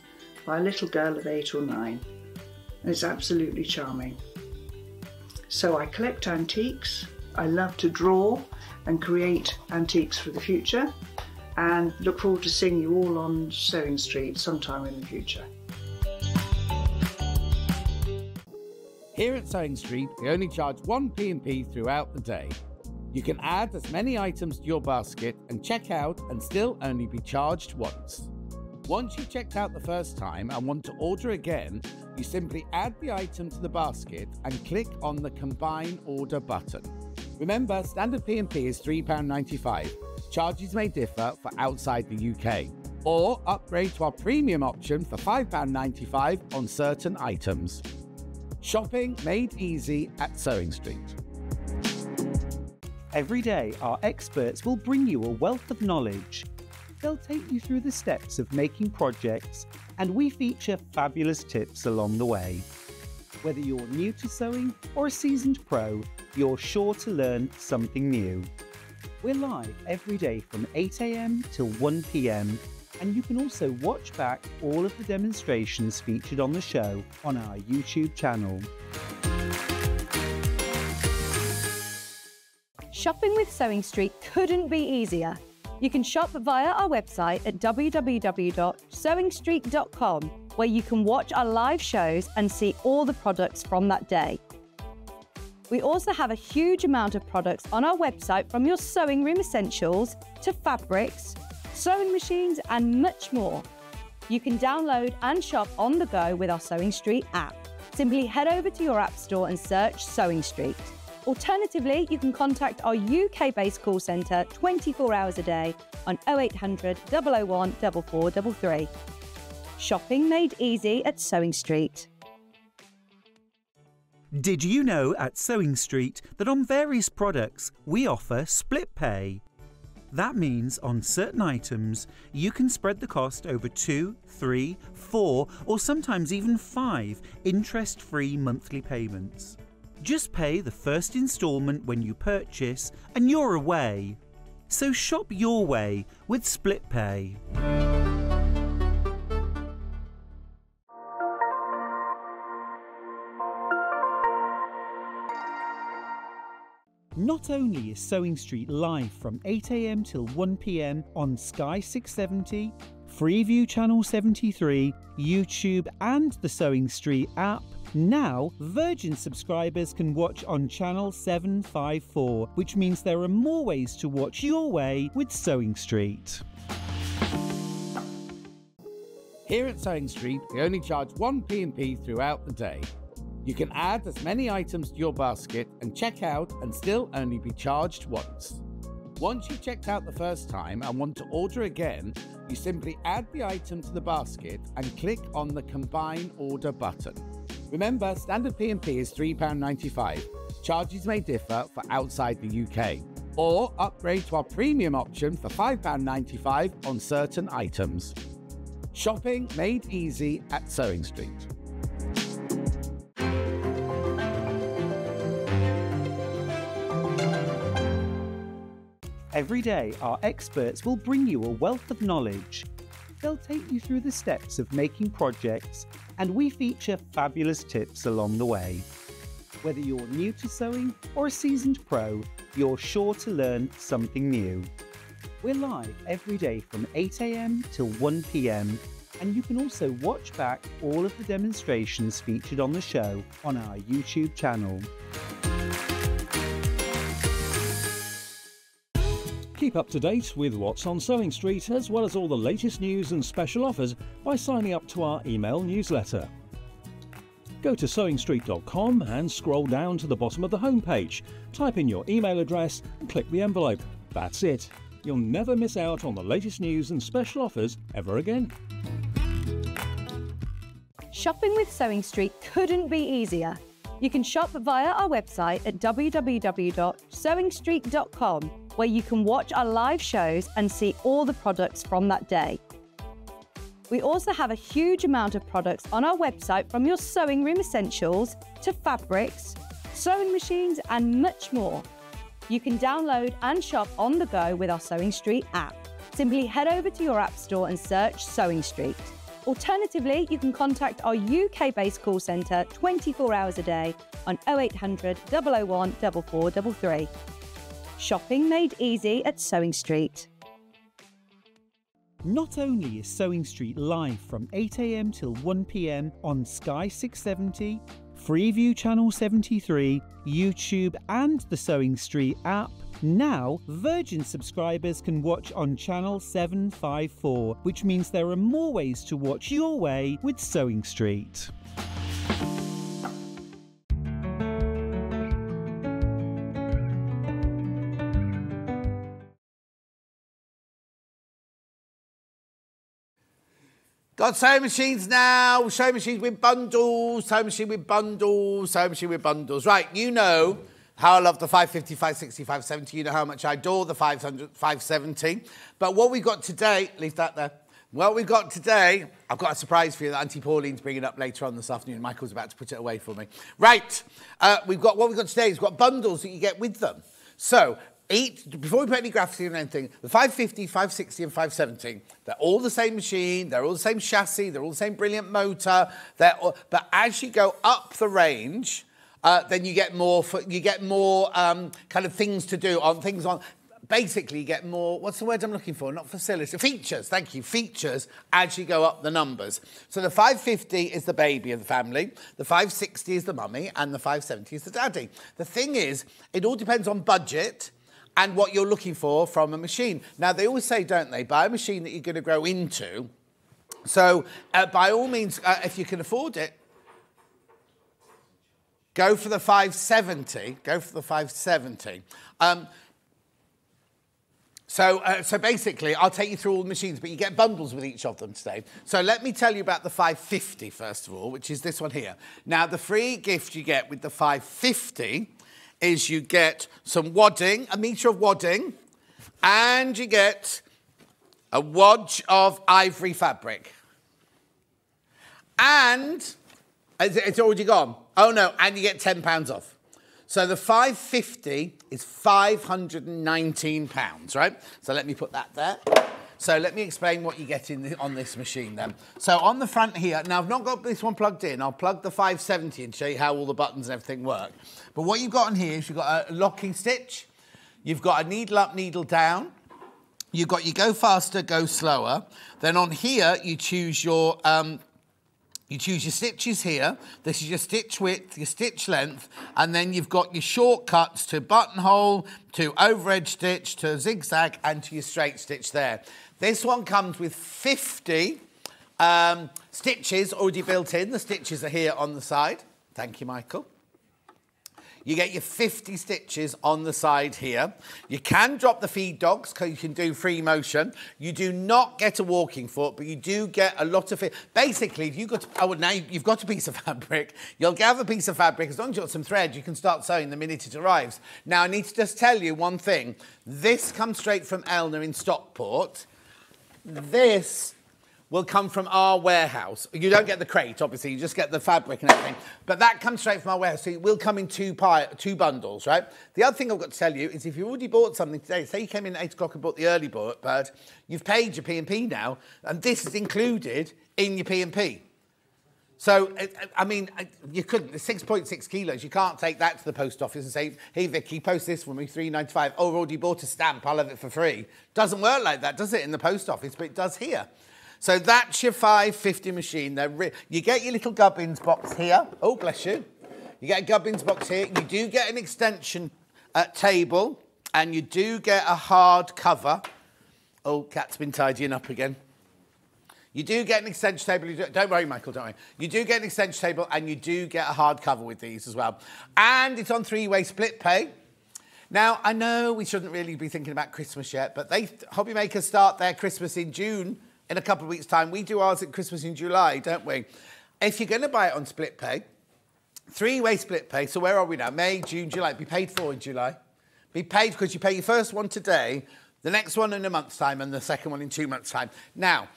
by a little girl of 8 or 9, and it's absolutely charming. So I collect antiques, I love to draw and create antiques for the future, and look forward to seeing you all on Sewing Street sometime in the future. Here at Sewing Street, we only charge 1 P&P throughout the day. You can add as many items to your basket and check out and still only be charged once. Once you've checked out the first time and want to order again, you simply add the item to the basket and click on the Combine Order button. Remember, standard P&P is £3.95. Charges may differ for outside the UK. Or upgrade to our premium option for £5.95 on certain items. Shopping made easy at Sewing Street. Every day, our experts will bring you a wealth of knowledge. They'll take you through the steps of making projects, and we feature fabulous tips along the way. Whether you're new to sewing or a seasoned pro, you're sure to learn something new. We're live every day from 8 AM till 1 PM, and you can also watch back all of the demonstrations featured on the show on our YouTube channel. Shopping with Sewing Street couldn't be easier. You can shop via our website at www.sewingstreet.com, where you can watch our live shows and see all the products from that day. We also have a huge amount of products on our website, from your sewing room essentials to fabrics, sewing machines, and much more. You can download and shop on the go with our Sewing Street app. Simply head over to your app store and search Sewing Street. Alternatively, you can contact our UK-based call centre 24 hours a day on 0800 001 4433. Shopping made easy at Sewing Street. Did you know at Sewing Street that on various products we offer split pay? That means on certain items you can spread the cost over 2, 3, 4 or sometimes even 5 interest-free monthly payments. Just pay the first instalment when you purchase and you're away. So shop your way with split pay. Not only is Sewing Street live from 8 AM till 1 PM on Sky 670, Freeview Channel 73, YouTube and the Sewing Street app, now Virgin subscribers can watch on Channel 754, which means there are more ways to watch your way with Sewing Street. Here at Sewing Street, we only charge 1 P&P throughout the day. You can add as many items to your basket and check out and still only be charged once. Once you've checked out the first time and want to order again, you simply add the item to the basket and click on the Combine Order button. Remember, standard P&P is £3.95. Charges may differ for outside the UK. Or upgrade to our premium option for £5.95 on certain items. Shopping made easy at Sewing Street. Every day, our experts will bring you a wealth of knowledge. They'll take you through the steps of making projects, and we feature fabulous tips along the way. Whether you're new to sewing or a seasoned pro, you're sure to learn something new. We're live every day from 8 AM till 1 PM, and you can also watch back all of the demonstrations featured on the show on our YouTube channel. Keep up to date with what's on Sewing Street, as well as all the latest news and special offers by signing up to our email newsletter. Go to sewingstreet.com and scroll down to the bottom of the homepage. Type in your email address and click the envelope. That's it. You'll never miss out on the latest news and special offers ever again. Shopping with Sewing Street couldn't be easier. You can shop via our website at www.sewingstreet.com, where you can watch our live shows and see all the products from that day. We also have a huge amount of products on our website, from your sewing room essentials to fabrics, sewing machines and much more. You can download and shop on the go with our Sewing Street app. Simply head over to your app store and search Sewing Street. Alternatively, you can contact our UK-based call centre 24 hours a day on 0800 001 4433. Shopping made easy at Sewing Street. Not only is Sewing Street live from 8 AM till 1 PM on Sky 670, Freeview Channel 73, YouTube and the Sewing Street app, now Virgin subscribers can watch on Channel 754, which means there are more ways to watch your way with Sewing Street. Got sewing machines now, sewing machines with bundles, sewing machine with bundles, sewing machine with bundles. Right, you know how I love the 550, 560, 570. You know how much I adore the 500, 570. But what we got today, leave that there. What we've got today, I've got a surprise for you that Auntie Pauline's bringing up later on this afternoon. Michael's about to put it away for me. Right, what we've got today is we've got bundles that you get with them. So, before we put any graphics in or anything, the 550, 560 and 570, they're all the same machine, they're all the same chassis, they're all the same brilliant motor, but as you go up the range, then you get more kind of things to do, basically you get more, what's the word I'm looking for? Not facilities, features, thank you, features as you go up the numbers. So the 550 is the baby of the family, the 560 is the mummy, and the 570 is the daddy. The thing is, it all depends on budget, and what you're looking for from a machine. Now, they always say, don't they, buy a machine that you're going to grow into. So, by all means, if you can afford it, go for the 570. Go for the 570. So basically, I'll take you through all the machines, but you get bundles with each of them today. So let me tell you about the 550, first of all, which is this one here. Now, the free gift you get with the 550 is you get some wadding, a metre of wadding, and you get a wodge of ivory fabric. And it's already gone. Oh, no, and you get £10 off. So the 550 is £519, right? So let me put that there. So let me explain what you get on this machine then. So on the front here, now I've not got this one plugged in. I'll plug the 570 and show you how all the buttons and everything work. But what you've got on here is you've got a locking stitch. You've got a needle up, needle down. You've got your go faster, go slower. Then on here, you choose your stitches here. This is your stitch width, your stitch length, and then you've got your shortcuts to buttonhole, to overedge stitch, to zigzag, and to your straight stitch there. This one comes with 50 stitches already built in. The stitches are here on the side. Thank you, Michael. You get your 50 stitches on the side here. You can drop the feed dogs because you can do free motion. You do not get a walking foot, but you do get a lot of it. Basically, if you've got, now you've got a piece of fabric, you'll gather a piece of fabric. As long as you've got some thread, you can start sewing the minute it arrives. Now, I need to just tell you one thing. This comes straight from Elna in Stockport. This will come from our warehouse. You don't get the crate, obviously, you just get the fabric and everything. But that comes straight from our warehouse, so it will come in two bundles, right? The other thing I've got to tell you is if you already bought something today, say you came in at 8 o'clock and bought the early bird, you've paid your P&P now, and this is included in your P&P. So, I mean, you couldn't, it's 6.6 kilos, you can't take that to the post office and say, hey, Vicky, post this for me, £3.95. Oh, I've already bought a stamp, I'll have it for free. Doesn't work like that, does it, in the post office, but it does here. So that's your 550 machine. You get your little gubbins box here. Oh, bless you. You get a gubbins box here. You do get an extension table, and you do get a hard cover. Oh, Kat's been tidying up again. You do get an extension table. Don't worry, Michael, don't worry. You do get an extension table, and you do get a hard cover with these as well. And it's on 3-way split pay. Now, I know we shouldn't really be thinking about Christmas yet, but hobby makers start their Christmas in June. In a couple of weeks' time. We do ours at Christmas in July, don't we? If you're going to buy it on split pay, 3-way split pay, so where are we now? May, June, July. Be paid for in July. Be paid because you pay your first one today, the next one in a month's time, and the second one in 2 months' time. Now,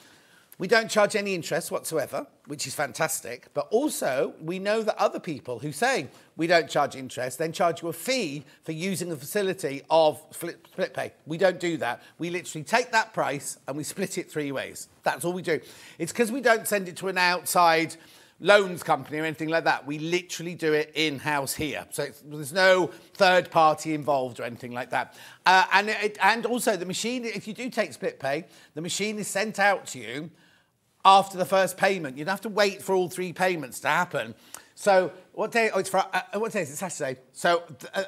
we don't charge any interest whatsoever, which is fantastic. But also, we know that other people who say we don't charge interest then charge you a fee for using the facility of split pay. We don't do that. We literally take that price and we split it 3 ways. That's all we do. It's because we don't send it to an outside loans company or anything like that. We literally do it in-house here. So there's no third party involved or anything like that. And also the machine, if you do take split pay, the machine is sent out to you after the first payment. You'd have to wait for all 3 payments to happen. So what day? Oh, what day is it? Saturday. So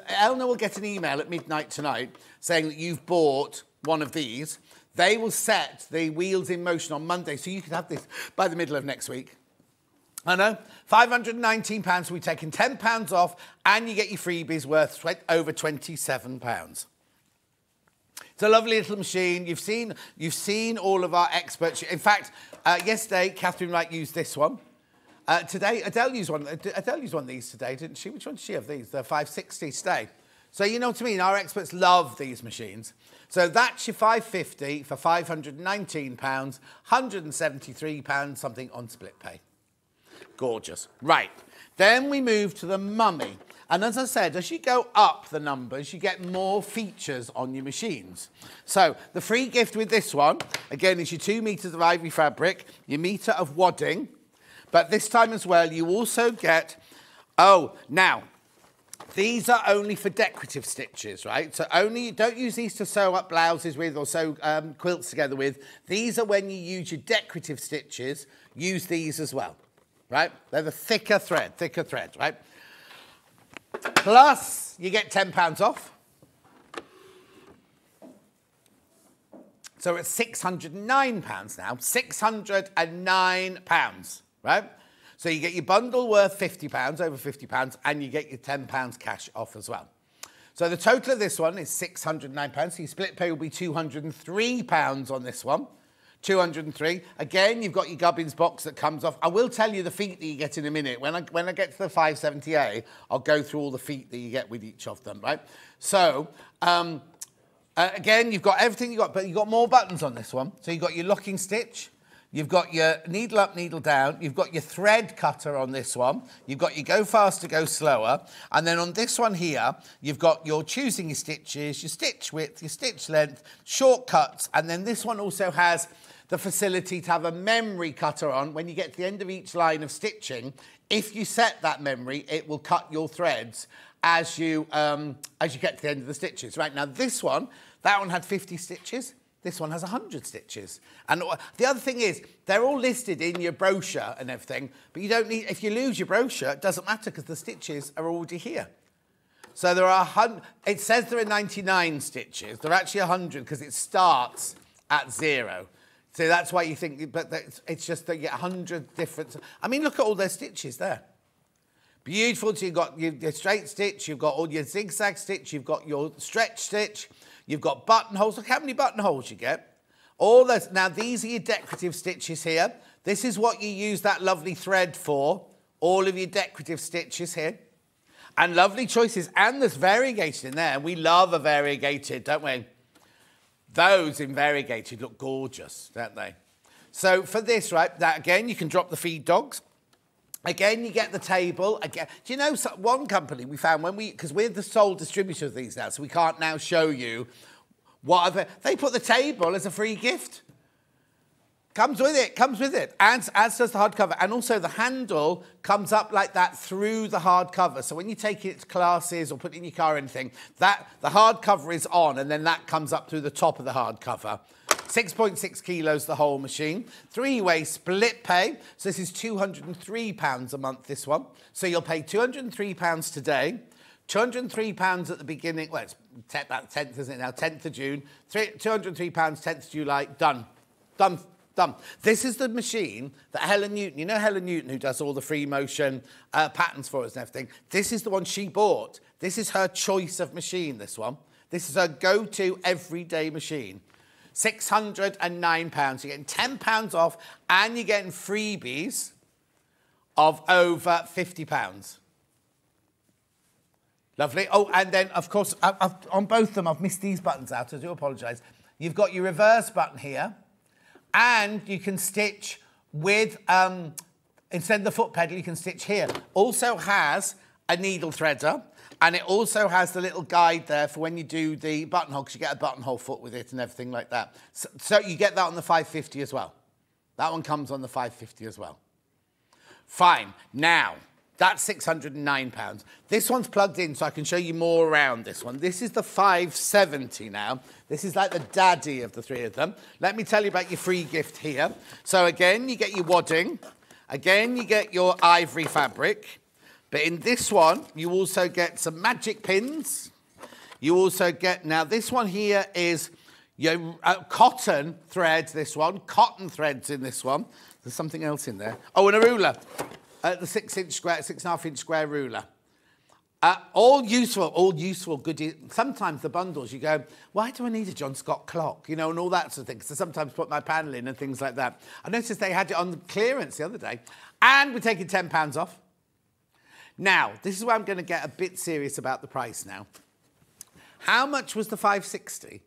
Elna will get an email at midnight tonight saying that you've bought one of these. They will set the wheels in motion on Monday, so you could have this by the middle of next week. I know, £519, so we've taken £10 off, and you get your freebies worth over £27. It's a lovely little machine. You've seen all of our experts. In fact, yesterday, Catherine Wright used this one. Today, Adelle used one. Adelle used one of these today, didn't she? Which one did she have these? The 560 today. So you know what I mean? Our experts love these machines. So that's your 550 for £519, £173 something on split pay. Gorgeous. Right. Then we move to the mummy. And as I said, as you go up the numbers, you get more features on your machines. So the free gift with this one, again, is your 2 metres of ivory fabric, your metre of wadding. But this time as well, you also get... Oh, now, these are only for decorative stitches, right? So don't use these to sew up blouses with or sew quilts together with. These are when you use your decorative stitches, use these as well, right? They're the thicker thread, right? Plus, you get £10 off. So it's £609 now, £609, right? So you get your bundle worth £50, over £50, and you get your £10 cash off as well. So the total of this one is £609. So your split pay will be £203 on this one. 203. Again, you've got your Gubbins box that comes off. I will tell you the feet that you get in a minute. When I get to the 570A, I'll go through all the feet that you get with each of them, right? So, again, you've got everything but you've got more buttons on this one. So you've got your locking stitch. You've got your needle up, needle down. You've got your thread cutter on this one. You've got your go faster, go slower. And then on this one here, you've got your choosing your stitches, your stitch width, your stitch length, shortcuts. And then this one also has the facility to have a memory cutter on. When you get to the end of each line of stitching, if you set that memory, it will cut your threads as you get to the end of the stitches. Right, now this one, that one had 50 stitches. This one has 100 stitches. And the other thing is, they're all listed in your brochure and everything, but you don't need, if you lose your brochure, it doesn't matter because the stitches are already here. So there are, it says there are 99 stitches. There are actually 100 because it starts at 0. So that's why you think, but it's just that you get 100 different, I mean, look at all their stitches there. Beautiful. So you've got your straight stitch, you've got all your zigzag stitch, you've got your stretch stitch, you've got buttonholes. Look how many buttonholes you get. All those. Now, these are your decorative stitches here. This is what you use that lovely thread for. All of your decorative stitches here. And lovely choices. And there's variegated in there. We love a variegated, don't we? Those in variegated look gorgeous, don't they? So for this, right, that again, you can drop the feed dogs. Again, you get the table. Again, do you know one company we found because we're the sole distributor of these now, so we can't now show you what they put the table as a free gift. Comes with it, as does the hardcover. And also the handle comes up like that through the hardcover. So when you take it to classes or put it in your car or anything, the hardcover is on and then that comes up through the top of the hardcover. 6.6 kilos, the whole machine. 3-way split pay. So this is £203 a month, this one. So you'll pay £203 today, £203 at the beginning. Well, it's about 10th, isn't it now? 10th of June. £203, 10th of July. Done. Done. Done. This is the machine that Helen Newton, you know Helen Newton who does all the free motion patterns for us and everything. This is the one she bought. This is her choice of machine, this one. This is her go-to everyday machine. £609. You're getting £10 off and you're getting freebies of over £50. Lovely. Oh, and then, of course, on both of them, I've missed these buttons out. I do apologise. You've got your reverse button here. And you can stitch with, instead of the foot pedal, you can stitch here. Also has a needle threader. And it also has the little guide there for when you do the buttonhole, because you get a buttonhole foot with it and everything like that. So you get that on the 550 as well. That one comes on the 550 as well. Fine. Now, that's £609. This one's plugged in, so I can show you more around this one. This is the 570 now. This is like the daddy of the three of them. Let me tell you about your free gift here. So again, you get your wadding. Again, you get your ivory fabric. But in this one, you also get some magic pins. You also get, now this one here is your cotton threads, this one. Cotton threads in this one. There's something else in there. Oh, and a ruler. The 6.5 inch square ruler. All useful goodies. Sometimes the bundles, you go, why do I need a John Scott clock? You know, and all that sort of thing. Because I sometimes put my panel in and things like that. I noticed they had it on clearance the other day. And we're taking £10 off. Now, this is where I'm going to get a bit serious about the price now. How much was the 560?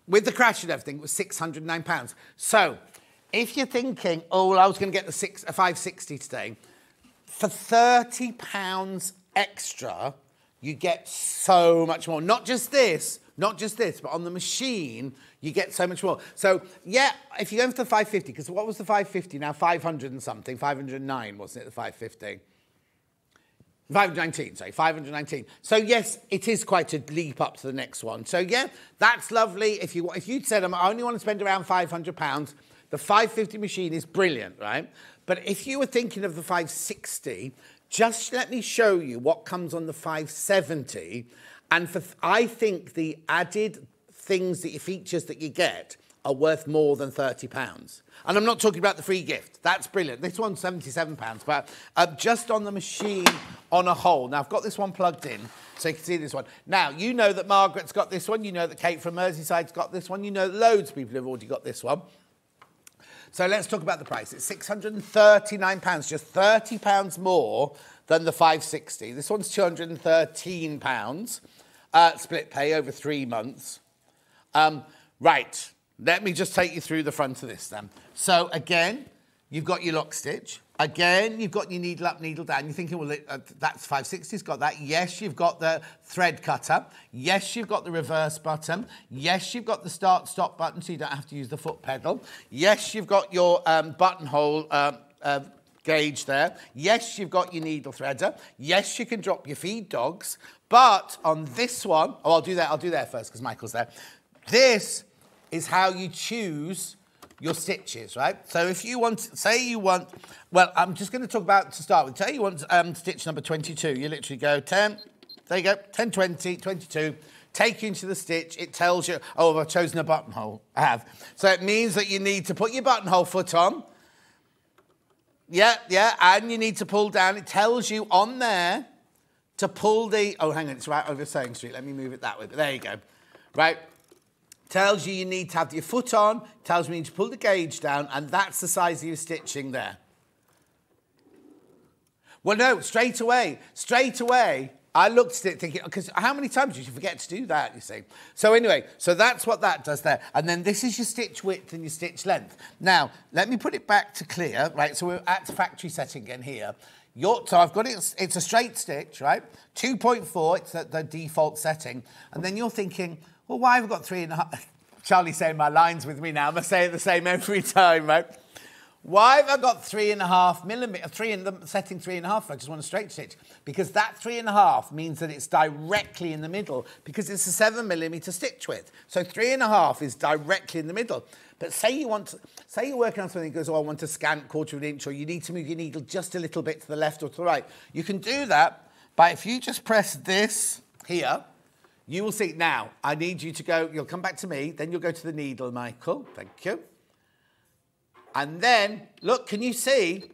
With the crash and everything, it was £609. So, if you're thinking, oh, well, I was going to get the 560 today, for £30 extra, you get so much more. Not just this, but on the machine, you get so much more. So, yeah, if you go for the 550, because what was the 550 now? 500 and something, 509, wasn't it, the 550? 519, sorry, 519. So, yes, it is quite a leap up to the next one. So, yeah, that's lovely. If you'd said, I only want to spend around £500, the 550 machine is brilliant, right? But if you were thinking of the 560, just let me show you what comes on the 570. And I think the added things, features that you get are worth more than £30. And I'm not talking about the free gift. That's brilliant. This one's £77, but just on the machine on a whole. Now, I've got this one plugged in, so you can see this one. Now, you know that Margaret's got this one. You know that Kate from Merseyside's got this one. You know that loads of people have already got this one. So let's talk about the price. It's £639, just £30 more than the 560. This one's £213, split pay over 3 months. Right. Let me just take you through the front of this then. So again, you've got your lock stitch. Again, you've got your needle up, needle down. You're thinking, well, that's 560's got that. Yes, you've got the thread cutter. Yes, you've got the reverse button. Yes, you've got the start-stop button, so you don't have to use the foot pedal. Yes, you've got your buttonhole gauge there. Yes, you've got your needle threader. Yes, you can drop your feed dogs. But on this one, I'll do that first because Michael's there. This is how you choose your stitches, right? So if you want, well, I'm just going to talk about, to start with, say you want stitch number 22. You literally go 10, there you go, 10, 20, 22, take you into the stitch. It tells you, oh, I've chosen a buttonhole. I have. So it means that you need to put your buttonhole foot on. Yeah, and you need to pull down. It tells you on there to pull the, oh, hang on, it's right over Sewing Street. Let me move it that way, but there you go. Right. Tells you need to have your foot on, tells me you need to pull the gauge down, and that's the size of your stitching there. Well, no, straight away, I looked at it thinking, because how many times did you forget to do that, you see? So anyway, so that's what that does there. And then this is your stitch width and your stitch length. Now, let me put it back to clear, right? So we're at factory setting again here. So I've got it, it's a straight stitch, right? 2.4, it's at the default setting. And then you're thinking, well, why have I got 3.5? Charlie's saying my lines with me now. I'm going to say it the same every time, right? Why have I got 3.5 millimetre, setting 3.5? I just want a straight stitch. Because that 3.5 means that it's directly in the middle because it's a 7 millimetre stitch width. So 3.5 is directly in the middle. But say you're working on something that goes, oh, I want a scant 1/4 of an inch, or you need to move your needle just a little bit to the left or to the right. You can do that by, if you just press this here, you will see. Now, I need you to go, you'll come back to me, then you'll go to the needle, Michael. Thank you. And then, look, can you see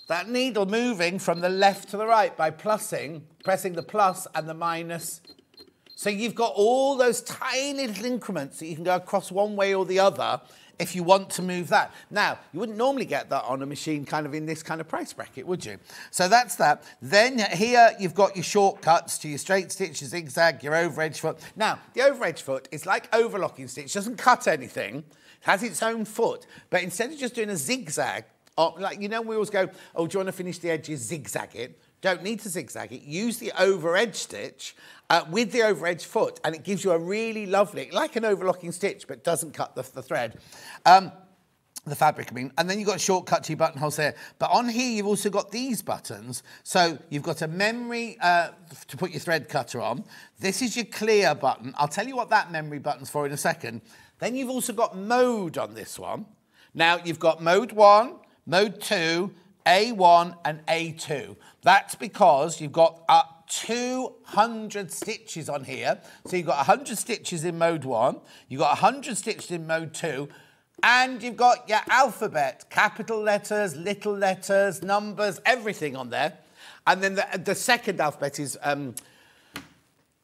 that needle moving from the left to the right by pressing the plus and the minus? So you've got all those tiny little increments that you can go across one way or the other if you want to move that. Now, you wouldn't normally get that on a machine kind of in this kind of price bracket, would you? So that's that. Then here you've got your shortcuts to your straight stitch, your zigzag, your over edge foot. Now, the over edge foot is like overlocking stitch. It doesn't cut anything. It has its own foot. But instead of just doing a zigzag, like, you know, we always go, oh, do you want to finish the edges, zigzag it? Don't need to zigzag it. Use the over edge stitch with the over edge foot, and it gives you a really lovely, like an overlocking stitch, but doesn't cut the thread. The fabric, I mean. And then you've got a shortcut to your buttonholes there. But on here, you've also got these buttons. So you've got a memory to put your thread cutter on. This is your clear button. I'll tell you what that memory button's for in a second. Then you've also got mode on this one. Now, you've got mode 1, mode 2, A1 and A2. That's because you've got 200 stitches on here. So you've got 100 stitches in mode 1, you've got 100 stitches in mode 2, and you've got your alphabet, capital letters, little letters, numbers, everything on there. And then the second alphabet is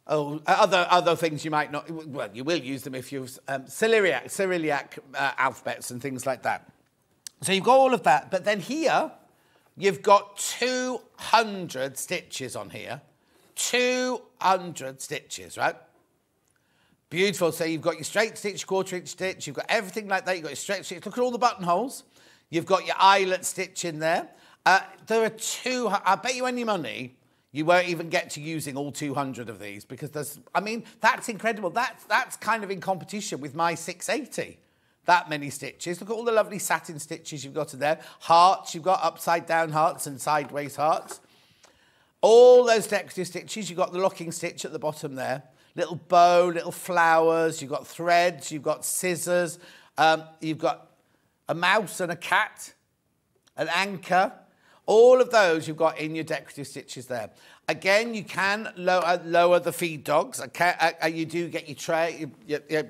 other things you might not, well, you will use them if you've Cyrillic alphabets and things like that. So you've got all of that, but then here, you've got 200 stitches on here. 200 stitches, right? Beautiful. So you've got your straight stitch, 1/4 inch stitch. You've got everything like that. You've got your straight stitch. Look at all the buttonholes. You've got your eyelet stitch in there. There are I bet you any money you won't even get to using all 200 of these because there's, I mean, that's incredible. That's kind of in competition with my 680. That many stitches. Look at all the lovely satin stitches you've got in there. Hearts, you've got upside down hearts and sideways hearts. All those decorative stitches. You've got the locking stitch at the bottom there. Little bow, little flowers. You've got threads. You've got scissors. You've got a mouse and a cat, an anchor. All of those you've got in your decorative stitches there. Again, you can lower the feed dogs. You do get your tray, your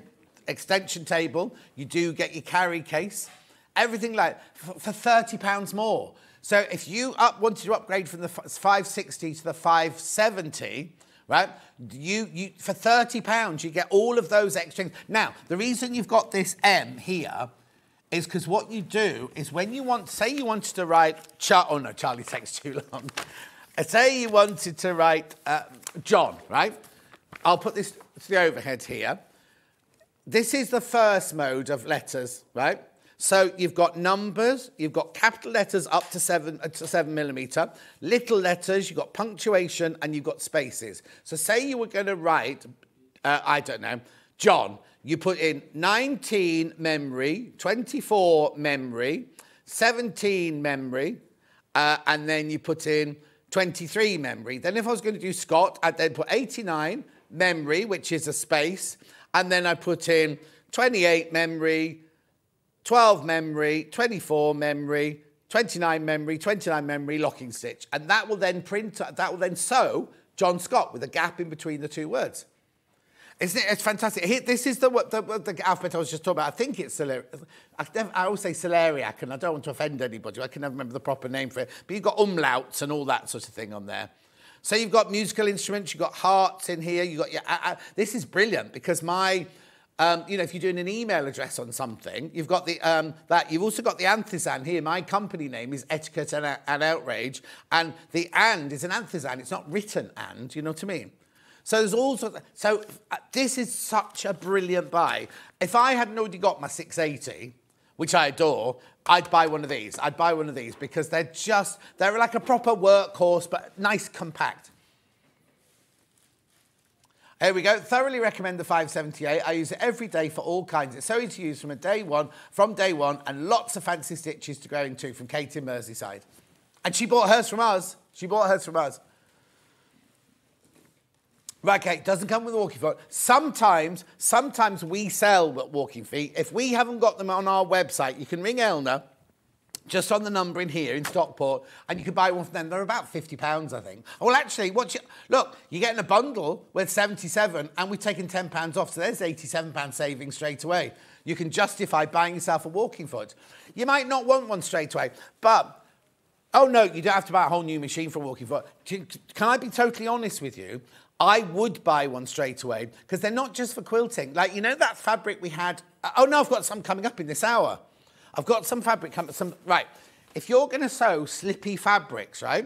extension table. You do get your carry case. Everything like for £30 more. So if you wanted to upgrade from the 560 to the 570, right? You for £30 you get all of those extra things. Now, the reason you've got this M here is because what you do is when you want, say you wanted to write, oh no, Charlie takes too long. Say you wanted to write John, right? I'll put this to the overhead here. This is the first mode of letters, right? So you've got numbers, you've got capital letters up to 7mm, little letters, you've got punctuation, and you've got spaces. So say you were going to write, I don't know, John. You put in 19 memory, 24 memory, 17 memory, and then you put in 23 memory. Then if I was going to do Scott, I'd then put 89 memory, which is a space, and then I put in 28 memory, 12 memory, 24 memory, 29 memory, 29 memory, locking stitch. And that will then sew John Scott with a gap in between the two words. Isn't it? It's fantastic. This is the alphabet I was just talking about. I think it's celeriac. I always say celeriac, and I don't want to offend anybody. I can never remember the proper name for it. But you've got umlauts and all that sort of thing on there. So you've got musical instruments, you've got hearts in here, you've got your... this is brilliant because my... you know, if you're doing an email address on something, you've got the you've also got the anthisan here. My company name is Etiquette and Outrage, and the and is an anthisan. It's not written and, you know what I mean? So there's all sorts. This is such a brilliant buy. If I hadn't already got my 680, which I adore, I'd buy one of these. I'd buy one of these because they're like a proper workhorse, but nice, compact. Here we go. Thoroughly recommend the 578. I use it every day for all kinds. It's so easy to use from day one, and lots of fancy stitches to go into from Kate in Merseyside. And she bought hers from us. Right, Kate, doesn't come with a walking foot. Sometimes we sell walking feet. If we haven't got them on our website, you can ring Elna, just on the number in here in Stockport, and you can buy one from them. They're about £50, I think. Well, actually, look, you're getting a bundle with 77, and we've taken £10 off, so there's £87 savings straight away. You can justify buying yourself a walking foot. You might not want one straight away, but, oh no, you don't have to buy a whole new machine for a walking foot. Can I be totally honest with you? I would buy one straight away, because they're not just for quilting. Like, you know that fabric we had? Oh no, I've got some coming up in this hour. I've got some fabric coming, right. If you're going to sew slippy fabrics, right,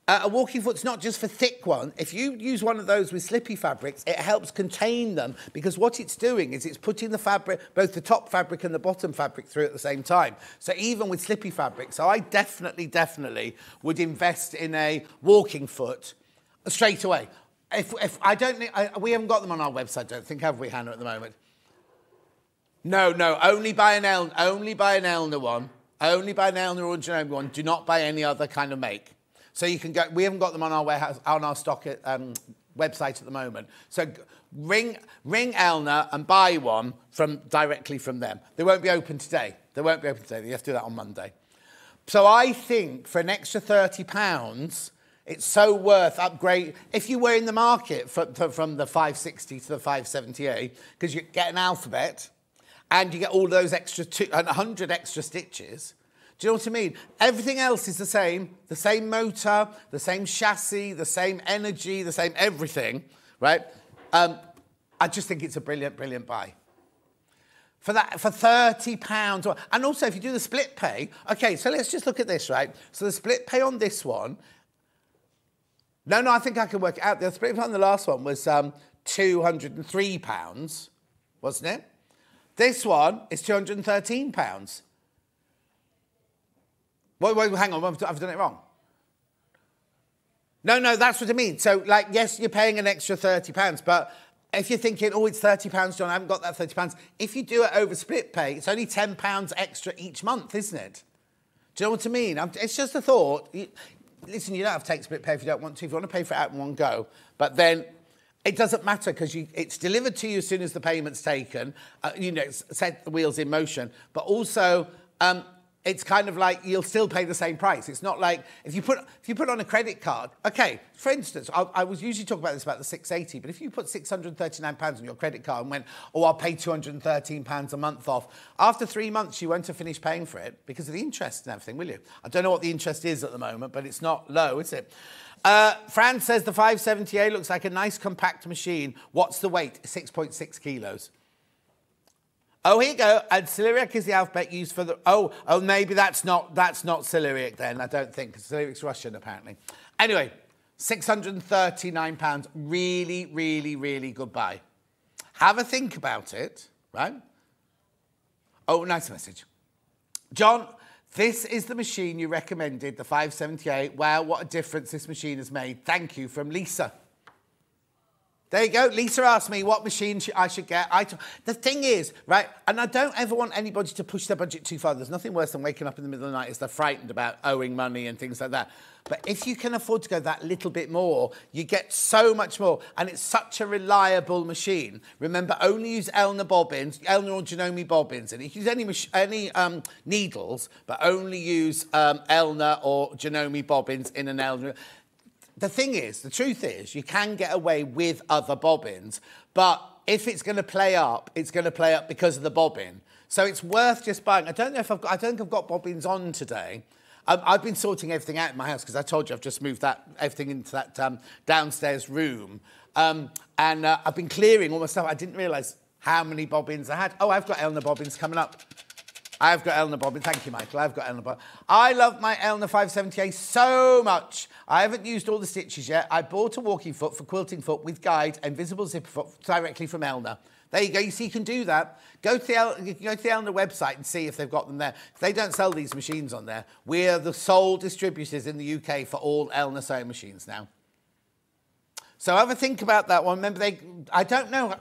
a walking foot's not just for thick one. If you use one of those with slippy fabrics, it helps contain them, because what it's doing is it's putting the fabric, both the top fabric and the bottom fabric, through at the same time. So even with slippy fabric, so I definitely would invest in a walking foot straight away. If I don't think, we haven't got them on our website, I don't think, have we, Hannah, at the moment? No, only buy an Elna one. Only buy an Elna or Genome one. Do not buy any other kind of make. So you can go, we haven't got them on our warehouse, on our stock website at the moment. So ring Elna and buy one directly from them. They won't be open today. You have to do that on Monday. So I think for an extra £30, it's so worth upgrade. If you were in the market from the 560 to the 578, because you get an alphabet and you get all those extra 100 extra stitches. Do you know what I mean? Everything else is the same motor, the same chassis, the same energy, the same everything, right? I just think it's a brilliant buy. For £30, and also if you do the split pay, okay, so let's just look at this, right? So the split pay on this one, no, I think I can work it out. The split pay on the last one was £203, wasn't it? This one is £213. Wait, hang on, I've done it wrong. No, that's what I mean. So, like, yes, you're paying an extra £30, but if you're thinking, oh, it's £30, John, I haven't got that £30. If you do it over split pay, it's only £10 extra each month, isn't it? Do you know what I mean? It's just a thought. Listen, you don't have to take split pay if you don't want to. If you want to pay for it out in one go, but then it doesn't matter because it's delivered to you as soon as the payment's taken. Set the wheels in motion. But also, it's kind of like you'll still pay the same price. It's not like if you put on a credit card. Okay, for instance, I was usually talking about this about the 680, but if you put £639 on your credit card and went, oh, I'll pay £213 a month off, after 3 months you won't have finished paying for it because of the interest and everything, will you? I don't know what the interest is at the moment, but it's not low, is it? Fran says the 570A looks like a nice compact machine. What's the weight? 6.6 kilos. Oh, here you go. And Cyrillic is the alphabet used for the... Oh, maybe that's not Cyrillic then, I don't think, because Cyrillic's Russian, apparently. Anyway, £639. Really, really, really good buy. Have a think about it, right? Oh, nice message. John, this is the machine you recommended, the 578. Wow, what a difference this machine has made. Thank you, from Lisa. There you go. Lisa asked me what machine I should get. The thing is, right, and I don't ever want anybody to push their budget too far. There's nothing worse than waking up in the middle of the night as they're frightened about owing money and things like that. But if you can afford to go that little bit more, you get so much more. And it's such a reliable machine. Remember, only use Elna bobbins, Elna or Janome bobbins. And if you use any needles, but only use Elna or Janome bobbins in an Elna. The thing is, the truth is, you can get away with other bobbins, but if it's going to play up, it's going to play up because of the bobbin. So it's worth just buying. I don't think I've got bobbins on today. I've been sorting everything out in my house because I told you I've just moved everything into that downstairs room. And I've been clearing all my stuff. I didn't realise how many bobbins I had. Oh, I've got Elna bobbins coming up. I've got Elna bobbins. Thank you, Michael. I've got Elna bobbins. I love my Elna 570A so much. I haven't used all the stitches yet. I bought a walking foot for quilting foot with guide and visible zipper foot directly from Elna. There you go. You see, you can do that. Go to the Elna website and see if they've got them there. They don't sell these machines on there. We're the sole distributors in the UK for all Elna sewing machines now. So have a think about that one. Remember, I don't know.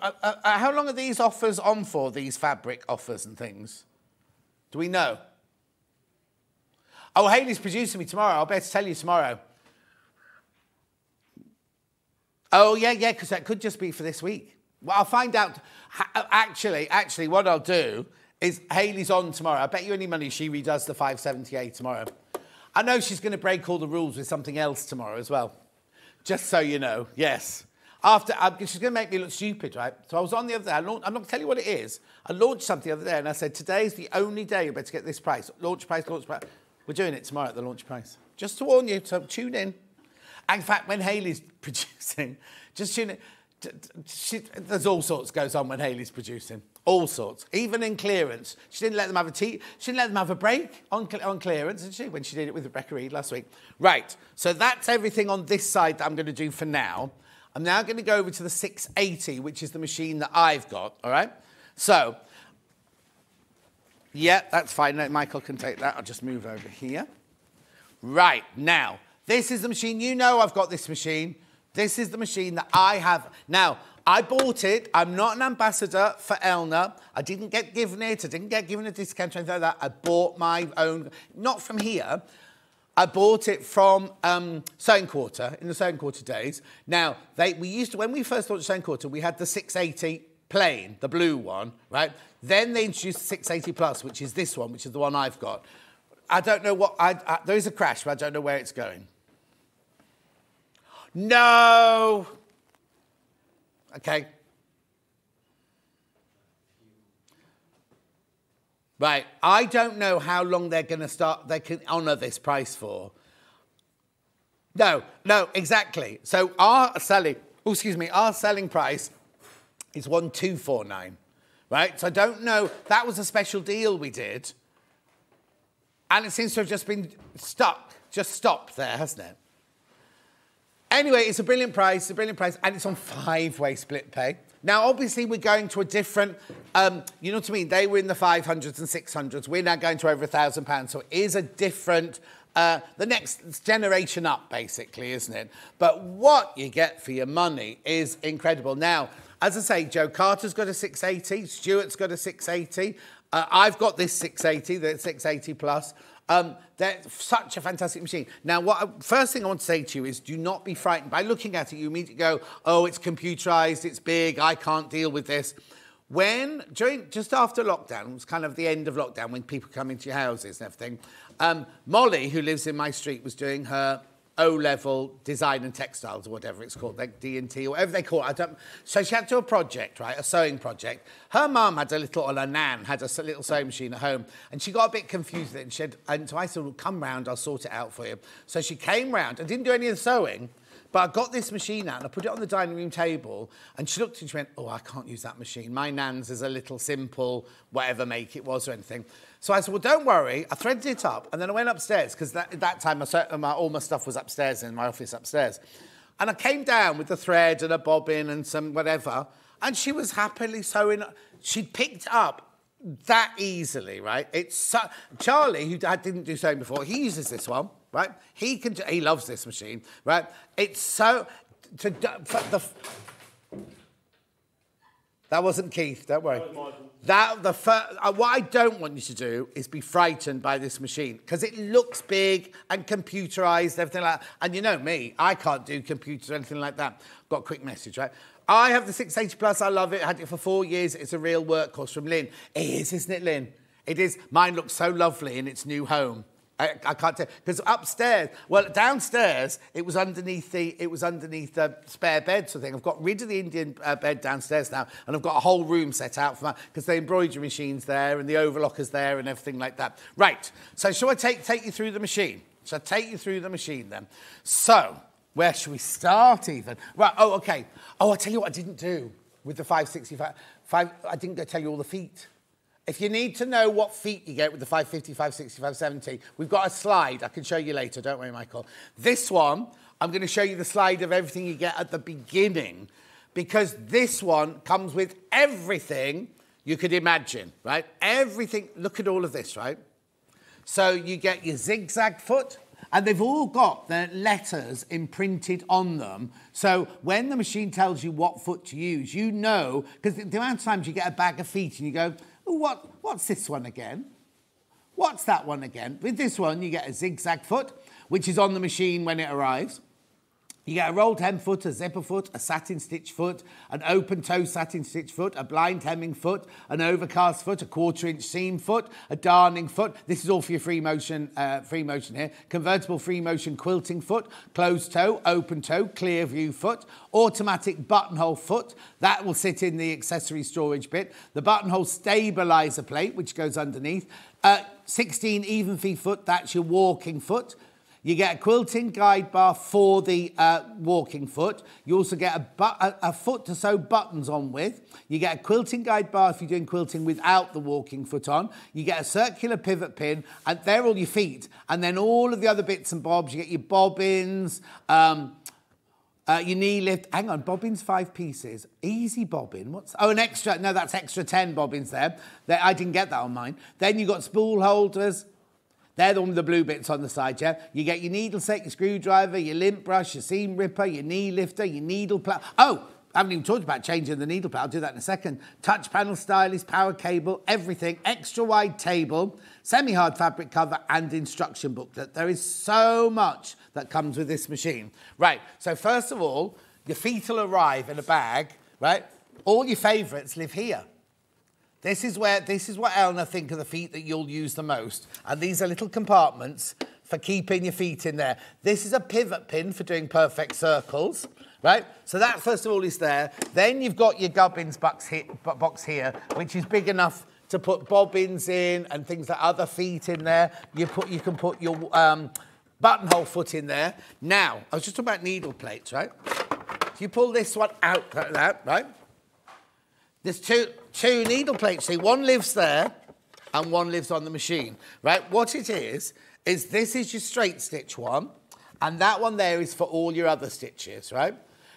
How long are these offers on for, these fabric offers and things? Do we know? Oh, Hayley's producing me tomorrow. I'll better tell you tomorrow. Oh, yeah, because that could just be for this week. Well, I'll find out. Actually, what I'll do is Hayley's on tomorrow. I bet you any money she redoes the 578 tomorrow. I know she's going to break all the rules with something else tomorrow as well. Just so you know, yes. She's going to make me look stupid, right? So I was on the other day. I'm not going to tell you what it is. I launched something the other day and I said, today's the only day you're better to get this price. Launch price, launch price. We're doing it tomorrow at the launch price. Just to warn you, so tune in. And in fact, when Hayley's producing, just tune in. There's all sorts goes on when Hayley's producing. All sorts. Even in clearance. She didn't let them have a tea. She didn't let them have a break on clearance, did she? When she did it with Rebecca Reed last week. Right. So that's everything on this side that I'm going to do for now. I'm now going to go over to the 680, which is the machine that I've got, all right? So, yeah, that's fine. No, Michael can take that. I'll just move over here. Right, now, this is the machine. You know I've got this machine. This is the machine that I have. Now, I bought it. I'm not an ambassador for Elna. I didn't get given it. I didn't get given a discount or anything like that. I bought my own, not from here. I bought it from Sewing Quarter, in the Sewing Quarter days. Now, when we first launched Sewing Quarter, we had the 680 plain, the blue one, right? Then they introduced the 680 Plus, which is this one, which is the one I've got. I don't know what, there is a crash, but I don't know where it's going. No! Okay. Right, I don't know how long they can honour this price for. No, exactly. So our selling price is 1,249, right? So I don't know, that was a special deal we did. And it seems to have just been stopped there, hasn't it? Anyway, it's a brilliant price, and it's on 5-way split pay. Now, obviously, we're going to a different, you know what I mean? They were in the 500s and 600s. We're now going to over £1,000. So it is a different, the next generation up, basically, isn't it? But what you get for your money is incredible. Now, as I say, Joe Carter's got a 680. Stuart's got a 680. I've got this 680, the 680 Plus. They're such a fantastic machine. Now, first thing I want to say to you is do not be frightened. By looking at it, you immediately go, oh, it's computerized, it's big, I can't deal with this. just after lockdown, it was kind of the end of lockdown when people come into your houses and everything, Molly, who lives in my street, was doing her O-level design and textiles or whatever it's called, like D&T or whatever they call it. So she had to do a project, right, a sewing project. Her mum had her nan had a little sewing machine at home, and she got a bit confused with it, and so I said, well, come round, I'll sort it out for you. So she came round and didn't do any of the sewing, but I got this machine out and I put it on the dining room table, and she looked and she went, oh, I can't use that machine. My nan's is a little simple, whatever make it was or anything. So I said, well, don't worry. I threaded it up, and then I went upstairs, because at that time all my stuff was upstairs in my office upstairs. And I came down with the thread and a bobbin and some whatever, and she was happily sewing. She'd picked up that easily, right? Charlie, who didn't do sewing before, he uses this one, right? He loves this machine, right? It's so... That wasn't Keith, don't worry. What I don't want you to do is be frightened by this machine, because it looks big and computerised, everything like that. And you know me, I can't do computers or anything like that. Got a quick message, right? I have the 680 Plus, I love it, I had it for 4 years. It's a real workhorse from Lynn. It is, isn't it, Lynn? It is. Mine looks so lovely in its new home. I can't tell, because upstairs, well, downstairs, it was underneath the spare bed sort of thing. I've got rid of the Indian bed downstairs now, and I've got a whole room set out for that, because the embroidery machine's there and the overlocker's there and everything like that. Right, so shall I take you through the machine? Shall I take you through the machine then? So, where should we start even? Right, oh, okay. Oh, I'll tell you what I didn't do with the 565. I didn't go tell you all the feet. If you need to know what feet you get with the 550, 560, 570, we've got a slide. I can show you later. Don't worry, Michael. This one, I'm going to show you the slide of everything you get at the beginning, because this one comes with everything you could imagine, right? Everything. Look at all of this, right? So you get your zigzag foot, and they've all got their letters imprinted on them. So when the machine tells you what foot to use, you know, because the amount of times you get a bag of feet and you go, what's this one again? What's that one again? With this one, you get a zigzag foot, which is on the machine when it arrives. You get a rolled hem foot, a zipper foot, a satin stitch foot, an open toe satin stitch foot, a blind hemming foot, an overcast foot, a 1/4-inch seam foot, a darning foot. This is all for your free motion here. Convertible free motion quilting foot, closed toe, open toe, clear view foot, automatic buttonhole foot. That will sit in the accessory storage bit. The buttonhole stabilizer plate, which goes underneath. 16 even feet foot, that's your walking foot. You get a quilting guide bar for the walking foot. You also get a foot to sew buttons on with. You get a quilting guide bar if you're doing quilting without the walking foot on. You get a circular pivot pin, and they're all your feet. And then all of the other bits and bobs. You get your bobbins, your knee lift. Hang on, bobbins 5 pieces. Easy bobbin. an extra. No, that's extra 10 bobbins there. I didn't get that on mine. Then you've got spool holders. They're the one with the blue bits on the side, yeah? You get your needle set, your screwdriver, your lint brush, your seam ripper, your knee lifter, your needle plough. Oh, I haven't even talked about changing the needle plough. I'll do that in a second. Touch panel stylus, power cable, everything. Extra wide table, semi-hard fabric cover, and instruction booklet. There is so much that comes with this machine. Right, so first of all, your feet will arrive in a bag, right? All your favourites live here. This is what Eleanor think of the feet that you'll use the most. And these are little compartments for keeping your feet in there. This is a pivot pin for doing perfect circles, right? So that, first of all, is there. Then you've got your gubbins box here, which is big enough to put bobbins in and things like other feet in there. You can put your buttonhole foot in there. Now, I was just talking about needle plates, right? So you pull this one out like that, right? There's two needle plates. See, one lives there and one lives on the machine, right? What it is this is your straight stitch one, and that one there is for all your other stitches, right?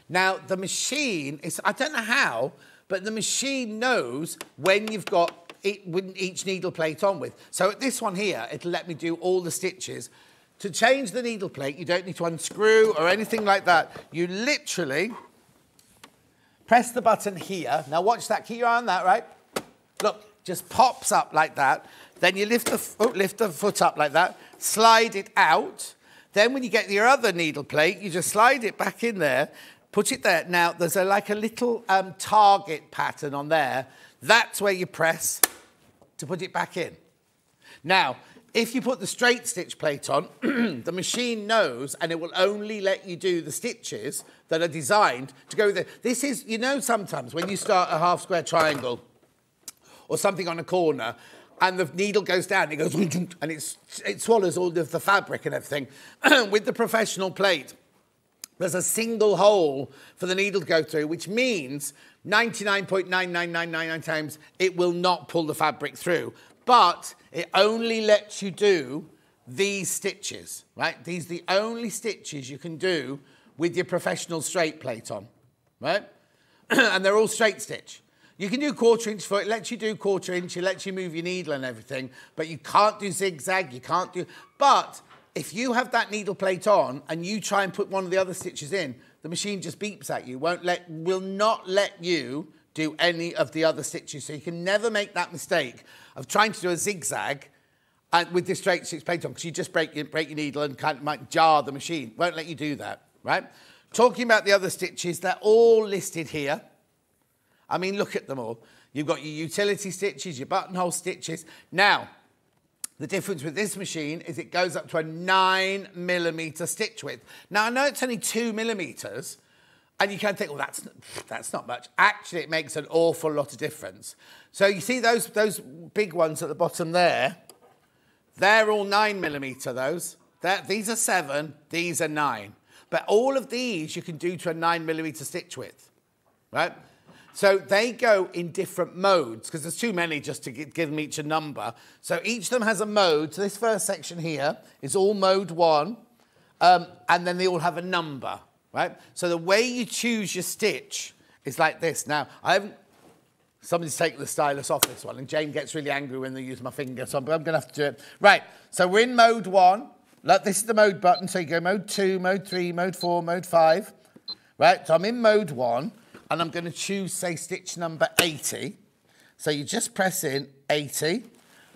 Now, the machine I don't know how, but the machine knows when you've got each needle plate on with. So at this one here, it'll let me do all the stitches. To change the needle plate, you don't need to unscrew or anything like that. You literally press the button here. Now watch that. Keep your eye on that, right? Look, just pops up like that. Then you lift the foot up like that, slide it out. Then when you get your other needle plate, you just slide it back in there, Put it there. Now, there's like a little target pattern on there. That's where you press to put it back in. Now, if you put the straight stitch plate on, the machine knows, and it will only let you do the stitches that are designed to go there. This is, you know, sometimes when you start a half square triangle or something on a corner, and the needle goes down, it goes, and it swallows all of the fabric and everything. With the professional plate, there's a single hole for the needle to go through, which means 99.99999 times it will not pull the fabric through. But it only lets you do these stitches, right? These are the only stitches you can do with your professional straight plate on, right? And they're all straight stitch. You can do 1/4 inch foot, it lets you do 1/4 inch, it lets you move your needle and everything, but you can't do zigzag, you can't do... But if you have that needle plate on and you try and put one of the other stitches in, the machine just beeps at you, will not let you do any of the other stitches. So you can never make that mistake of trying to do a zigzag with this straight stitch plate on, because you just break your needle and kind of might jar the machine. Won't let you do that, right? Talking about the other stitches, they're all listed here. I mean, look at them all. You've got your utility stitches, your buttonhole stitches. Now, the difference with this machine is it goes up to a 9mm stitch width. Now, I know it's only 2mm, and you can think, well, that's not much. Actually, it makes an awful lot of difference. So you see those big ones at the bottom there? They're all 9mm, those. These are 7, these are 9. But all of these you can do to a 9mm stitch width, right? So they go in different modes, because there's too many just to give them each a number. So each of them has a mode. So this first section here is all mode 1, and then they all have a number, right? So the way you choose your stitch is like this. Now, somebody's taken the stylus off this one, and Jane gets really angry when they use my finger, so I'm going to have to do it. Right, so we're in mode 1. Look, this is the mode button, so you go mode 2, mode 3, mode 4, mode 5. Right, so I'm in mode 1. And I'm going to choose, say, stitch number 80. So you just press in 80.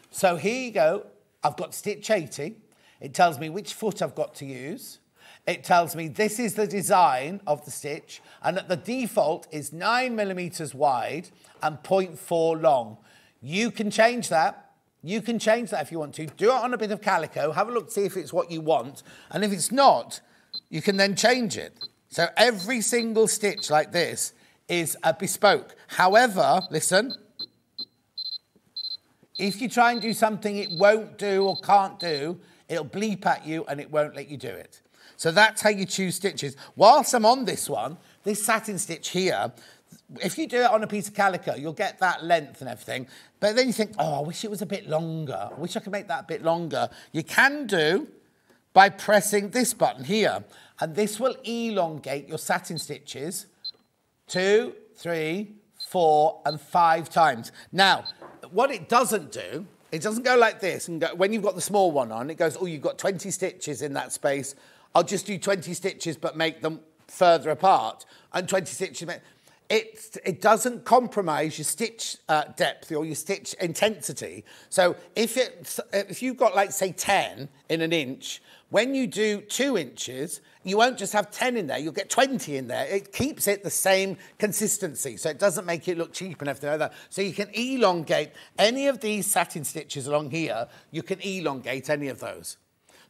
So here you go. I've got stitch 80. It tells me which foot I've got to use. It tells me this is the design of the stitch. And that the default is 9mm wide and 0.4 long. You can change that. You can change that if you want to. Do it on a bit of calico. Have a look, see if it's what you want. And if it's not, you can then change it. So every single stitch like this is a bespoke. However, listen, if you try and do something it won't do or can't do, it'll bleep at you and it won't let you do it. So that's how you choose stitches. Whilst I'm on this one, this satin stitch here, if you do it on a piece of calico, you'll get that length and everything. But then you think, oh, I wish it was a bit longer. I wish I could make that a bit longer. You can do by pressing this button here. And this will elongate your satin stitches 2, 3, 4, and 5 times. Now, what it doesn't do, it doesn't go like this. And go, when you've got the small one on, it goes, oh, you've got 20 stitches in that space. I'll just do 20 stitches, but make them further apart. And 20 stitches. It doesn't compromise your stitch depth or your stitch intensity. So if you've got, like, say, 10 in an inch, when you do 2 inches, you won't just have 10 in there, you'll get 20 in there. It keeps it the same consistency, so it doesn't make it look cheap and everything like that. So you can elongate any of these satin stitches along here, you can elongate any of those.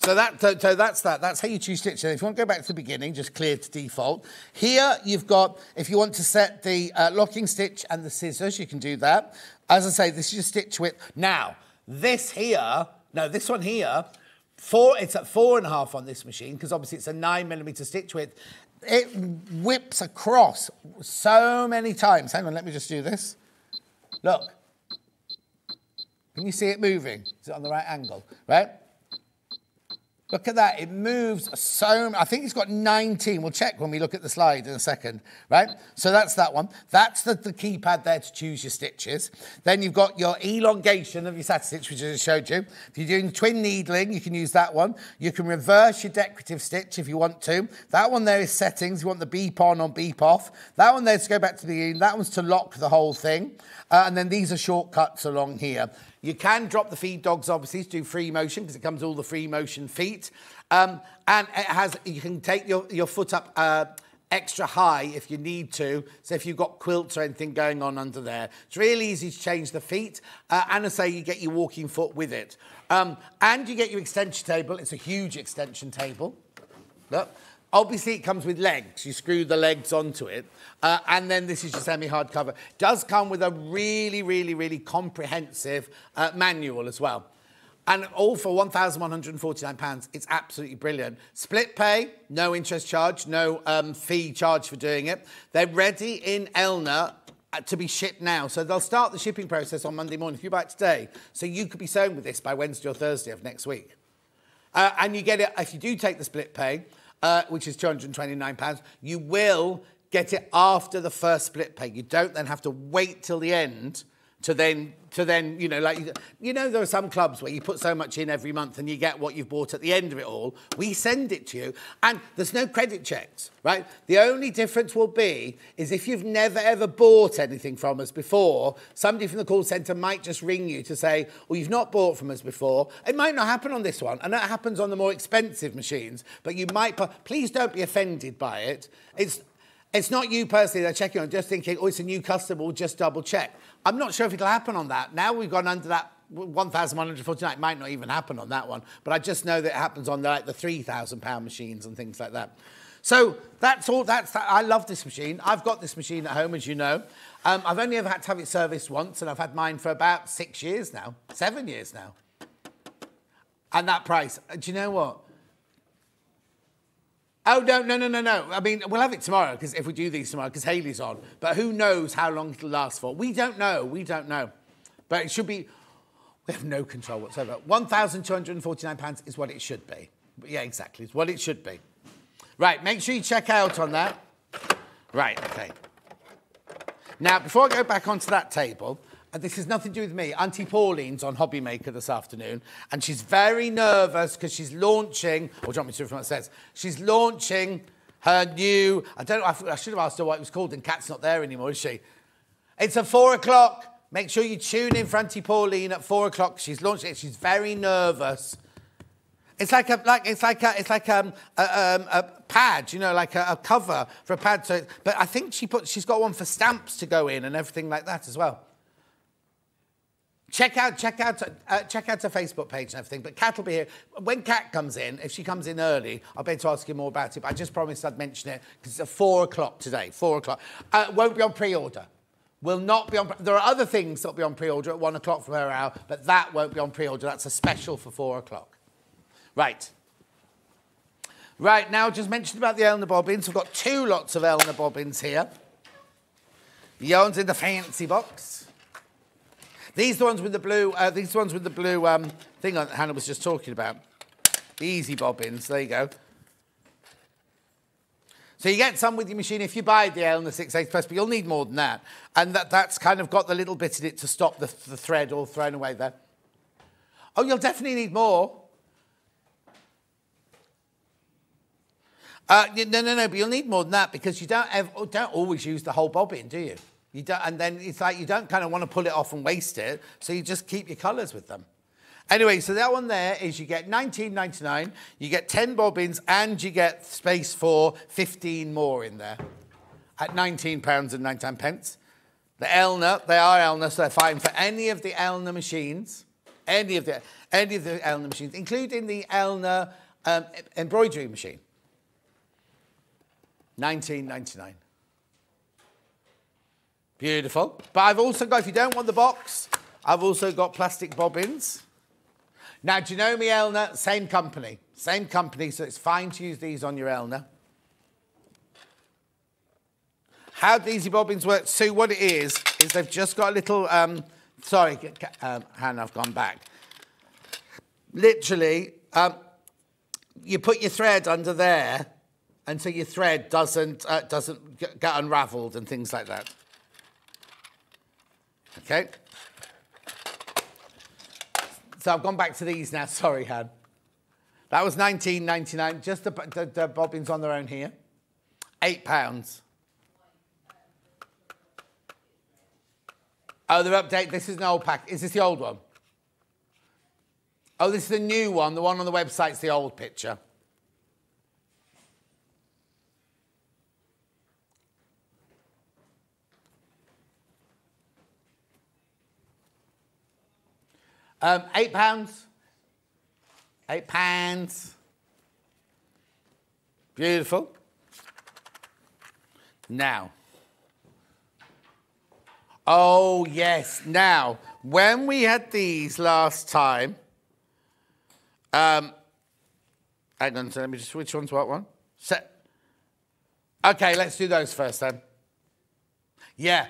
So that's that. That's how you choose stitches. If you want to go back to the beginning, just clear to default. Here you've got, if you want to set the locking stitch and the scissors, you can do that. As I say, this is your stitch width. Now, this one here, it's at 4.5 on this machine, because obviously it's a 9mm stitch width. It whips across so many times. Hang on, let me just do this. Look. Can you see it moving? Is it on the right angle? Right? Look at that, it moves so... I think it's got 19. We'll check when we look at the slide in a second, right? So that's that one. That's the keypad there to choose your stitches. Then you've got your elongation of your satin stitch, which I just showed you. If you're doing twin needling, you can use that one. You can reverse your decorative stitch if you want to. That one there is settings. You want the beep on or beep off. That one there is to go back to the beginning. That one's to lock the whole thing. And then these are shortcuts along here. You can drop the feed dogs, obviously, to do free motion, because it comes with all the free motion feet. And it has, you can take your foot up extra high if you need to. So if you've got quilts or anything going on under there, it's really easy to change the feet. And I say you get your walking foot with it. And you get your extension table. It's a huge extension table. Look. Obviously, it comes with legs. You screw the legs onto it. And then this is your semi-hardcover. It does come with a really, really, really comprehensive manual as well. And all for £1,149. It's absolutely brilliant. Split pay, no interest charge, no fee charge for doing it. They're ready in Elna to be shipped now. So they'll start the shipping process on Monday morning if you buy it today. So you could be sewing with this by Wednesday or Thursday of next week. And you get it, if you do take the split pay, which is £229, you will get it after the first split pay. You don't then have to wait till the end to then, you know, like, you know, there are some clubs where you put so much in every month and you get what you've bought at the end of it all. We send it to you and there's no credit checks, right? The only difference will be is if you've never ever bought anything from us before, somebody from the call centre might just ring you to say, well, you've not bought from us before. It might not happen on this one, and that happens on the more expensive machines, but you might, please don't be offended by it. It's not you personally they're checking on, just thinking, oh, it's a new customer, we'll just double check. I'm not sure if it'll happen on that. Now we've gone under that 1,149, it might not even happen on that one, but I just know that it happens on the £3,000 machines and things like that. So that's all, I love this machine. I've got this machine at home, as you know. I've only ever had to have it serviced once, and I've had mine for about 6 years now, 7 years now. And that price, do you know what? Oh, no. I mean, we'll have it tomorrow, because if we do these tomorrow, because Hayley's on. But who knows how long it'll last for? We don't know. But it should be, we have no control whatsoever. £1,249 is what it should be. Yeah, exactly, it's what it should be. Right, make sure you check out on that. Right, okay. Now, before I go back onto that table, and this has nothing to do with me. Auntie Pauline's on Hobby Maker this afternoon, and she's very nervous because she's launching, or do you want me to read from what it says? She's launching her new, I should have asked her what it was called, and Kat's not there anymore, is she? It's at 4 o'clock. Make sure you tune in for Auntie Pauline at 4 o'clock. She's launching it. She's very nervous. It's like a pad, you know, like a cover for a pad. So, but I think she's got one for stamps to go in and everything like that as well. Check out her Facebook page and everything. But Kat will be here. When Kat comes in, if she comes in early, I'll be able to ask you more about it. But I just promised I'd mention it because it's at 4 o'clock today. 4 o'clock. Won't be on pre-order. Will not be on. There are other things that'll be on pre-order at 1 o'clock from her hour, but that won't be on pre-order. That's a special for 4 o'clock. Right. Right, now just mentioned about the Elna bobbins. We've got 2 lots of Elna bobbins here. The yarns in the fancy box. These are the ones with the blue, thing that Hannah was just talking about. The easy bobbins, there you go. So you get some with your machine if you buy the Elna 6/8 Plus, but you'll need more than that. And that's kind of got the little bit in it to stop the thread all thrown away there. Oh, you'll definitely need more. No, but you'll need more than that because you don't always use the whole bobbin, do you? You don't, and then it's like you don't kind of want to pull it off and waste it, so you just keep your colours with them. Anyway, so that one there is you get £19.99, you get 10 bobbins, and you get space for 15 more in there at £19.99. The Elna, they are Elna, so they're fine for any of the Elna machines, any of the Elna machines, including the Elna embroidery machine. £19.99. Beautiful. But I've also got, if you don't want the box, I've also got plastic bobbins. Now, do you know me, Elna? Same company, so it's fine to use these on your Elna. How the easy bobbins work, Sue, what it is they've just got a little, sorry, Hannah, I've gone back. Literally, you put your thread under there, and so your thread doesn't get unravelled and things like that. Okay. So I've gone back to these now. Sorry, Han. That was £19.99. Just the bobbins on their own here. £8. Oh, they're updated. This is an old pack. Is this the old one? Oh, this is the new one. The one on the website's the old picture. £8. £8. Beautiful. Now. Oh, yes. Now, when we had these last time, hang on, so let me just, which one's what one? Okay, let's do those first then. Yeah.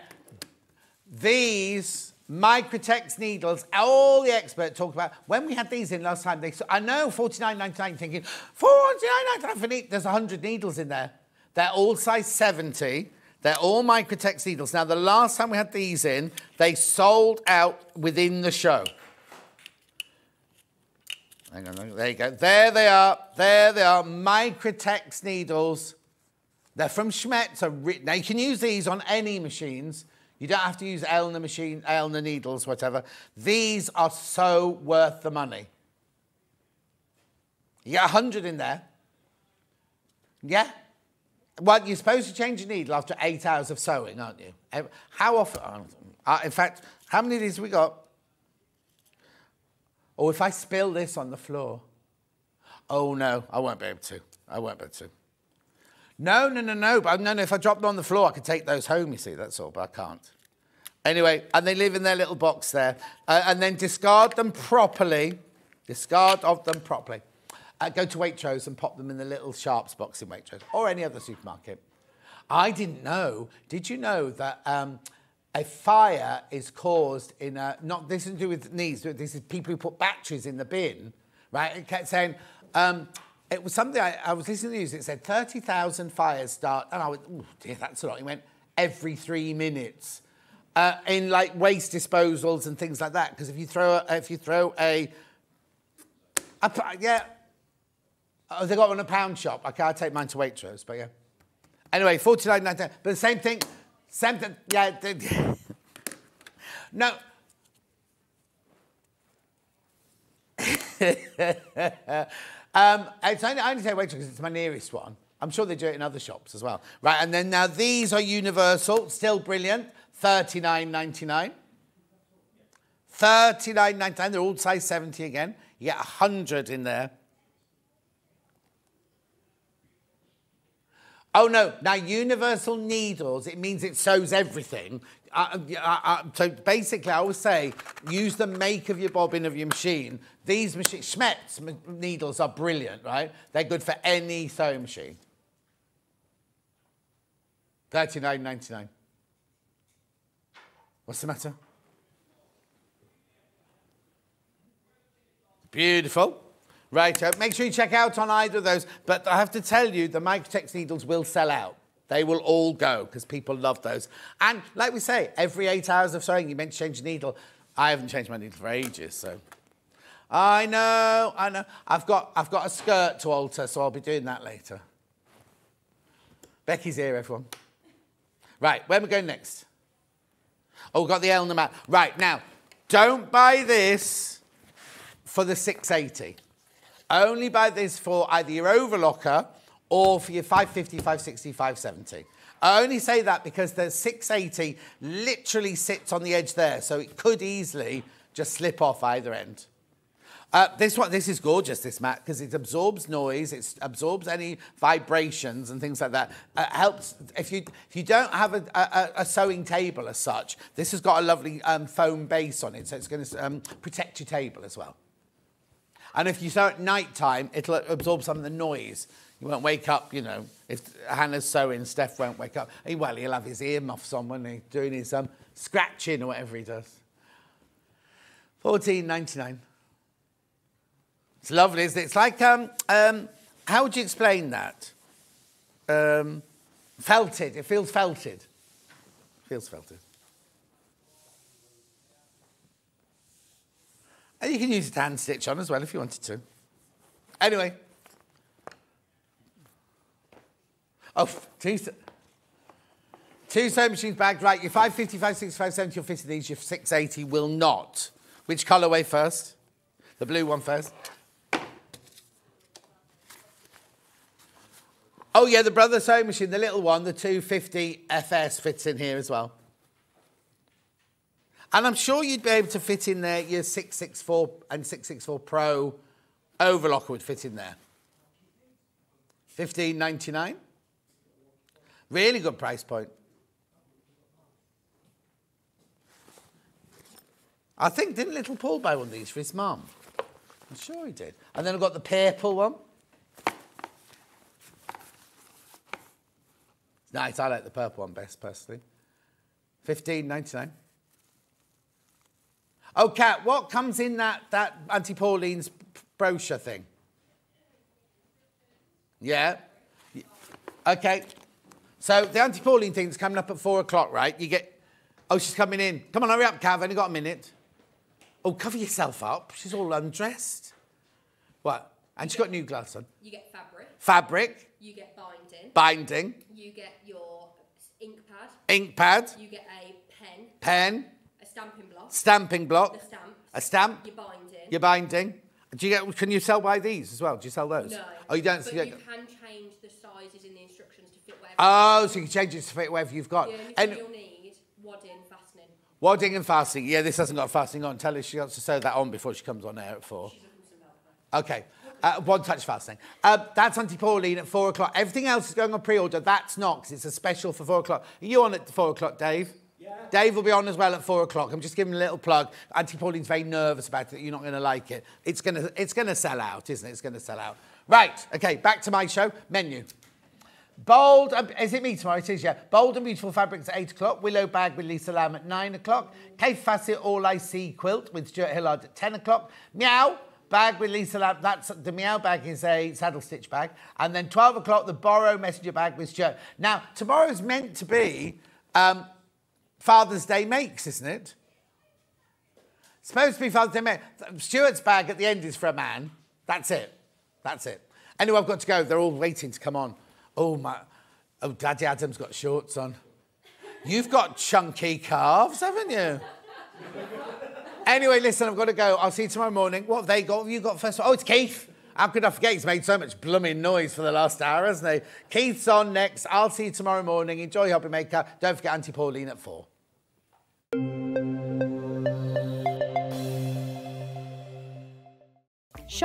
These Microtex needles, all the experts talked about, when we had these in last time, I know, $49.99, thinking, $49.99 for needles. There's 100 needles in there. They're all size 70. They're all Microtex needles. Now, the last time we had these in, they sold out within the show. Hang on, there you go. There they are. There they are, Microtex needles. They're from Schmetz. Now, you can use these on any machines. You don't have to use Elna needles, whatever. These are so worth the money. You get 100 in there. Yeah? Well, you're supposed to change your needle after 8 hours of sewing, aren't you? How often? In fact, how many of these have we got? Oh, if I spill this on the floor. Oh, no, I won't be able to. I won't be able to. No. But no, if I drop them on the floor, I could take those home, you see, that's all, but I can't. Anyway, and they live in their little box there. And then discard them properly. Discard of them properly. Go to Waitrose and pop them in the little Sharps box in Waitrose or any other supermarket. I didn't know. Did you know that a fire is caused in a... This isn't to do with knees. This is people who put batteries in the bin, right? It kept saying... it was something I was listening to the news. It said 30,000 fires start, and I went, oh dear, that's a lot. It went every 3 minutes in like waste disposals and things like that. Because if you throw oh, they got one in a pound shop. Okay, I'll take mine to Waitrose, but yeah. Anyway, $49.99. But the same thing. Yeah. No. I only say Waitrose because it's my nearest one. I'm sure they do it in other shops as well. Right, and then now these are universal, still brilliant, $39.99. $39.99, they're all size 70 again. You get 100 in there. Oh, no, now universal needles, it means it sews everything. So basically, I always say, use the make of your bobbin of your machine. These Schmetz needles are brilliant, right? They're good for any sewing machine. $39.99. What's the matter? Beautiful. Right, make sure you check out on either of those. But I have to tell you, the Microtex needles will sell out. They will all go because people love those. And like we say, every 8 hours of sewing, you meant to change your needle. I haven't changed my needle for ages, so. I know. I've got a skirt to alter, so I'll be doing that later. Becky's here, everyone. Right, where are we going next? Oh, we've got the Elna mat. Right, now, don't buy this for the 680. Only buy this for either your overlocker or for your 550, 560, 570. I only say that because the 680 literally sits on the edge there, so it could easily just slip off either end. This is gorgeous, this mat, because it absorbs noise, it absorbs any vibrations and things like that. Helps if you don't have a sewing table as such. This has got a lovely foam base on it, so it's going to protect your table as well. And if you sew at night time, it'll absorb some of the noise. You won't wake up, you know, if Hannah's sewing, Steph won't wake up. Well, he'll have his earmuffs on when he's doing his scratching or whatever he does. $14.99. It's lovely, isn't it? It's like, how would you explain that? Felted. It feels felted. Feels felted. And you can use it to hand stitch on as well if you wanted to. Anyway. Oh, two sewing machines bagged. Right, your 550, 560, 570 will fit in these. Your 680 will not. Which colourway first? The blue one first. Oh, yeah, the Brother sewing machine, the little one, the 250 FS fits in here as well. And I'm sure you'd be able to fit in there your 664 and 664 Pro overlocker would fit in there. $15.99. Really good price point. I think, didn't little Paul buy one of these for his mum? I'm sure he did. And then I've got the purple one. Nice, I like the purple one best, personally. $15.99. Oh, Kat, what comes in that Auntie Pauline's brochure thing? Yeah? Okay. So the Auntie Pauline thing's coming up at 4 o'clock, right? You get... Oh, she's coming in. Come on, hurry up, Cav. Only got a minute. Oh, cover yourself up. She's all undressed. What? And she's got new gloves on. You get fabric. Fabric. You get binding. Binding. You get your ink pad. Ink pad. You get a pen. Pen. A stamping block. Stamping block. The stamps. A stamp. Your binding. Your binding. Do you get? Can you sell by these as well? Do you sell those? No. Oh, you don't. But you you can change the sizes in the instructions to fit whatever. Oh, so you can change it to fit whatever you've got. The only thing you'll need, wadding, fastening. Wadding and fastening. Yeah, this hasn't got fastening on. Tell her she wants to sew that on before she comes on air at 4. Okay. One touch fastening. That's Auntie Pauline at 4 o'clock. Everything else is going on pre-order. That's not, because it's a special for 4 o'clock. Are you on at 4 o'clock, Dave? Yeah. Dave will be on as well at 4 o'clock. I'm just giving a little plug. Auntie Pauline's very nervous about it. You're not going to like it. It's going to sell out, isn't it? It's going to sell out. Right. Okay, back to my show. Menu. Bold, is it me tomorrow? It is, yeah. Bold and beautiful fabrics at 8 o'clock. Willow bag with Lisa Lamb at 9 o'clock. Cape Facet All I See quilt with Stuart Hillard at 10 o'clock. Meow bag with Lisa Lamb. That's the Meow bag is a saddle stitch bag. And then 12 o'clock, the Borrow messenger bag with Stuart. Now, tomorrow's meant to be Father's Day makes, isn't it? It's supposed to be Father's Day makes. Stuart's bag at the end is for a man. That's it. That's it. Anyway, I've got to go. They're all waiting to come on. Oh, Daddy Adam's got shorts on. You've got chunky calves, haven't you? Anyway, listen, I've got to go. I'll see you tomorrow morning. What have they got? What have you got first? Oh, it's Keith. How could I forget? He's made so much blooming noise for the last hour, hasn't he? Keith's on next. I'll see you tomorrow morning. Enjoy your hobby maker. Don't forget Auntie Pauline at 4.